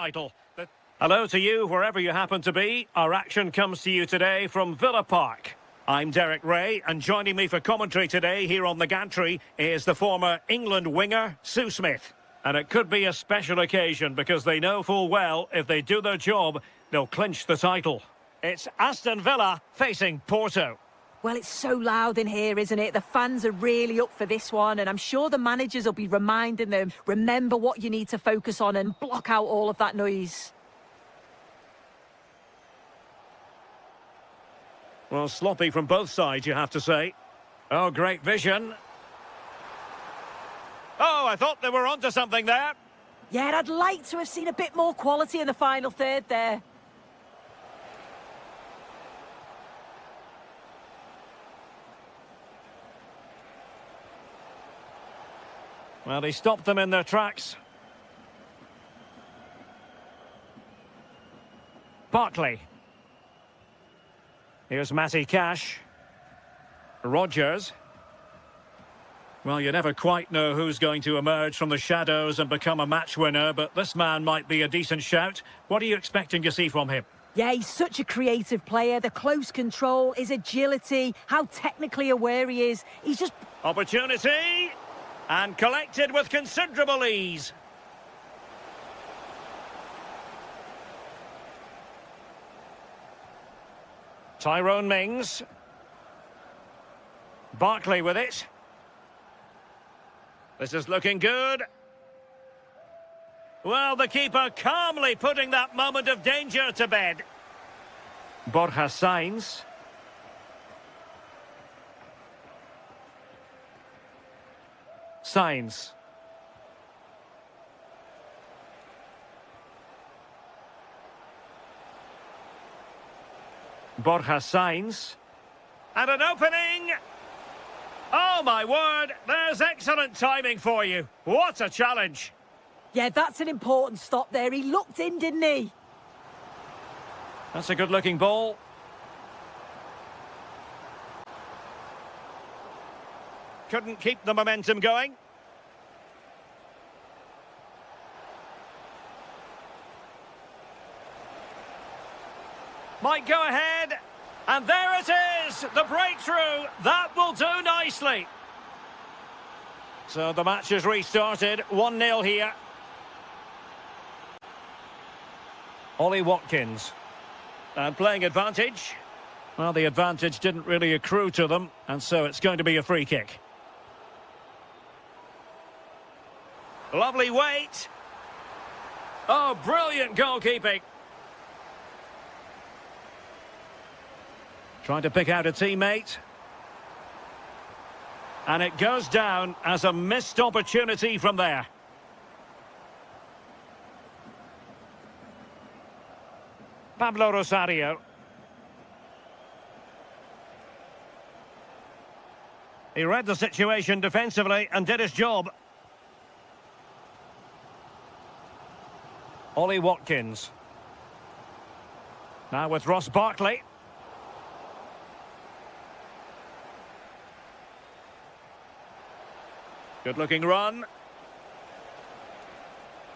title. Hello to you, wherever you happen to be. Our action comes to you today from Villa Park. I'm Derek Ray, and joining me for commentary today here on the gantry is the former England winger, Sue Smith. And it could be a special occasion because they know full well if they do their job, they'll clinch the title. It's Aston Villa facing Porto. Well, it's so loud in here, isn't it? The fans are really up for this one, and I'm sure the managers will be reminding them, remember what you need to focus on and block out all of that noise. Well, sloppy from both sides, you have to say. Oh, great vision. Oh, I thought they were onto something there. Yeah, I'd like to have seen a bit more quality in the final third there. Well, he stopped them in their tracks. Barkley. Here's Matty Cash. Rogers. Well, you never quite know who's going to emerge from the shadows and become a match winner, but this man might be a decent shout. What are you expecting to see from him? Yeah, he's such a creative player. The close control, his agility, how technically aware he is. He's just... Opportunity! And collected with considerable ease. Tyrone Mings. Barkley with it. This is looking good. Well, the keeper calmly putting that moment of danger to bed. Borja Sainz. Sainz. Borja Sainz. And an opening! Oh, my word, there's excellent timing for you. What a challenge. Yeah, that's an important stop there. He looked in, didn't he? That's a good-looking ball. Couldn't keep the momentum going. Might go ahead. And there it is, the breakthrough. That will do nicely. So the match has restarted, 1-0 here. Ollie Watkins. And playing advantage. Well, the advantage didn't really accrue to them, and so it's going to be a free kick. Lovely weight. Oh, brilliant goalkeeping. Trying to pick out a teammate. And it goes down as a missed opportunity from there. Pablo Rosario. He read the situation defensively and did his job. Ollie Watkins. Now with Ross Barkley. Good-looking run.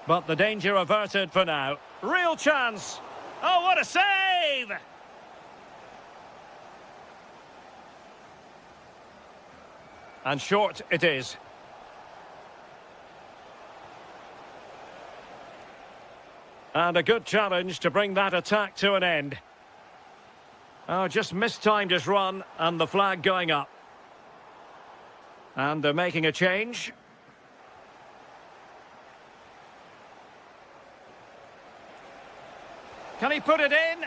But the danger averted for now. Real chance. Oh, what a save! And short it is. And a good challenge to bring that attack to an end. Oh, just mistimed his run and the flag going up. And they're making a change. Can he put it in?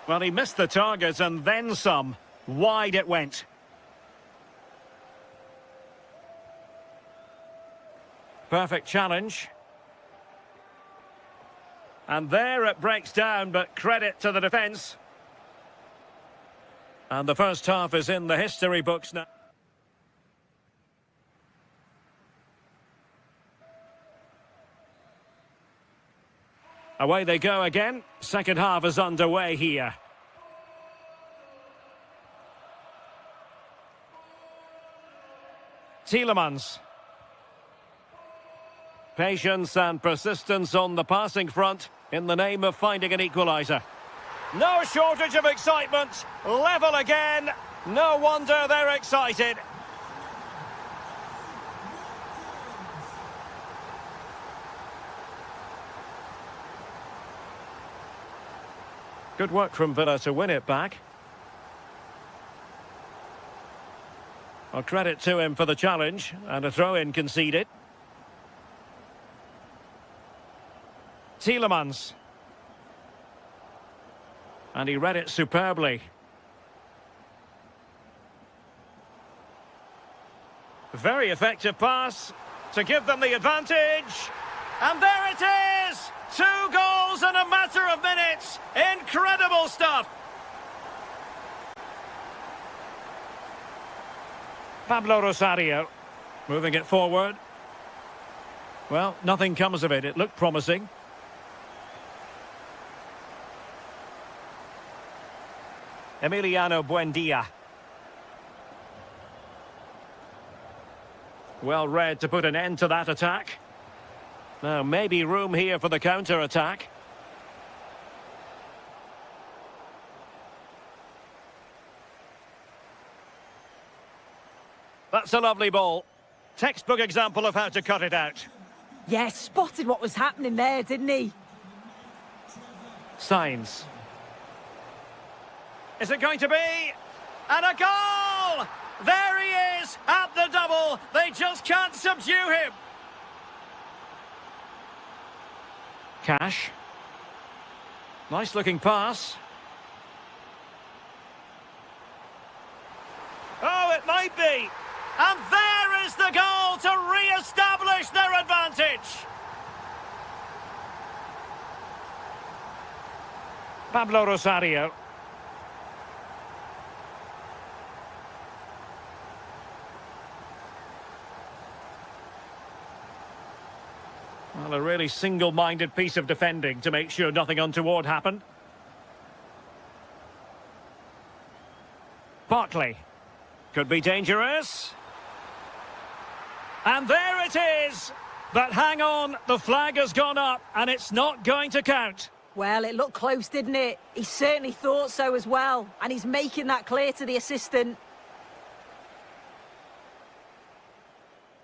Well, he missed the target and then some. Wide it went. Perfect challenge. And there it breaks down, but credit to the defence. And the first half is in the history books now. Away they go again. Second half is underway here. Tielemans. Patience and persistence on the passing front in the name of finding an equaliser. No shortage of excitement. Level again. No wonder they're excited. Good work from Villa to win it back. Well, credit to him for the challenge and a throw-in conceded. Tielemans. And he read it superbly. Very effective pass to give them the advantage. And there it is! 2 goals in a matter of minutes. Incredible stuff. Pablo Rosario moving it forward. Well, nothing comes of it. It looked promising. Emiliano Buendia. Well read to put an end to that attack. Now, maybe room here for the counter-attack. That's a lovely ball. Textbook example of how to cut it out. Yeah, spotted what was happening there, didn't he? Signs. Is it going to be? And a goal! There he is at the double. They just can't subdue him. Cash. Nice looking pass. Oh, it might be. And there is the goal to re-establish their advantage. Pablo Rosario. Well, a really single-minded piece of defending to make sure nothing untoward happened. Barkley. Could be dangerous. And there it is. But hang on, the flag has gone up and it's not going to count. Well, it looked close, didn't it? He certainly thought so as well. And he's making that clear to the assistant.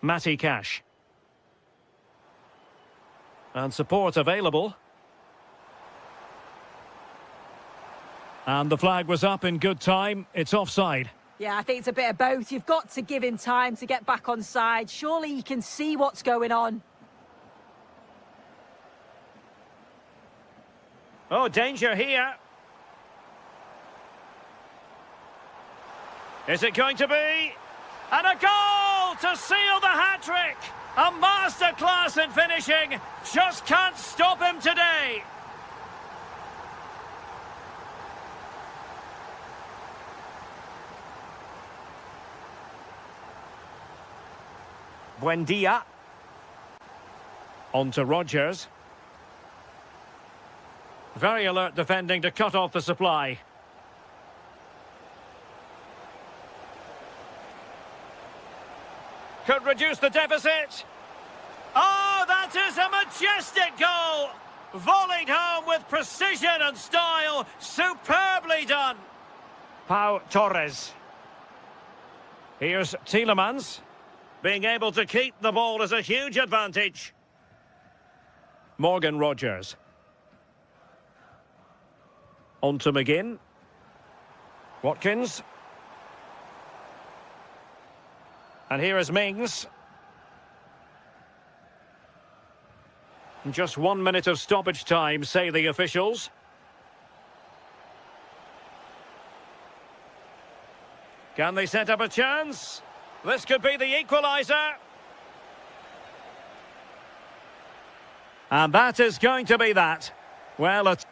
Matty Cash. And support available. And the flag was up in good time. It's offside. Yeah, I think it's a bit of both. You've got to give him time to get back on side. Surely he can see what's going on. Oh, danger here. Is it going to be? And a goal to seal the hat-trick. A masterclass in finishing. Just can't stop him today. Buendia. On to Rogers. Very alert defending to cut off the supply. Could reduce the deficit. Oh, that is a majestic goal. Volleyed home with precision and style. Superbly done. Pau Torres. Here's Tielemans. Being able to keep the ball is a huge advantage. Morgan Rogers. On to McGinn. Watkins. And here is Mings. Just 1 minute of stoppage time, say the officials. Can they set up a chance? This could be the equaliser. And that is going to be that. Well, it's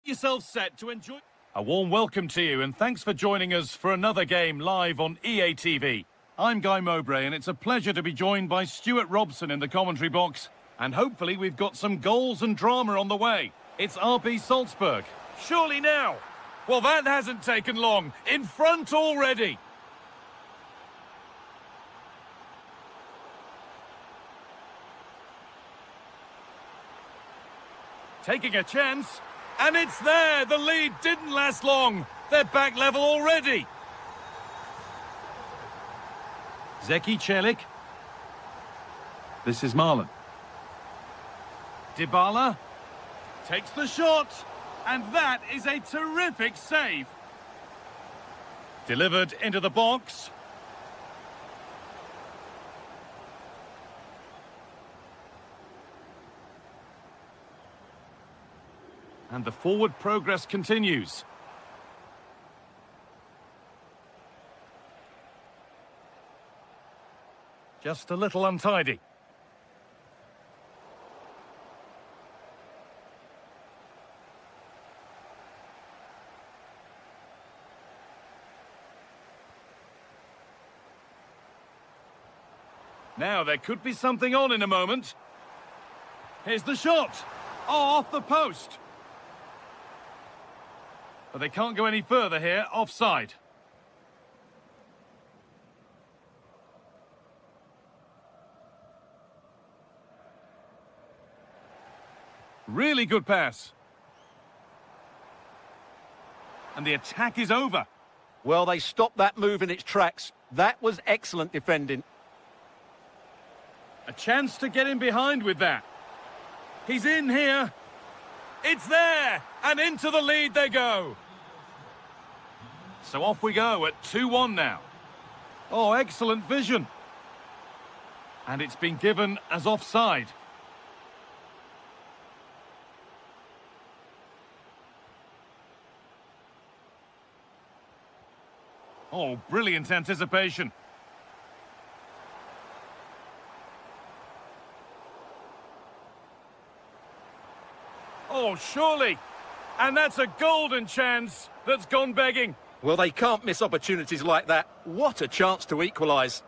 Yourself set to enjoy. A warm welcome to you and thanks for joining us for another game live on EA TV. I'm Guy Mowbray and it's a pleasure to be joined by Stuart Robson in the commentary box. And hopefully we've got some goals and drama on the way. It's RB Salzburg. Surely now. Well, that hasn't taken long. In front already. Taking a chance. And it's there. The lead didn't last long. They're back level already. Zeki Celik. This is Marlon. Dybala takes the shot. And that is a terrific save. Delivered into the box. And the forward progress continues. Just a little untidy. Now, there could be something on in a moment. Here's the shot. Oh, off the post. But they can't go any further here. Offside. Really good pass. And the attack is over. Well, they stopped that move in its tracks. That was excellent defending. A chance to get in behind with that. He's in here. It's there. And into the lead they go. So off we go at 2-1 now. Oh, excellent vision. And it's been given as offside. Oh, brilliant anticipation. Oh, surely. And that's a golden chance that's gone begging. Well, they can't miss opportunities like that. What a chance to equalise.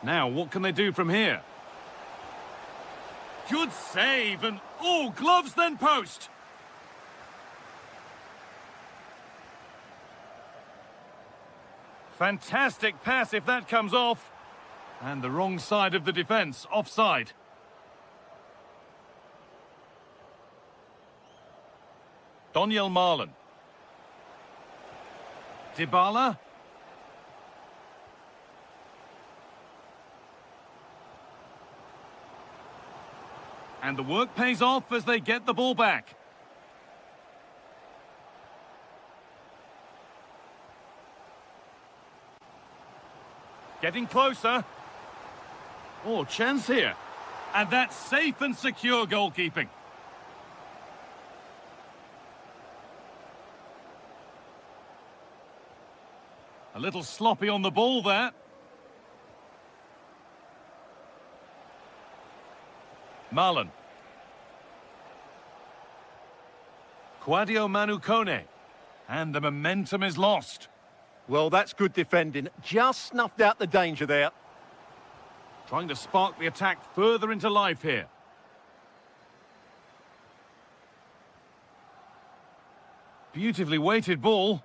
Now, what can they do from here? Good save and... oh, gloves then post. Fantastic pass if that comes off. And the wrong side of the defence, offside. Donyell Marlon. Dybala. And the work pays off as they get the ball back. Getting closer. Oh, chance here. And that's safe and secure goalkeeping. A little sloppy on the ball there. Marlon. Quadio Manu Kone. And the momentum is lost. Well, that's good defending. Just snuffed out the danger there. Trying to spark the attack further into life here. Beautifully weighted ball.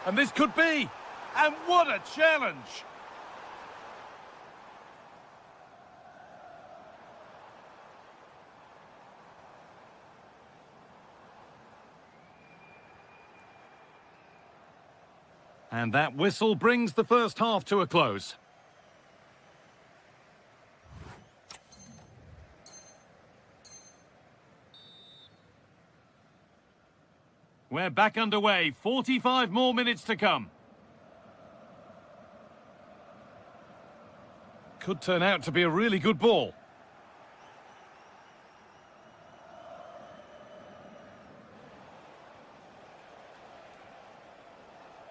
And this could be. And what a challenge. And that whistle brings the first half to a close. We're back underway. 45 more minutes to come. Could turn out to be a really good ball.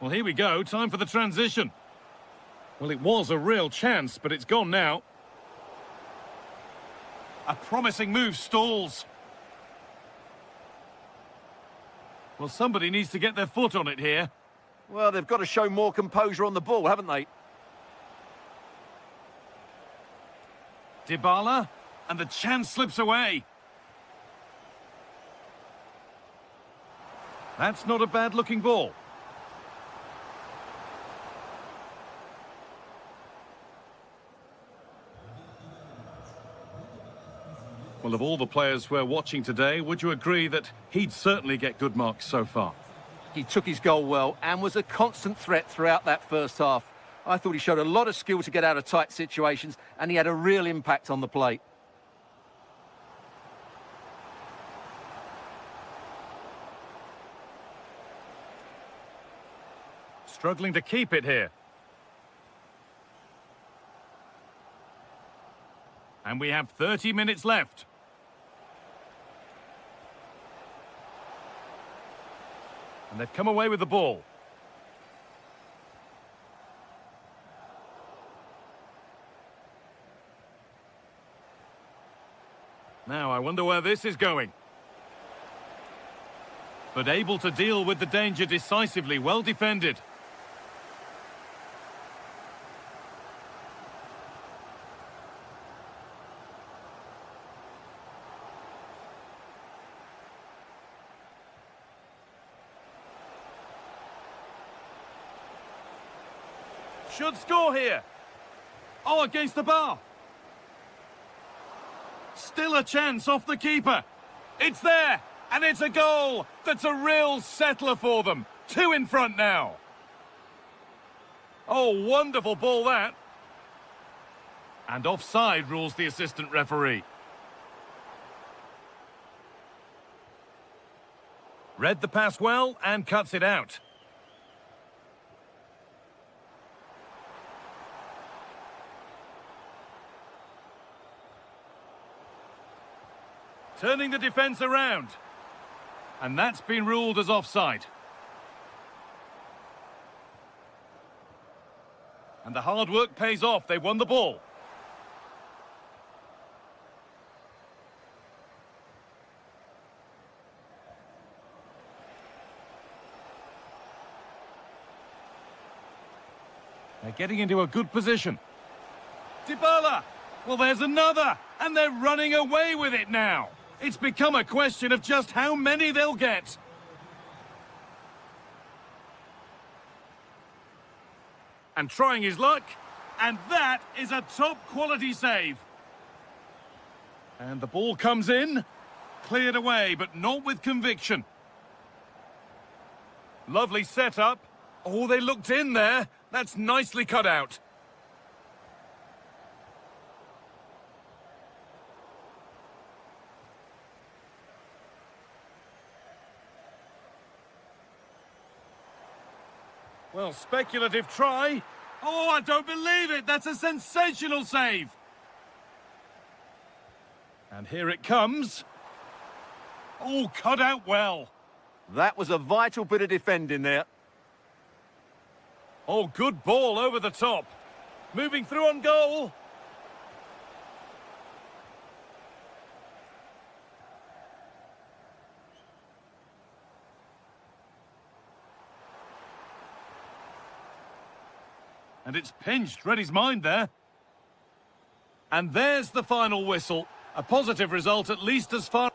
Well, here we go. Time for the transition. Well, it was a real chance, but it's gone now. A promising move stalls. Well, somebody needs to get their foot on it here. Well, they've got to show more composure on the ball, haven't they? Dybala, and the chance slips away. That's not a bad-looking ball. Well, of all the players we're watching today, would you agree that he'd certainly get good marks so far? He took his goal well and was a constant threat throughout that first half. I thought he showed a lot of skill to get out of tight situations, and he had a real impact on the plate. Struggling to keep it here. And we have 30 minutes left. And they've come away with the ball. Now, I wonder where this is going. But able to deal with the danger decisively, well defended. Should score here. Oh, against the bar. Still a chance off the keeper. It's there, and it's a goal. That's a real settler for them. 2 in front now. Oh, wonderful ball that. And offside rules the assistant referee. Read the pass well and cuts it out. Turning the defence around. And that's been ruled as offside. And the hard work pays off. They won the ball. They're getting into a good position. Dybala! Well, there's another! And they're running away with it now. It's become a question of just how many they'll get. And trying his luck, and that is a top-quality save. And the ball comes in, cleared away, but not with conviction. Lovely setup. Oh, they looked in there. That's nicely cut out. Well, speculative try. Oh, I don't believe it. That's a sensational save. And here it comes. Oh, cut out well. That was a vital bit of defending there. Oh, good ball over the top. Moving through on goal. And it's pinched, read his mind there. And there's the final whistle. A positive result, at least as far...